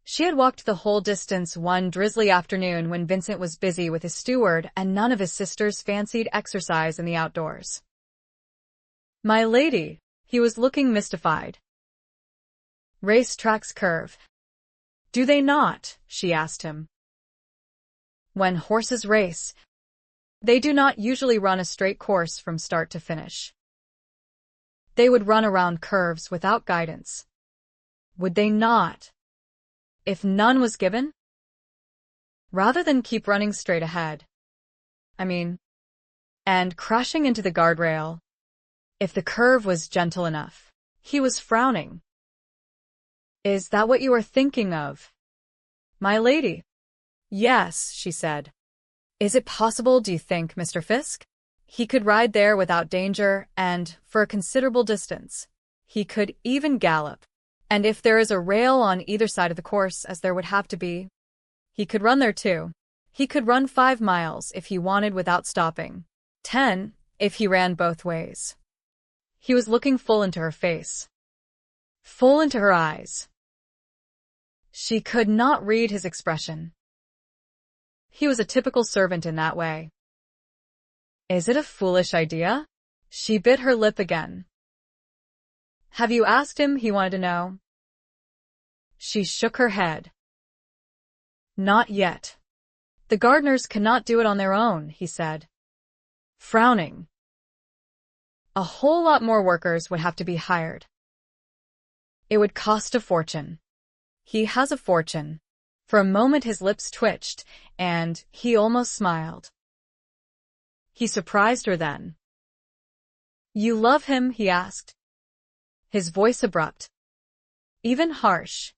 She had walked the whole distance one drizzly afternoon when Vincent was busy with his steward and none of his sisters fancied exercise in the outdoors. My lady, he was looking mystified. Race tracks curve. Do they not? She asked him. When horses race, they do not usually run a straight course from start to finish. They would run around curves without guidance. Would they not? If none was given? rather than keep running straight ahead. And crashing into the guardrail. If the curve was gentle enough. He was frowning. Is that what you are thinking of, my lady? Yes, she said. Is it possible, do you think, Mr. Fisk? He could ride there without danger and for a considerable distance. He could even gallop. And if there is a rail on either side of the course, as there would have to be, he could run there too. He could run 5 miles if he wanted without stopping. 10, if he ran both ways. He was looking full into her face. Full into her eyes. She could not read his expression. He was a typical servant in that way. Is it a foolish idea? She bit her lip again. Have you asked him, he wanted to know. She shook her head. Not yet. The gardeners cannot do it on their own, he said, frowning. A whole lot more workers would have to be hired. It would cost a fortune. He has a fortune. For a moment his lips twitched, and he almost smiled. He surprised her then. You love him, he asked. His voice abrupt. Even harsh.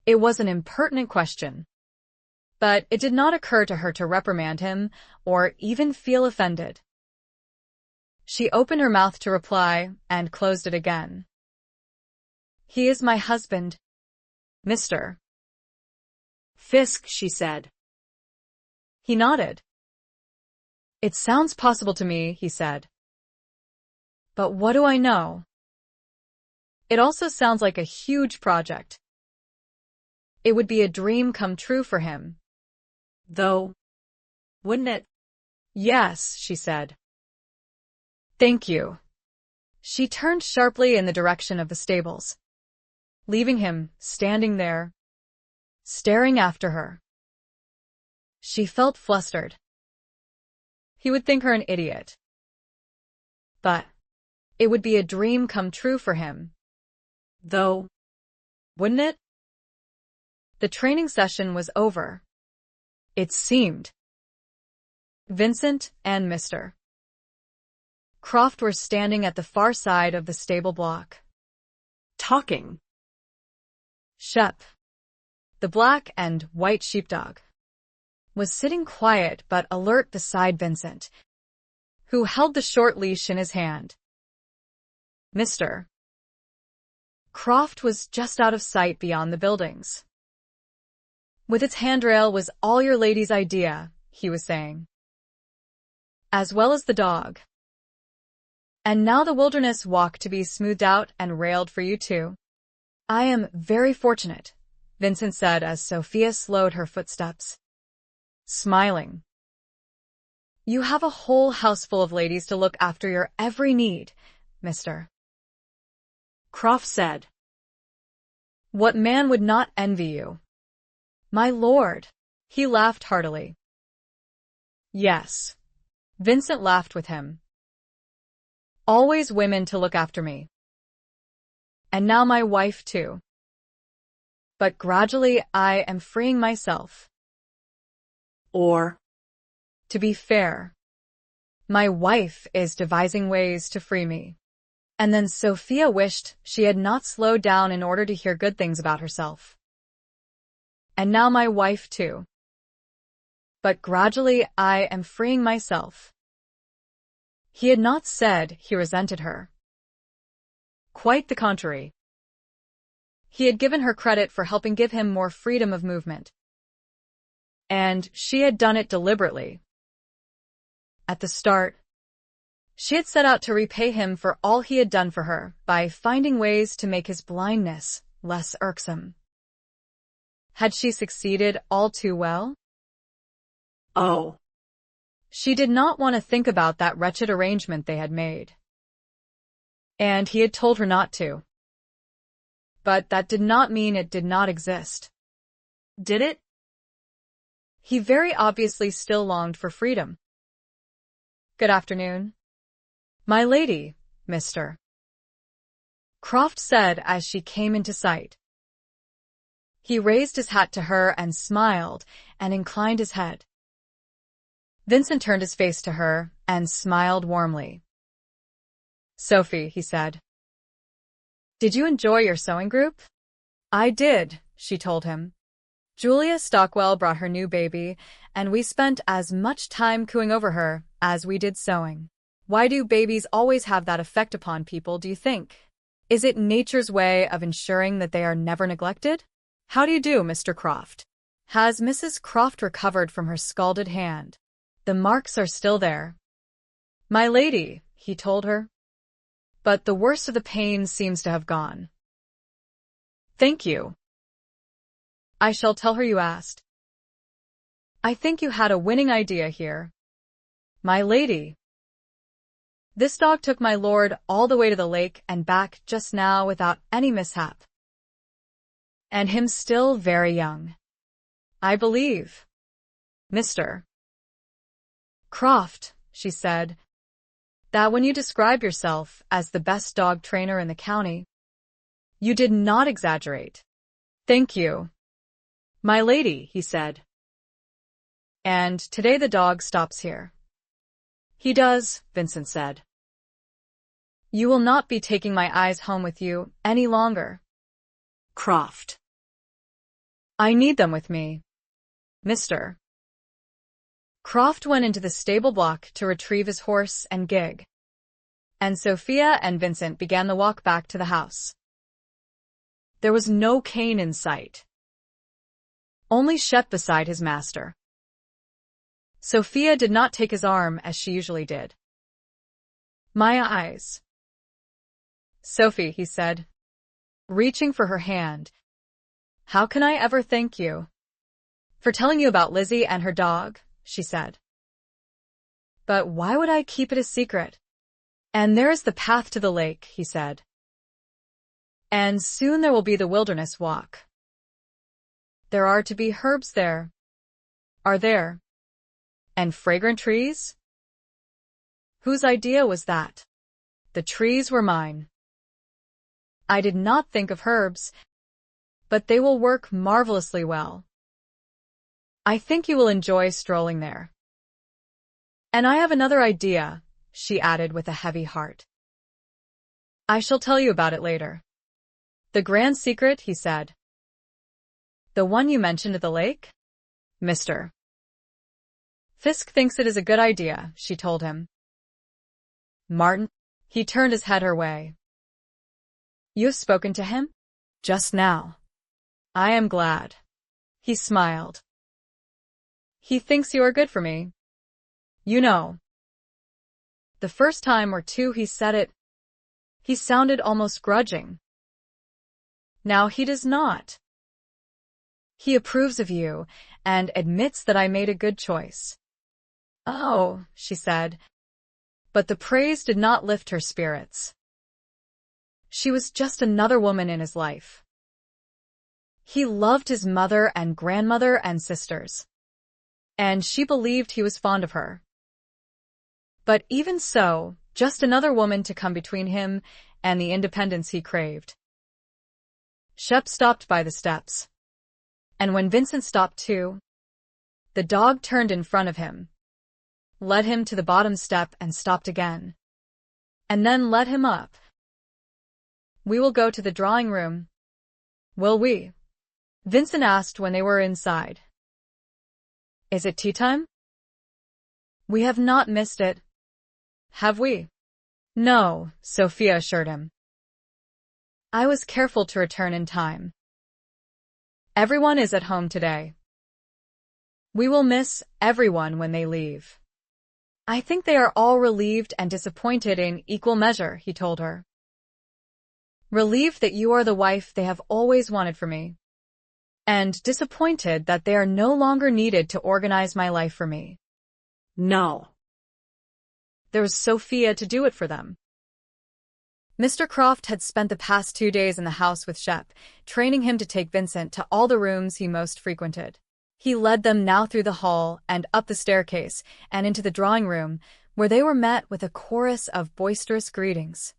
It was an impertinent question. But it did not occur to her to reprimand him, or even feel offended. She opened her mouth to reply, and closed it again. He is my husband, Mr. Fisk, she said. He nodded. It sounds possible to me, he said. But what do I know? It also sounds like a huge project. It would be a dream come true for him. Though, wouldn't it? Yes, she said. Thank you. She turned sharply in the direction of the stables, leaving him standing there, staring after her. She felt flustered. He would think her an idiot. But it would be a dream come true for him. Though, wouldn't it? The training session was over. It seemed. Vincent and Mr. Croft were standing at the far side of the stable block, talking. Shep, the black and white sheepdog, was sitting quiet but alert beside Vincent, who held the short leash in his hand. Mr. Croft was just out of sight beyond the buildings. With its handrail was all your lady's idea, he was saying. As well as the dog. And now the wilderness walk to be smoothed out and railed for you too. I am very fortunate, Vincent said as Sophia slowed her footsteps, smiling. You have a whole house full of ladies to look after your every need, Mr. Croft said. What man would not envy you? My lord, he laughed heartily. Yes. Vincent laughed with him. Always women to look after me. And now my wife too. But gradually I am freeing myself. Or, to be fair, my wife is devising ways to free me. And then Sophia wished she had not slowed down in order to hear good things about herself. And now my wife too. But gradually I am freeing myself. He had not said he resented her. Quite the contrary. He had given her credit for helping give him more freedom of movement. And she had done it deliberately. At the start, she had set out to repay him for all he had done for her by finding ways to make his blindness less irksome. Had she succeeded all too well? Oh. She did not want to think about that wretched arrangement they had made. And he had told her not to. But that did not mean it did not exist. Did it? He very obviously still longed for freedom. Good afternoon. My lady, Mr. Croft said as she came into sight. He raised his hat to her and smiled and inclined his head. Vincent turned his face to her and smiled warmly. "Sophie," he said, "did you enjoy your sewing group?" "I did," she told him. "Julia Stockwell brought her new baby, and we spent as much time cooing over her as we did sewing." Why do babies always have that effect upon people, do you think? Is it nature's way of ensuring that they are never neglected? How do you do, Mr. Croft? Has Mrs. Croft recovered from her scalded hand? The marks are still there. "My lady," he told her. "But the worst of the pain seems to have gone." "Thank you. I shall tell her you asked." "I think you had a winning idea here." "My lady. This dog took my lord all the way to the lake and back just now without any mishap. And him still very young. I believe, Mr. Croft," she said, "that when you describe yourself as the best dog trainer in the county, you did not exaggerate." "Thank you, my lady," he said. "And today the dog stops here." "He does," Vincent said. "You will not be taking my eyes home with you any longer, Croft." "I need them with me, Mr. Croft went into the stable block to retrieve his horse and gig, and Sophia and Vincent began the walk back to the house. There was no cane in sight, only Shep beside his master. Sophia did not take his arm as she usually did. "My eyes, Sophie," he said, reaching for her hand. "How can I ever thank you?" "For telling you about Lizzie and her dog," she said. "But why would I keep it a secret?" "And there is the path to the lake," he said. "And soon there will be the wilderness walk. There are to be herbs there. Are there? And fragrant trees?" "Whose idea was that?" "The trees were mine. I did not think of herbs, but they will work marvelously well. I think you will enjoy strolling there. And I have another idea," she added with a heavy heart. "I shall tell you about it later." "The grand secret," he said. "The one you mentioned at the lake?" "Mr. Fisk thinks it is a good idea," she told him. "Martin?" He turned his head her way. "You have spoken to him?" "Just now." "I am glad." He smiled. "He thinks you are good for me. You know." The first time or two he said it, he sounded almost grudging. Now he does not. He approves of you and admits that I made a good choice. "Oh," she said, but the praise did not lift her spirits. She was just another woman in his life. He loved his mother and grandmother and sisters, and she believed he was fond of her. But even so, just another woman to come between him and the independence he craved. Shep stopped by the steps, and when Vincent stopped too, the dog turned in front of him, led him to the bottom step and stopped again, and then led him up. "We will go to the drawing room, will we?" Vincent asked when they were inside. "Is it tea time?" "We have not missed it, have we?" "No," Sophia assured him. "I was careful to return in time. Everyone is at home today. We will miss everyone when they leave." "I think they are all relieved and disappointed in equal measure," he told her. "Relieved that you are the wife they have always wanted for me, and disappointed that they are no longer needed to organize my life for me." No. There was Sophia to do it for them. Mr. Croft had spent the past 2 days in the house with Shep, training him to take Vincent to all the rooms he most frequented. He led them now through the hall and up the staircase and into the drawing room, where they were met with a chorus of boisterous greetings.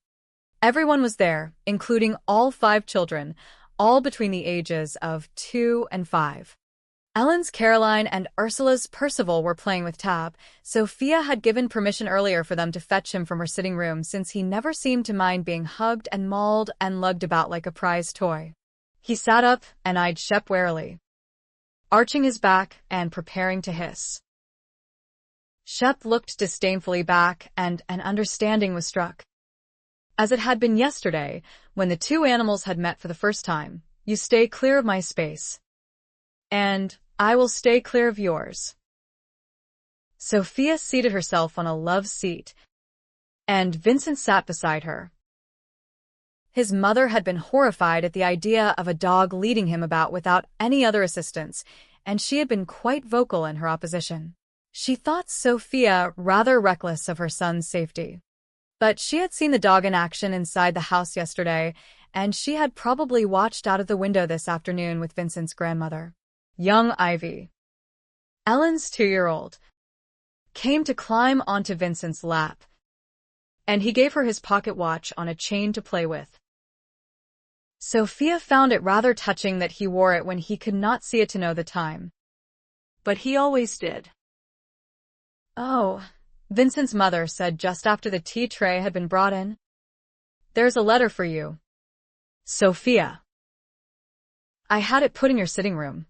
Everyone was there, including all 5 children, all between the ages of 2 and 5. Ellen's Caroline and Ursula's Percival were playing with Tab. Sophia had given permission earlier for them to fetch him from her sitting room since he never seemed to mind being hugged and mauled and lugged about like a prized toy. He sat up and eyed Shep warily, arching his back and preparing to hiss. Shep looked disdainfully back, and an understanding was struck. As it had been yesterday, when the two animals had met for the first time. You stay clear of my space. And I will stay clear of yours. Sophia seated herself on a love seat, and Vincent sat beside her. His mother had been horrified at the idea of a dog leading him about without any other assistance, and she had been quite vocal in her opposition. She thought Sophia rather reckless of her son's safety. But she had seen the dog in action inside the house yesterday, and she had probably watched out of the window this afternoon with Vincent's grandmother. Young Ivy, Ellen's 2-year-old, came to climb onto Vincent's lap, and he gave her his pocket watch on a chain to play with. Sophia found it rather touching that he wore it when he could not see it to know the time. But he always did. Oh, Vincent's mother said just after the tea tray had been brought in. There's a letter for you, Sophia. I had it put in your sitting room.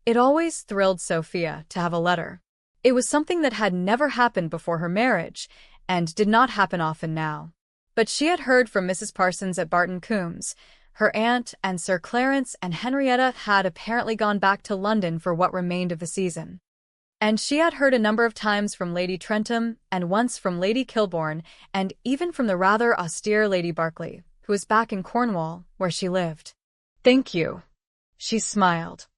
It always thrilled Sophia to have a letter. It was something that had never happened before her marriage, and did not happen often now. But she had heard from Mrs. Parsons at Barton Coombs. Her aunt and Sir Clarence and Henrietta had apparently gone back to London for what remained of the season. And she had heard a number of times from Lady Trentham, and once from Lady Kilbourne, and even from the rather austere Lady Berkeley, who was back in Cornwall, where she lived. Thank you. She smiled.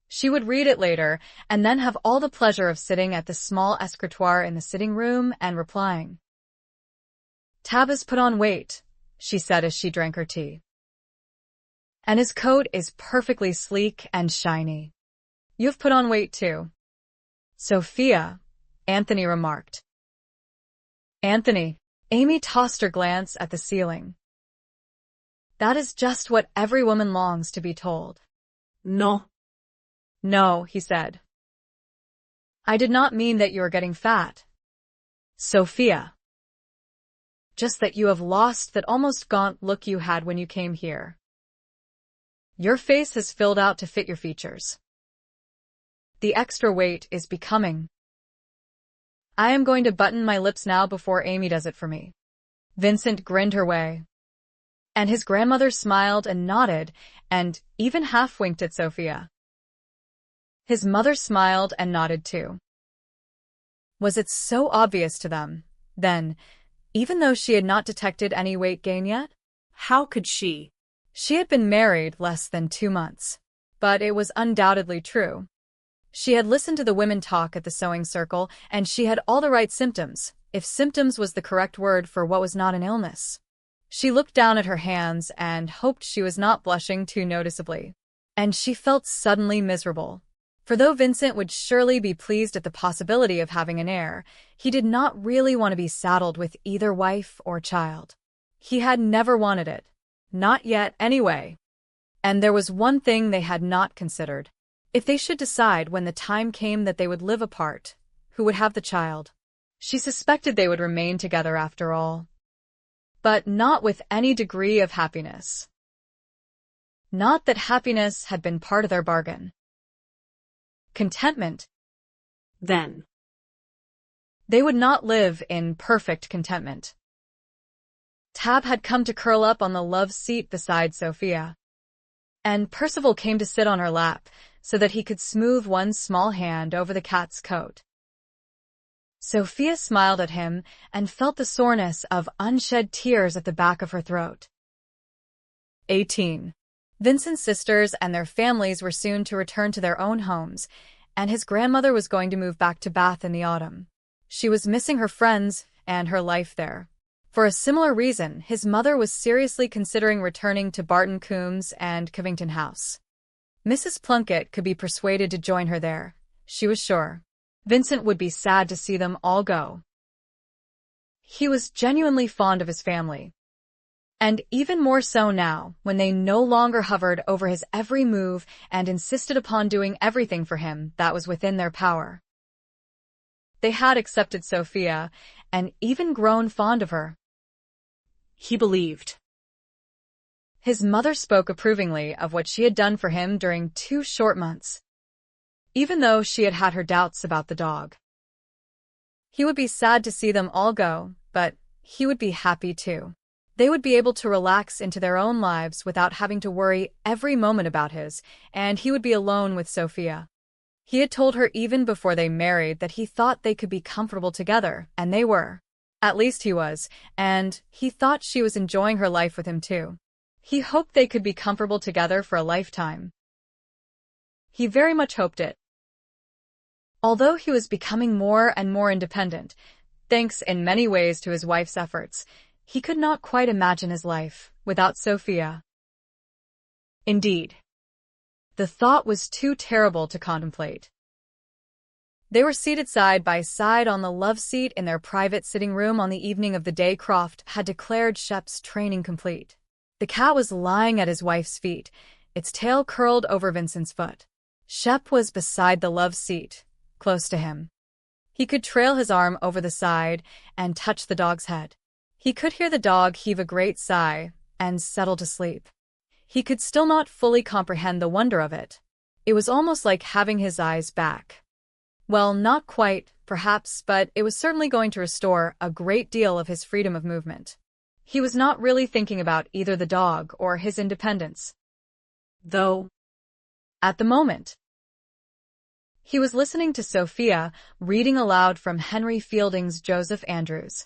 She would read it later, and then have all the pleasure of sitting at the small escritoire in the sitting room and replying. Tab has put on weight, she said as she drank her tea. And his coat is perfectly sleek and shiny. You've put on weight too, Sophia, Anthony remarked. Anthony, Amy tossed her glance at the ceiling. That is just what every woman longs to be told. No. No, he said. I did not mean that you are getting fat, Sophia. Just that you have lost that almost gaunt look you had when you came here. Your face has filled out to fit your features. The extra weight is becoming. I am going to button my lips now before Amy does it for me. Vincent grinned her way. And his grandmother smiled and nodded, and even half-winked at Sophia. His mother smiled and nodded too. Was it so obvious to them, then, even though she had not detected any weight gain yet? How could she? She had been married less than 2 months, but it was undoubtedly true. She had listened to the women talk at the sewing circle, and she had all the right symptoms, if symptoms was the correct word for what was not an illness. She looked down at her hands and hoped she was not blushing too noticeably. And she felt suddenly miserable. For though Vincent would surely be pleased at the possibility of having an heir, he did not really want to be saddled with either wife or child. He had never wanted it. Not yet, anyway. And there was one thing they had not considered. If they should decide when the time came that they would live apart, who would have the child? She suspected they would remain together after all. But not with any degree of happiness. Not that happiness had been part of their bargain. Contentment. Then. They would not live in perfect contentment. Tab had come to curl up on the love seat beside Sophia. And Percival came to sit on her lap, so that he could smooth one small hand over the cat's coat. Sophia smiled at him and felt the soreness of unshed tears at the back of her throat. 18. Vincent's sisters and their families were soon to return to their own homes, and his grandmother was going to move back to Bath in the autumn. She was missing her friends and her life there. For a similar reason, his mother was seriously considering returning to Barton Coombs and Covington House. Mrs. Plunkett could be persuaded to join her there, she was sure. Vincent would be sad to see them all go. He was genuinely fond of his family. And even more so now, when they no longer hovered over his every move and insisted upon doing everything for him that was within their power. They had accepted Sophia, and even grown fond of her. He believed. His mother spoke approvingly of what she had done for him during 2 short months, even though she had had her doubts about the dog. He would be sad to see them all go, but he would be happy too. They would be able to relax into their own lives without having to worry every moment about his, and he would be alone with Sophia. He had told her even before they married that he thought they could be comfortable together, and they were. At least he was, and he thought she was enjoying her life with him too. He hoped they could be comfortable together for a lifetime. He very much hoped it. Although he was becoming more and more independent, thanks in many ways to his wife's efforts, he could not quite imagine his life without Sophia. Indeed, the thought was too terrible to contemplate. They were seated side by side on the love seat in their private sitting room on the evening of the day Croft had declared Shep's training complete. The cat was lying at his wife's feet, its tail curled over Vincent's foot. Shep was beside the love seat, close to him. He could trail his arm over the side and touch the dog's head. He could hear the dog heave a great sigh and settle to sleep. He could still not fully comprehend the wonder of it. It was almost like having his eyes back. Well, not quite, perhaps, but it was certainly going to restore a great deal of his freedom of movement. He was not really thinking about either the dog or his independence, though, at the moment. He was listening to Sophia reading aloud from Henry Fielding's Joseph Andrews,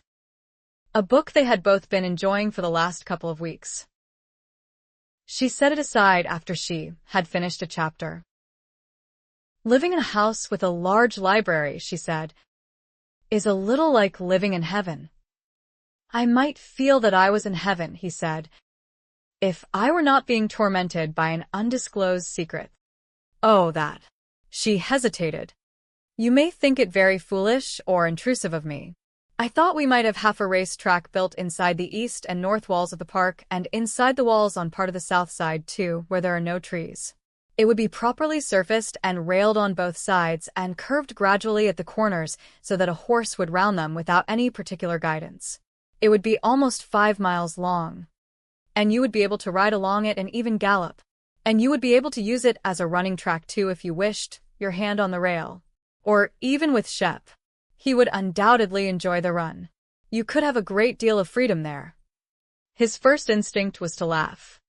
a book they had both been enjoying for the last couple of weeks. She set it aside after she had finished a chapter. Living in a house with a large library, she said, is a little like living in heaven. I might feel that I was in heaven, he said, if I were not being tormented by an undisclosed secret. Oh, that. She hesitated. You may think it very foolish or intrusive of me. I thought we might have half a racetrack built inside the east and north walls of the park and inside the walls on part of the south side too, where there are no trees. It would be properly surfaced and railed on both sides and curved gradually at the corners so that a horse would round them without any particular guidance. It would be almost 5 miles long. And you would be able to ride along it and even gallop. And you would be able to use it as a running track too if you wished, your hand on the rail. Or even with Shep. He would undoubtedly enjoy the run. You could have a great deal of freedom there. His first instinct was to laugh.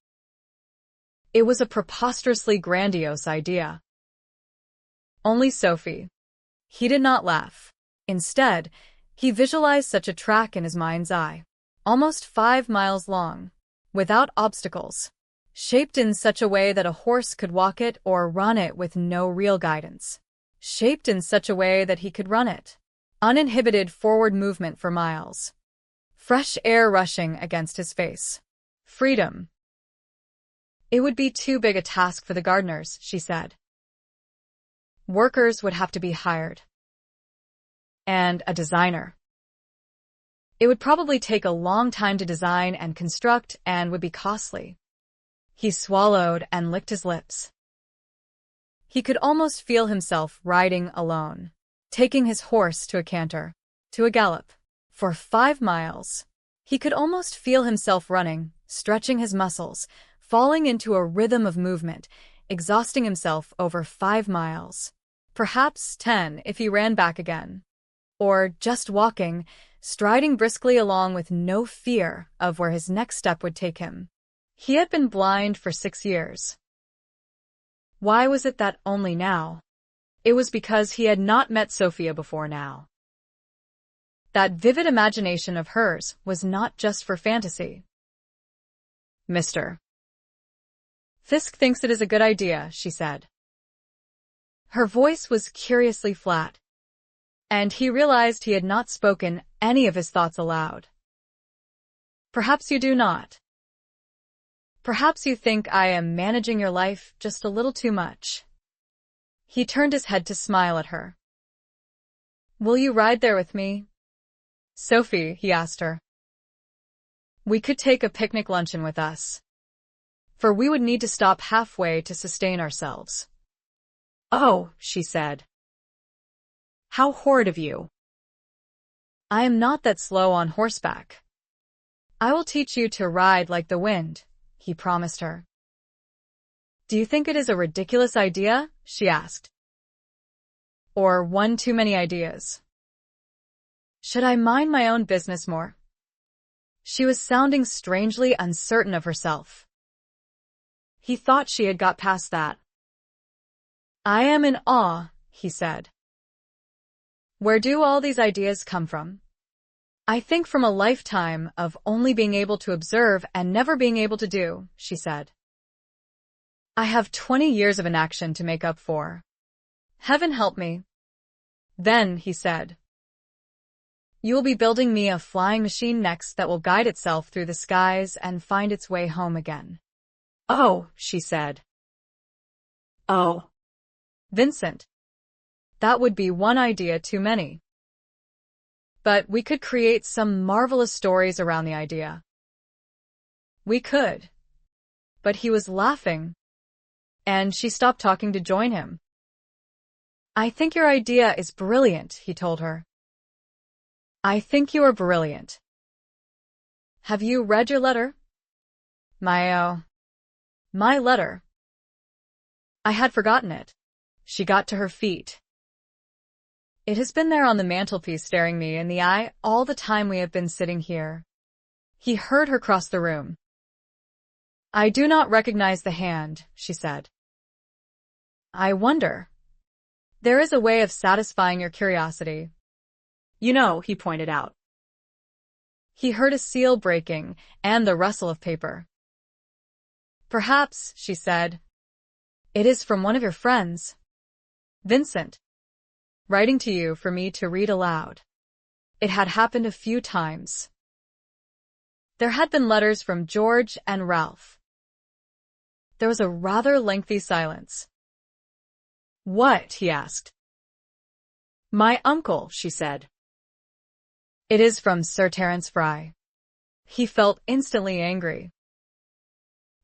It was a preposterously grandiose idea. Only Sophie. He did not laugh. Instead, he visualized such a track in his mind's eye. Almost 5 miles long. Without obstacles. Shaped in such a way that a horse could walk it or run it with no real guidance. Shaped in such a way that he could run it. Uninhibited forward movement for miles. Fresh air rushing against his face. Freedom. It would be too big a task for the gardeners, she said. Workers would have to be hired. And a designer. It would probably take a long time to design and construct and would be costly. He swallowed and licked his lips. He could almost feel himself riding alone, taking his horse to a canter, to a gallop, for 5 miles. He could almost feel himself running, stretching his muscles, falling into a rhythm of movement, exhausting himself over 5 miles. Perhaps 10 if he ran back again. Or just walking, striding briskly along with no fear of where his next step would take him. He had been blind for 6 years. Why was it that only now? It was because he had not met Sophia before now. That vivid imagination of hers was not just for fantasy. Mr. Fisk thinks it is a good idea, she said. Her voice was curiously flat, and he realized he had not spoken any of his thoughts aloud. Perhaps you do not. Perhaps you think I am managing your life just a little too much. He turned his head to smile at her. Will you ride there with me? Sophie, he asked her. We could take a picnic luncheon with us, for we would need to stop halfway to sustain ourselves. Oh, she said. How horrid of you. I am not that slow on horseback. I will teach you to ride like the wind, he promised her. Do you think it is a ridiculous idea? She asked. Or one too many ideas? Should I mind my own business more? She was sounding strangely uncertain of herself. He thought she had got past that. I am in awe, he said. Where do all these ideas come from? I think from a lifetime of only being able to observe and never being able to do, she said. I have 20 years of inaction to make up for. Heaven help me. Then, he said, you will be building me a flying machine next that will guide itself through the skies and find its way home again. Oh, she said. Oh. Vincent. That would be one idea too many. But we could create some marvelous stories around the idea. We could. But he was laughing, and she stopped talking to join him. I think your idea is brilliant, he told her. I think you are brilliant. Have you read your letter? My letter. I had forgotten it. She got to her feet. It has been there on the mantelpiece staring me in the eye all the time we have been sitting here. He heard her cross the room. I do not recognize the hand, she said. I wonder. There is a way of satisfying your curiosity. You know, he pointed out. He heard a seal breaking and the rustle of paper. Perhaps, she said, it is from one of your friends. Vincent. Writing to you for me to read aloud. It had happened a few times. There had been letters from George and Ralph. There was a rather lengthy silence. What? He asked. My uncle, she said. It is from Sir Terence Fry. He felt instantly angry.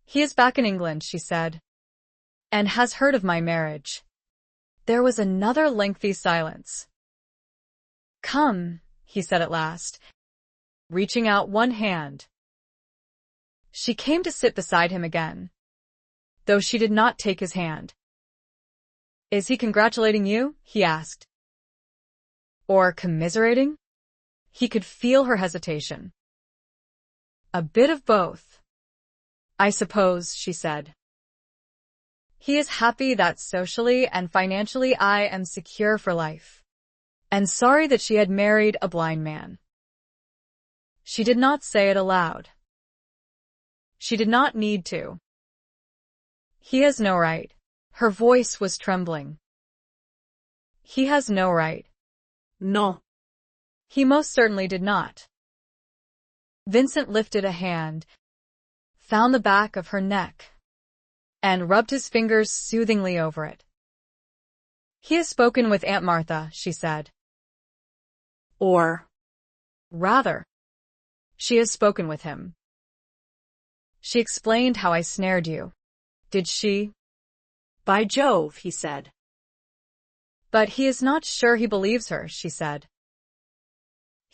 He is back in England, she said, and has heard of my marriage. There was another lengthy silence. Come, he said at last, reaching out one hand. She came to sit beside him again, though she did not take his hand. Is he congratulating you? He asked. Or commiserating? He could feel her hesitation. A bit of both. I suppose, she said. He is happy that socially and financially I am secure for life, and sorry that she had married a blind man. She did not say it aloud. She did not need to. He has no right. Her voice was trembling. He has no right. No. He most certainly did not. Vincent lifted a hand, found the back of her neck, and rubbed his fingers soothingly over it. He has spoken with Aunt Martha, she said. Or, rather, she has spoken with him. She explained how I snared you. Did she? By Jove, he said. But he is not sure he believes her, she said.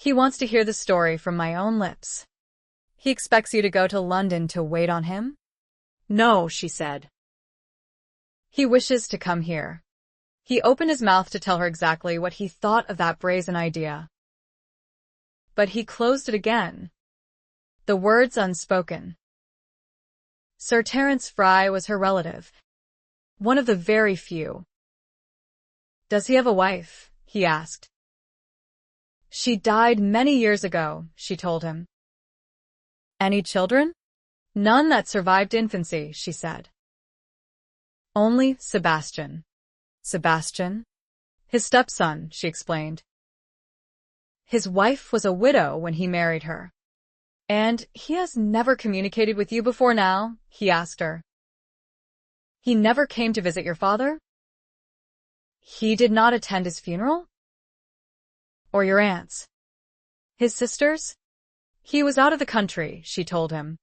He wants to hear the story from my own lips. He expects you to go to London to wait on him? No, she said. He wishes to come here. He opened his mouth to tell her exactly what he thought of that brazen idea. But he closed it again, the words unspoken. Sir Terence Fry was her relative, one of the very few. Does he have a wife? He asked. She died many years ago, she told him. Any children? None that survived infancy, she said. Only Sebastian. Sebastian? His stepson, she explained. His wife was a widow when he married her. And he has never communicated with you before now? He asked her. He never came to visit your father? He did not attend his funeral? Or your aunt's? His sisters? He was out of the country, she told him.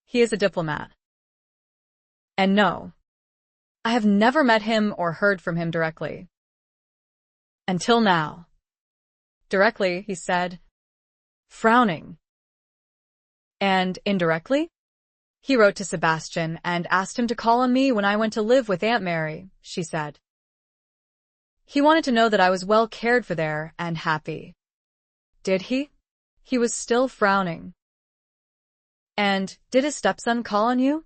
He is a diplomat. And no, I have never met him or heard from him directly. Until now. Directly, he said, frowning. And indirectly? He wrote to Sebastian and asked him to call on me when I went to live with Aunt Mary, she said. He wanted to know that I was well cared for there and happy. Did he? He was still frowning. And did his stepson call on you?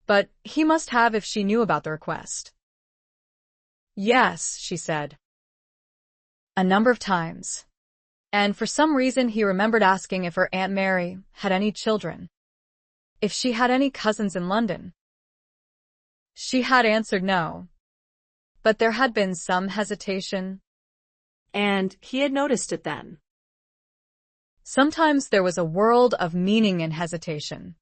But he must have if she knew about the request. Yes, she said. A number of times. And for some reason he remembered asking if her Aunt Mary had any children. If she had any cousins in London. She had answered no. But there had been some hesitation. And he had noticed it then. Sometimes there was a world of meaning in hesitation.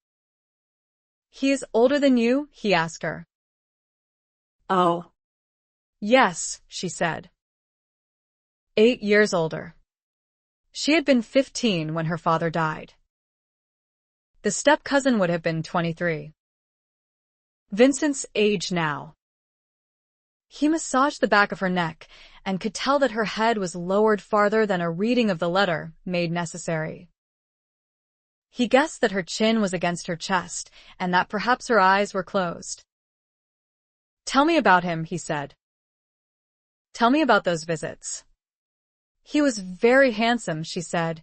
He is older than you? He asked her. Oh. Yes, she said. 8 years older. She had been 15 when her father died. The step-cousin would have been 23. Vincent's age now. He massaged the back of her neck and could tell that her head was lowered farther than a reading of the letter made necessary. He guessed that her chin was against her chest and that perhaps her eyes were closed. Tell me about him, he said. Tell me about those visits. He was very handsome, she said,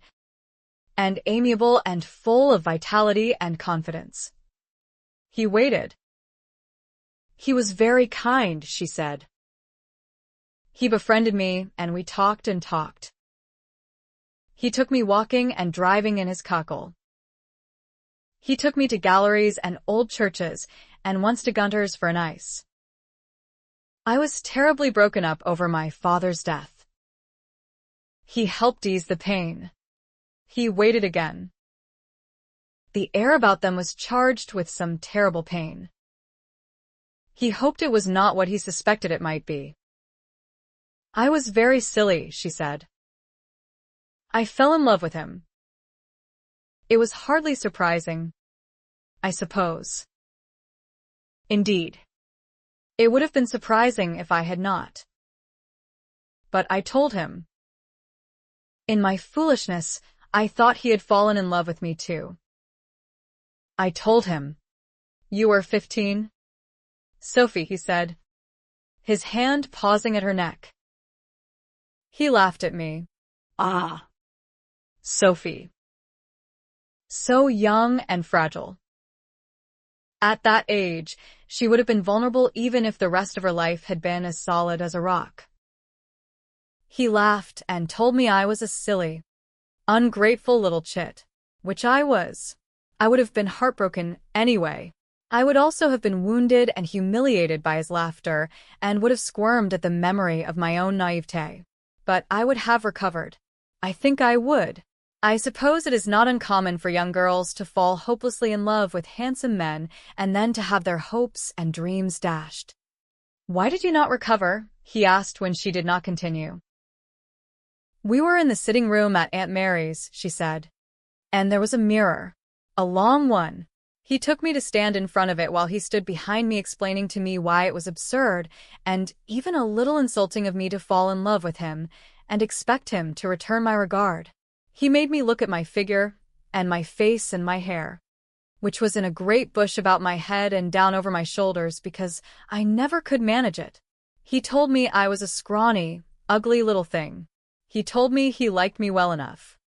and amiable and full of vitality and confidence. He waited. He was very kind, she said. He befriended me, and we talked and talked. He took me walking and driving in his cockle. He took me to galleries and old churches, and once to Gunter's for an ice. I was terribly broken up over my father's death. He helped ease the pain. He waited again. The air about them was charged with some terrible pain. He hoped it was not what he suspected it might be. I was very silly, she said. I fell in love with him. It was hardly surprising, I suppose. Indeed, it would have been surprising if I had not. But I told him. In my foolishness, I thought he had fallen in love with me too. I told him. You were 15? Sophie, he said, his hand pausing at her neck. He laughed at me. Ah. Sophie. So young and fragile. At that age, she would have been vulnerable even if the rest of her life had been as solid as a rock. He laughed and told me I was a silly, ungrateful little chit, which I was. I would have been heartbroken anyway. I would also have been wounded and humiliated by his laughter and would have squirmed at the memory of my own naivete. But I would have recovered. I think I would. I suppose it is not uncommon for young girls to fall hopelessly in love with handsome men and then to have their hopes and dreams dashed. Why did you not recover? He asked when she did not continue. We were in the sitting room at Aunt Mary's, she said. And there was a mirror. A long one. He took me to stand in front of it while he stood behind me explaining to me why it was absurd and even a little insulting of me to fall in love with him and expect him to return my regard. He made me look at my figure and my face and my hair, which was in a great bush about my head and down over my shoulders because I never could manage it. He told me I was a scrawny, ugly little thing. He told me he liked me well enough.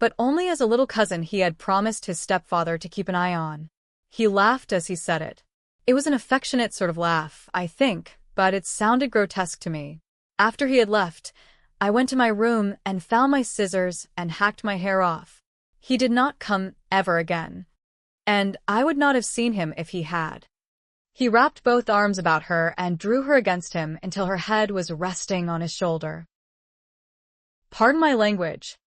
But only as a little cousin he had promised his stepfather to keep an eye on. He laughed as he said it. It was an affectionate sort of laugh, I think, but it sounded grotesque to me. After he had left, I went to my room and found my scissors and hacked my hair off. He did not come ever again, and I would not have seen him if he had. He wrapped both arms about her and drew her against him until her head was resting on his shoulder. Pardon my language.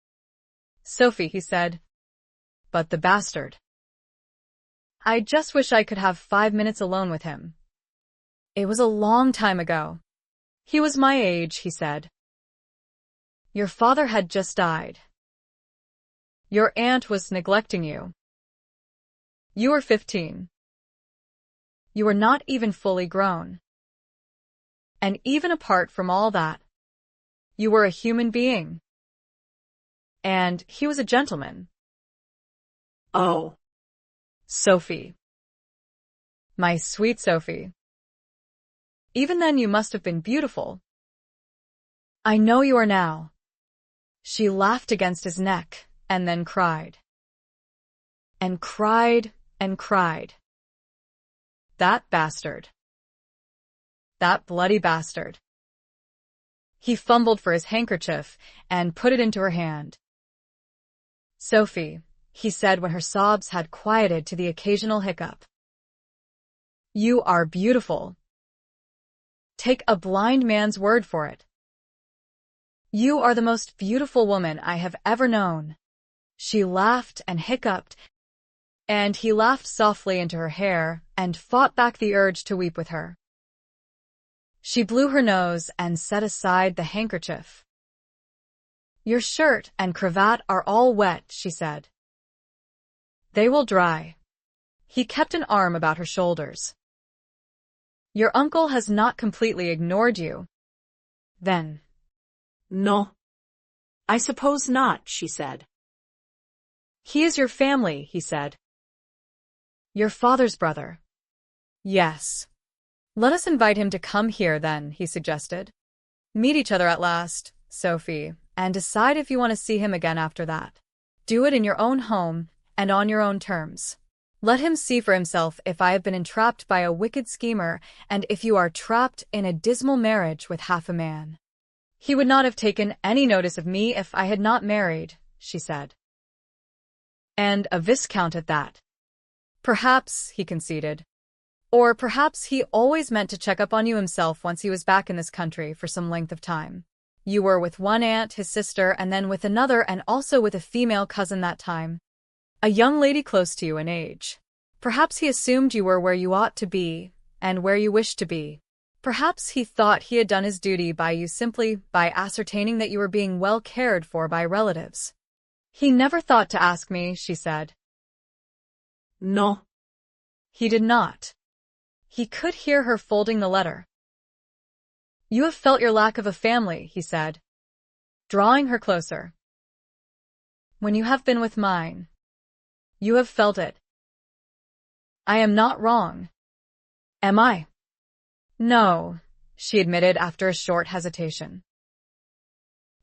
Sophie, he said. But the bastard. I just wish I could have 5 minutes alone with him. It was a long time ago. He was my age, he said. Your father had just died. Your aunt was neglecting you. You were 15. You were not even fully grown. And even apart from all that, you were a human being. And he was a gentleman. Oh. Sophie. My sweet Sophie. Even then you must have been beautiful. I know you are now. She laughed against his neck, and then cried. And cried, and cried. That bastard. That bloody bastard. He fumbled for his handkerchief and put it into her hand. Sophie, he said when her sobs had quieted to the occasional hiccup. You are beautiful. Take a blind man's word for it. You are the most beautiful woman I have ever known. She laughed and hiccuped, and he laughed softly into her hair and fought back the urge to weep with her. She blew her nose and set aside the handkerchief. Your shirt and cravat are all wet, she said. They will dry. He kept an arm about her shoulders. Your uncle has not completely ignored you. Then. No. I suppose not, she said. He is your family, he said. Your father's brother. Yes. Let us invite him to come here then, he suggested. Meet each other at last, Sophie, and decide if you want to see him again after that. Do it in your own home and on your own terms. Let him see for himself if I have been entrapped by a wicked schemer and if you are trapped in a dismal marriage with half a man. He would not have taken any notice of me if I had not married, she said. And a viscount at that. Perhaps, he conceded. Or perhaps he always meant to check up on you himself once he was back in this country for some length of time. You were with one aunt, his sister, and then with another and also with a female cousin that time. A young lady close to you in age. Perhaps he assumed you were where you ought to be, and where you wished to be. Perhaps he thought he had done his duty by you simply by ascertaining that you were being well cared for by relatives. He never thought to ask me, she said. No. He did not. He could hear her folding the letter. You have felt your lack of a family, he said, drawing her closer. When you have been with mine, you have felt it. I am not wrong. Am I? No, she admitted after a short hesitation.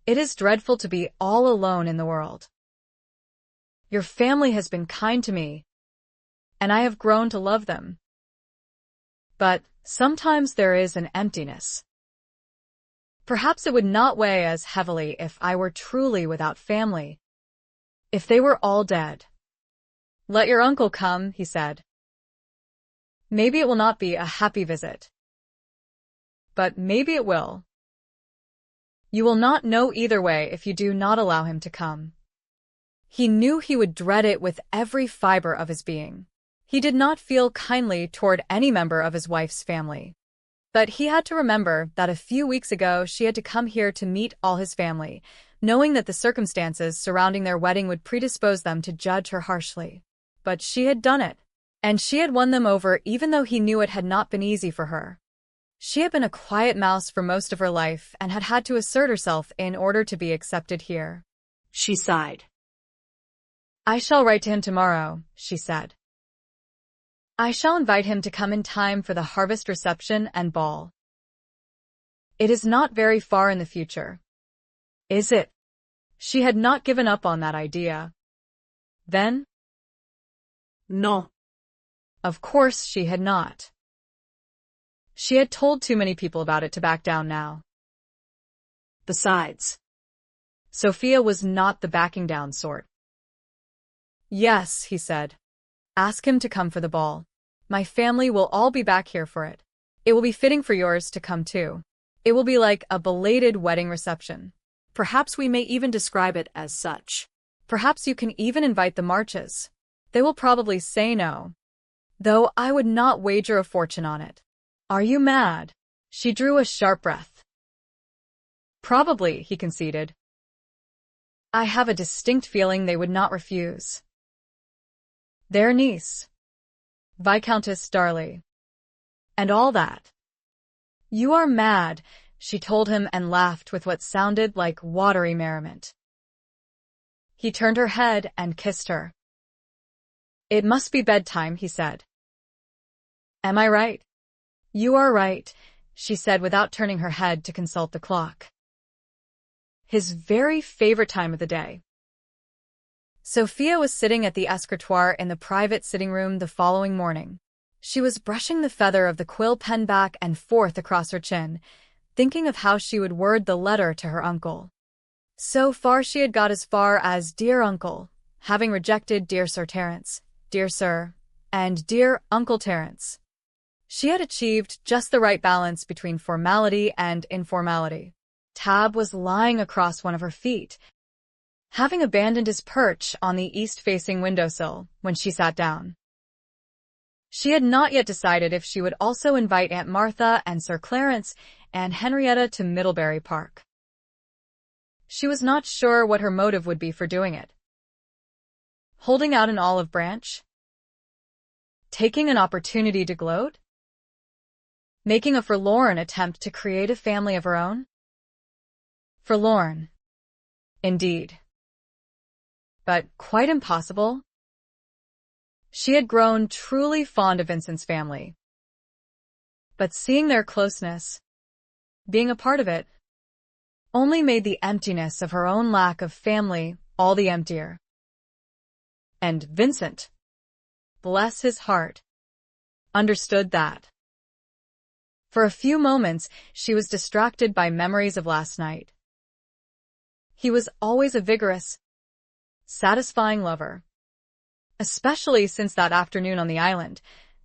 It is dreadful to be all alone in the world. Your family has been kind to me, and I have grown to love them. But sometimes there is an emptiness. Perhaps it would not weigh as heavily if I were truly without family, if they were all dead. Let your uncle come, he said. Maybe it will not be a happy visit. But maybe it will. You will not know either way if you do not allow him to come. He knew he would dread it with every fiber of his being. He did not feel kindly toward any member of his wife's family. But he had to remember that a few weeks ago she had to come here to meet all his family, knowing that the circumstances surrounding their wedding would predispose them to judge her harshly. But she had done it, and she had won them over even though he knew it had not been easy for her. She had been a quiet mouse for most of her life and had had to assert herself in order to be accepted here. She sighed. I shall write to him tomorrow, she said. I shall invite him to come in time for the harvest reception and ball. It is not very far in the future. Is it? She had not given up on that idea. Then? No. Of course she had not. She had told too many people about it to back down now. Besides, Sophia was not the backing down sort. Yes, he said. Ask him to come for the ball. My family will all be back here for it. It will be fitting for yours to come too. It will be like a belated wedding reception. Perhaps we may even describe it as such. Perhaps you can even invite the Marches. They will probably say no. Though I would not wager a fortune on it. Are you mad? She drew a sharp breath. Probably, he conceded. I have a distinct feeling they would not refuse. Their niece, Viscountess Darley. And all that. You are mad, she told him and laughed with what sounded like watery merriment. He turned her head and kissed her. It must be bedtime, he said. Am I right? You are right, she said without turning her head to consult the clock. His very favorite time of the day. Sophia was sitting at the escritoire in the private sitting room the following morning. She was brushing the feather of the quill pen back and forth across her chin, thinking of how she would word the letter to her uncle. So far she had got as far as Dear Uncle, having rejected Dear Sir Terence, Dear Sir, and Dear Uncle Terence. She had achieved just the right balance between formality and informality. Tab was lying across one of her feet, having abandoned his perch on the east-facing windowsill when she sat down. She had not yet decided if she would also invite Aunt Martha and Sir Clarence and Henrietta to Middlebury Park. She was not sure what her motive would be for doing it. Holding out an olive branch? Taking an opportunity to gloat? Making a forlorn attempt to create a family of her own? Forlorn. Indeed. But quite impossible. She had grown truly fond of Vincent's family. But seeing their closeness, being a part of it, only made the emptiness of her own lack of family all the emptier. And Vincent, bless his heart, understood that. For a few moments, she was distracted by memories of last night. He was always a vigorous, satisfying lover. Especially since that afternoon on the island,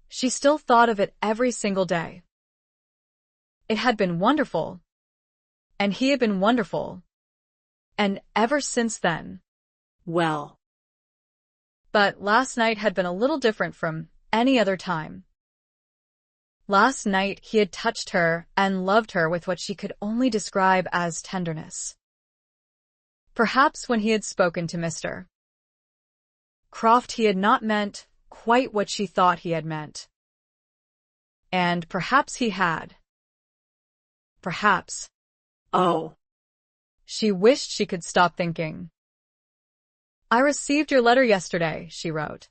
she still thought of it every single day. It had been wonderful, and he had been wonderful, and ever since then, well. But last night had been a little different from any other time. Last night he had touched her and loved her with what she could only describe as tenderness. Perhaps when he had spoken to Mr. Croft he had not meant quite what she thought he had meant. And perhaps he had. Perhaps. Oh. She wished she could stop thinking. I received your letter yesterday, she wrote.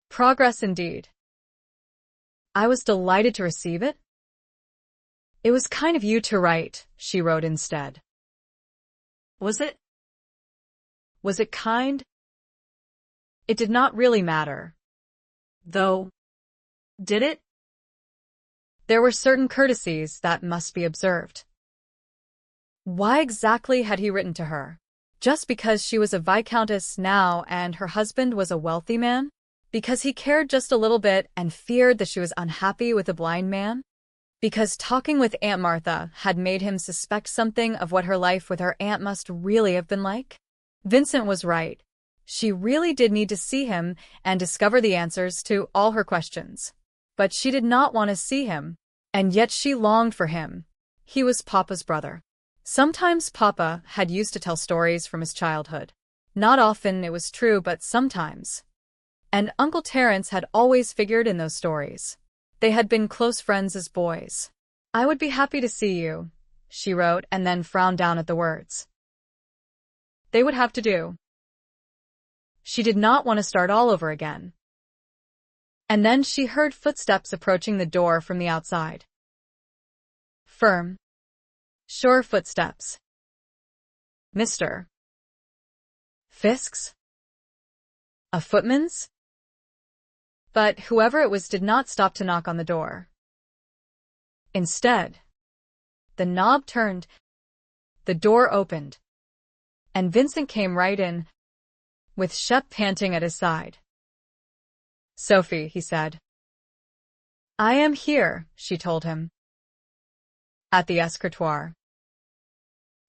Progress indeed. I was delighted to receive it. It was kind of you to write, she wrote instead. Was it? Was it kind? It did not really matter. Though, did it? There were certain courtesies that must be observed. Why exactly had he written to her? Just because she was a viscountess now and her husband was a wealthy man? Because he cared just a little bit and feared that she was unhappy with a blind man? Because talking with Aunt Martha had made him suspect something of what her life with her aunt must really have been like? Vincent was right. She really did need to see him and discover the answers to all her questions. But she did not want to see him, and yet she longed for him. He was Papa's brother. Sometimes Papa had used to tell stories from his childhood. Not often, it was true, but sometimes. And Uncle Terence had always figured in those stories. They had been close friends as boys. I would be happy to see you, she wrote, and then frowned down at the words. They would have to do. She did not want to start all over again. And then she heard footsteps approaching the door from the outside. Firm, sure footsteps. Mr. Fisk's? A footman's? But whoever it was did not stop to knock on the door. Instead, the knob turned, the door opened, and Vincent came right in, with Shep panting at his side. Sophie, he said. I am here, she told him. At the escritoire.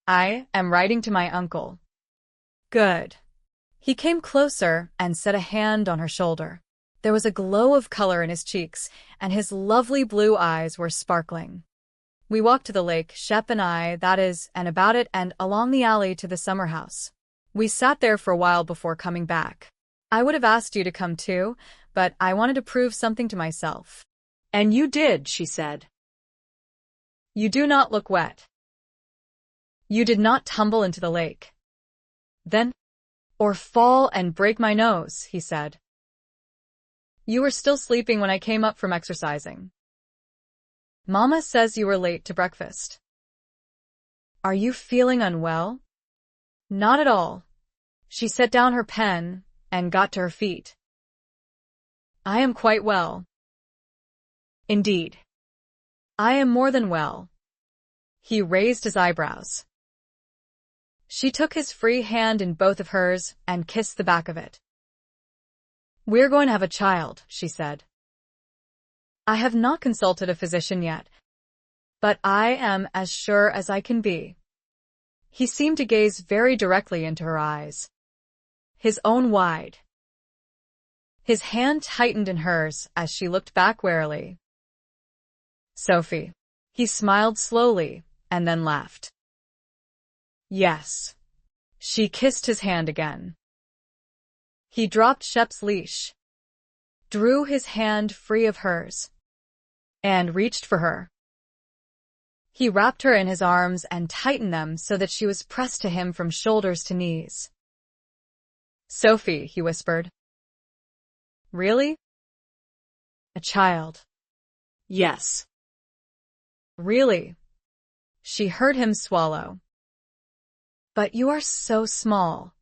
I am writing to my uncle. Good. He came closer and set a hand on her shoulder. There was a glow of color in his cheeks, and his lovely blue eyes were sparkling. We walked to the lake, Shep and I, that is, and about it, and along the alley to the summer house. We sat there for a while before coming back. I would have asked you to come too, but I wanted to prove something to myself. And you did, she said. You do not look wet. You did not tumble into the lake. Then, or fall and break my nose, he said. You were still sleeping when I came up from exercising. Mama says you were late to breakfast. Are you feeling unwell? Not at all. She set down her pen and got to her feet. I am quite well. Indeed. I am more than well. He raised his eyebrows. She took his free hand in both of hers and kissed the back of it. We're going to have a child, she said. I have not consulted a physician yet, but I am as sure as I can be. He seemed to gaze very directly into her eyes, his own wide. His hand tightened in hers as she looked back warily. Sophie. He smiled slowly and then laughed. Yes. She kissed his hand again. He dropped Shep's leash, drew his hand free of hers, and reached for her. He wrapped her in his arms and tightened them so that she was pressed to him from shoulders to knees. Sophie, he whispered. Really? A child. Yes. Really? She heard him swallow. But you are so small.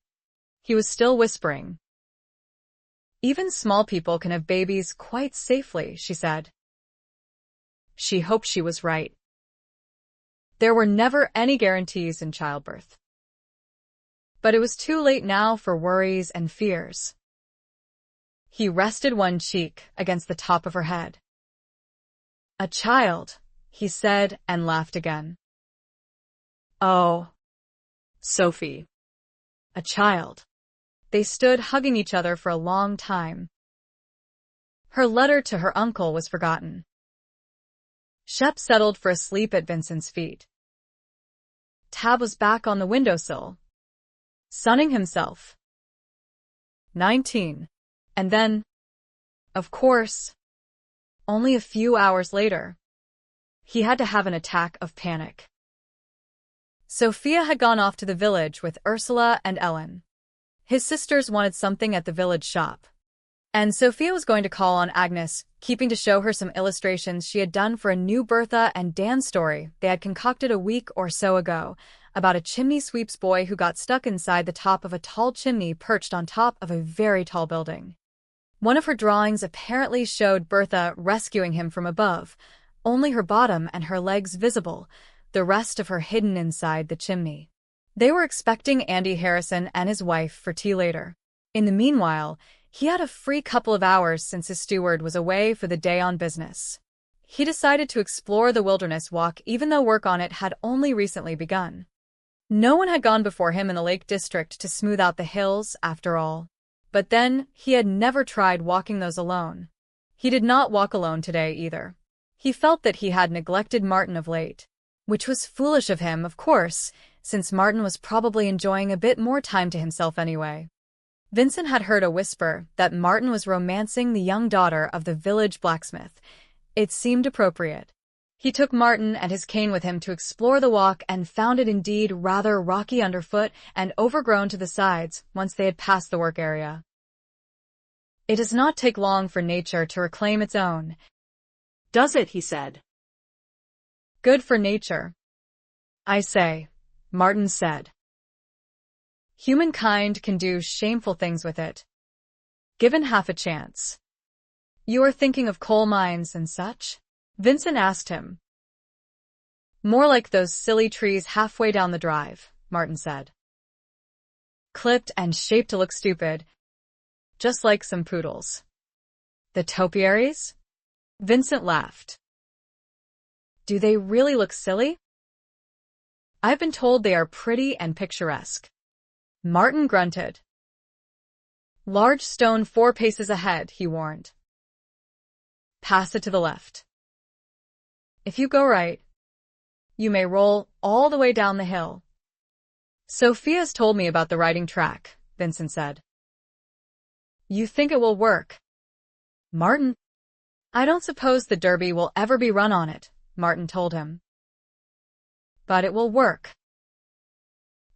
He was still whispering. Even small people can have babies quite safely, she said. She hoped she was right. There were never any guarantees in childbirth. But it was too late now for worries and fears. He rested one cheek against the top of her head. A child, he said and laughed again. Oh, Sophie. A child. They stood hugging each other for a long time. Her letter to her uncle was forgotten. Shep settled for a sleep at Vincent's feet. Tab was back on the windowsill, sunning himself. 19. And then, of course, only a few hours later, he had to have an attack of panic. Sophia had gone off to the village with Ursula and Ellen. His sisters wanted something at the village shop, and Sophia was going to call on Agnes, keeping to show her some illustrations she had done for a new Bertha and Dan story they had concocted a week or so ago about a chimney sweep's boy who got stuck inside the top of a tall chimney perched on top of a very tall building. One of her drawings apparently showed Bertha rescuing him from above, only her bottom and her legs visible, the rest of her hidden inside the chimney. They were expecting Andy Harrison and his wife for tea later. In the meanwhile, he had a free couple of hours since his steward was away for the day on business. He decided to explore the wilderness walk even though work on it had only recently begun. No one had gone before him in the Lake District to smooth out the hills, after all. But then, he had never tried walking those alone. He did not walk alone today either. He felt that he had neglected Martin of late, which was foolish of him, of course, since Martin was probably enjoying a bit more time to himself anyway. Vincent had heard a whisper that Martin was romancing the young daughter of the village blacksmith. It seemed appropriate. He took Martin and his cane with him to explore the walk and found it indeed rather rocky underfoot and overgrown to the sides once they had passed the work area. It does not take long for nature to reclaim its own. Does it? He said. Good for nature, I say, Martin said. Humankind can do shameful things with it, given half a chance. You are thinking of coal mines and such? Vincent asked him. More like those silly trees halfway down the drive, Martin said. Clipped and shaped to look stupid, just like some poodles. The topiaries? Vincent laughed. Do they really look silly? I've been told they are pretty and picturesque. Martin grunted. Large stone 4 paces ahead, he warned. Pass it to the left. If you go right, you may roll all the way down the hill. Sophia's told me about the riding track, Vincent said. You think it will work? Martin? I don't suppose the Derby will ever be run on it, Martin told him. But it will work.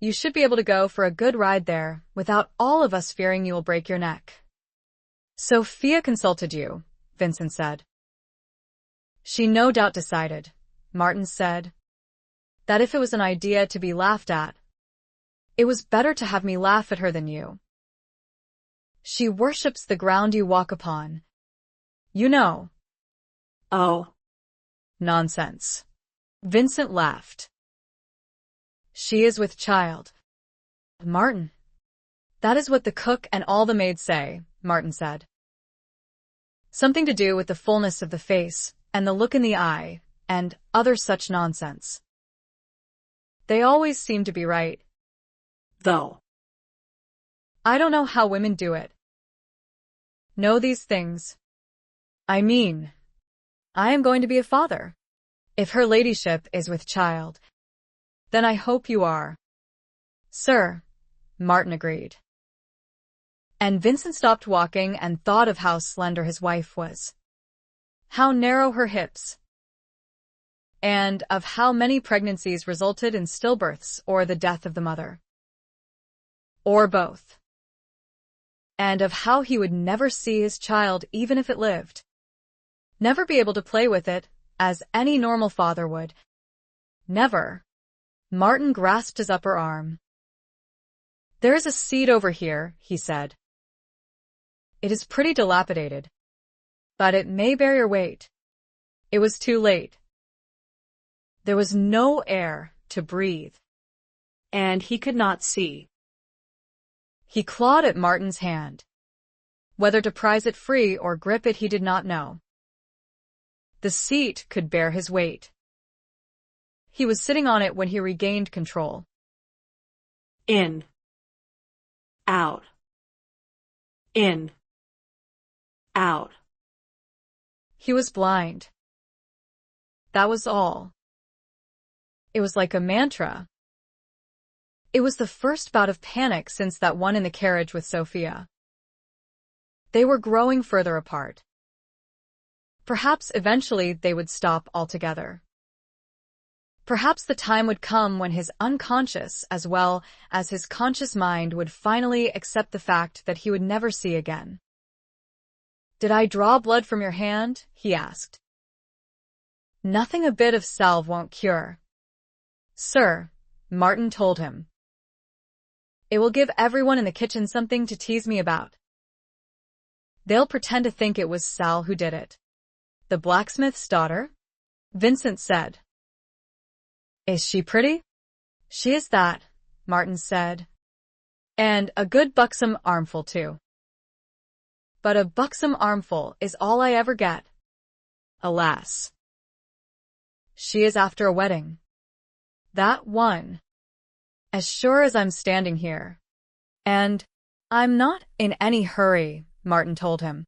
You should be able to go for a good ride there, without all of us fearing you will break your neck. Sophia consulted you, Vincent said. She no doubt decided, Martin said, that if it was an idea to be laughed at, it was better to have me laugh at her than you. She worships the ground you walk upon. You know. Oh. Nonsense. Vincent laughed. She is with child. Martin. That is what the cook and all the maids say, Martin said. Something to do with the fullness of the face, and the look in the eye, and other such nonsense. They always seem to be right. Though. I don't know how women do it. Know these things. I mean, I am going to be a father. If her ladyship is with child, then I hope you are. Sir, Martin agreed. And Vincent stopped walking and thought of how slender his wife was. How narrow her hips. And of how many pregnancies resulted in stillbirths or the death of the mother. Or both. And of how he would never see his child even if it lived. Never be able to play with it, as any normal father would. Never. Martin grasped his upper arm. There is a seat over here, he said. It is pretty dilapidated. But it may bear your weight. It was too late. There was no air to breathe. And he could not see. He clawed at Martin's hand. Whether to prize it free or grip it he did not know. The seat could bear his weight. He was sitting on it when he regained control. In. Out. In. Out. He was blind. That was all. It was like a mantra. It was the first bout of panic since that one in the carriage with Sophia. They were growing further apart. Perhaps eventually they would stop altogether. Perhaps the time would come when his unconscious as well as his conscious mind would finally accept the fact that he would never see again. Did I draw blood from your hand? He asked. Nothing a bit of salve won't cure. Sir, Martin told him. It will give everyone in the kitchen something to tease me about. They'll pretend to think it was Sal who did it. The blacksmith's daughter? Vincent said. Is she pretty? She is that, Martin said. And a good buxom armful too. But a buxom armful is all I ever get. Alas. She is after a wedding. That one. As sure as I'm standing here. And I'm not in any hurry, Martin told him.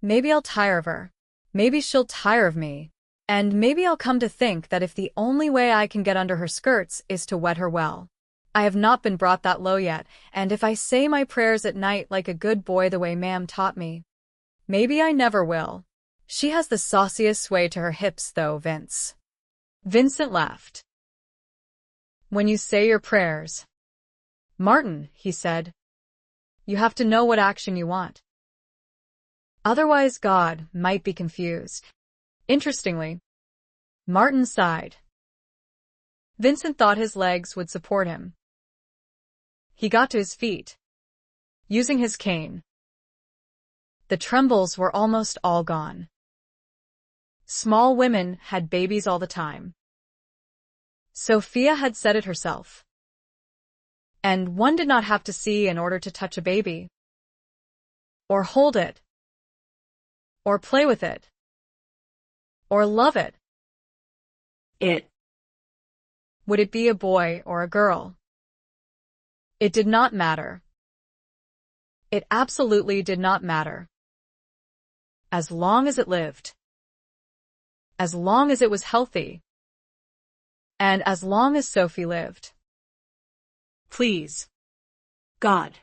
Maybe I'll tire of her. Maybe she'll tire of me. And maybe I'll come to think that if the only way I can get under her skirts is to wed her well. I have not been brought that low yet, and if I say my prayers at night like a good boy the way Ma'am taught me, maybe I never will. She has the sauciest sway to her hips though, Vince. Vincent laughed. When you say your prayers. Martin, he said, you have to know what action you want. Otherwise God might be confused. Interestingly, Martin sighed. Vincent thought his legs would support him. He got to his feet, using his cane. The trembles were almost all gone. Small women had babies all the time. Sophia had said it herself. And one did not have to see in order to touch a baby, or hold it, or play with it, or love it. It. Would it be a boy or a girl? It did not matter. It absolutely did not matter. As long as it lived. As long as it was healthy. And as long as Sophie lived. Please. God.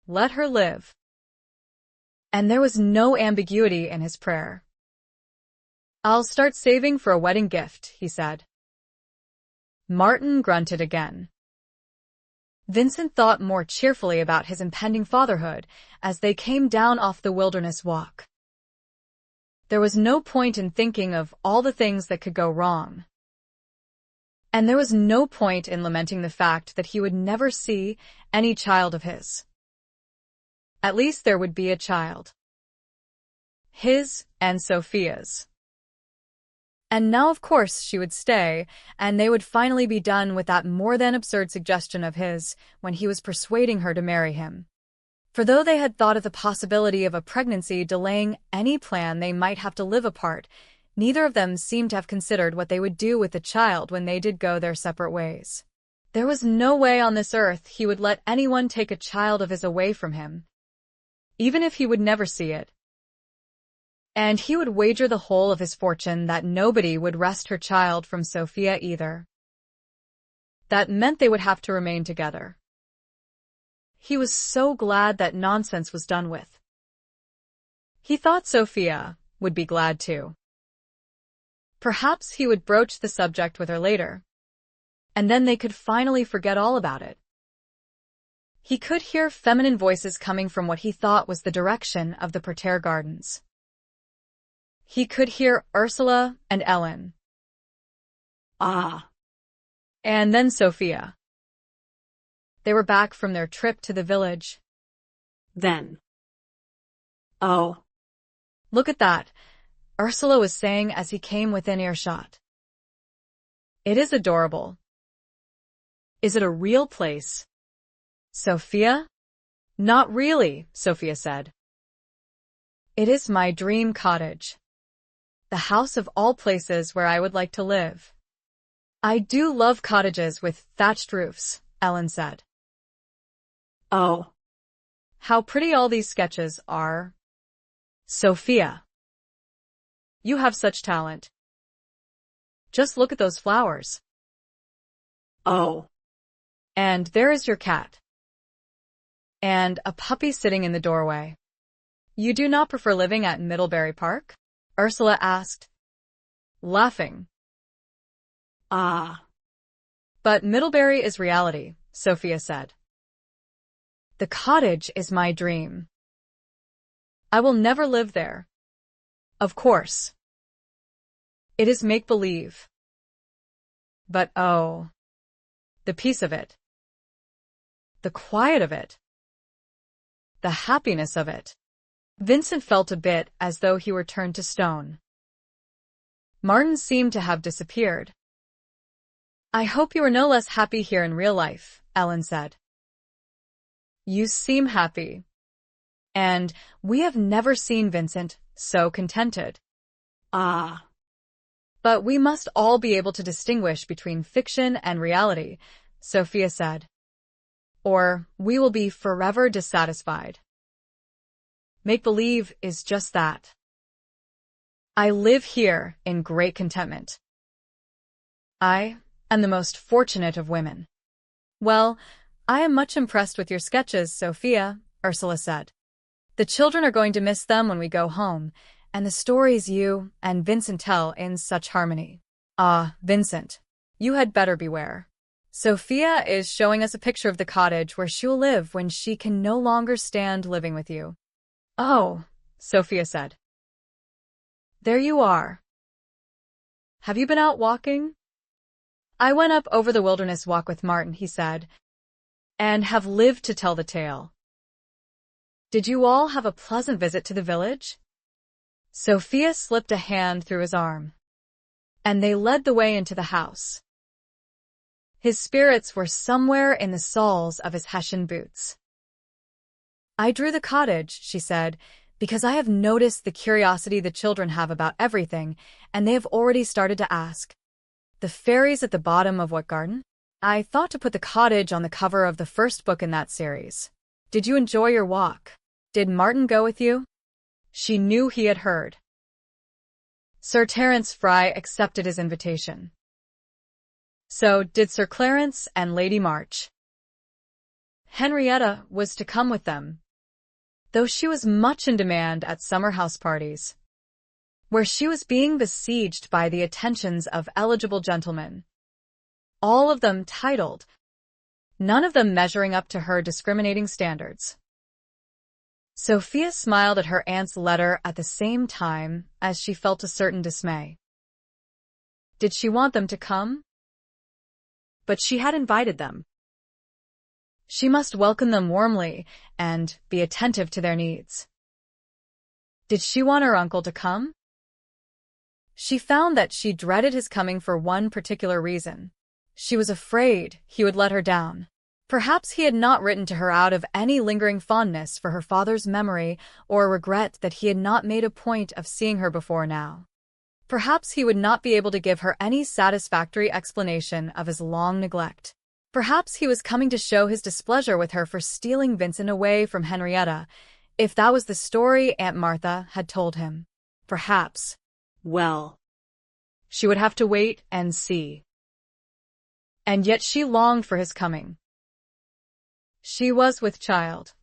Let her live. And there was no ambiguity in his prayer. I'll start saving for a wedding gift, he said. Martin grunted again. Vincent thought more cheerfully about his impending fatherhood as they came down off the wilderness walk. There was no point in thinking of all the things that could go wrong. And there was no point in lamenting the fact that he would never see any child of his. At least there would be a child. His and Sophia's. And now, of course, she would stay, and they would finally be done with that more than absurd suggestion of his when he was persuading her to marry him. For though they had thought of the possibility of a pregnancy delaying any plan they might have to live apart, neither of them seemed to have considered what they would do with the child when they did go their separate ways. There was no way on this earth he would let anyone take a child of his away from him, even if he would never see it. And he would wager the whole of his fortune that nobody would wrest her child from Sophia either. That meant they would have to remain together. He was so glad that nonsense was done with. He thought Sophia would be glad too. Perhaps he would broach the subject with her later, and then they could finally forget all about it. He could hear feminine voices coming from what he thought was the direction of the parterre gardens. He could hear Ursula and Ellen. Ah. And then Sophia. They were back from their trip to the village. Then. Oh. Look at that, Ursula was saying as he came within earshot. It is adorable. Is it a real place? Sophia? Not really, Sophia said. It is my dream cottage. The house of all places where I would like to live. I do love cottages with thatched roofs, Ellen said. Oh. How pretty all these sketches are. Sophia. You have such talent. Just look at those flowers. Oh. And there is your cat. And a puppy sitting in the doorway. You do not prefer living at Middlebury Park? Ursula asked, laughing. Ah. But Middlebury is reality, Sophia said. The cottage is my dream. I will never live there. Of course. It is make-believe. But oh, the peace of it. The quiet of it. The happiness of it. Vincent felt a bit as though he were turned to stone. Martin seemed to have disappeared. I hope you are no less happy here in real life, Ellen said. You seem happy. And we have never seen Vincent so contented. Ah. But we must all be able to distinguish between fiction and reality, Sophia said. Or we will be forever dissatisfied. Make-believe is just that. I live here in great contentment. I am the most fortunate of women. Well, I am much impressed with your sketches, Sophia, Ursula said. The children are going to miss them when we go home, and the stories you and Vincent tell in such harmony. Ah, Vincent, you had better beware. Sophia is showing us a picture of the cottage where she'll live when she can no longer stand living with you. Oh, Sophia said. There you are. Have you been out walking? I went up over the wilderness walk with Martin, he said, and have lived to tell the tale. Did you all have a pleasant visit to the village? Sophia slipped a hand through his arm, and they led the way into the house. His spirits were somewhere in the soles of his Hessian boots. I drew the cottage, she said, because I have noticed the curiosity the children have about everything, and they have already started to ask. The fairies at the bottom of what garden? I thought to put the cottage on the cover of the first book in that series. Did you enjoy your walk? Did Martin go with you? She knew he had heard. Sir Terence Fry accepted his invitation. So did Sir Clarence and Lady March. Henrietta was to come with them, though she was much in demand at summer house parties, where she was being besieged by the attentions of eligible gentlemen, all of them titled, none of them measuring up to her discriminating standards. Sophia smiled at her aunt's letter at the same time as she felt a certain dismay. Did she want them to come? But she had invited them. She must welcome them warmly and be attentive to their needs. Did she want her uncle to come? She found that she dreaded his coming for one particular reason. She was afraid he would let her down. Perhaps he had not written to her out of any lingering fondness for her father's memory or regret that he had not made a point of seeing her before now. Perhaps he would not be able to give her any satisfactory explanation of his long neglect. Perhaps he was coming to show his displeasure with her for stealing Vincent away from Henrietta, if that was the story Aunt Martha had told him. Perhaps. Well, she would have to wait and see. And yet she longed for his coming. She was with child.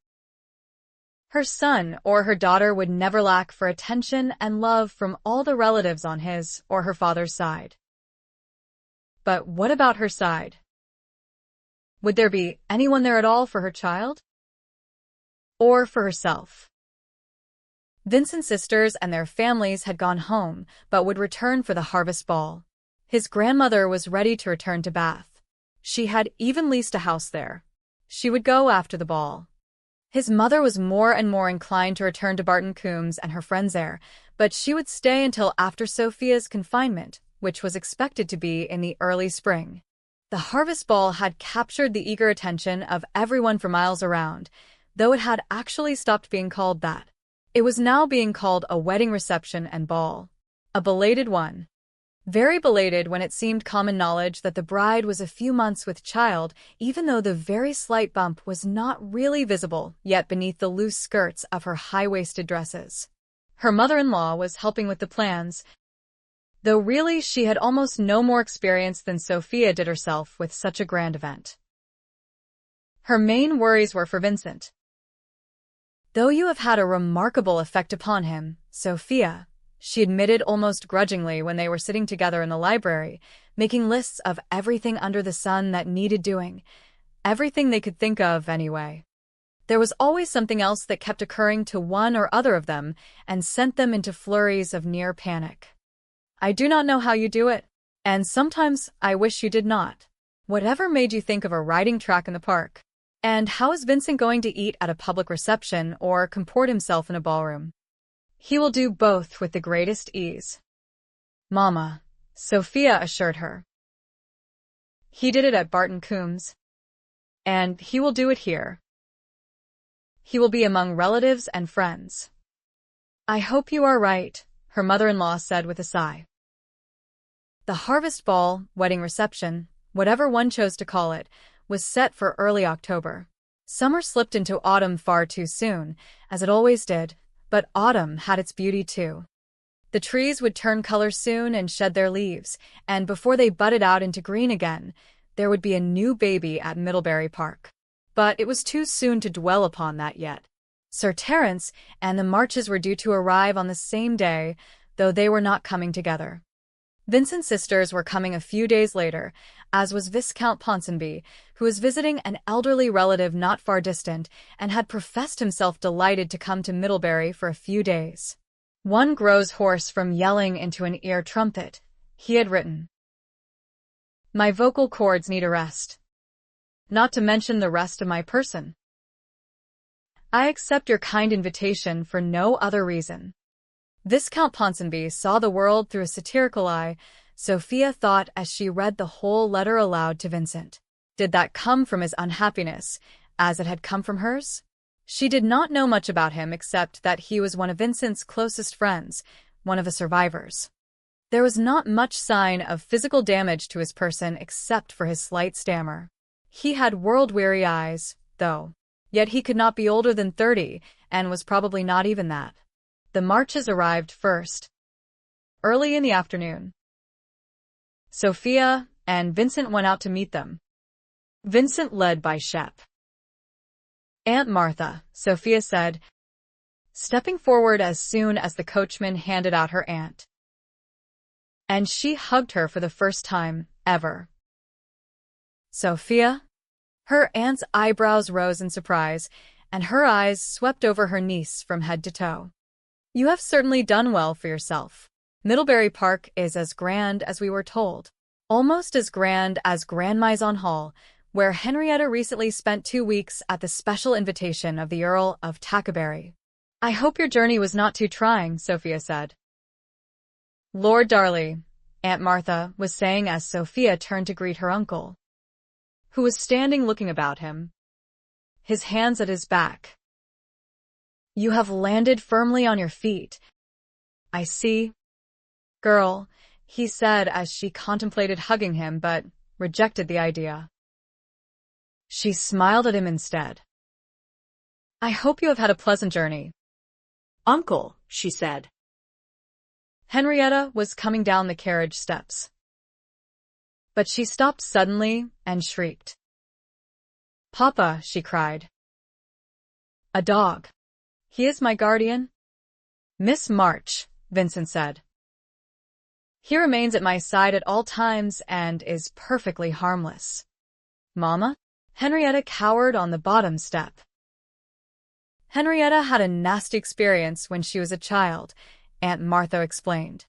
Her son or her daughter would never lack for attention and love from all the relatives on his or her father's side. But what about her side? Would there be anyone there at all for her child? Or for herself? Vincent's sisters and their families had gone home, but would return for the harvest ball. His grandmother was ready to return to Bath. She had even leased a house there. She would go after the ball. His mother was more and more inclined to return to Barton Coombs and her friends there, but she would stay until after Sophia's confinement, which was expected to be in the early spring. The harvest ball had captured the eager attention of everyone for miles around, though it had actually stopped being called that. It was now being called a wedding reception and ball. A belated one. Very belated when it seemed common knowledge that the bride was a few months with child, even though the very slight bump was not really visible yet beneath the loose skirts of her high-waisted dresses. Her mother-in-law was helping with the plans, though really she had almost no more experience than Sophia did herself with such a grand event. Her main worries were for Vincent. Though you have had a remarkable effect upon him, Sophia, she admitted almost grudgingly when they were sitting together in the library, making lists of everything under the sun that needed doing. Everything they could think of, anyway. There was always something else that kept occurring to one or other of them and sent them into flurries of near panic. I do not know how you do it, and sometimes I wish you did not. Whatever made you think of a riding track in the park? And how is Vincent going to eat at a public reception or comport himself in a ballroom? He will do both with the greatest ease. Mama, Sophia assured her. He did it at Barton Coombs, and he will do it here. He will be among relatives and friends. I hope you are right, her mother-in-law said with a sigh. The harvest ball, wedding reception, whatever one chose to call it, was set for early October. Summer slipped into autumn far too soon, as it always did, but autumn had its beauty too. The trees would turn color soon and shed their leaves, and before they budded out into green again, there would be a new baby at Middlebury Park. But it was too soon to dwell upon that yet. Sir Terence and the Marches were due to arrive on the same day, though they were not coming together. Vincent's sisters were coming a few days later, as was Viscount Ponsonby, who was visiting an elderly relative not far distant and had professed himself delighted to come to Middlebury for a few days. One grows hoarse from yelling into an ear trumpet, he had written. My vocal cords need a rest. Not to mention the rest of my person. I accept your kind invitation for no other reason. Viscount Ponsonby saw the world through a satirical eye, Sophia thought as she read the whole letter aloud to Vincent. Did that come from his unhappiness, as it had come from hers? She did not know much about him except that he was one of Vincent's closest friends, one of the survivors. There was not much sign of physical damage to his person except for his slight stammer. He had world-weary eyes, though. Yet he could not be older than 30, and was probably not even that. The Marches arrived first, early in the afternoon. Sophia and Vincent went out to meet them. Vincent led by Shep. Aunt Martha, Sophia said, stepping forward as soon as the coachman handed out her aunt. And she hugged her for the first time, ever. Sophia? Her aunt's eyebrows rose in surprise, and her eyes swept over her niece from head to toe. You have certainly done well for yourself. Middlebury Park is as grand as we were told. Almost as grand as Grand Maison Hall, where Henrietta recently spent 2 weeks at the special invitation of the Earl of Tackerbury. I hope your journey was not too trying, Sophia said. Lord Darley, Aunt Martha was saying as Sophia turned to greet her uncle, who was standing looking about him, his hands at his back. You have landed firmly on your feet. I see. Girl, he said as she contemplated hugging him but rejected the idea. She smiled at him instead. I hope you have had a pleasant journey. Uncle, she said. Henrietta was coming down the carriage steps. But she stopped suddenly and shrieked. Papa, she cried. A dog. He is my guardian? Miss March, Vincent said. He remains at my side at all times and is perfectly harmless. Mama? Henrietta cowered on the bottom step. Henrietta had a nasty experience when she was a child, Aunt Martha explained.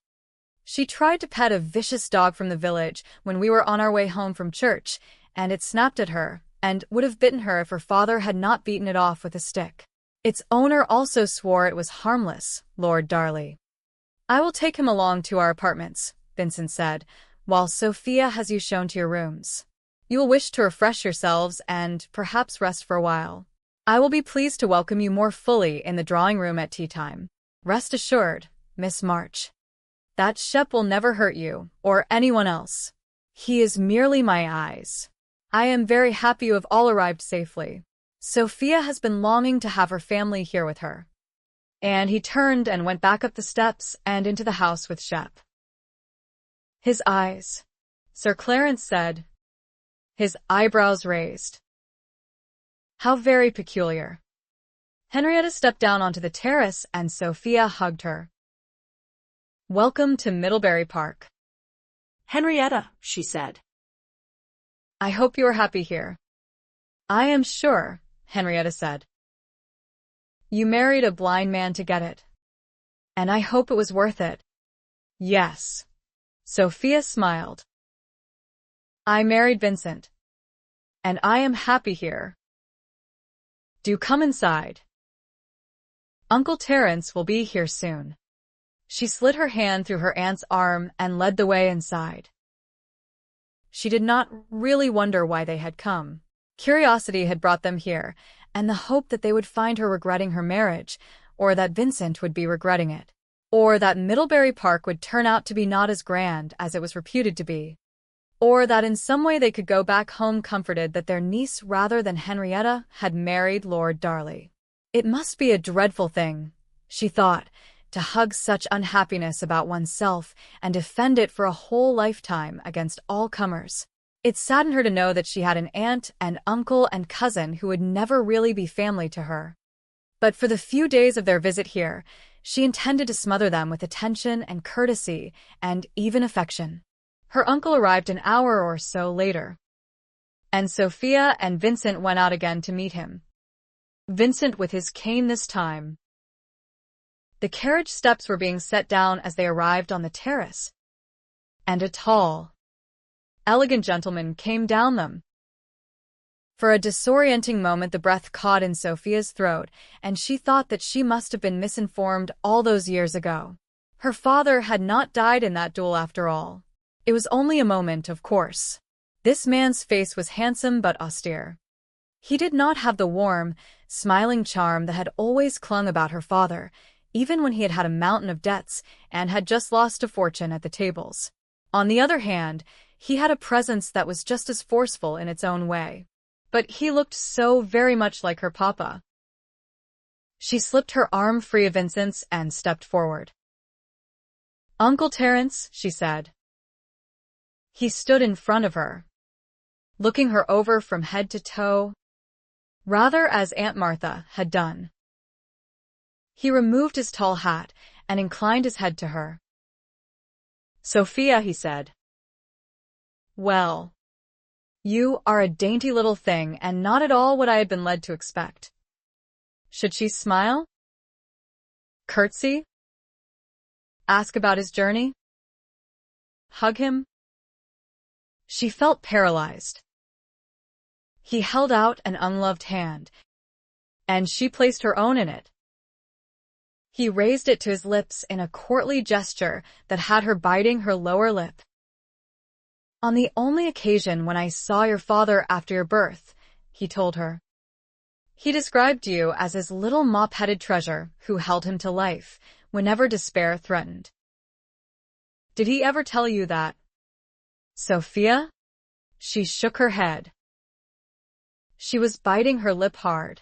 She tried to pet a vicious dog from the village when we were on our way home from church, and it snapped at her and would have bitten her if her father had not beaten it off with a stick. Its owner also swore it was harmless, Lord Darley. I will take him along to our apartments, Vincent said, while Sophia has you shown to your rooms. You will wish to refresh yourselves and perhaps rest for a while. I will be pleased to welcome you more fully in the drawing room at tea time. Rest assured, Miss March, that Shep will never hurt you or anyone else. He is merely my eyes. I am very happy you have all arrived safely. Sophia has been longing to have her family here with her. And he turned and went back up the steps and into the house with Shep. His eyes, Sir Clarence said, his eyebrows raised. How very peculiar. Henrietta stepped down onto the terrace and Sophia hugged her. Welcome to Middlebury Park. Henrietta, she said. I hope you are happy here. I am sure, Henrietta said. You married a blind man to get it. And I hope it was worth it. Yes. Sophia smiled. I married Vincent. And I am happy here. Do come inside. Uncle Terence will be here soon. She slid her hand through her aunt's arm and led the way inside. She did not really wonder why they had come. Curiosity had brought them here, and the hope that they would find her regretting her marriage, or that Vincent would be regretting it, or that Middlebury Park would turn out to be not as grand as it was reputed to be, or that in some way they could go back home comforted that their niece rather than Henrietta had married Lord Darley. It must be a dreadful thing, she thought, to hug such unhappiness about oneself and defend it for a whole lifetime against all comers. It saddened her to know that she had an aunt and uncle and cousin who would never really be family to her. But for the few days of their visit here, she intended to smother them with attention and courtesy and even affection. Her uncle arrived an hour or so later, and Sophia and Vincent went out again to meet him. Vincent with his cane this time. The carriage steps were being set down as they arrived on the terrace, and a tall, elegant gentleman came down them. For a disorienting moment the breath caught in Sophia's throat, and she thought that she must have been misinformed all those years ago. Her father had not died in that duel after all. It was only a moment, of course. This man's face was handsome but austere. He did not have the warm, smiling charm that had always clung about her father, even when he had had a mountain of debts and had just lost a fortune at the tables. On the other hand, he had a presence that was just as forceful in its own way. But he looked so very much like her papa. She slipped her arm free of Vincent's and stepped forward. Uncle Terence, she said. He stood in front of her, looking her over from head to toe. rather as Aunt Martha had done. He removed his tall hat and inclined his head to her. "Sophia," he said. "Well, you are a dainty little thing and not at all what I had been led to expect." Should she smile? Curtsy? Ask about his journey? Hug him? She felt paralyzed. He held out an unloved hand, and she placed her own in it. He raised it to his lips in a courtly gesture that had her biting her lower lip. "On the only occasion when I saw your father after your birth," he told her. "He described you as his little mop-headed treasure who held him to life whenever despair threatened." "Did he ever tell you that?" "Sophia?" She shook her head. She was biting her lip hard.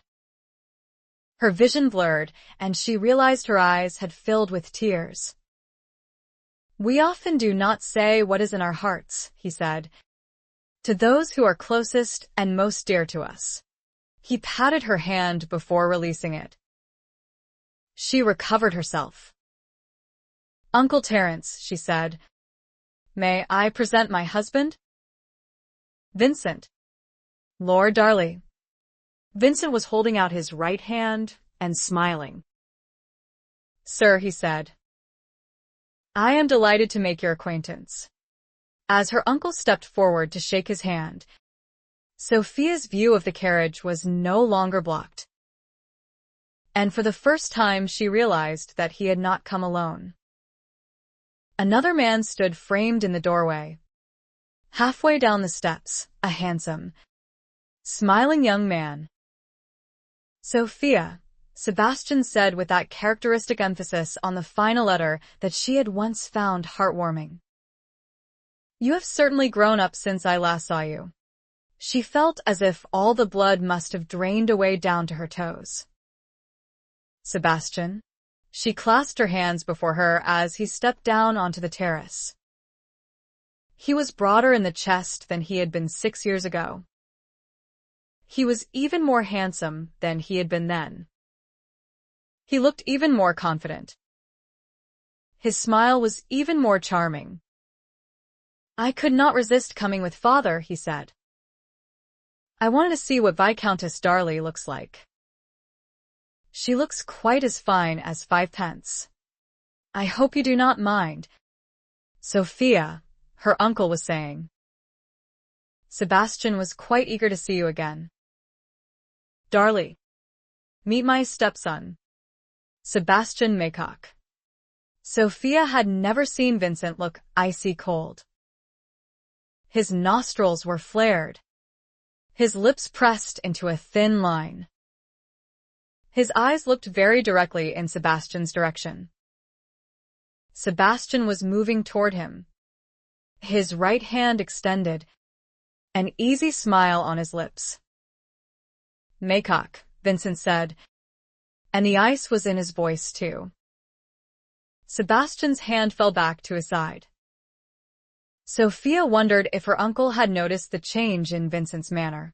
Her vision blurred, and she realized her eyes had filled with tears. "We often do not say what is in our hearts," he said, "to those who are closest and most dear to us." He patted her hand before releasing it. She recovered herself. "Uncle Terence," she said, "may I present my husband? Vincent. Lord Darley." Vincent was holding out his right hand and smiling. "Sir," he said, "I am delighted to make your acquaintance." As her uncle stepped forward to shake his hand, Sophia's view of the carriage was no longer blocked. And for the first time she realized that he had not come alone. Another man stood framed in the doorway. Halfway down the steps, a handsome, smiling young man. "Sophia," Sebastian said with that characteristic emphasis on the final letter that she had once found heartwarming. "You have certainly grown up since I last saw you." She felt as if all the blood must have drained away down to her toes. "Sebastian?" She clasped her hands before her as he stepped down onto the terrace. He was broader in the chest than he had been 6 years ago. He was even more handsome than he had been then. He looked even more confident. His smile was even more charming. "I could not resist coming with father," he said. "I wanted to see what Viscountess Darley looks like. She looks quite as fine as 5 pence. I hope you do not mind." "Sophia," her uncle was saying. "Sebastian was quite eager to see you again." "Darley. Meet my stepson, Sebastian Maycock." Sophia had never seen Vincent look icy cold. His nostrils were flared. His lips pressed into a thin line. His eyes looked very directly in Sebastian's direction. Sebastian was moving toward him. His right hand extended, an easy smile on his lips. "Maycock," Vincent said, and the ice was in his voice too. Sebastian's hand fell back to his side. Sophia wondered if her uncle had noticed the change in Vincent's manner.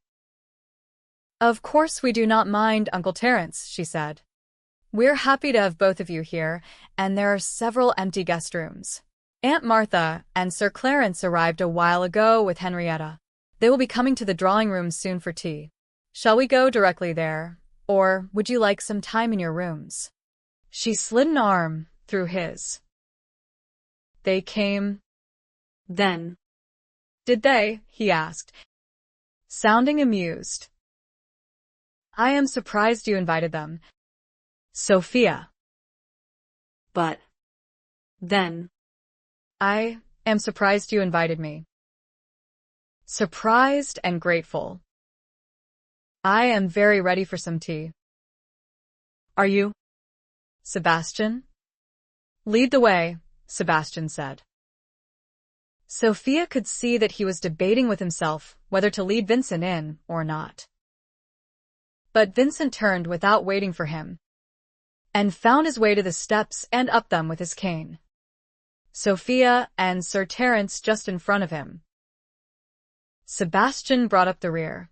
"Of course we do not mind, Uncle Terence," she said. "We're happy to have both of you here, and there are several empty guest rooms. Aunt Martha and Sir Clarence arrived a while ago with Henrietta. They will be coming to the drawing room soon for tea. Shall we go directly there, or would you like some time in your rooms?" She slid an arm through his. "They came then." "Did they?" he asked, sounding amused. "I am surprised you invited them, Sophia." "But then." "I am surprised you invited me." Surprised and grateful. "I am very ready for some tea." "Are you?" "Sebastian?" "Lead the way," Sebastian said. Sophia could see that he was debating with himself whether to lead Vincent in or not. But Vincent turned without waiting for him, and found his way to the steps and up them with his cane. Sophia and Sir Terence just in front of him. Sebastian brought up the rear.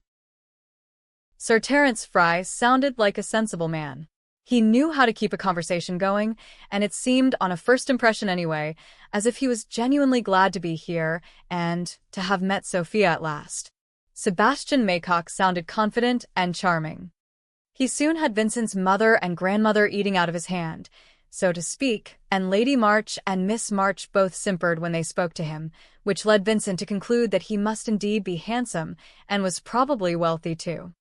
Sir Terence Fry sounded like a sensible man. He knew how to keep a conversation going, and it seemed, on a first impression anyway, as if he was genuinely glad to be here and to have met Sophia at last. Sebastian Maycock sounded confident and charming. He soon had Vincent's mother and grandmother eating out of his hand, so to speak, and Lady March and Miss March both simpered when they spoke to him, which led Vincent to conclude that he must indeed be handsome and was probably wealthy too.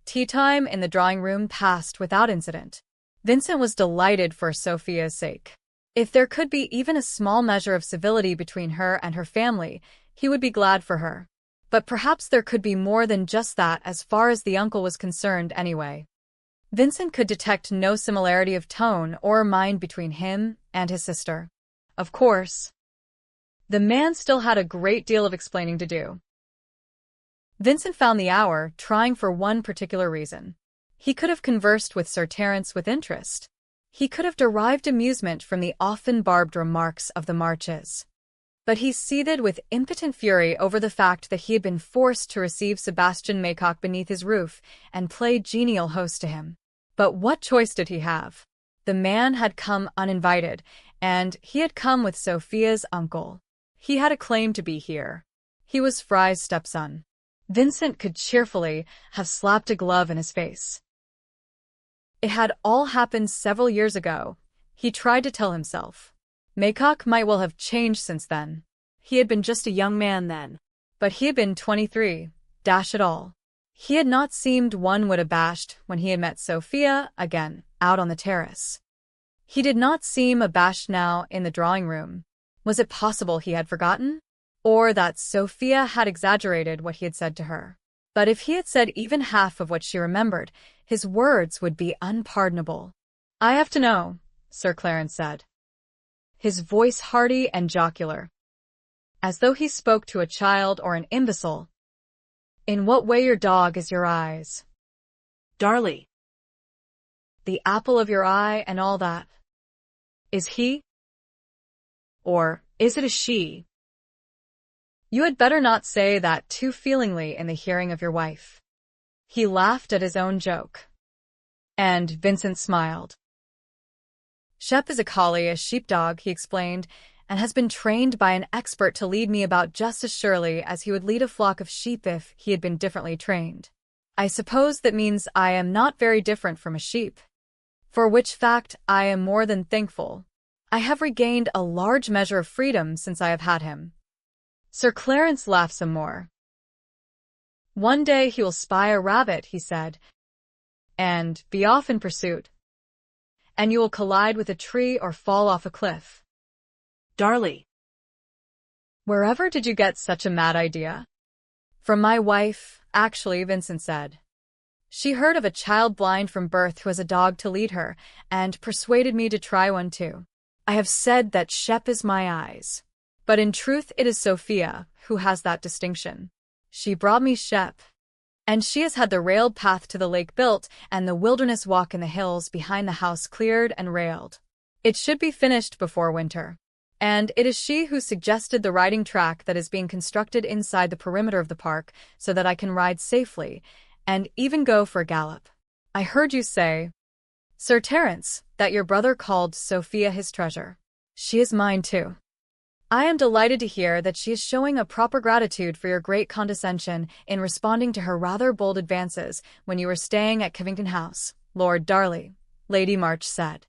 Tea time in the drawing room passed without incident. Vincent was delighted for Sophia's sake. If there could be even a small measure of civility between her and her family, he would be glad for her. But perhaps there could be more than just that as far as the uncle was concerned anyway. Vincent could detect no similarity of tone or mind between him and his sister. Of course, the man still had a great deal of explaining to do. Vincent found the hour trying for one particular reason. He could have conversed with Sir Terence with interest. He could have derived amusement from the often barbed remarks of the Marches. But he seethed with impotent fury over the fact that he had been forced to receive Sebastian Maycock beneath his roof and play genial host to him. But what choice did he have? The man had come uninvited, and he had come with Sophia's uncle. He had a claim to be here. He was Fry's stepson. Vincent could cheerfully have slapped a glove in his face. It had all happened several years ago, he tried to tell himself. Maycock might well have changed since then. He had been just a young man then. But he had been 23, dash it all. He had not seemed one whit abashed when he had met Sophia again, out on the terrace. He did not seem abashed now in the drawing room. Was it possible he had forgotten? Or that Sophia had exaggerated what he had said to her? But if he had said even half of what she remembered, his words would be unpardonable. "I have to know," Sir Clarence said, his voice hearty and jocular, as though he spoke to a child or an imbecile. "In what way your dog is your eyes? Darley. The apple of your eye and all that. Is he? Or is it a she? You had better not say that too feelingly in the hearing of your wife." He laughed at his own joke. And Vincent smiled. "Shep is a collie, a sheepdog," he explained, "and has been trained by an expert to lead me about just as surely as he would lead a flock of sheep if he had been differently trained. I suppose that means I am not very different from a sheep. For which fact I am more than thankful. I have regained a large measure of freedom since I have had him." Sir Clarence laughed some more. "One day he will spy a rabbit," he said, "and be off in pursuit. And you will collide with a tree or fall off a cliff." "Darley. Wherever did you get such a mad idea?" "From my wife, actually," Vincent said. "She heard of a child blind from birth who has a dog to lead her, and persuaded me to try one too. I have said that Shep is my eyes. But in truth it is Sophia who has that distinction. She brought me Shep. And she has had the railed path to the lake built and the wilderness walk in the hills behind the house cleared and railed. It should be finished before winter. And it is she who suggested the riding track that is being constructed inside the perimeter of the park so that I can ride safely and even go for a gallop. I heard you say, Sir Terence, that your brother called Sophia his treasure. She is mine too. I am delighted to hear that she is showing a proper gratitude for your great condescension in responding to her rather bold advances when you were staying at Kevington House, Lord Darley," Lady March said.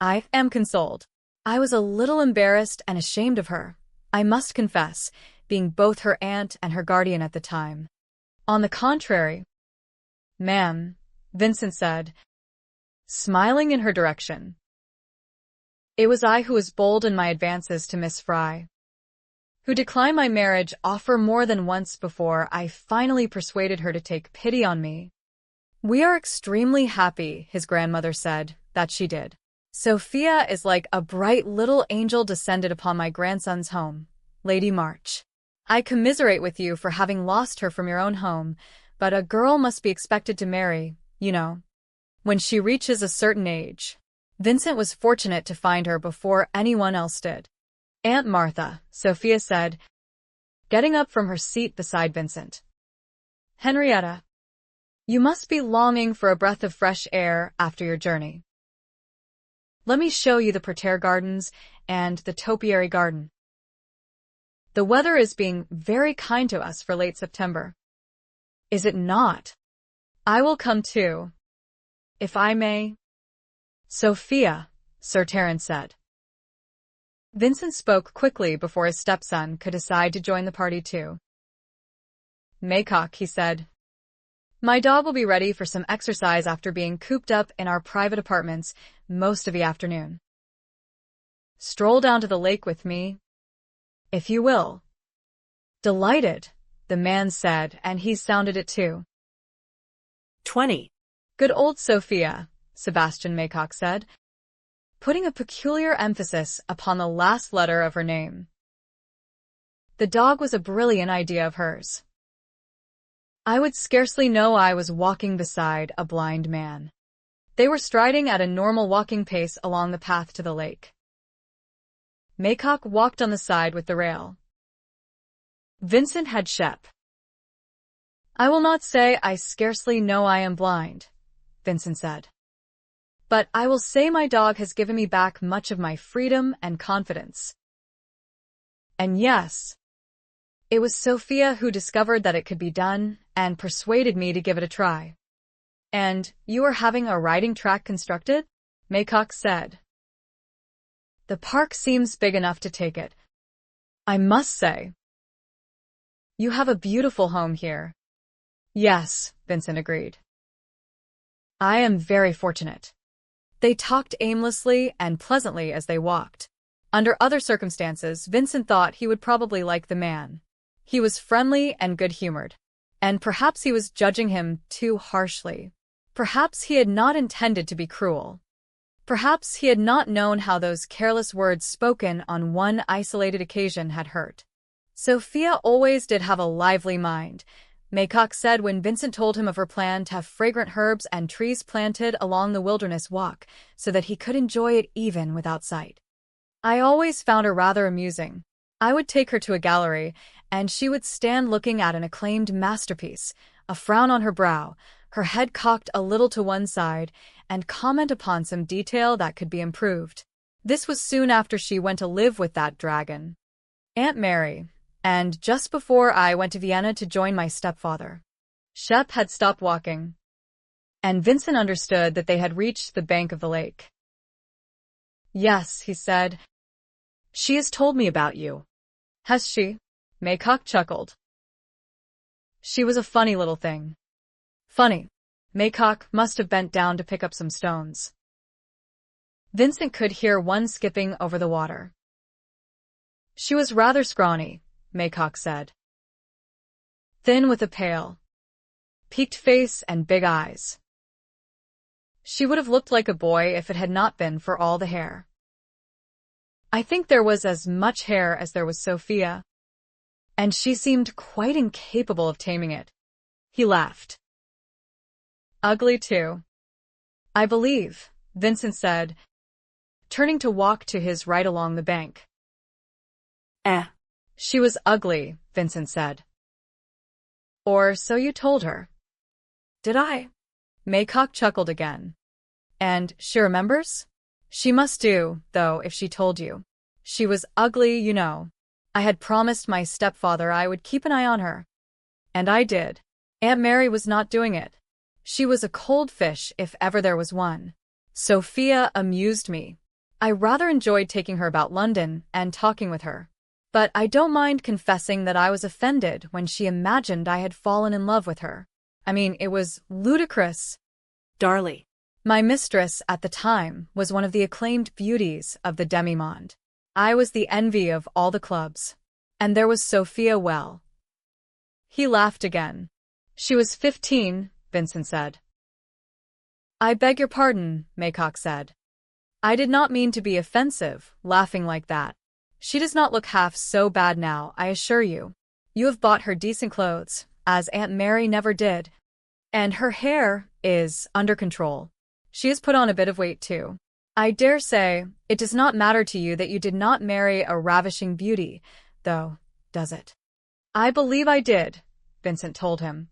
"I am consoled. I was a little embarrassed and ashamed of her, I must confess, being both her aunt and her guardian at the time." "On the contrary, ma'am," Vincent said, smiling in her direction. "It was I who was bold in my advances to Miss Fry, who declined my marriage offer more than once before I finally persuaded her to take pity on me." "We are extremely happy," his grandmother said, "that she did. Sophia is like a bright little angel descended upon my grandson's home, Lady March. I commiserate with you for having lost her from your own home, but a girl must be expected to marry, you know, when she reaches a certain age." Vincent was fortunate to find her before anyone else did. "Aunt Martha," Sophia said, getting up from her seat beside Vincent. "Henrietta, You must be longing for a breath of fresh air after your journey. Let me show you the parterre gardens and the topiary garden. The weather is being very kind to us for late September. Is it not? I will come too, if I may. Sophia, Sir Terence said. Vincent spoke quickly before his stepson could decide to join the party too. Maycock, he said. My dog will be ready for some exercise after being cooped up in our private apartments most of the afternoon. Stroll down to the lake with me, if you will. Delighted, the man said, and he sounded it too. 20. Good old Sophia, Sebastian Maycock said, putting a peculiar emphasis upon the last letter of her name. The dog was a brilliant idea of hers. I would scarcely know I was walking beside a blind man. They were striding at a normal walking pace along the path to the lake. Maycock walked on the side with the rail. Vincent had Shep. I will not say I scarcely know I am blind, Vincent said. But I will say my dog has given me back much of my freedom and confidence. And yes, it was Sophia who discovered that it could be done and persuaded me to give it a try. And you are having a riding track constructed? Maycock said. The park seems big enough to take it, I must say. You have a beautiful home here. Yes, Vincent agreed. I am very fortunate. They talked aimlessly and pleasantly as they walked. Under other circumstances, Vincent thought he would probably like the man. He was friendly and good-humored, and perhaps he was judging him too harshly. Perhaps he had not intended to be cruel. Perhaps he had not known how those careless words spoken on one isolated occasion had hurt. Sophia always did have a lively mind, Maycock said when Vincent told him of her plan to have fragrant herbs and trees planted along the wilderness walk so that he could enjoy it even without sight. I always found her rather amusing. I would take her to a gallery, and she would stand looking at an acclaimed masterpiece, a frown on her brow, her head cocked a little to one side, and comment upon some detail that could be improved. This was soon after she went to live with that dragon, Aunt Mary, and just before I went to Vienna to join my stepfather. Shep had stopped walking, and Vincent understood that they had reached the bank of the lake. Yes, he said. She has told me about you. Has she? Maycock chuckled. She was a funny little thing. Funny. Maycock must have bent down to pick up some stones. Vincent could hear one skipping over the water. She was rather scrawny, Maycock said. Thin with a pale, peaked face and big eyes. She would have looked like a boy if it had not been for all the hair. I think there was as much hair as there was Sophia, and she seemed quite incapable of taming it. He laughed. Ugly too, I believe, Vincent said, turning to walk to his right along the bank. She was ugly, Vincent said. Or so you told her. Did I? Maycock chuckled again. And she remembers? She must do, though, if she told you. She was ugly, you know. I had promised my stepfather I would keep an eye on her. And I did. Aunt Mary was not doing it. She was a cold fish if ever there was one. Sophia amused me. I rather enjoyed taking her about London and talking with her. But I don't mind confessing that I was offended when she imagined I had fallen in love with her. I mean, it was ludicrous. Darlie. My mistress at the time was one of the acclaimed beauties of the demi-monde. I was the envy of all the clubs. And there was Sophia well. He laughed again. She was 15, Vincent said. I beg your pardon, Maycock said. I did not mean to be offensive, laughing like that. She does not look half so bad now, I assure you. You have bought her decent clothes, as Aunt Mary never did. And her hair is under control. She has put on a bit of weight too. I dare say it does not matter to you that you did not marry a ravishing beauty, though, does it? I believe I did, Vincent told him.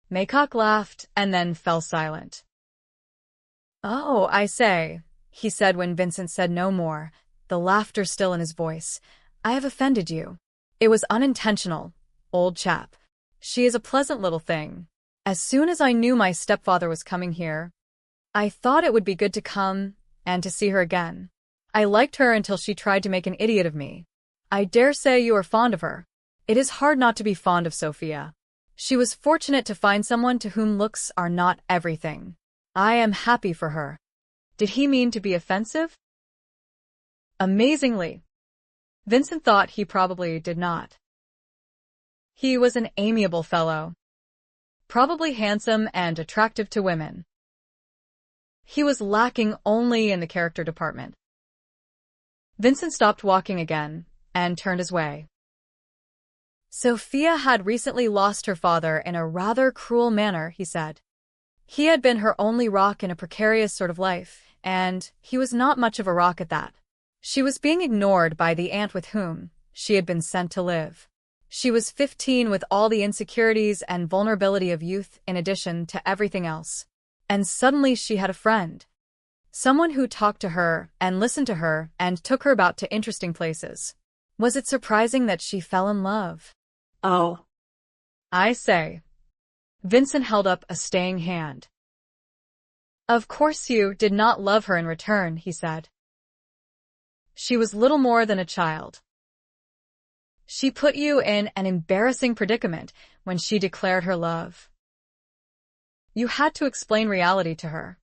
Maycock laughed and then fell silent. "Oh, I say," he said when Vincent said no more, the laughter still in his voice. "I have offended you. It was unintentional, old chap. She is a pleasant little thing. As soon as I knew my stepfather was coming here, I thought it would be good to come and to see her again. I liked her until she tried to make an idiot of me. I dare say you are fond of her. It is hard not to be fond of Sophia. She was fortunate to find someone to whom looks are not everything. I am happy for her." Did he mean to be offensive? Amazingly, Vincent thought he probably did not. He was an amiable fellow, probably handsome and attractive to women. He was lacking only in the character department. Vincent stopped walking again and turned his way. Sophia had recently lost her father in a rather cruel manner, he said. He had been her only rock in a precarious sort of life, and he was not much of a rock at that. She was being ignored by the aunt with whom she had been sent to live. She was 15 with all the insecurities and vulnerability of youth in addition to everything else. And suddenly she had a friend. Someone who talked to her and listened to her and took her about to interesting places. Was it surprising that she fell in love? Oh. I say. Vincent held up a staying hand. Of course you did not love her in return, he said. She was little more than a child. She put you in an embarrassing predicament when she declared her love. You had to explain reality to her.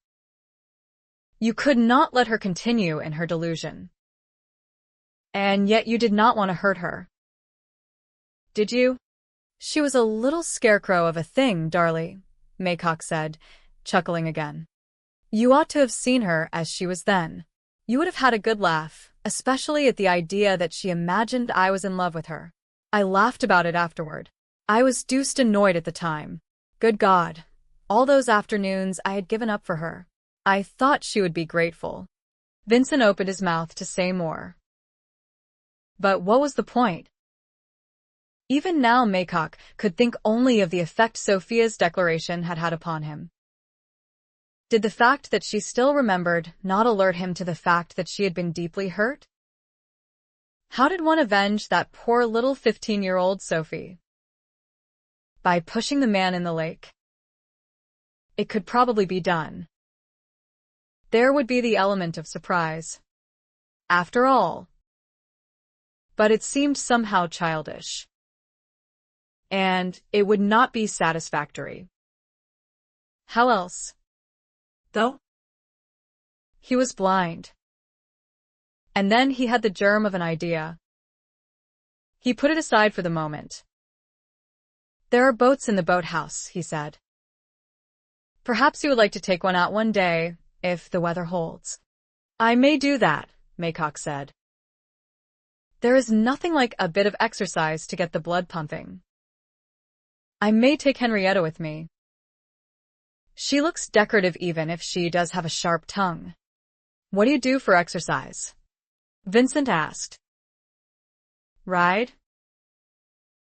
You could not let her continue in her delusion. And yet you did not want to hurt her. Did you? She was a little scarecrow of a thing, darling, Maycock said, chuckling again. You ought to have seen her as she was then. You would have had a good laugh, especially at the idea that she imagined I was in love with her. I laughed about it afterward. I was deuced annoyed at the time. Good God. All those afternoons I had given up for her. I thought she would be grateful. Vincent opened his mouth to say more. But what was the point? Even now Maycock could think only of the effect Sophia's declaration had had upon him. Did the fact that she still remembered not alert him to the fact that she had been deeply hurt? How did one avenge that poor little 15-year-old Sophie? By pushing the man in the lake. It could probably be done. There would be the element of surprise. After all. But it seemed somehow childish. And it would not be satisfactory. How else? Though? He was blind. And then he had the germ of an idea. He put it aside for the moment. There are boats in the boathouse, he said. Perhaps you would like to take one out one day, if the weather holds. I may do that, Maycock said. There is nothing like a bit of exercise to get the blood pumping. I may take Henrietta with me. She looks decorative even if she does have a sharp tongue. What do you do for exercise? Vincent asked. Ride?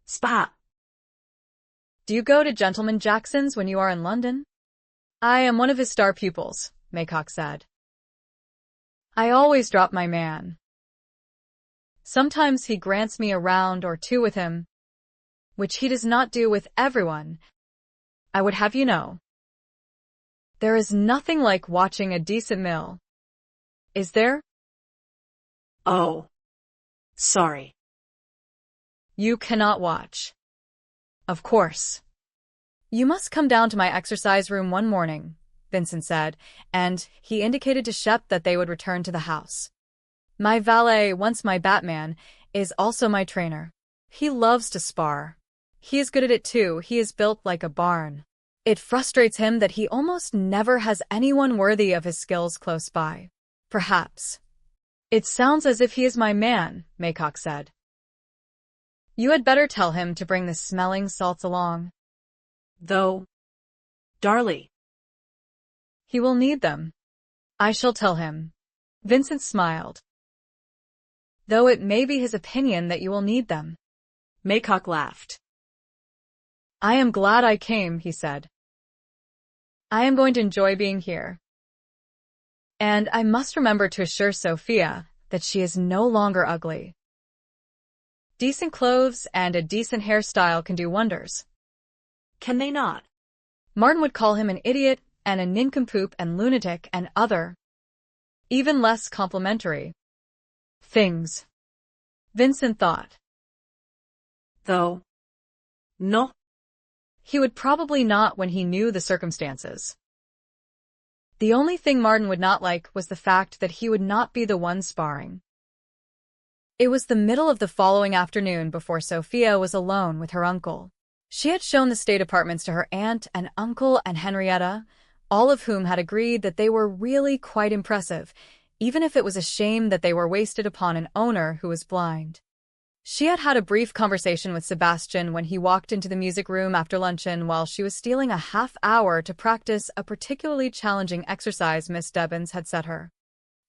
Spa. Do you go to Gentleman Jackson's when you are in London? I am one of his star pupils, Maycock said. I always drop my man. Sometimes he grants me a round or two with him, which he does not do with everyone. I would have you know. There is nothing like watching a decent mill. Is there? Oh. Sorry. You cannot watch. Of course. You must come down to my exercise room one morning, Vincent said, and he indicated to Shep that they would return to the house. My valet, once my Batman, is also my trainer. He loves to spar. He is good at it too. He is built like a barn. It frustrates him that he almost never has anyone worthy of his skills close by. Perhaps. It sounds as if he is my man, Maycock said. You had better tell him to bring the smelling salts along. Though, darling. He will need them. I shall tell him. Vincent smiled. Though it may be his opinion that you will need them. Maycock laughed. I am glad I came, he said. I am going to enjoy being here. And I must remember to assure Sophia that she is no longer ugly. Decent clothes and a decent hairstyle can do wonders. Can they not? Martin would call him an idiot and a nincompoop and lunatic and other, even less complimentary things. Vincent thought. Though. No. He would probably not when he knew the circumstances. The only thing Martin would not like was the fact that he would not be the one sparring. It was the middle of the following afternoon before Sophia was alone with her uncle. She had shown the state apartments to her aunt and uncle and Henrietta, all of whom had agreed that they were really quite impressive, even if it was a shame that they were wasted upon an owner who was blind. She had had a brief conversation with Sebastian when he walked into the music room after luncheon while she was stealing a half hour to practice a particularly challenging exercise Miss Debbins had set her.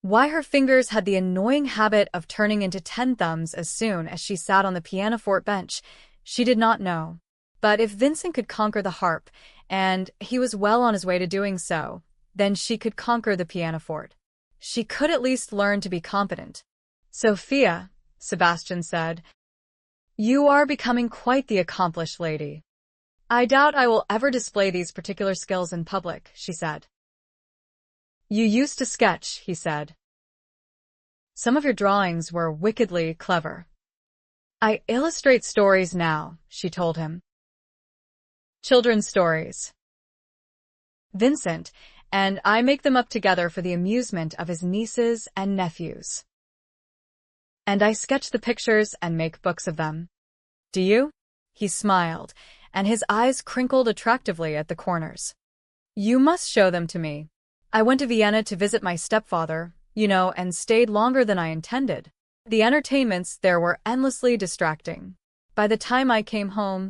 Why her fingers had the annoying habit of turning into 10 thumbs as soon as she sat on the pianoforte bench, she did not know. But if Vincent could conquer the harp, and he was well on his way to doing so, then she could conquer the pianoforte. She could at least learn to be competent. Sophia, Sebastian said, you are becoming quite the accomplished lady. I doubt I will ever display these particular skills in public, she said. You used to sketch, he said. Some of your drawings were wickedly clever. I illustrate stories now, she told him. Children's stories. Vincent and I make them up together for the amusement of his nieces and nephews. And I sketch the pictures and make books of them. Do you? He smiled, and his eyes crinkled attractively at the corners. You must show them to me. I went to Vienna to visit my stepfather, and stayed longer than I intended. The entertainments there were endlessly distracting. By the time I came home,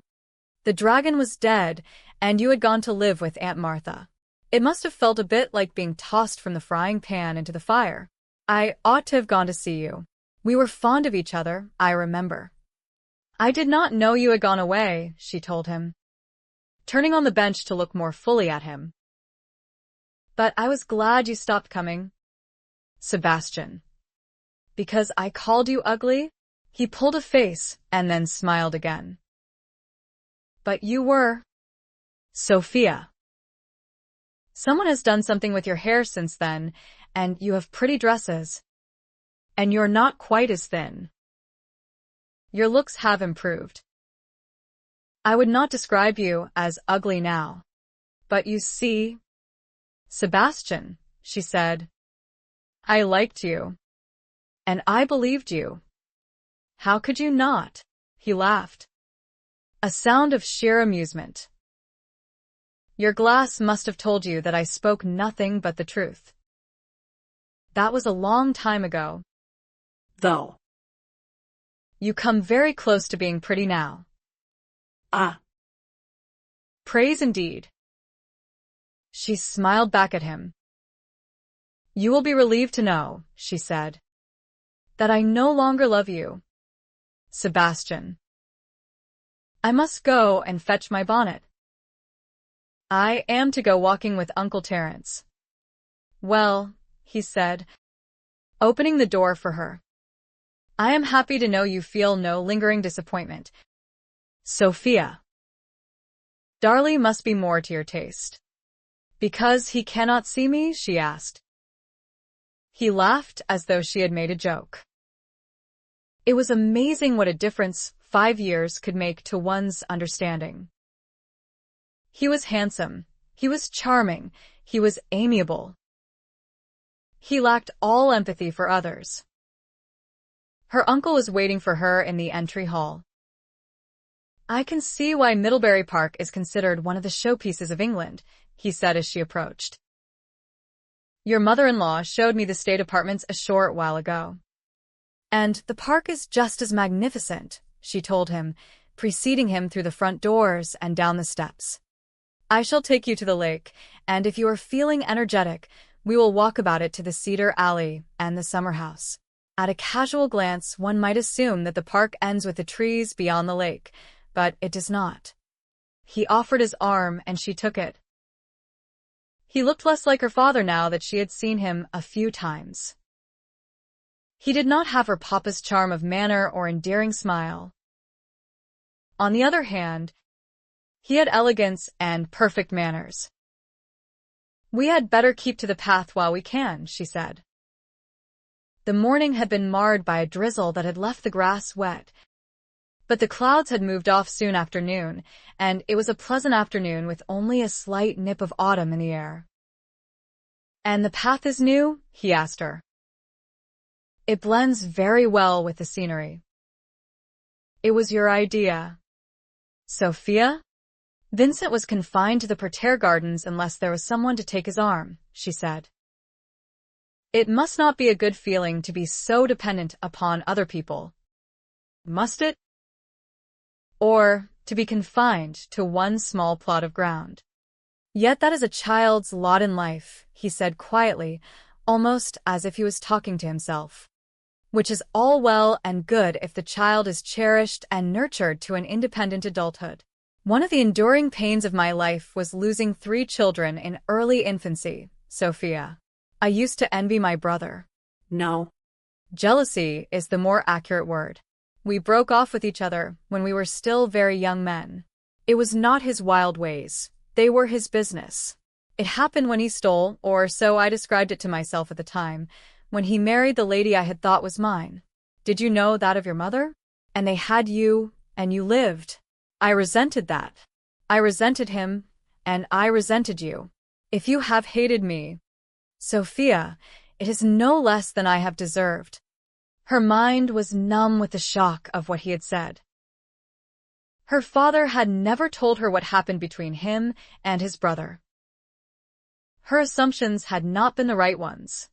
the dragon was dead, and you had gone to live with Aunt Martha. It must have felt a bit like being tossed from the frying pan into the fire. I ought to have gone to see you. We were fond of each other, I remember. I did not know you had gone away, she told him, turning on the bench to look more fully at him. But I was glad you stopped coming. Sebastian. Because I called you ugly? He pulled a face and then smiled again. But you were. Sophia. Someone has done something with your hair since then, and you have pretty dresses. And you're not quite as thin. Your looks have improved. I would not describe you as ugly now. But you see, Sebastian, she said, I liked you. And I believed you. How could you not? He laughed. A sound of sheer amusement. Your glass must have told you that I spoke nothing but the truth. That was a long time ago. Though. You come very close to being pretty now. Ah. Praise indeed. She smiled back at him. You will be relieved to know, she said, that I no longer love you. Sebastian. I must go and fetch my bonnet. I am to go walking with Uncle Terence. Well, he said, opening the door for her. I am happy to know you feel no lingering disappointment. Sophia. Darley must be more to your taste. Because he cannot see me? She asked. He laughed as though she had made a joke. It was amazing what a difference 5 years could make to one's understanding. He was handsome, he was charming, he was amiable. He lacked all empathy for others. Her uncle was waiting for her in the entry hall. I can see why Middlebury Park is considered one of the showpieces of England, he said as she approached. Your mother-in-law showed me the state apartments a short while ago. And the park is just as magnificent, she told him, preceding him through the front doors and down the steps. I shall take you to the lake, and if you are feeling energetic, we will walk about it to the Cedar Alley and the summer house. At a casual glance, one might assume that the park ends with the trees beyond the lake, but it does not. He offered his arm and she took it. He looked less like her father now that she had seen him a few times. He did not have her papa's charm of manner or endearing smile. On the other hand, he had elegance and perfect manners. "We had better keep to the path while we can," she said. The morning had been marred by a drizzle that had left the grass wet, but the clouds had moved off soon after noon, and it was a pleasant afternoon with only a slight nip of autumn in the air. "And the path is new?" he asked her. "It blends very well with the scenery." "It was your idea." "Sophia?" Vincent was confined to the parterre gardens unless there was someone to take his arm, she said. "It must not be a good feeling to be so dependent upon other people. Must it? Or to be confined to one small plot of ground." "Yet that is a child's lot in life," he said quietly, almost as if he was talking to himself. "Which is all well and good if the child is cherished and nurtured to an independent adulthood. One of the enduring pains of my life was losing 3 children in early infancy, Sophia. I used to envy my brother." "No." "Jealousy is the more accurate word. We broke off with each other when we were still very young men. It was not his wild ways. They were his business. It happened when he stole, or so I described it to myself at the time, when he married the lady I had thought was mine. Did you know that of your mother? And they had you, and you lived. I resented that. I resented him, and I resented you. If you have hated me, Sophia, it is no less than I have deserved." Her mind was numb with the shock of what he had said. Her father had never told her what happened between him and his brother. Her assumptions had not been the right ones.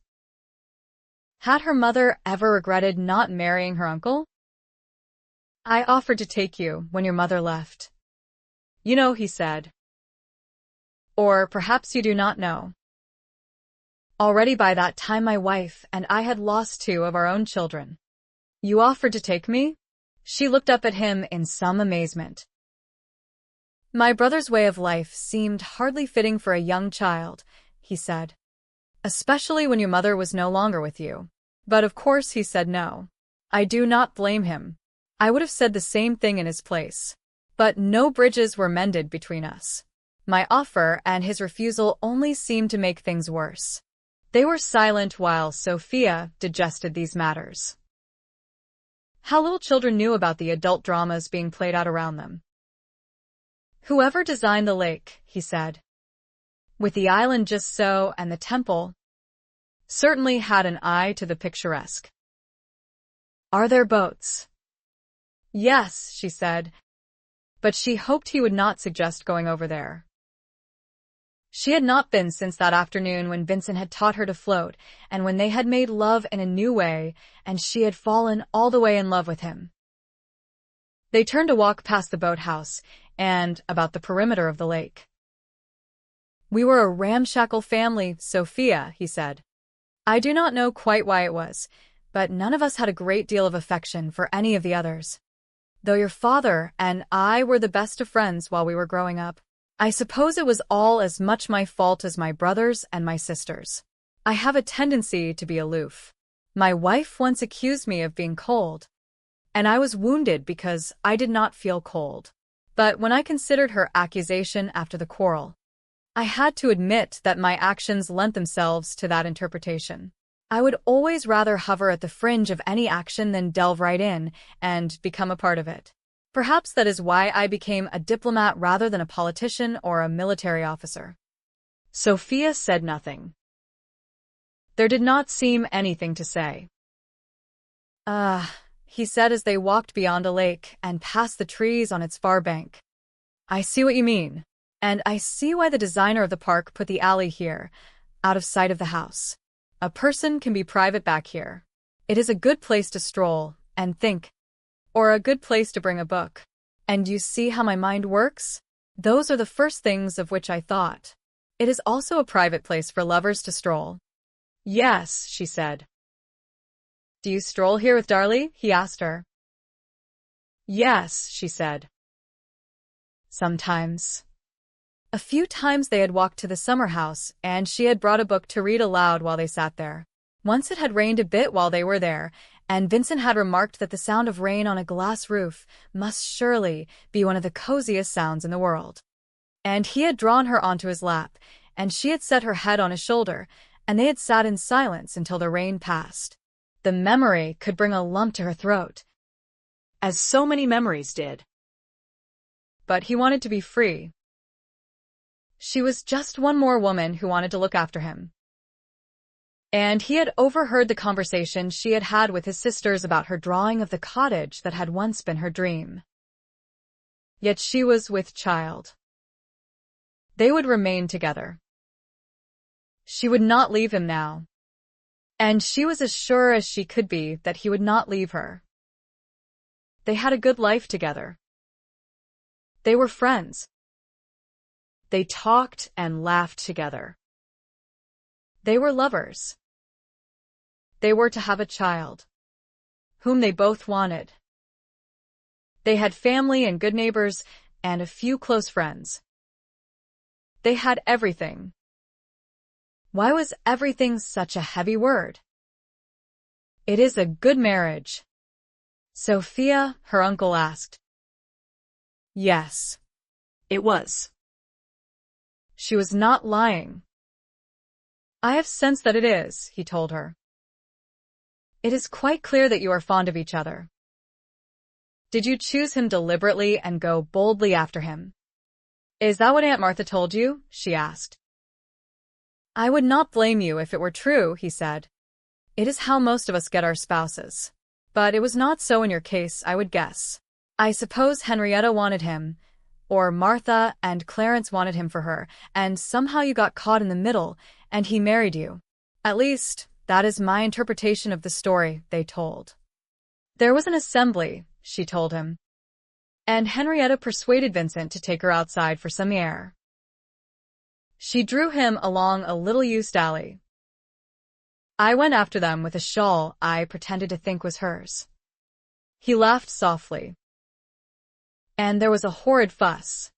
Had her mother ever regretted not marrying her uncle? "I offered to take you when your mother left. You know," he said. "Or perhaps you do not know. Already by that time my wife and I had lost 2 of our own children." "You offered to take me?" She looked up at him in some amazement. "My brother's way of life seemed hardly fitting for a young child," he said. "Especially when your mother was no longer with you." But of course he said no. I do not blame him. I would have said the same thing in his place. But no bridges were mended between us. My offer and his refusal only seemed to make things worse. They were silent while Sophia digested these matters. How little children knew about the adult dramas being played out around them. "Whoever designed the lake," he said, "with the island just so and the temple, certainly had an eye to the picturesque." "Are there boats?" "Yes," she said, but she hoped he would not suggest going over there. She had not been since that afternoon when Vincent had taught her to float, and when they had made love in a new way, and she had fallen all the way in love with him. They turned to walk past the boathouse and about the perimeter of the lake. "We were a ramshackle family, Sophia," he said. "I do not know quite why it was, but none of us had a great deal of affection for any of the others. Though your father and I were the best of friends while we were growing up, I suppose it was all as much my fault as my brothers and my sisters. I have a tendency to be aloof. My wife once accused me of being cold, and I was wounded because I did not feel cold. But when I considered her accusation after the quarrel, I had to admit that my actions lent themselves to that interpretation. I would always rather hover at the fringe of any action than delve right in and become a part of it. Perhaps that is why I became a diplomat rather than a politician or a military officer." Sophia said nothing. There did not seem anything to say. He said as they walked beyond a lake and past the trees on its far bank. "I see what you mean, and I see why the designer of the park put the alley here, out of sight of the house. A person can be private back here. It is a good place to stroll and think, or a good place to bring a book. And you see how my mind works? Those are the first things of which I thought. It is also a private place for lovers to stroll." "Yes," she said. "Do you stroll here with Darlie?" he asked her. "Yes," she said. Sometimes. A few times they had walked to the summer house, and she had brought a book to read aloud while they sat there. Once it had rained a bit while they were there, and Vincent had remarked that the sound of rain on a glass roof must surely be one of the coziest sounds in the world. And he had drawn her onto his lap, and she had set her head on his shoulder, and they had sat in silence until the rain passed. The memory could bring a lump to her throat, as so many memories did. But he wanted to be free. She was just one more woman who wanted to look after him. And he had overheard the conversation she had had with his sisters about her drawing of the cottage that had once been her dream. Yet she was with child. They would remain together. She would not leave him now. And she was as sure as she could be that he would not leave her. They had a good life together. They were friends. They talked and laughed together. They were lovers. They were to have a child, whom they both wanted. They had family and good neighbors and a few close friends. They had everything. Why was everything such a heavy word? It is a good marriage, Sophia, her uncle asked. Yes, it was. She was not lying. I have sensed that it is, he told her. It is quite clear that you are fond of each other. Did you choose him deliberately and go boldly after him? Is that what Aunt Martha told you? She asked. I would not blame you if it were true, he said. It is how most of us get our spouses. But it was not so in your case, I would guess. I suppose Henrietta wanted him, or Martha and Clarence wanted him for her, and somehow you got caught in the middle, and he married you. At least, that is my interpretation of the story they told. There was an assembly, she told him, and Henrietta persuaded Vincent to take her outside for some air. She drew him along a little-used alley. I went after them with a shawl I pretended to think was hers. He laughed softly. And there was a horrid fuss.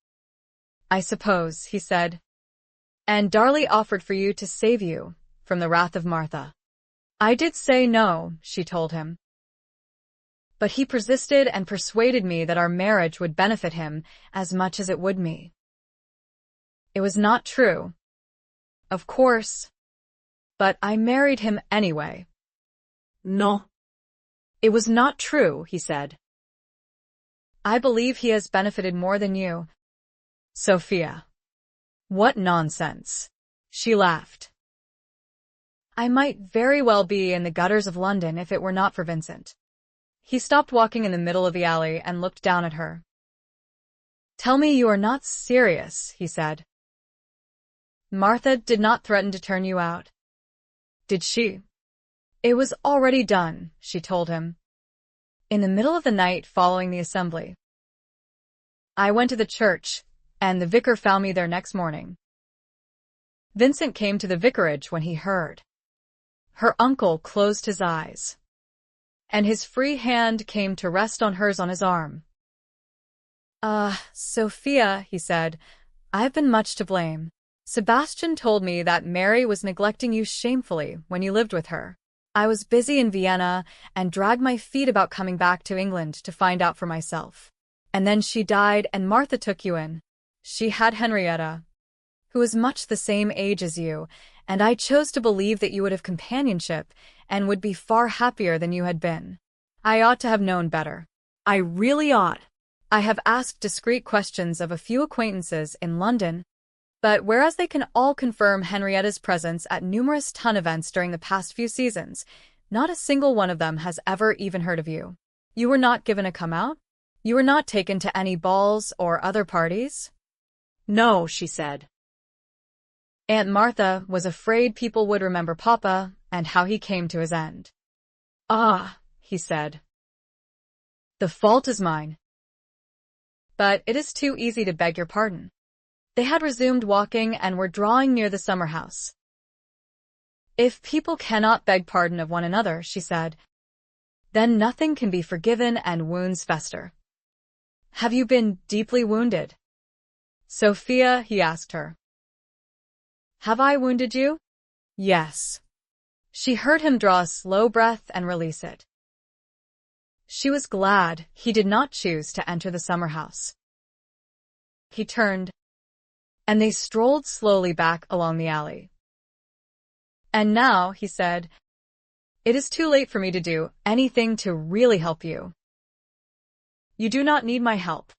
I suppose, he said. And Darley offered for you to save you from the wrath of Martha. I did say no, she told him. But he persisted and persuaded me that our marriage would benefit him as much as it would me. It was not true, of course, but I married him anyway. No. It was not true, he said. I believe he has benefited more than you. Sophia. What nonsense. She laughed. I might very well be in the gutters of London if it were not for Vincent. He stopped walking in the middle of the alley and looked down at her. Tell me you are not serious, he said. Martha did not threaten to turn you out. Did she? It was already done, she told him. In the middle of the night following the assembly. I went to the church, and the vicar found me there next morning. Vincent came to the vicarage when he heard. Her uncle closed his eyes, and his free hand came to rest on hers on his arm. Sophia, he said, I've been much to blame. Sebastian told me that Mary was neglecting you shamefully when you lived with her. I was busy in Vienna and dragged my feet about coming back to England to find out for myself. And then she died and Martha took you in. She had Henrietta, who was much the same age as you, and I chose to believe that you would have companionship and would be far happier than you had been. I ought to have known better. I really ought. I have asked discreet questions of a few acquaintances in London, but whereas they can all confirm Henrietta's presence at numerous ton events during the past few seasons, not a single one of them has ever even heard of you. You were not given a come-out? You were not taken to any balls or other parties? No, she said. Aunt Martha was afraid people would remember Papa and how he came to his end. Ah, he said. The fault is mine. But it is too easy to beg your pardon. They had resumed walking and were drawing near the summer house. If people cannot beg pardon of one another, she said, then nothing can be forgiven and wounds fester. Have you been deeply wounded? Sophia, he asked her. Have I wounded you? Yes. She heard him draw a slow breath and release it. She was glad he did not choose to enter the summer house. He turned, and they strolled slowly back along the alley. And now, he said, it is too late for me to do anything to really help you. You do not need my help.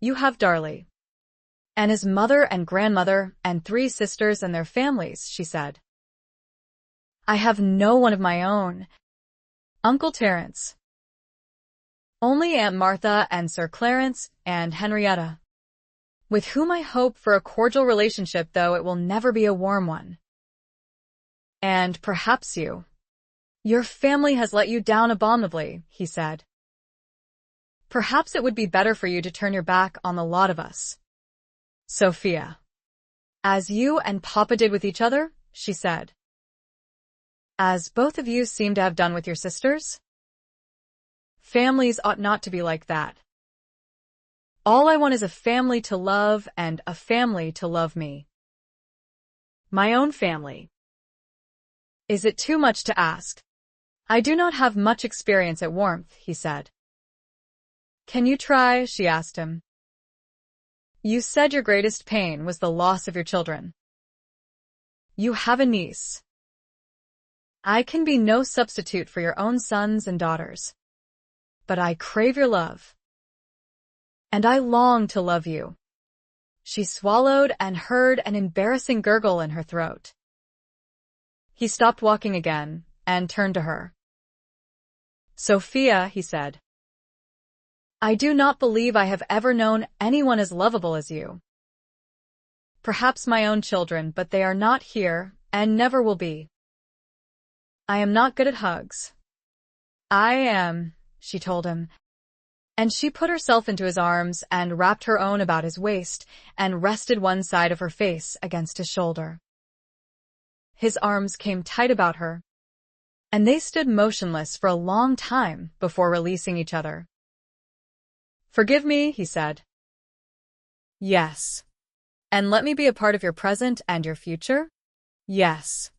You have Darlie, and his mother and grandmother and 3 sisters and their families, she said. I have no one of my own. Uncle Terence. Only Aunt Martha and Sir Clarence and Henrietta, with whom I hope for a cordial relationship, though it will never be a warm one. And perhaps you. Your family has let you down abominably, he said. Perhaps it would be better for you to turn your back on the lot of us. Sophia. As you and Papa did with each other, she said. As both of you seem to have done with your sisters? Families ought not to be like that. All I want is a family to love and a family to love me. My own family. Is it too much to ask? I do not have much experience at warmth, he said. Can you try? She asked him. You said your greatest pain was the loss of your children. You have a niece. I can be no substitute for your own sons and daughters. But I crave your love. And I long to love you. She swallowed and heard an embarrassing gurgle in her throat. He stopped walking again and turned to her. Sophia, he said. I do not believe I have ever known anyone as lovable as you. Perhaps my own children, but they are not here and never will be. I am not good at hugs. I am, she told him. And she put herself into his arms and wrapped her own about his waist and rested one side of her face against his shoulder. His arms came tight about her, and they stood motionless for a long time before releasing each other. Forgive me, he said. Yes. And let me be a part of your present and your future? Yes.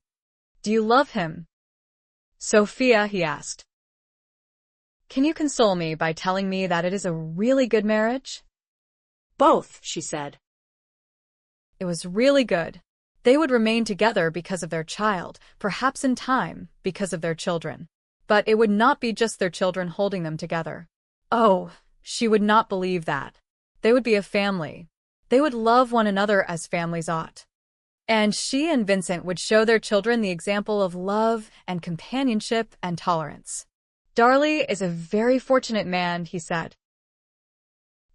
Do you love him? Sophia, he asked. Can you console me by telling me that it is a really good marriage? Both, she said. It was really good. They would remain together because of their child, perhaps in time because of their children. But it would not be just their children holding them together. Oh, she would not believe that. They would be a family. They would love one another as families ought. And she and Vincent would show their children the example of love and companionship and tolerance. Darlie is a very fortunate man, he said.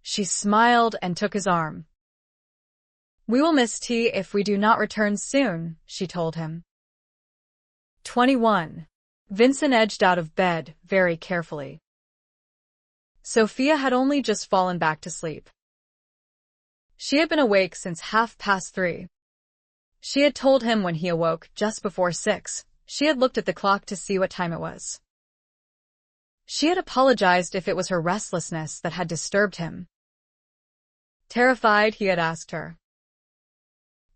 She smiled and took his arm. We will miss tea if we do not return soon, she told him. 21. Vincent edged out of bed very carefully. Sophia had only just fallen back to sleep. She had been awake since 3:30. She had told him when he awoke just before 6. She had looked at the clock to see what time it was. She had apologized if it was her restlessness that had disturbed him. Terrified, he had asked her.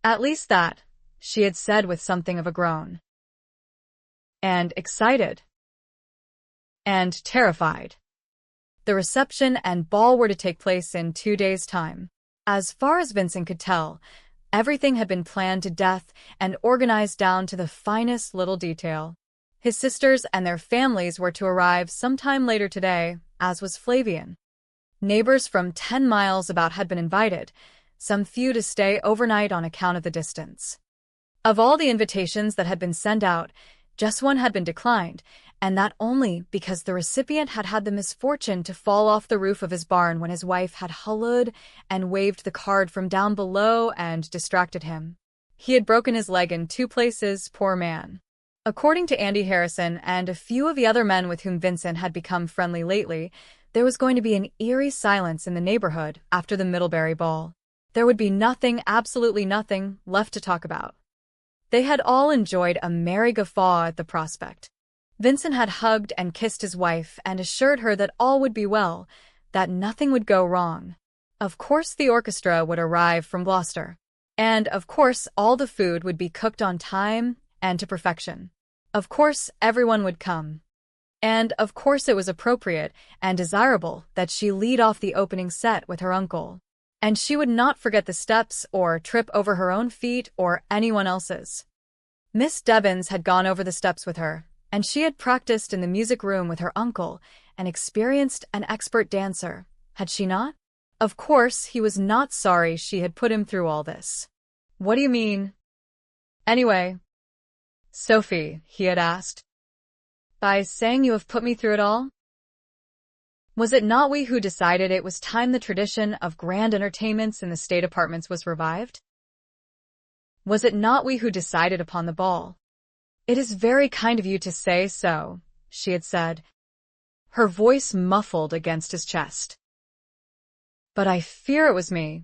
At least that, she had said with something of a groan. And excited. And terrified. The reception and ball were to take place in 2 days' time. As far as Vincent could tell, everything had been planned to death and organized down to the finest little detail. His sisters and their families were to arrive sometime later today, as was Flavian. Neighbors from 10 miles about had been invited, some few to stay overnight on account of the distance. Of all the invitations that had been sent out, just one had been declined, and that only because the recipient had had the misfortune to fall off the roof of his barn when his wife had hallooed and waved the card from down below and distracted him. He had broken his leg in 2 places, poor man. According to Andy Harrison and a few of the other men with whom Vincent had become friendly lately, there was going to be an eerie silence in the neighborhood after the Middlebury Ball. There would be nothing, absolutely nothing, left to talk about. They had all enjoyed a merry guffaw at the prospect. Vincent had hugged and kissed his wife and assured her that all would be well, that nothing would go wrong. Of course the orchestra would arrive from Gloucester. And of course all the food would be cooked on time and to perfection. Of course everyone would come. And of course it was appropriate and desirable that she lead off the opening set with her uncle. And she would not forget the steps or trip over her own feet or anyone else's. Miss Debbins had gone over the steps with her, and she had practiced in the music room with her uncle, an experienced and expert dancer, had she not? Of course, he was not sorry she had put him through all this. What do you mean? Anyway, Sophie, he had asked, by saying you have put me through it all? Was it not we who decided it was time the tradition of grand entertainments in the state apartments was revived? Was it not we who decided upon the ball? It is very kind of you to say so, she had said, her voice muffled against his chest. But I fear it was me.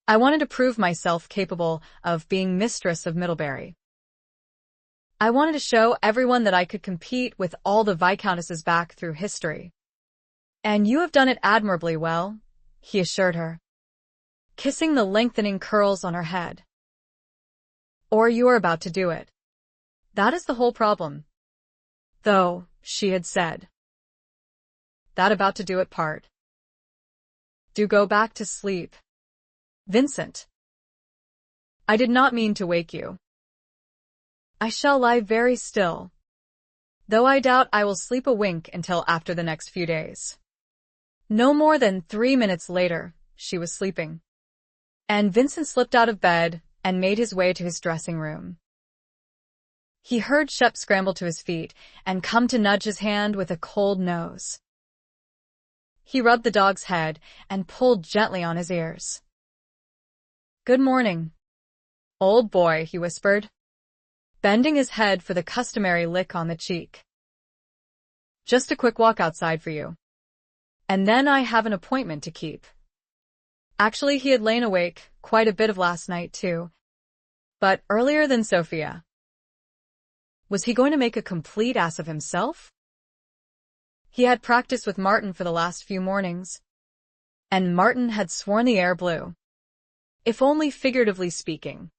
I wanted to prove myself capable of being mistress of Middlebury. I wanted to show everyone that I could compete with all the viscountesses back through history. And you have done it admirably well, he assured her, kissing the lengthening curls on her head. Or you are about to do it. That is the whole problem. Though, she had said, that about to do it part. Do go back to sleep. Vincent. I did not mean to wake you. I shall lie very still, though I doubt I will sleep a wink until after the next few days. No more than 3 minutes later, she was sleeping. And Vincent slipped out of bed and made his way to his dressing room. He heard Shep scramble to his feet and come to nudge his hand with a cold nose. He rubbed the dog's head and pulled gently on his ears. Good morning, old boy, he whispered, bending his head for the customary lick on the cheek. Just a quick walk outside for you. And then I have an appointment to keep. Actually, he had lain awake quite a bit of last night, too. But earlier than Sophia. Was he going to make a complete ass of himself? He had practiced with Martin for the last few mornings. And Martin had sworn the air blue. If only figuratively speaking.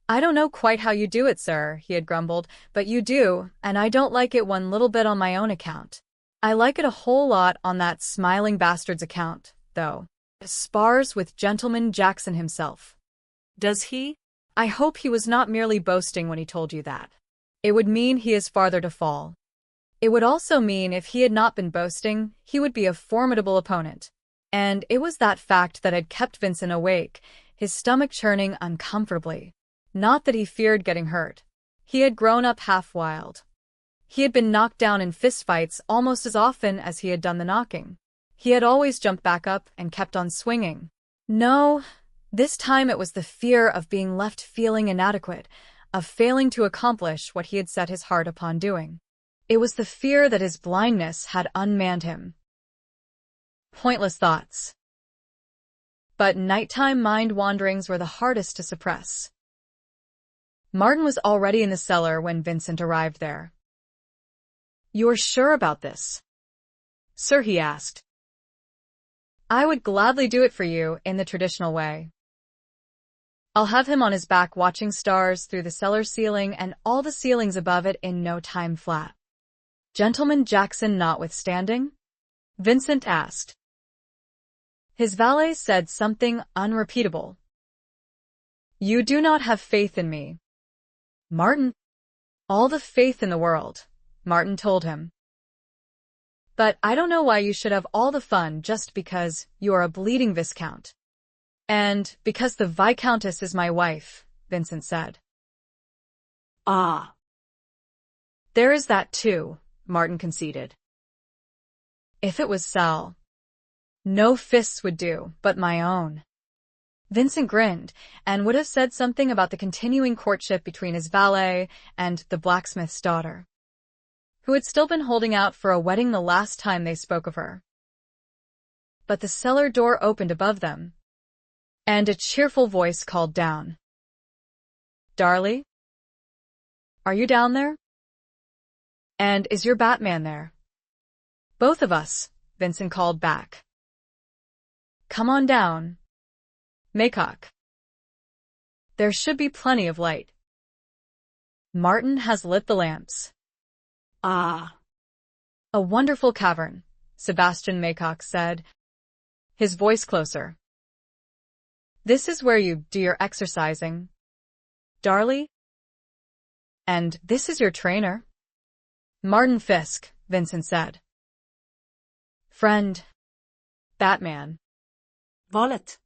I don't know quite how you do it, sir, he had grumbled, but you do, and I don't like it one little bit on my own account. I like it a whole lot on that smiling bastard's account, though. Spars with Gentleman Jackson himself. Does he? I hope he was not merely boasting when he told you that. It would mean he is farther to fall. It would also mean if he had not been boasting, he would be a formidable opponent. And it was that fact that had kept Vincent awake, his stomach churning uncomfortably. Not that he feared getting hurt. He had grown up half wild. He had been knocked down in fistfights almost as often as he had done the knocking. He had always jumped back up and kept on swinging. No, this time it was the fear of being left feeling inadequate, of failing to accomplish what he had set his heart upon doing. It was the fear that his blindness had unmanned him. Pointless thoughts. But nighttime mind wanderings were the hardest to suppress. Martin was already in the cellar when Vincent arrived there. You are sure about this? Sir, he asked. I would gladly do it for you in the traditional way. I'll have him on his back watching stars through the cellar ceiling and all the ceilings above it in no time flat. Gentleman Jackson notwithstanding? Vincent asked. His valet said something unrepeatable. You do not have faith in me. Martin. All the faith in the world, Martin told him. But I don't know why you should have all the fun just because you are a bleeding viscount. And because the viscountess is my wife, Vincent said. Ah. There is that too, Martin conceded. If it was Sal, no fists would do, but my own. Vincent grinned, and would have said something about the continuing courtship between his valet and the blacksmith's daughter, who had still been holding out for a wedding the last time they spoke of her. But the cellar door opened above them, and a cheerful voice called down. Darlie? Are you down there? And is your Batman there? Both of us, Vincent called back. Come on down. Maycock. There should be plenty of light. Martin has lit the lamps. Ah. A wonderful cavern, Sebastian Maycock said, his voice closer. This is where you do your exercising, Darlie? And this is your trainer? Martin Fisk, Vincent said. Friend. Batman. Wallet.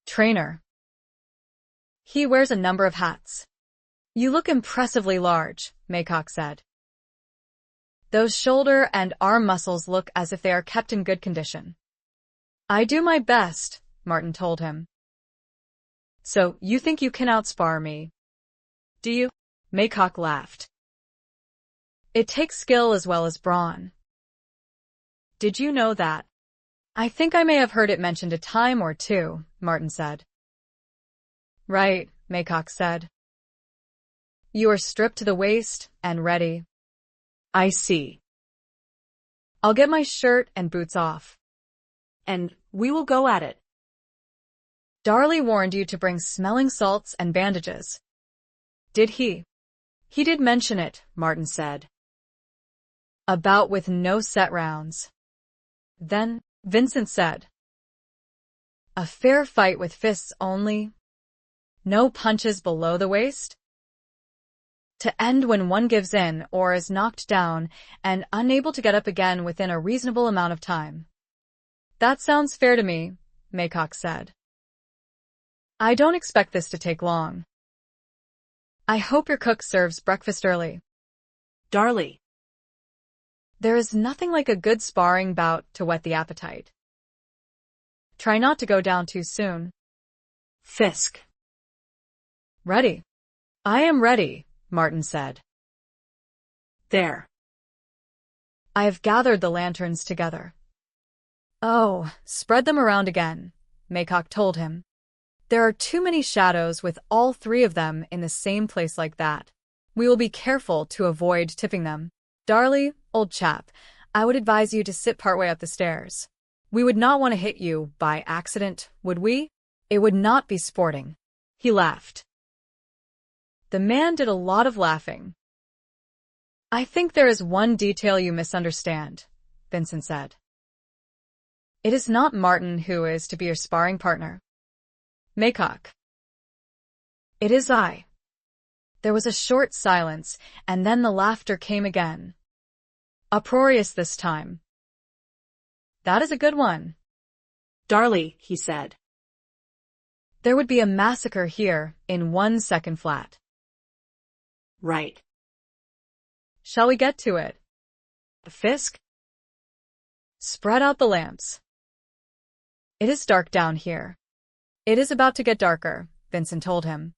Trainer. He wears a number of hats. You look impressively large, Maycock said. Those shoulder and arm muscles look as if they are kept in good condition. I do my best, Martin told him. So, you think you can outspar me? Do you? Maycock laughed. It takes skill as well as brawn. Did you know that? I think I may have heard it mentioned a time or two, Martin said. Right, Maycock said. You are stripped to the waist and ready. I see. I'll get my shirt and boots off. And we will go at it. Darlie warned you to bring smelling salts and bandages. Did he? He did mention it, Martin said. A bout with no set rounds. Then, Vincent said. A fair fight with fists only? No punches below the waist? To end when one gives in or is knocked down and unable to get up again within a reasonable amount of time. That sounds fair to me, Maycock said. I don't expect this to take long. I hope your cook serves breakfast early. Darlie. There is nothing like a good sparring bout to whet the appetite. Try not to go down too soon. Fisk. Ready. I am ready, Martin said. There. I have gathered the lanterns together. Oh, spread them around again, Maycock told him. There are too many shadows with all three of them in the same place like that. We will be careful to avoid tipping them. Darlie, old chap, I would advise you to sit partway up the stairs. We would not want to hit you by accident, would we? It would not be sporting. He laughed. The man did a lot of laughing. I think there is one detail you misunderstand, Vincent said. It is not Martin who is to be your sparring partner. Maycock. It is I. There was a short silence, and then the laughter came again. Uproarious this time. That is a good one. Darlie, he said. There would be a massacre here in 1 second flat. Right. Shall we get to it? Fisk? Spread out the lamps. It is dark down here. It is about to get darker, Vincent told him.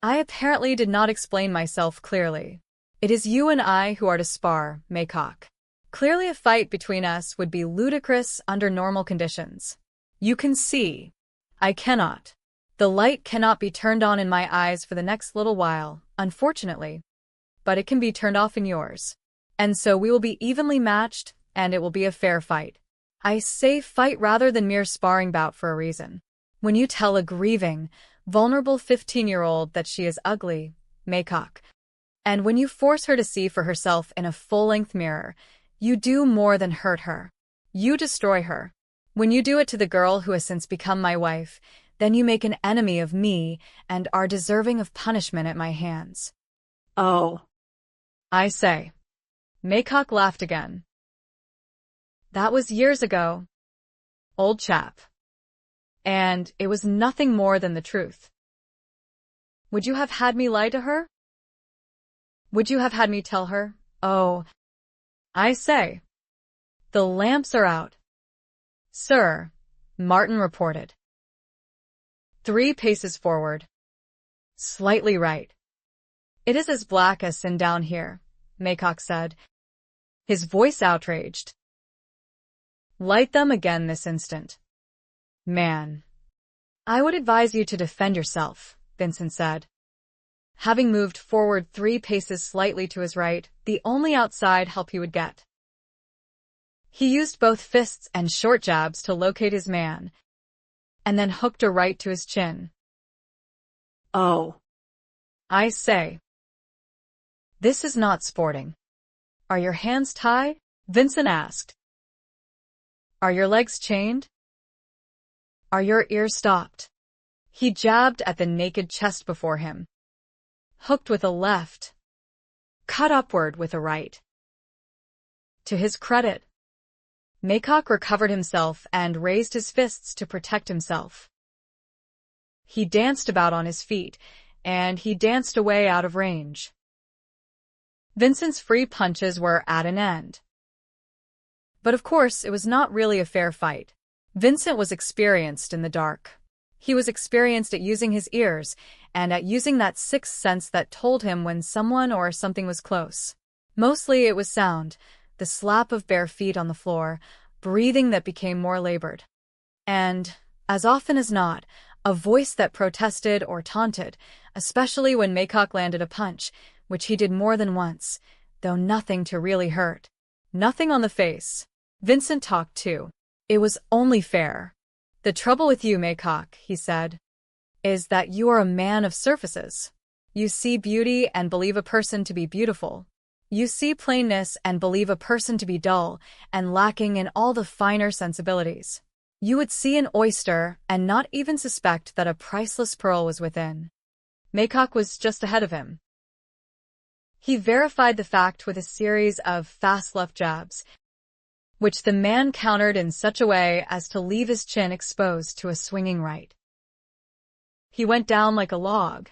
I apparently did not explain myself clearly. It is you and I who are to spar, Maycock. Clearly a fight between us would be ludicrous under normal conditions. You can see. I cannot. The light cannot be turned on in my eyes for the next little while, unfortunately. But it can be turned off in yours. And so we will be evenly matched, and it will be a fair fight. I say fight rather than mere sparring bout for a reason. When you tell a grieving, vulnerable 15-year-old that she is ugly, Maycock, and when you force her to see for herself in a full-length mirror, you do more than hurt her. You destroy her. When you do it to the girl who has since become my wife, then you make an enemy of me and are deserving of punishment at my hands. Oh. I say. Maycock laughed again. That was years ago, old chap. And it was nothing more than the truth. Would you have had me lie to her? Would you have had me tell her, oh, I say, the lamps are out? Sir, Martin reported. 3 paces forward. Slightly right. It is as black as sin down here, Maycock said, his voice outraged. Light them again this instant. Man. I would advise you to defend yourself, Vincent said. Having moved forward 3 paces slightly to his right, the only outside help he would get. He used both fists and short jabs to locate his man, and then hooked her right to his chin. Oh. I say. This is not sporting. Are your hands tied? Vincent asked. Are your legs chained? Are your ears stopped? He jabbed at the naked chest before him. Hooked with a left. Cut upward with a right. To his credit, Maycock recovered himself and raised his fists to protect himself. He danced about on his feet, and he danced away out of range. Vincent's free punches were at an end. But of course, it was not really a fair fight. Vincent was experienced in the dark. He was experienced at using his ears and at using that sixth sense that told him when someone or something was close. Mostly it was sound, the slap of bare feet on the floor, breathing that became more labored. And, as often as not, a voice that protested or taunted, especially when Maycock landed a punch, which he did more than once, though nothing to really hurt. Nothing on the face. Vincent talked too. It was only fair. The trouble with you, Maycock, he said, is that you are a man of surfaces. You see beauty and believe a person to be beautiful. You see plainness and believe a person to be dull and lacking in all the finer sensibilities. You would see an oyster and not even suspect that a priceless pearl was within. Maycock was just ahead of him. He verified the fact with a series of fast left jabs, which the man countered in such a way as to leave his chin exposed to a swinging right. He went down like a log.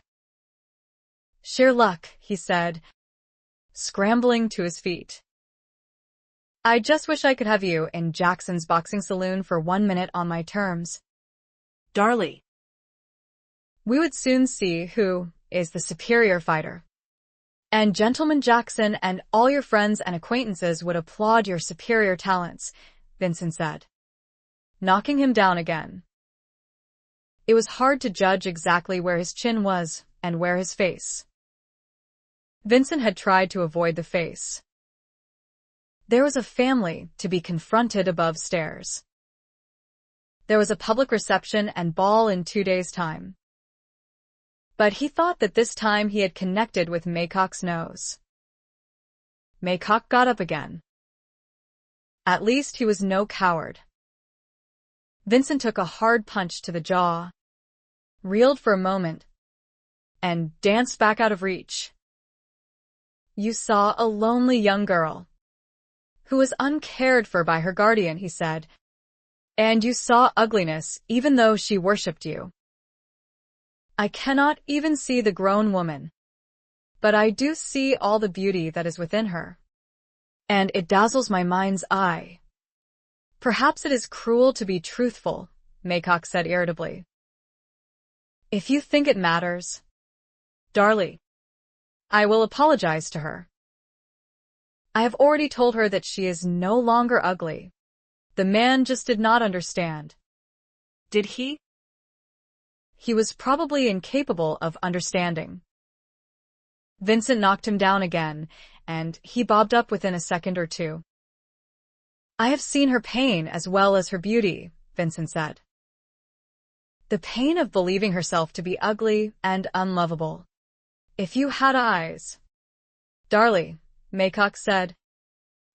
Sheer luck, he said, scrambling to his feet. I just wish I could have you in Jackson's boxing saloon for 1 minute on my terms. Darlie. We would soon see who is the superior fighter. And Gentleman Jackson and all your friends and acquaintances would applaud your superior talents, Vincent said, knocking him down again. It was hard to judge exactly where his chin was and where his face. Vincent had tried to avoid the face. There was a family to be confronted above stairs. There was a public reception and ball in 2 days' time. But he thought that this time he had connected with Maycock's nose. Maycock got up again. At least he was no coward. Vincent took a hard punch to the jaw, reeled for a moment, and danced back out of reach. You saw a lonely young girl who was uncared for by her guardian, he said, and you saw ugliness even though she worshipped you. I cannot even see the grown woman, but I do see all the beauty that is within her, and it dazzles my mind's eye. Perhaps it is cruel to be truthful, Maycock said irritably. If you think it matters, Darlie, I will apologize to her. I have already told her that she is no longer ugly. The man just did not understand. Did he? He was probably incapable of understanding. Vincent knocked him down again, and he bobbed up within a second or two. I have seen her pain as well as her beauty, Vincent said. The pain of believing herself to be ugly and unlovable. If you had eyes, Darlie, Maycock said,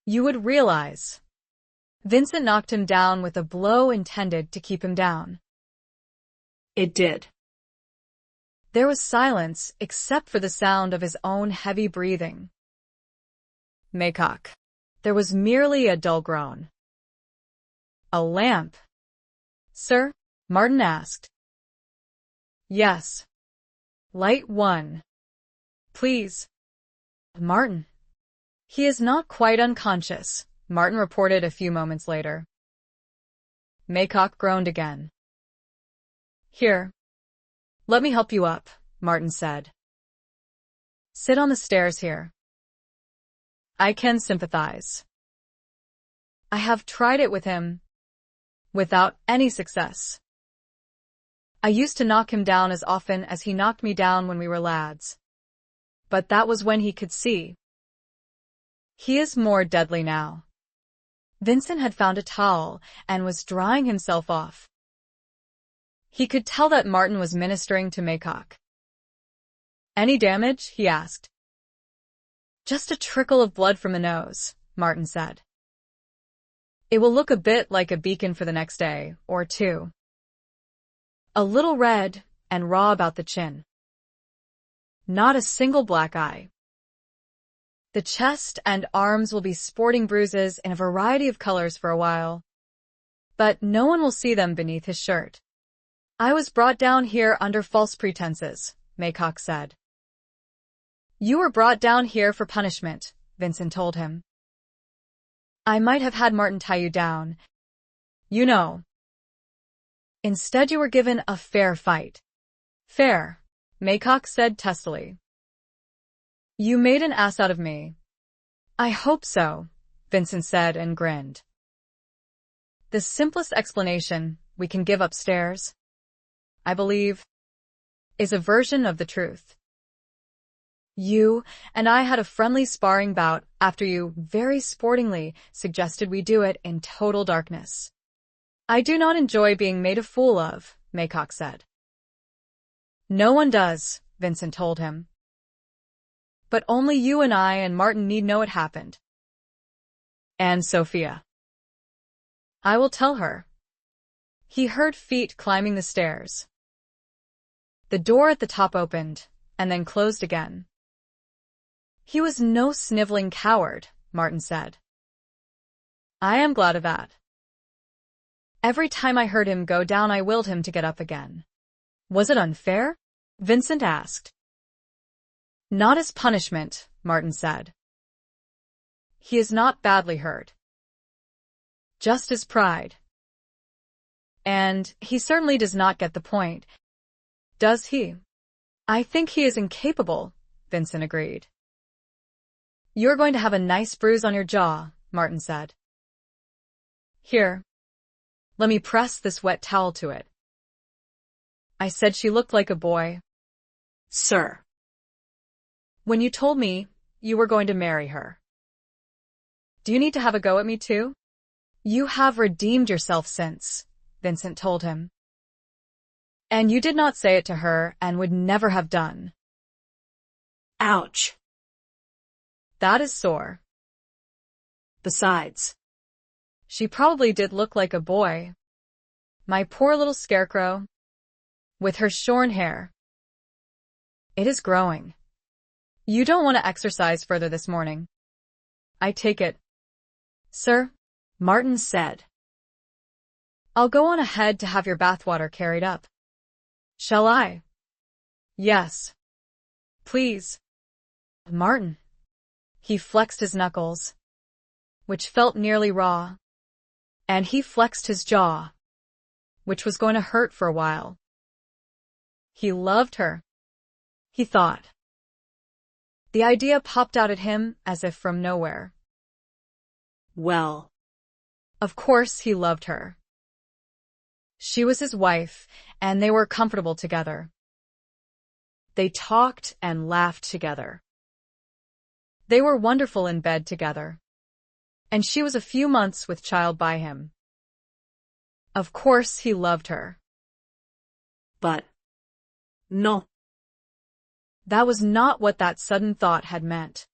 you would realize. Vincent knocked him down with a blow intended to keep him down. It did. There was silence except for the sound of his own heavy breathing. Maycock. There was merely a dull groan. A lamp. Sir? Martin asked. Yes. Light one. Please. Martin. He is not quite unconscious, Martin reported a few moments later. Maycock groaned again. Here. Let me help you up, Martin said. Sit on the stairs here. I can sympathize. I have tried it with him, without any success. I used to knock him down as often as he knocked me down when we were lads. But that was when he could see. He is more deadly now. Vincent had found a towel and was drying himself off. He could tell that Martin was ministering to Maycock. Any damage? He asked. Just a trickle of blood from the nose, Martin said. It will look a bit like a beacon for the next day, or two. A little red and raw about the chin. Not a single black eye. The chest and arms will be sporting bruises in a variety of colors for a while, but no one will see them beneath his shirt. I was brought down here under false pretenses, Maycock said. You were brought down here for punishment, Vincent told him. I might have had Martin tie you down. You know. Instead you were given a fair fight. Fair, Maycock said testily. You made an ass out of me. I hope so, Vincent said and grinned. The simplest explanation we can give upstairs, I believe, is a version of the truth. You and I had a friendly sparring bout after you very sportingly suggested we do it in total darkness. I do not enjoy being made a fool of, Maycock said. No one does, Vincent told him. But only you and I and Martin need know it happened. And Sophia. I will tell her. He heard feet climbing the stairs. The door at the top opened, and then closed again. He was no sniveling coward, Martin said. I am glad of that. Every time I heard him go down, I willed him to get up again. Was it unfair? Vincent asked. Not as punishment, Martin said. He is not badly hurt. Just as pride. And he certainly does not get the point. Does he? I think he is incapable, Vincent agreed. You're going to have a nice bruise on your jaw, Martin said. Here. Let me press this wet towel to it. I said she looked like a boy. Sir. When you told me you were going to marry her. Do you need to have a go at me too? You have redeemed yourself since, Vincent told him. And you did not say it to her and would never have done. Ouch. That is sore. Besides, she probably did look like a boy. My poor little scarecrow. With her shorn hair. It is growing. You don't want to exercise further this morning. I take it. Sir, Martin said. I'll go on ahead to have your bathwater carried up. Shall I? Yes. Please. Martin. He flexed his knuckles, which felt nearly raw, and he flexed his jaw, which was going to hurt for a while. He loved her, he thought. The idea popped out at him as if from nowhere. Well, of course he loved her. She was his wife, and they were comfortable together. They talked and laughed together. They were wonderful in bed together. And she was a few months with child by him. Of course he loved her. But, no. That was not what that sudden thought had meant.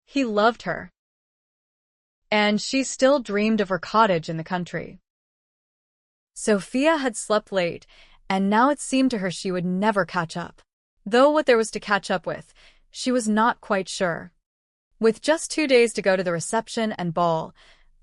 He loved her. And she still dreamed of her cottage in the country. Sophia had slept late, and now it seemed to her she would never catch up. Though what there was to catch up with, she was not quite sure. With just 2 days to go to the reception and ball,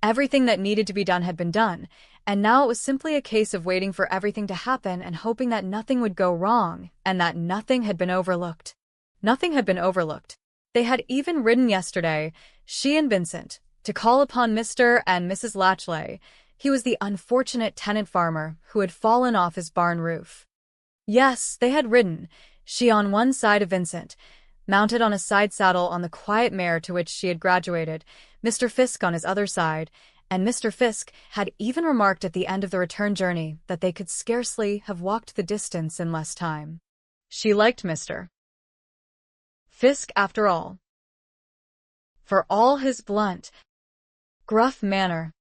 everything that needed to be done had been done, and now it was simply a case of waiting for everything to happen and hoping that nothing would go wrong, and that nothing had been overlooked. Nothing had been overlooked. They had even ridden yesterday, she and Vincent, to call upon Mr. and Mrs. Latchley. He was the unfortunate tenant farmer who had fallen off his barn roof. Yes, they had ridden, she on one side of Vincent, mounted on a side saddle on the quiet mare to which she had graduated, Mr. Fisk on his other side, and Mr. Fisk had even remarked at the end of the return journey that they could scarcely have walked the distance in less time. She liked Mr. Fisk after all. For all his blunt, gruff manner,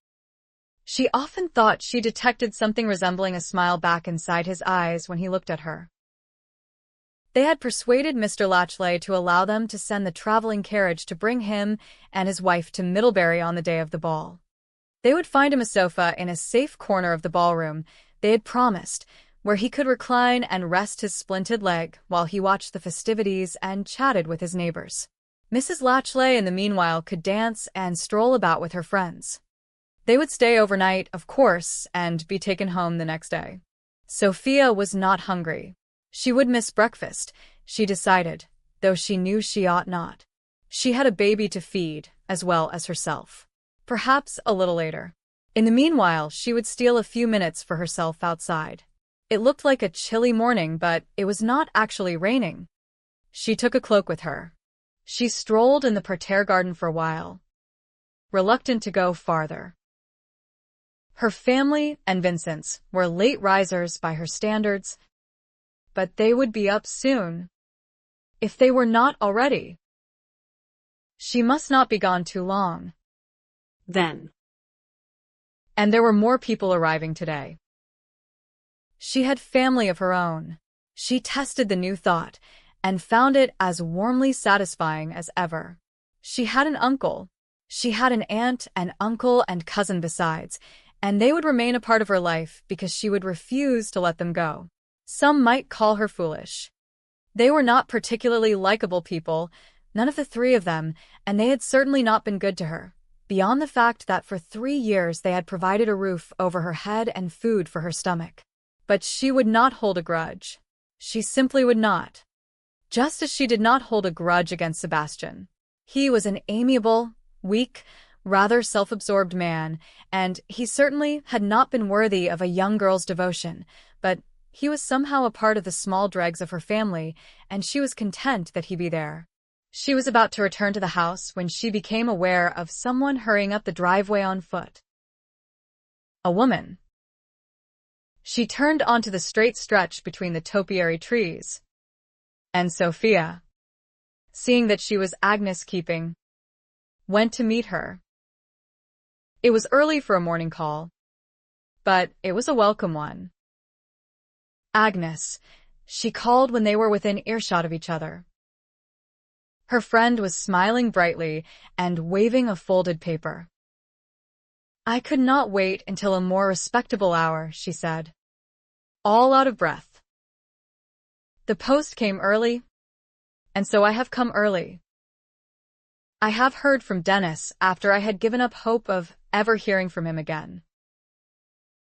She often thought she detected something resembling a smile back inside his eyes when he looked at her. They had persuaded Mr. Latchley to allow them to send the traveling carriage to bring him and his wife to Middlebury on the day of the ball. They would find him a sofa in a safe corner of the ballroom, they had promised, where he could recline and rest his splinted leg while he watched the festivities and chatted with his neighbors. Mrs. Latchley, in the meanwhile, could dance and stroll about with her friends. They would stay overnight, of course, and be taken home the next day. Sophia was not hungry. She would miss breakfast, she decided, though she knew she ought not. She had a baby to feed, as well as herself. Perhaps a little later. In the meanwhile, she would steal a few minutes for herself outside. It looked like a chilly morning, but it was not actually raining. She took a cloak with her. She strolled in the parterre garden for a while, reluctant to go farther. Her family and Vincent's were late risers by her standards, but they would be up soon, if they were not already. She must not be gone too long. Then. And there were more people arriving today. She had family of her own. She tested the new thought and found it as warmly satisfying as ever. She had an uncle. She had an aunt and uncle and cousin besides, and they would remain a part of her life because she would refuse to let them go. Some might call her foolish. They were not particularly likable people, none of the three of them, and they had certainly not been good to her, beyond the fact that for 3 years they had provided a roof over her head and food for her stomach. But she would not hold a grudge. She simply would not. Just as she did not hold a grudge against Sebastian. He was an amiable, weak, rather self-absorbed man, and he certainly had not been worthy of a young girl's devotion, but he was somehow a part of the small dregs of her family, and she was content that he be there. She was about to return to the house when she became aware of someone hurrying up the driveway on foot. A woman. She turned onto the straight stretch between the topiary trees. And Sophia, seeing that she was Agnes keeping, went to meet her. It was early for a morning call, but it was a welcome one. Agnes, she called when they were within earshot of each other. Her friend was smiling brightly and waving a folded paper. I could not wait until a more respectable hour, she said, all out of breath. The post came early, and so I have come early. I have heard from Dennis after I had given up hope of ever hearing from him again.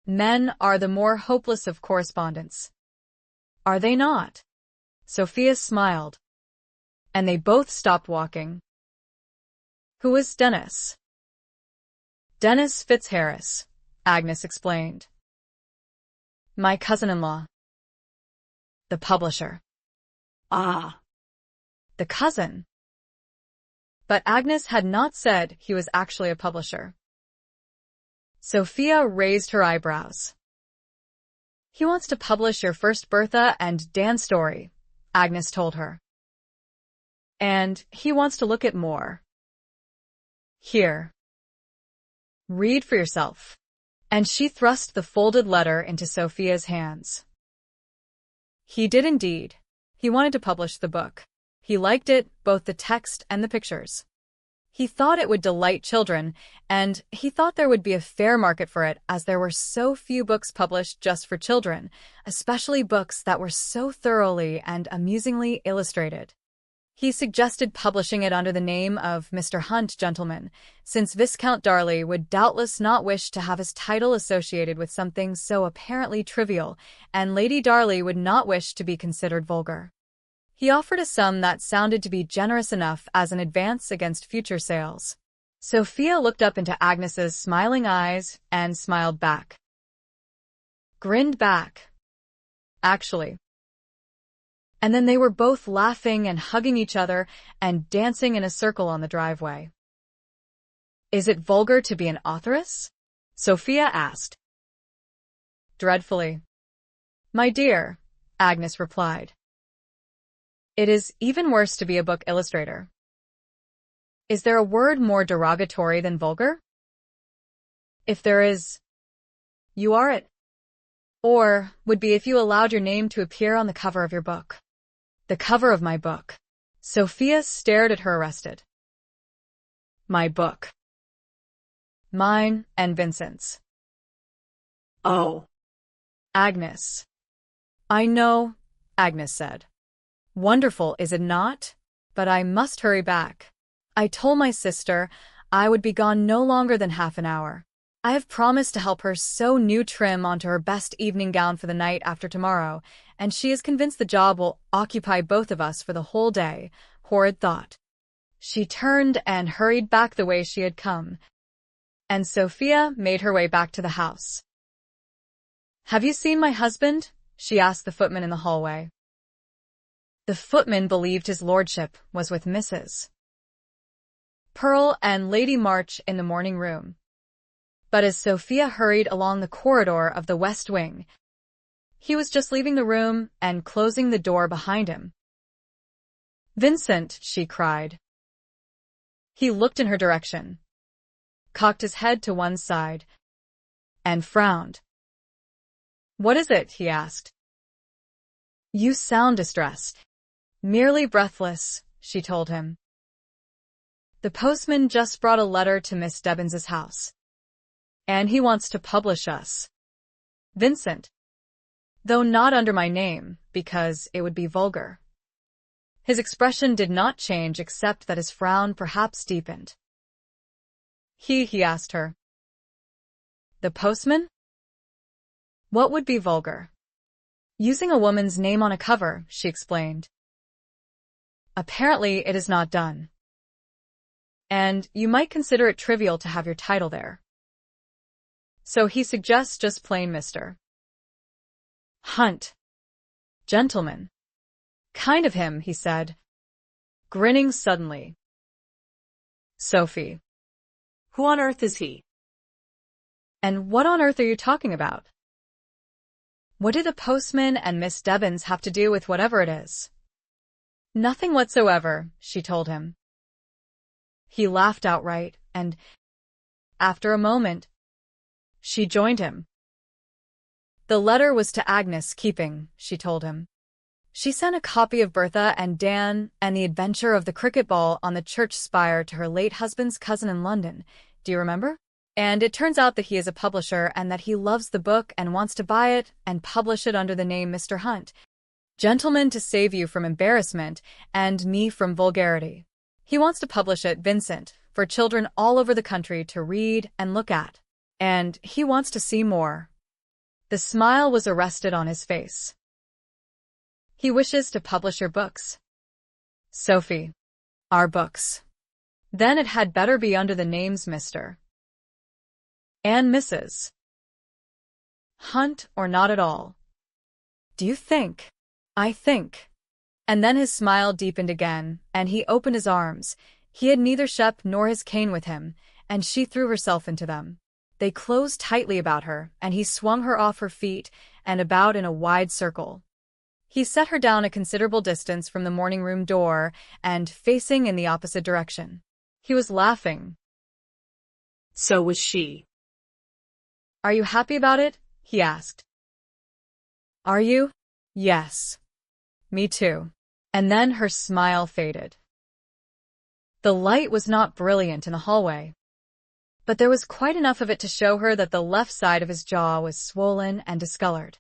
Men are the more hopeless of correspondents. Are they not? Sophia smiled, and they both stopped walking. Who is Dennis? Dennis Fitzharris, Agnes explained. My cousin-in-law. The publisher. Ah. The cousin. But Agnes had not said he was actually a publisher. Sophia raised her eyebrows. He wants to publish your first Bertha and Dan story, Agnes told her. And he wants to look at more. Here. Read for yourself. And she thrust the folded letter into Sophia's hands. He did indeed. He wanted to publish the book. He liked it, both the text and the pictures. He thought it would delight children, and he thought there would be a fair market for it as there were so few books published just for children, especially books that were so thoroughly and amusingly illustrated. He suggested publishing it under the name of Mr. Hunt, gentleman, since Viscount Darley would doubtless not wish to have his title associated with something so apparently trivial, and Lady Darley would not wish to be considered vulgar. He offered a sum that sounded to be generous enough as an advance against future sales. Sophia looked up into Agnes's smiling eyes and smiled back. Grinned back. Actually. And then they were both laughing and hugging each other and dancing in a circle on the driveway. Is it vulgar to be an authoress? Sophia asked. Dreadfully. My dear, Agnes replied. It is even worse to be a book illustrator. Is there a word more derogatory than vulgar? If there is, you are it. Or would be if you allowed your name to appear on the cover of your book. The cover of my book. Sophia stared at her, arrested. My book. Mine and Vincent's. Oh. Agnes. I know, Agnes said. Wonderful, is it not? But I must hurry back. I told my sister I would be gone no longer than half an hour. I have promised to help her sew new trim onto her best evening gown for the night after tomorrow, and she is convinced the job will occupy both of us for the whole day. Horrid thought. She turned and hurried back the way she had come, and Sophia made her way back to the house. Have you seen my husband? She asked the footman in the hallway. The footman believed his lordship was with Mrs. Pearl and Lady March in the morning room. But as Sophia hurried along the corridor of the west wing, he was just leaving the room and closing the door behind him. Vincent, she cried. He looked in her direction, cocked his head to one side, and frowned. What is it? He asked. You sound distressed. Merely breathless, she told him. The postman just brought a letter to Miss Debbins's house, and he wants to publish us. Vincent. Though not under my name, because it would be vulgar. His expression did not change except that his frown perhaps deepened. He asked her. The postman? What would be vulgar? Using a woman's name on a cover, she explained. Apparently it is not done. And you might consider it trivial to have your title there. So he suggests just plain Mr. Hunt. Gentleman. Kind of him, he said, grinning suddenly. Sophie. Who on earth is he? And what on earth are you talking about? What do the postman and Miss Debbins have to do with whatever it is? Nothing whatsoever, she told him. He laughed outright, and, after a moment, she joined him. The letter was to Agnes' keeping, she told him. She sent a copy of Bertha and Dan and the Adventure of the Cricket Ball on the church spire to her late husband's cousin in London. Do you remember? And it turns out that he is a publisher and that he loves the book and wants to buy it and publish it under the name Mr. Hunt. Gentleman, to save you from embarrassment and me from vulgarity. He wants to publish it, Vincent, for children all over the country to read and look at. And he wants to see more. The smile was arrested on his face. He wishes to publish your books. Sophie. Our books. Then it had better be under the names Mr. and Mrs. Hunt, or not at all. Do you think? I think. And then his smile deepened again, and he opened his arms. He had neither Shep nor his cane with him, and she threw herself into them. They closed tightly about her, and he swung her off her feet and about in a wide circle. He set her down a considerable distance from the morning room door and facing in the opposite direction. He was laughing. So was she. Are you happy about it? He asked. Are you? Yes. Me too. And then her smile faded. The light was not brilliant in the hallway, but there was quite enough of it to show her that the left side of his jaw was swollen and discolored.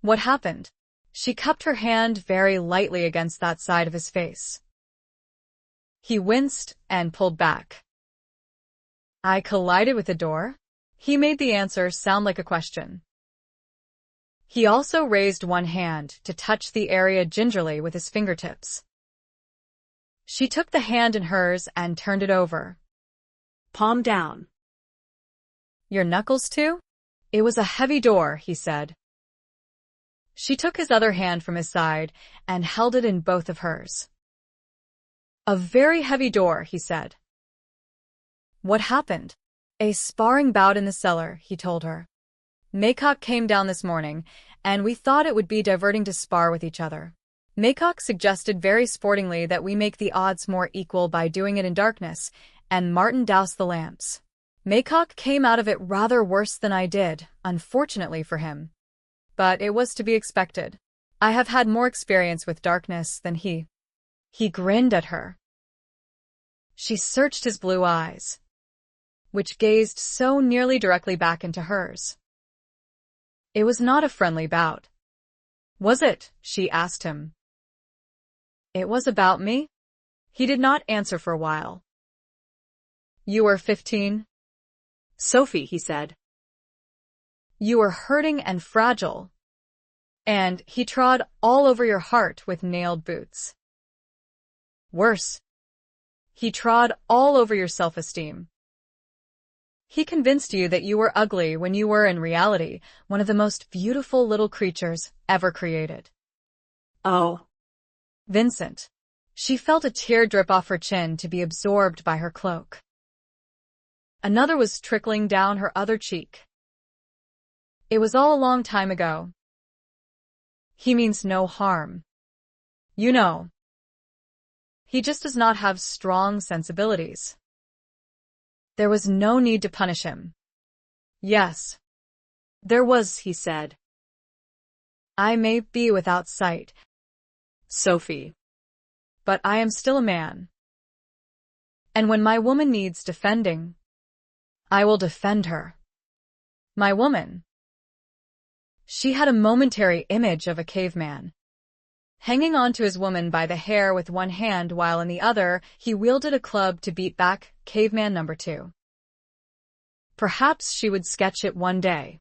What happened? She cupped her hand very lightly against that side of his face. He winced and pulled back. I collided with the door? He made the answer sound like a question. He also raised one hand to touch the area gingerly with his fingertips. She took the hand in hers and turned it over. Palm down. Your knuckles too? It was a heavy door, he said. She took his other hand from his side and held it in both of hers. A very heavy door, he said. What happened? A sparring bout in the cellar, he told her. Maycock came down this morning, and we thought it would be diverting to spar with each other. Maycock suggested very sportingly that we make the odds more equal by doing it in darkness, and Martin doused the lamps. Maycock came out of it rather worse than I did, unfortunately for him. But it was to be expected. I have had more experience with darkness than he. He grinned at her. She searched his blue eyes, which gazed so nearly directly back into hers. It was not a friendly bout. Was it? She asked him. It was about me? He did not answer for a while. You were 15? Sophie, he said. You were hurting and fragile. And he trod all over your heart with nailed boots. Worse. He trod all over your self-esteem. He convinced you that you were ugly when you were in reality one of the most beautiful little creatures ever created. Oh. Vincent. She felt a tear drip off her chin to be absorbed by her cloak. Another was trickling down her other cheek. It was all a long time ago. He means no harm. You know. He just does not have strong sensibilities. There was no need to punish him. Yes. There was, he said. I may be without sight, Sophie, but I am still a man. And when my woman needs defending, I will defend her. My woman. She had a momentary image of a caveman, hanging on to his woman by the hair with one hand while in the other he wielded a club to beat back caveman number 2. Perhaps she would sketch it one day.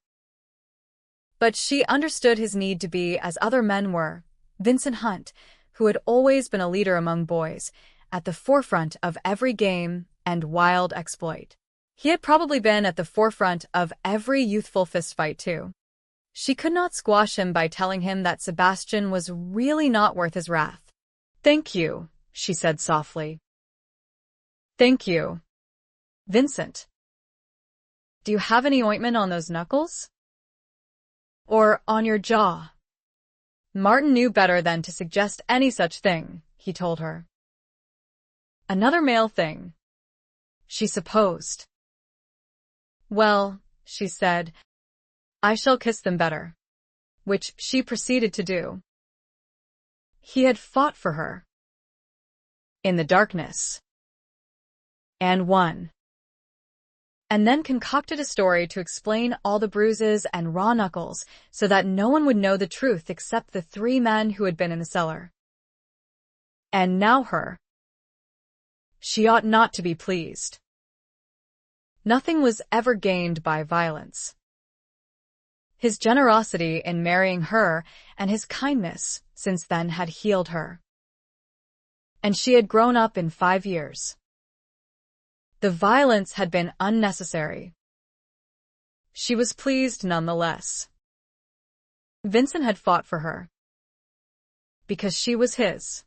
But she understood his need to be as other men were, Vincent Hunt, who had always been a leader among boys, at the forefront of every game and wild exploit. He had probably been at the forefront of every youthful fistfight too. She could not squash him by telling him that Sebastian was really not worth his wrath. Thank you, she said softly. Thank you. Vincent. Do you have any ointment on those knuckles? Or on your jaw? Martin knew better than to suggest any such thing, he told her. Another male thing, she supposed. Well, she said, I shall kiss them better. Which she proceeded to do. He had fought for her. In the darkness. And won. And then concocted a story to explain all the bruises and raw knuckles so that no one would know the truth except the 3 men who had been in the cellar. And now her. She ought not to be pleased. Nothing was ever gained by violence. His generosity in marrying her and his kindness since then had healed her. And she had grown up in 5 years. The violence had been unnecessary. She was pleased nonetheless. Vincent had fought for her. Because she was his.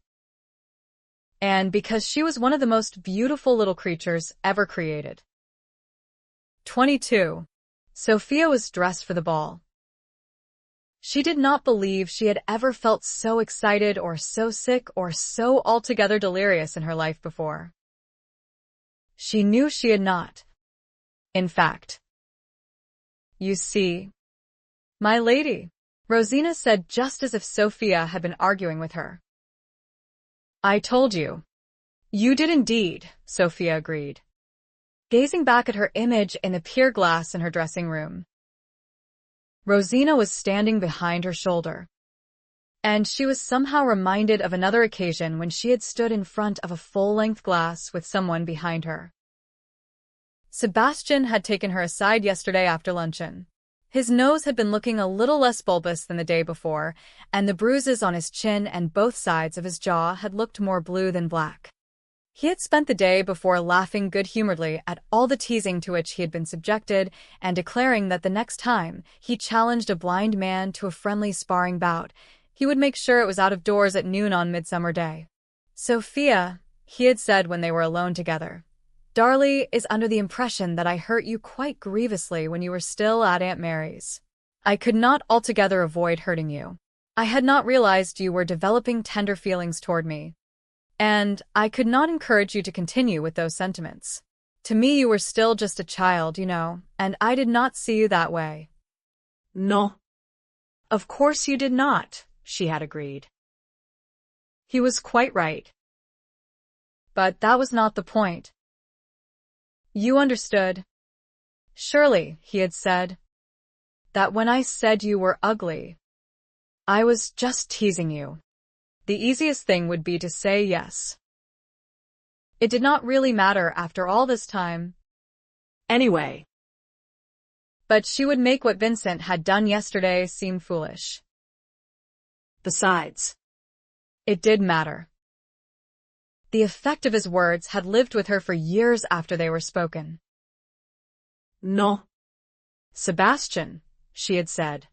And because she was one of the most beautiful little creatures ever created. 22. Sophia was dressed for the ball. She did not believe she had ever felt so excited or so sick or so altogether delirious in her life before. She knew she had not. In fact. You see, my lady, Rosina said just as if Sophia had been arguing with her. I told you. You did indeed, Sophia agreed, gazing back at her image in the pier glass in her dressing room. Rosina was standing behind her shoulder. And she was somehow reminded of another occasion when she had stood in front of a full-length glass with someone behind her. Sebastian had taken her aside yesterday after luncheon. His nose had been looking a little less bulbous than the day before, and the bruises on his chin and both sides of his jaw had looked more blue than black. He had spent the day before laughing good-humoredly at all the teasing to which he had been subjected and declaring that the next time he challenged a blind man to a friendly sparring bout, he would make sure it was out of doors at noon on Midsummer Day. Sophia, he had said when they were alone together, Darlie is under the impression that I hurt you quite grievously when you were still at Aunt Mary's. I could not altogether avoid hurting you. I had not realized you were developing tender feelings toward me. And I could not encourage you to continue with those sentiments. To me you were still just a child, and I did not see you that way. No. Of course you did not, she had agreed. He was quite right. But that was not the point. You understood. Surely, he had said, that when I said you were ugly, I was just teasing you. The easiest thing would be to say yes. It did not really matter after all this time. Anyway. But she would make what Vincent had done yesterday seem foolish. Besides, it did matter. The effect of his words had lived with her for years after they were spoken. No. Sebastian, she had said.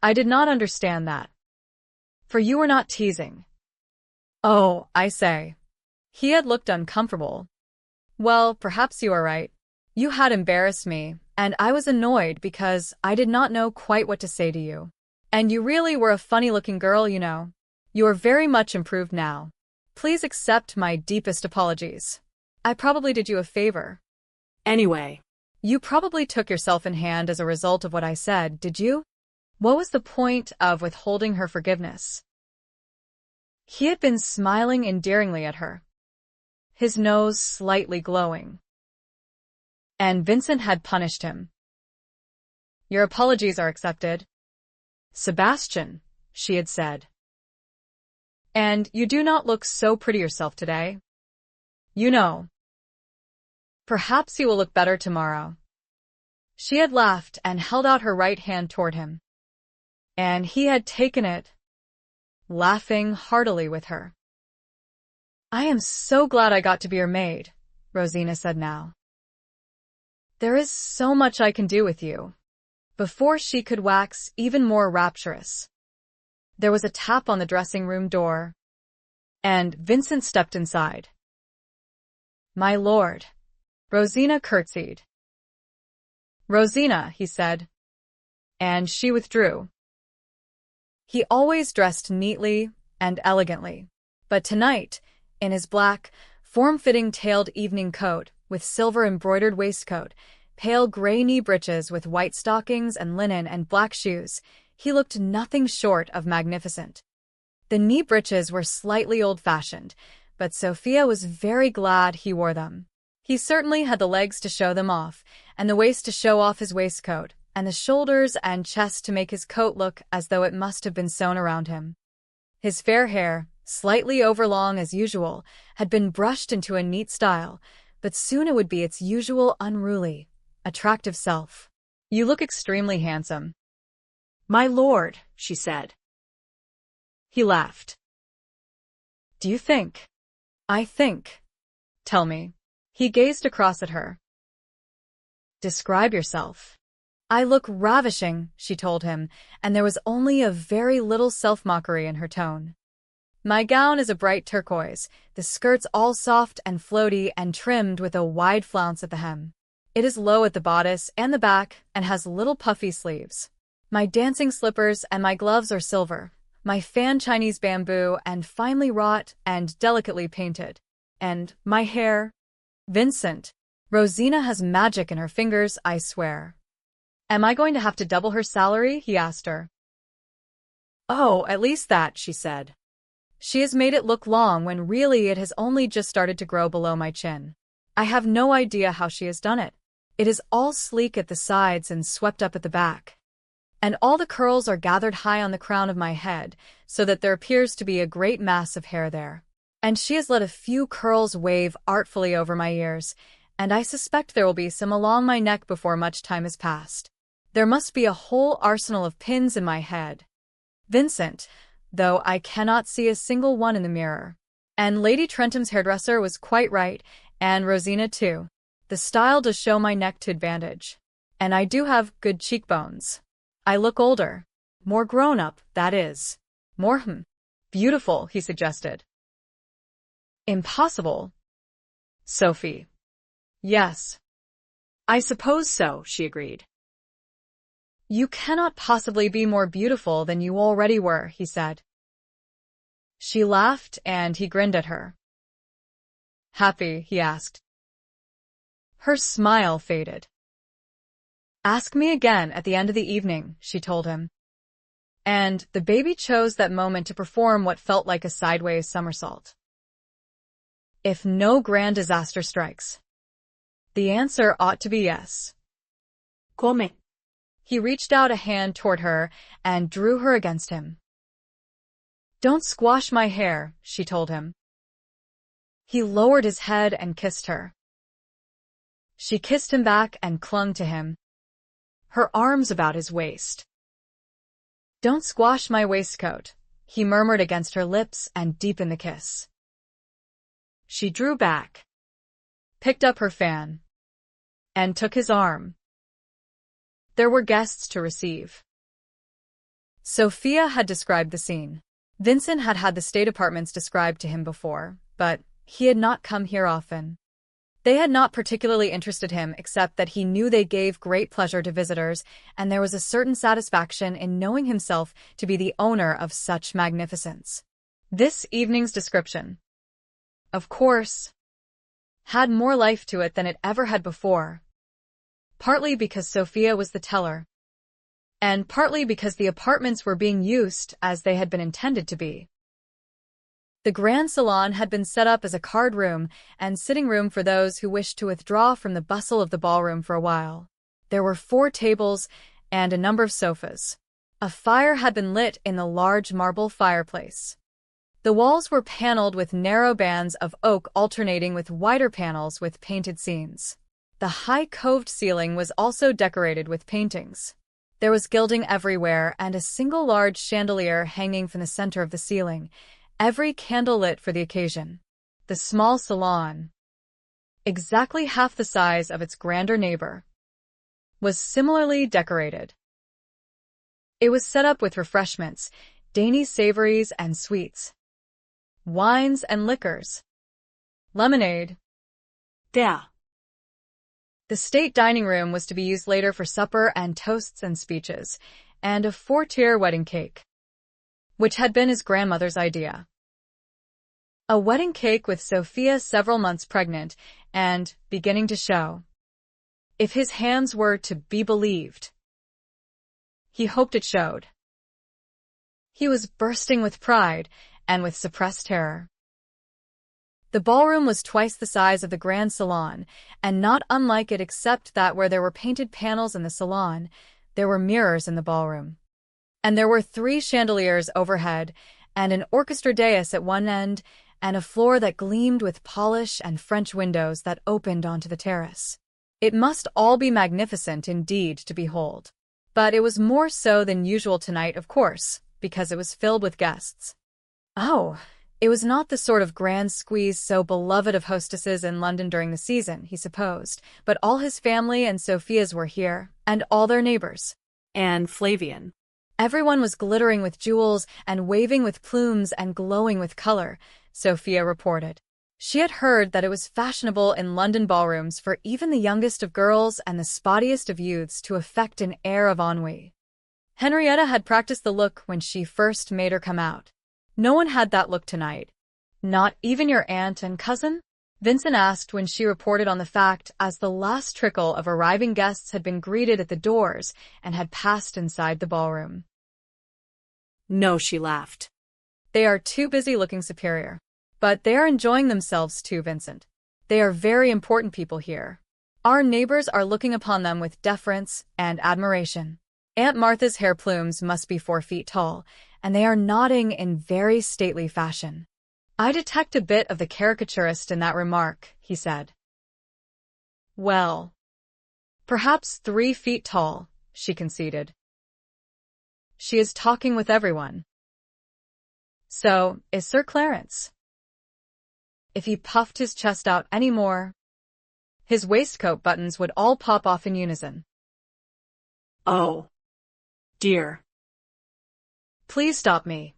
I did not understand that. For you were not teasing. Oh, I say. He had looked uncomfortable. Well, perhaps you are right. You had embarrassed me, and I was annoyed because I did not know quite what to say to you. And you really were a funny-looking girl, You are very much improved now. Please accept my deepest apologies. I probably did you a favor. Anyway. You probably took yourself in hand as a result of what I said, did you? What was the point of withholding her forgiveness? He had been smiling endearingly at her, his nose slightly glowing. And Vincent had punished him. Your apologies are accepted. Sebastian, she had said. And you do not look so pretty yourself today. Perhaps you will look better tomorrow. She had laughed and held out her right hand toward him. And he had taken it, laughing heartily with her. I am so glad I got to be your maid, Rosina said now. There is so much I can do with you. Before she could wax even more rapturous, there was a tap on the dressing room door, and Vincent stepped inside. My lord. Rosina curtsied. Rosina, he said, and she withdrew. He always dressed neatly and elegantly, but tonight, in his black, form-fitting tailed evening coat with silver-embroidered waistcoat, pale gray knee breeches with white stockings and linen and black shoes, he looked nothing short of magnificent. The knee breeches were slightly old-fashioned, but Sophia was very glad he wore them. He certainly had the legs to show them off, and the waist to show off his waistcoat, and the shoulders and chest to make his coat look as though it must have been sewn around him. His fair hair, slightly overlong as usual, had been brushed into a neat style, but soon it would be its usual unruly, attractive self. You look extremely handsome. My lord, she said. He laughed. Do you think? I think. Tell me. He gazed across at her. Describe yourself. I look ravishing, she told him, and there was only a very little self-mockery in her tone. My gown is a bright turquoise, the skirts all soft and floaty and trimmed with a wide flounce at the hem. It is low at the bodice and the back and has little puffy sleeves. My dancing slippers and my gloves are silver, my fan Chinese bamboo and finely wrought and delicately painted. And my hair... Vincent, Rosina has magic in her fingers, I swear. Am I going to have to double her salary? He asked her. Oh, at least that, she said. She has made it look long when really it has only just started to grow below my chin. I have no idea how she has done it. It is all sleek at the sides and swept up at the back. And all the curls are gathered high on the crown of my head, so that there appears to be a great mass of hair there. And she has let a few curls wave artfully over my ears, and I suspect there will be some along my neck before much time has passed. There must be a whole arsenal of pins in my head. Vincent, though I cannot see a single one in the mirror. And Lady Trentham's hairdresser was quite right, and Rosina too. The style does show my neck to advantage. And I do have good cheekbones. I look older. More grown-up, that is. More beautiful, he suggested. Impossible. Sophie. Yes. I suppose so, she agreed. You cannot possibly be more beautiful than you already were, he said. She laughed and he grinned at her. Happy, he asked. Her smile faded. "Ask me again at the end of the evening," she told him. And the baby chose that moment to perform what felt like a sideways somersault. If no grand disaster strikes, the answer ought to be yes. Come. He reached out a hand toward her and drew her against him. "Don't squash my hair," she told him. He lowered his head and kissed her. She kissed him back and clung to him, her arms about his waist. "Don't squash my waistcoat," he murmured against her lips and deepened the kiss. She drew back, picked up her fan, and took his arm. There were guests to receive. Sophia had described the scene. Vincent had had the state apartments described to him before, but he had not come here often. They had not particularly interested him except that he knew they gave great pleasure to visitors, and there was a certain satisfaction in knowing himself to be the owner of such magnificence. This evening's description, of course, had more life to it than it ever had before, partly because Sophia was the teller, and partly because the apartments were being used as they had been intended to be. The grand salon had been set up as a card room and sitting room for those who wished to withdraw from the bustle of the ballroom for a while. There were 4 tables and a number of sofas. A fire had been lit in the large marble fireplace. The walls were paneled with narrow bands of oak alternating with wider panels with painted scenes. The high coved ceiling was also decorated with paintings. There was gilding everywhere and a single large chandelier hanging from the center of the ceiling, every candle lit for the occasion. The small salon, exactly half the size of its grander neighbor, was similarly decorated. It was set up with refreshments, dainty savories and sweets, wines and liquors, lemonade. Yeah. The state dining room was to be used later for supper and toasts and speeches, and a 4-tier wedding cake, which had been his grandmother's idea. A wedding cake with Sophia several months pregnant and beginning to show. If his hands were to be believed, he hoped it showed. He was bursting with pride and with suppressed terror. The ballroom was twice the size of the grand salon, and not unlike it except that where there were painted panels in the salon, there were mirrors in the ballroom. And there were 3 chandeliers overhead, and an orchestra dais at one end, and a floor that gleamed with polish and French windows that opened onto the terrace. It must all be magnificent indeed to behold. But it was more so than usual tonight, of course, because it was filled with guests. Oh, it was not the sort of grand squeeze so beloved of hostesses in London during the season, he supposed, but all his family and Sophia's were here, and all their neighbors. And Flavian. Everyone was glittering with jewels and waving with plumes and glowing with color, Sophia reported. She had heard that it was fashionable in London ballrooms for even the youngest of girls and the spottiest of youths to affect an air of ennui. Henrietta had practiced the look when she first made her come out. No one had that look tonight. Not even your aunt and cousin? Vincent asked when she reported on the fact as the last trickle of arriving guests had been greeted at the doors and had passed inside the ballroom. No, she laughed. They are too busy looking superior. But they are enjoying themselves too, Vincent. They are very important people here. Our neighbors are looking upon them with deference and admiration. Aunt Martha's hair plumes must be 4 feet tall, and they are nodding in very stately fashion. I detect a bit of the caricaturist in that remark, he said. Well, perhaps 3 feet tall, she conceded. She is talking with everyone. So is Sir Clarence. If he puffed his chest out any more, his waistcoat buttons would all pop off in unison. Oh, dear. Please stop me.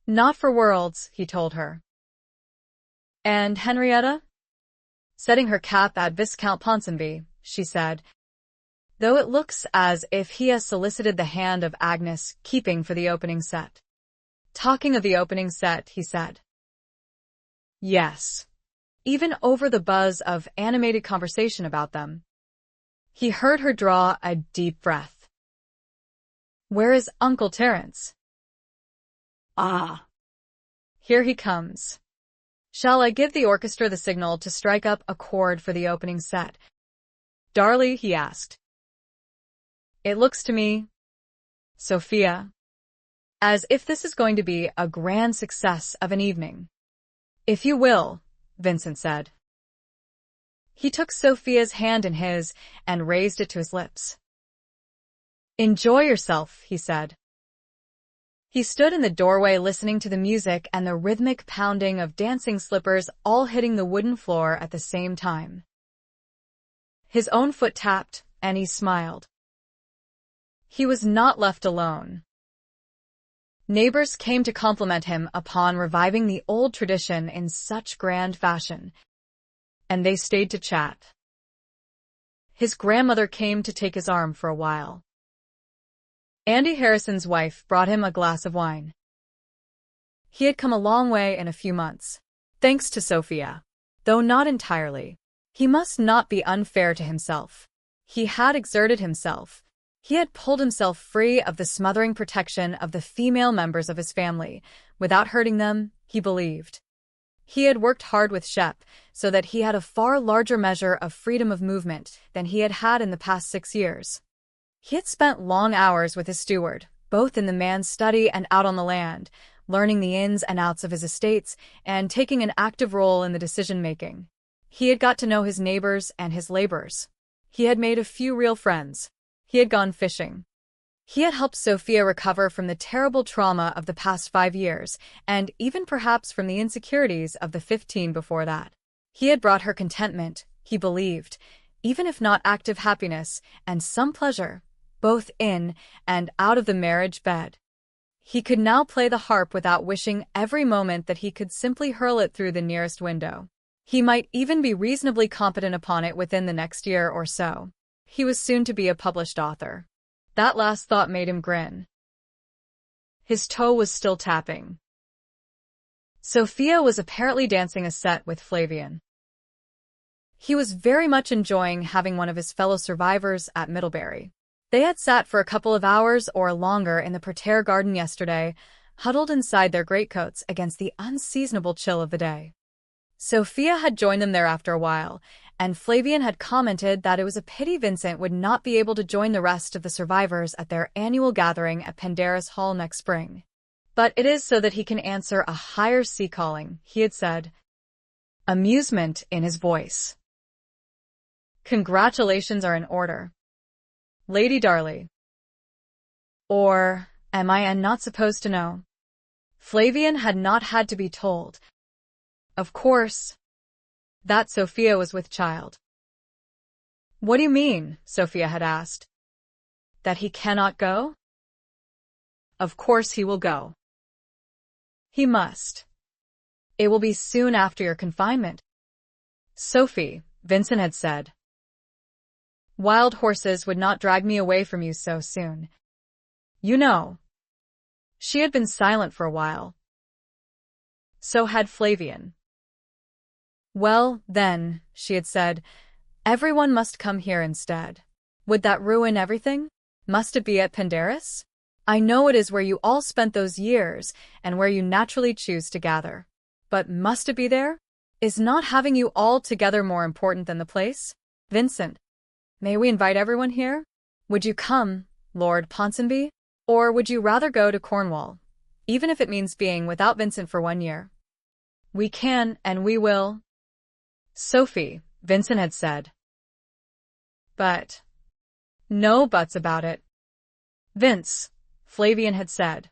Not for worlds, he told her. And Henrietta? Setting her cap at Viscount Ponsonby, she said, though it looks as if he has solicited the hand of Agnes, keeping for the opening set. Talking of the opening set, he said. Yes. even over the buzz of animated conversation about them. He heard her draw a deep breath. "Where is Uncle Terence?" "Ah, "Here he comes. Shall I give the orchestra the signal to strike up a chord for the opening set?" "Darlie," he asked. "It looks to me, Sophia, as if this is going to be a grand success of an evening." "If you will," Vincent said. He took Sophia's hand in his and raised it to his lips. "Enjoy yourself," he said. He stood in the doorway listening to the music and the rhythmic pounding of dancing slippers all hitting the wooden floor at the same time. His own foot tapped, and he smiled. He was not left alone. Neighbors came to compliment him upon reviving the old tradition in such grand fashion, and they stayed to chat. His grandmother came to take his arm for a while. Andy Harrison's wife brought him a glass of wine. He had come a long way in a few months, thanks to Sophia, though not entirely. He must not be unfair to himself. He had exerted himself. He had pulled himself free of the smothering protection of the female members of his family, without hurting them, he believed. He had worked hard with Shep, so that he had a far larger measure of freedom of movement than he had had in the past 6 years. He had spent long hours with his steward, both in the man's study and out on the land, learning the ins and outs of his estates and taking an active role in the decision-making. He had got to know his neighbors and his laborers. He had made a few real friends. He had gone fishing. He had helped Sophia recover from the terrible trauma of the past 5 years, and even perhaps from the insecurities of the 15 before that. He had brought her contentment, he believed, even if not active happiness, and some pleasure, both in and out of the marriage bed. He could now play the harp without wishing every moment that he could simply hurl it through the nearest window. He might even be reasonably competent upon it within the next year or so. He was soon to be a published author. That last thought made him grin. His toe was still tapping. Sophia was apparently dancing a set with Flavian. He was very much enjoying having one of his fellow survivors at Middlebury. They had sat for a couple of hours or longer in the parterre garden yesterday, huddled inside their greatcoats against the unseasonable chill of the day. Sophia had joined them there after a while, and Flavian had commented that it was a pity Vincent would not be able to join the rest of the survivors at their annual gathering at Pendarus Hall next spring. "But it is so that he can answer a higher sea calling," he had said, amusement in his voice. "Congratulations are in order, Lady Darley. Or am I not supposed to know?" Flavian had not had to be told, of course, that Sophia was with child. "What do you mean?" Sophia had asked. "That he cannot go?" "Of course he will go. He must. It will be soon after your confinement." "Sophie," Vincent had said, "wild horses would not drag me away from you so soon. You know." She had been silent for a while. So had Flavian. "Well, then," she had said, "everyone must come here instead." "Would that ruin everything? Must it be at Pendarus? I know it is where you all spent those years and where you naturally choose to gather. But must it be there? Is not having you all together more important than the place? Vincent, may we invite everyone here? Would you come, Lord Ponsonby? Or would you rather go to Cornwall, even if it means being without Vincent for 1 year?" "We can and we will." "Sophie," Vincent had said. "But no buts about it." "Vince," Flavian had said,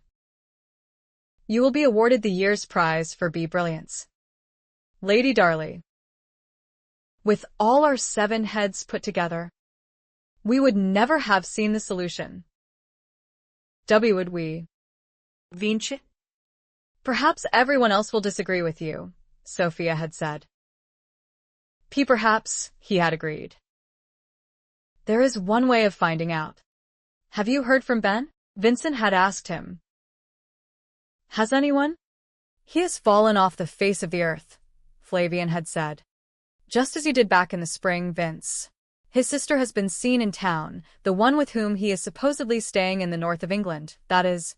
"you will be awarded the year's prize for brilliance, Lady Darley. With all our 7 heads put together, we would never have seen the solution. Would we? Vince?" "Perhaps everyone else will disagree with you," Sophia had said. "Perhaps," he had agreed. "There is one way of finding out. Have you heard from Ben?" Vincent had asked him. "Has anyone?" "He has fallen off the face of the earth," Flavian had said. Just as you did back in the spring, Vince. His sister has been seen in town, the one with whom he is supposedly staying in the north of England, that is.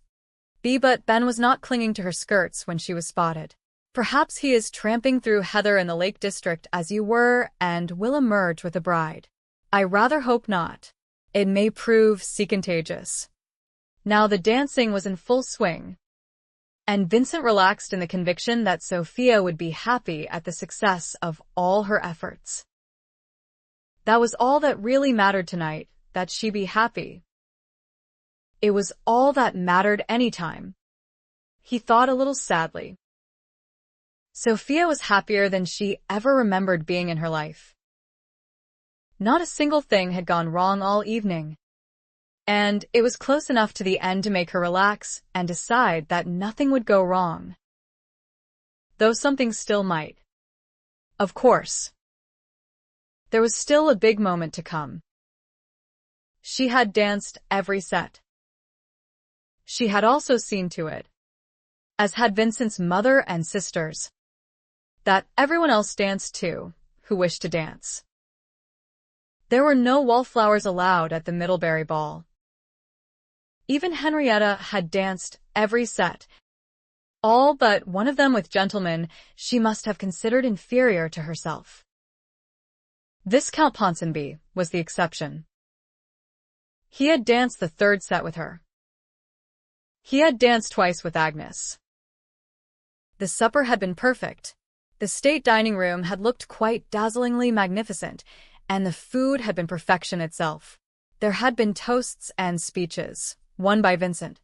But Ben was not clinging to her skirts when she was spotted. Perhaps he is tramping through heather in the Lake District as you were and will emerge with a bride. I rather hope not. It may prove contagious. Now the dancing was in full swing, and Vincent relaxed in the conviction that Sophia would be happy at the success of all her efforts. That was all that really mattered tonight, that she be happy. It was all that mattered anytime. He thought a little sadly. Sophia was happier than she ever remembered being in her life. Not a single thing had gone wrong all evening, and it was close enough to the end to make her relax and decide that nothing would go wrong. Though something still might. Of course. There was still a big moment to come. She had danced every set. She had also seen to it, as had Vincent's mother and sisters, that everyone else danced too, who wished to dance. There were no wallflowers allowed at the Middlebury Ball. Even Henrietta had danced every set, all but one of them with gentlemen she must have considered inferior to herself. Viscount Ponsonby was the exception. He had danced the third set with her. He had danced twice with Agnes. The supper had been perfect. The state dining room had looked quite dazzlingly magnificent, and the food had been perfection itself. There had been toasts and speeches, one by Vincent.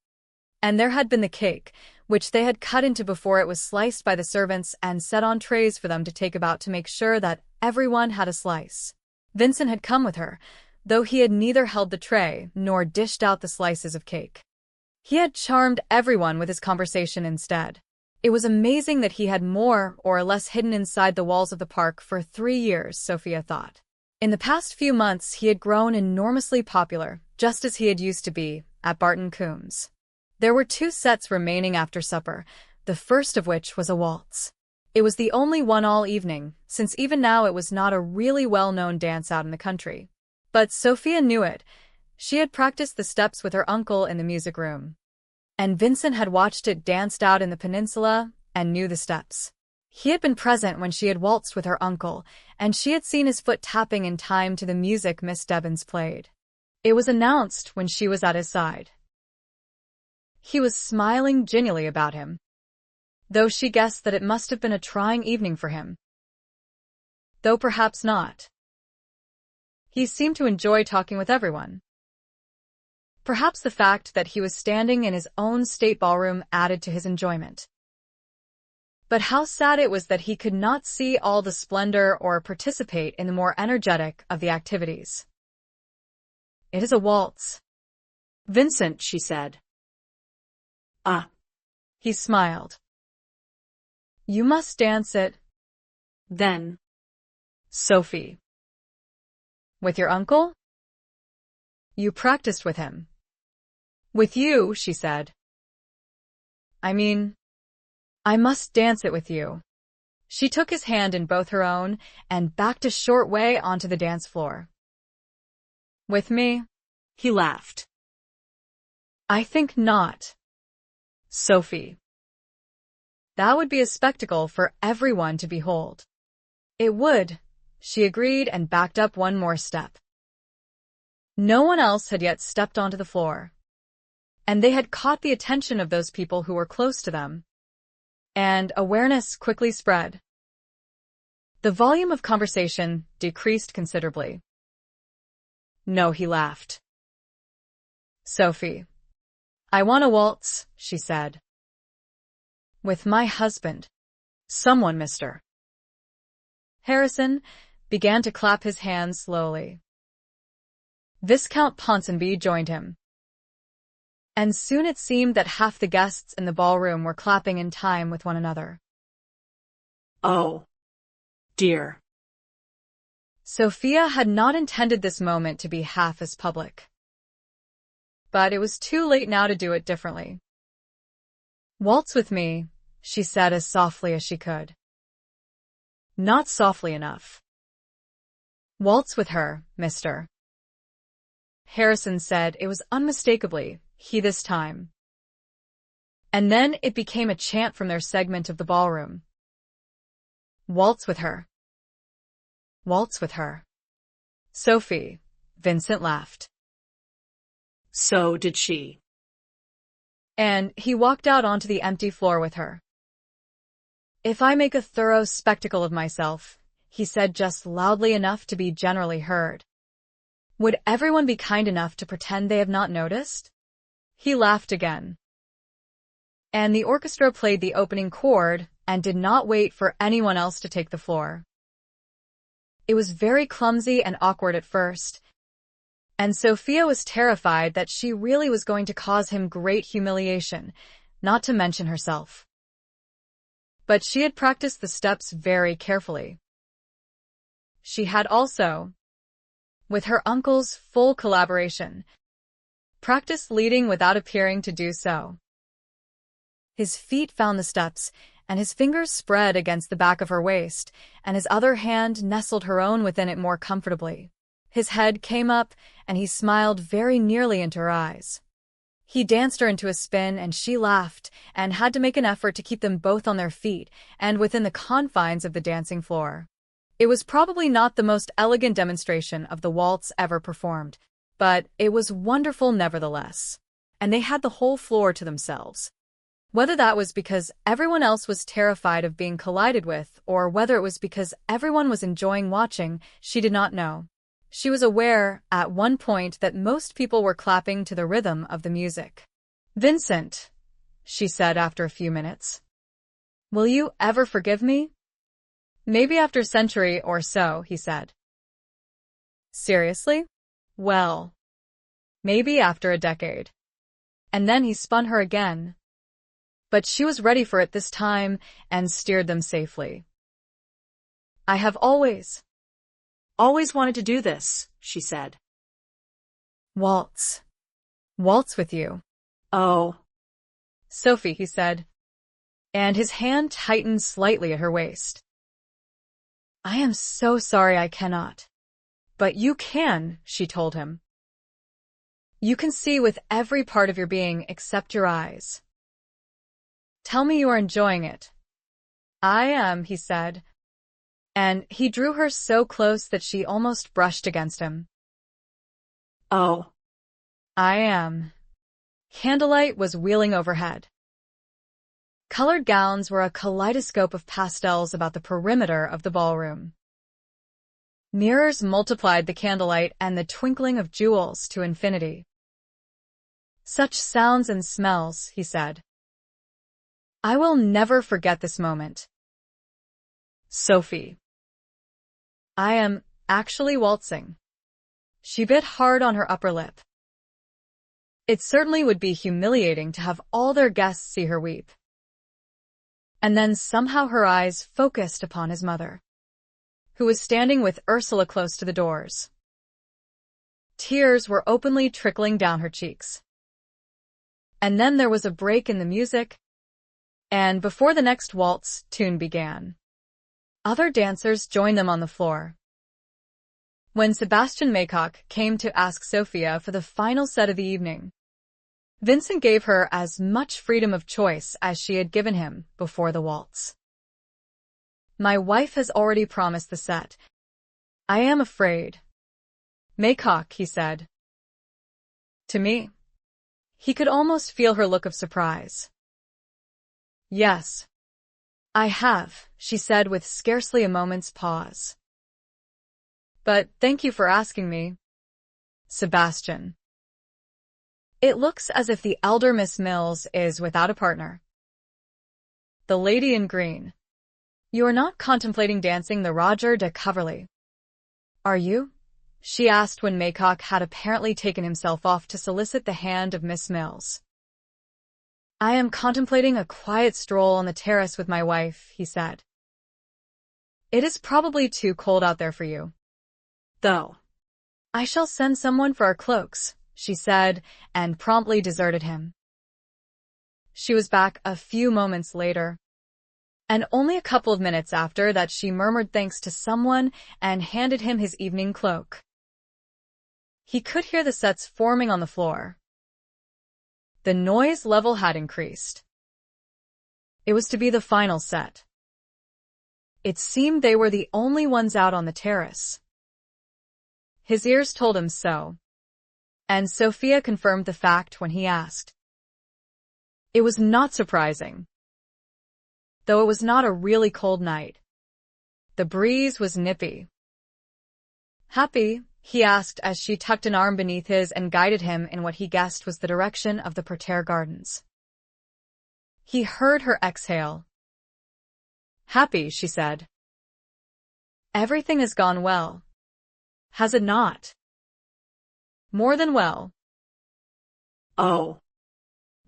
And there had been the cake, which they had cut into before it was sliced by the servants and set on trays for them to take about to make sure that everyone had a slice. Vincent had come with her, though he had neither held the tray nor dished out the slices of cake. He had charmed everyone with his conversation instead. It was amazing that he had more or less hidden inside the walls of the park for 3 years, Sophia thought. In the past few months he had grown enormously popular, just as he had used to be, at Barton Coombs. There were 2 sets remaining after supper, the first of which was a waltz. It was the only one all evening, since even now it was not a really well-known dance out in the country. But Sophia knew it. She had practiced the steps with her uncle in the music room. And Vincent had watched it danced out in the peninsula and knew the steps. He had been present when she had waltzed with her uncle, and she had seen his foot tapping in time to the music Miss Debbins played. It was announced when she was at his side. He was smiling genially about him, though she guessed that it must have been a trying evening for him. Though perhaps not. He seemed to enjoy talking with everyone. Perhaps the fact that he was standing in his own state ballroom added to his enjoyment. But how sad it was that he could not see all the splendor or participate in the more energetic of the activities. It is a waltz. Vincent, she said. Ah. He smiled. You must dance it. Then. Sophie. With your uncle? You practiced with him. With you, she said. I mean, I must dance it with you. She took his hand in both her own and backed a short way onto the dance floor. With me? He laughed. I think not. Sophie. That would be a spectacle for everyone to behold. It would, she agreed and backed up one more step. No one else had yet stepped onto the floor, and they had caught the attention of those people who were close to them, and awareness quickly spread. The volume of conversation decreased considerably. No, he laughed. Sophie. I want a waltz, she said. With my husband. Someone, Mr. Harrison began to clap his hands slowly. Viscount Ponsonby joined him. And soon it seemed that half the guests in the ballroom were clapping in time with one another. Oh, dear. Sophia had not intended this moment to be half as public. But it was too late now to do it differently. Waltz with me, she said as softly as she could. Not softly enough. Waltz with her, mister. Harrison said it was unmistakably he this time. And then it became a chant from their segment of the ballroom. Waltz with her. Waltz with her. Sophie, Vincent laughed. So did she. And he walked out onto the empty floor with her. If I make a thorough spectacle of myself, he said just loudly enough to be generally heard. Would everyone be kind enough to pretend they have not noticed? He laughed again. And the orchestra played the opening chord and did not wait for anyone else to take the floor. It was very clumsy and awkward at first, and Sophia was terrified that she really was going to cause him great humiliation, not to mention herself. But she had practiced the steps very carefully. She had also, with her uncle's full collaboration, practiced leading without appearing to do so. His feet found the steps, and his fingers spread against the back of her waist, and his other hand nestled her own within it more comfortably. His head came up, and he smiled very nearly into her eyes. He danced her into a spin, and she laughed, and had to make an effort to keep them both on their feet and within the confines of the dancing floor. It was probably not the most elegant demonstration of the waltz ever performed, but it was wonderful nevertheless, and they had the whole floor to themselves. Whether that was because everyone else was terrified of being collided with, or whether it was because everyone was enjoying watching, she did not know. She was aware, at one point, that most people were clapping to the rhythm of the music. "Vincent," she said after a few minutes, "will you ever forgive me?" "Maybe after a century or so," he said. "Seriously?" "Well, maybe after a decade." And then he spun her again. But she was ready for it this time and steered them safely. "I have always wanted to do this," she said. Waltz. Waltz with you." "Oh." "Sophie," he said, and his hand tightened slightly at her waist. "I am so sorry I cannot." "But you can," she told him. "You can see with every part of your being except your eyes. Tell me you are enjoying it." "I am," he said, and he drew her so close that she almost brushed against him. "Oh." "I am." Candlelight was wheeling overhead. Colored gowns were a kaleidoscope of pastels about the perimeter of the ballroom. Mirrors multiplied the candlelight and the twinkling of jewels to infinity. "Such sounds and smells," he said. "I will never forget this moment." "Sophie." "I am actually waltzing." She bit hard on her upper lip. It certainly would be humiliating to have all their guests see her weep. And then somehow her eyes focused upon his mother, who was standing with Ursula close to the doors. Tears were openly trickling down her cheeks. And then there was a break in the music, and before the next waltz tune began, other dancers joined them on the floor. When Sebastian Maycock came to ask Sophia for the final set of the evening, Vincent gave her as much freedom of choice as she had given him before the waltz. "My wife has already promised the set. I am afraid." "Maycock," he said. "To me." He could almost feel her look of surprise. "Yes. I have," she said with scarcely a moment's pause. "But thank you for asking me." "Sebastian." "It looks as if the elder Miss Mills is without a partner." "The lady in green. You are not contemplating dancing the Roger de Coverley, are you?" she asked when Maycock had apparently taken himself off to solicit the hand of Miss Mills. "I am contemplating a quiet stroll on the terrace with my wife," he said. "It is probably too cold out there for you, though. I shall send someone for our cloaks," she said, and promptly deserted him. She was back a few moments later, And only a couple of minutes after that she murmured thanks to someone and handed him his evening cloak. He could hear the sets forming on the floor. The noise level had increased. It was to be the final set. It seemed they were the only ones out on the terrace. His ears told him so, and Sophia confirmed the fact when he asked. It was not surprising. Though it was not a really cold night. The breeze was nippy. Happy? He asked as she tucked an arm beneath his and guided him in what he guessed was the direction of the parterre gardens. He heard her exhale. Happy, she said. Everything has gone well. Has it not? More than well. Oh.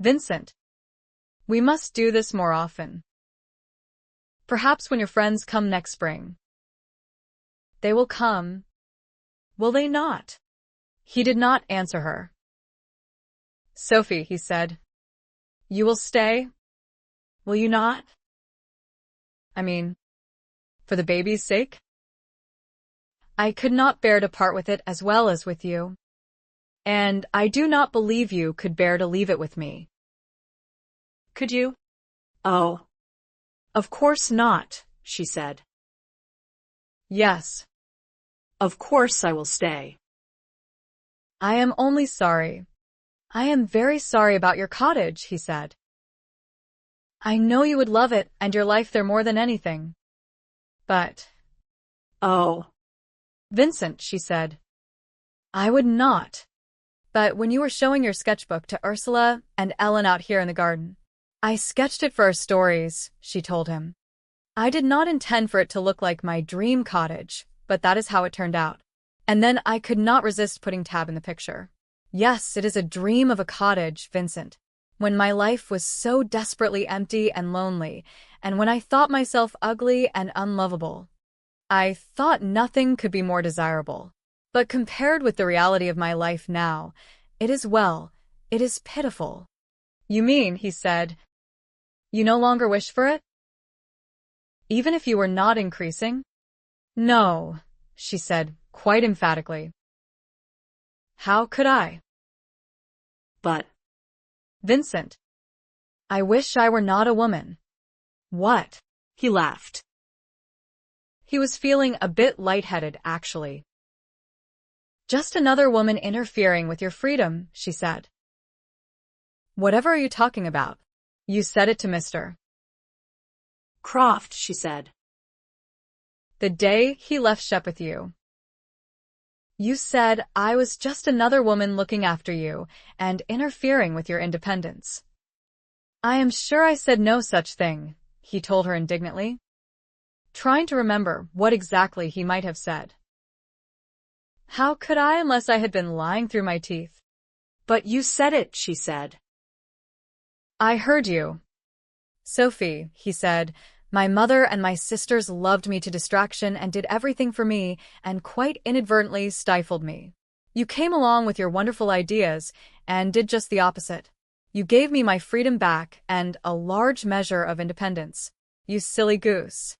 Vincent. We must do this more often. Perhaps when your friends come next spring. They will come. Will they not? He did not answer her. Sophie, he said. You will stay? Will you not? I mean, for the baby's sake? I could not bear to part with it as well as with you. And I do not believe you could bear to leave it with me. Could you? Oh. Of course not, she said. Yes. Of course I will stay. I am only sorry. I am very sorry about your cottage, he said. I know you would love it and your life there more than anything. But... Oh. Vincent, she said. I would not. But when you were showing your sketchbook to Ursula and Ellen out here in the garden, I sketched it for our stories, she told him. I did not intend for it to look like my dream cottage, but that is how it turned out. And then I could not resist putting Tab in the picture. Yes, it is a dream of a cottage, Vincent, when my life was so desperately empty and lonely, and when I thought myself ugly and unlovable. I thought nothing could be more desirable. But compared with the reality of my life now, it is pitiful. You mean, he said, you no longer wish for it? Even if you were not increasing? No, she said, quite emphatically. How could I? But... Vincent, I wish I were not a woman. What? He laughed. He was feeling a bit lightheaded, actually. Just another woman interfering with your freedom, she said. Whatever are you talking about? You said it to Mr. Croft, she said. The day he left Shep with you. You said I was just another woman looking after you and interfering with your independence. I am sure I said no such thing, he told her indignantly, trying to remember what exactly he might have said. How could I unless I had been lying through my teeth? But you said it, she said. I heard you. Sophie, he said, my mother and my sisters loved me to distraction and did everything for me and quite inadvertently stifled me. You came along with your wonderful ideas and did just the opposite. You gave me my freedom back and a large measure of independence. You silly goose.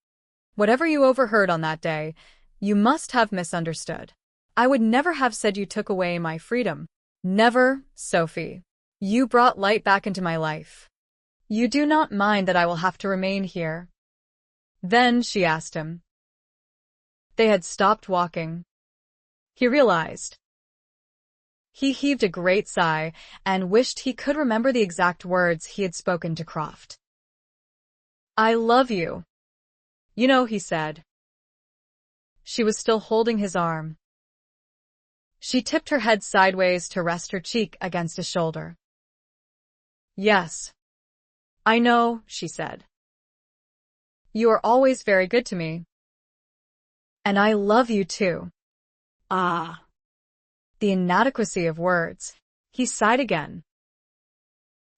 Whatever you overheard on that day, you must have misunderstood. I would never have said you took away my freedom. Never, Sophie. You brought light back into my life. You do not mind that I will have to remain here? Then she asked him. They had stopped walking. He realized. He heaved a great sigh and wished he could remember the exact words he had spoken to Croft. I love you. You know, he said. She was still holding his arm. She tipped her head sideways to rest her cheek against his shoulder. Yes. I know, she said. You are always very good to me. And I love you too. Ah. The inadequacy of words. He sighed again.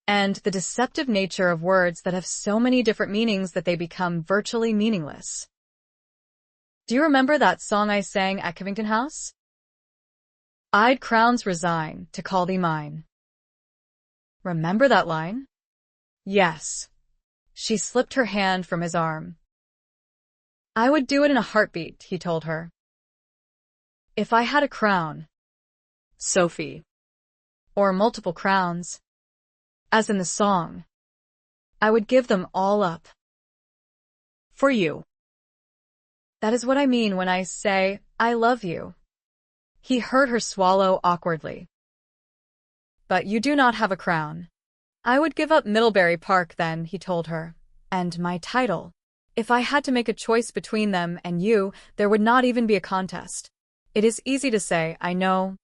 And the deceptive nature of words that have so many different meanings that they become virtually meaningless. Do you remember that song I sang at Covington House? I'd crowns resign to call thee mine. Remember that line? Yes. She slipped her hand from his arm. I would do it in a heartbeat, he told her. If I had a crown. Sophie. Or multiple crowns. As in the song. I would give them all up. For you. That is what I mean when I say, I love you. He heard her swallow awkwardly. But you do not have a crown. I would give up Middlebury Park then, he told her. And my title. If I had to make a choice between them and you, there would not even be a contest. It is easy to say, I know,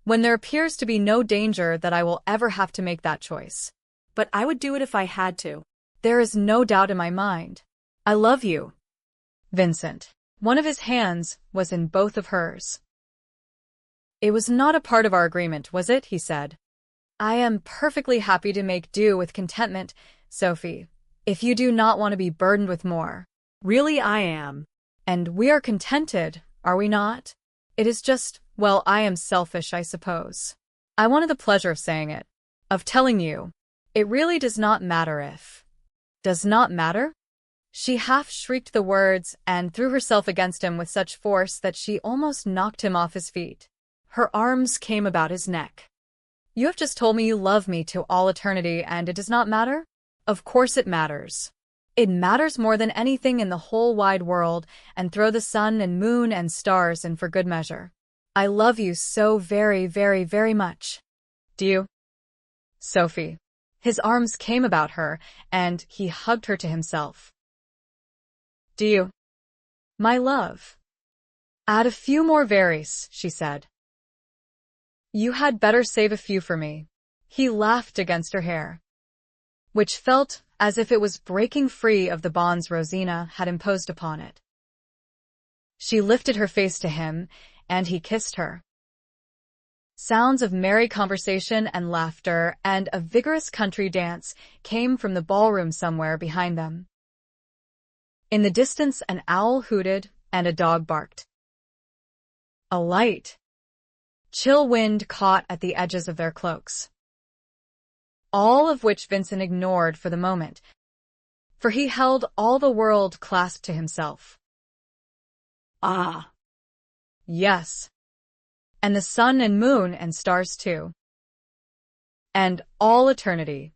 when there appears to be no danger that I will ever have to make that choice. But I would do it if I had to. There is no doubt in my mind. I love you, Vincent. One of his hands was in both of hers. It was not a part of our agreement, was it? He said. I am perfectly happy to make do with contentment, Sophie, if you do not want to be burdened with more. Really, I am. And we are contented, are we not? It is just, well, I am selfish, I suppose. I wanted the pleasure of saying it, of telling you. It really does not matter if. Does not matter? She half shrieked the words and threw herself against him with such force that she almost knocked him off his feet. Her arms came about his neck. You have just told me you love me to all eternity and it does not matter? Of course it matters. It matters more than anything in the whole wide world, and throw the sun and moon and stars in for good measure. I love you so very, very, very much. Do you? Sophie. His arms came about her, and he hugged her to himself. Do you? My love. Add a few more veries, she said. You had better save a few for me. He laughed against her hair, which felt as if it was breaking free of the bonds Rosina had imposed upon it. She lifted her face to him, and he kissed her. Sounds of merry conversation and laughter and a vigorous country dance came from the ballroom somewhere behind them. In the distance, an owl hooted and a dog barked. A light, chill wind caught at the edges of their cloaks, all of which Vincent ignored for the moment, for he held all the world clasped to himself. Ah. Yes. And the sun and moon and stars too. And all eternity.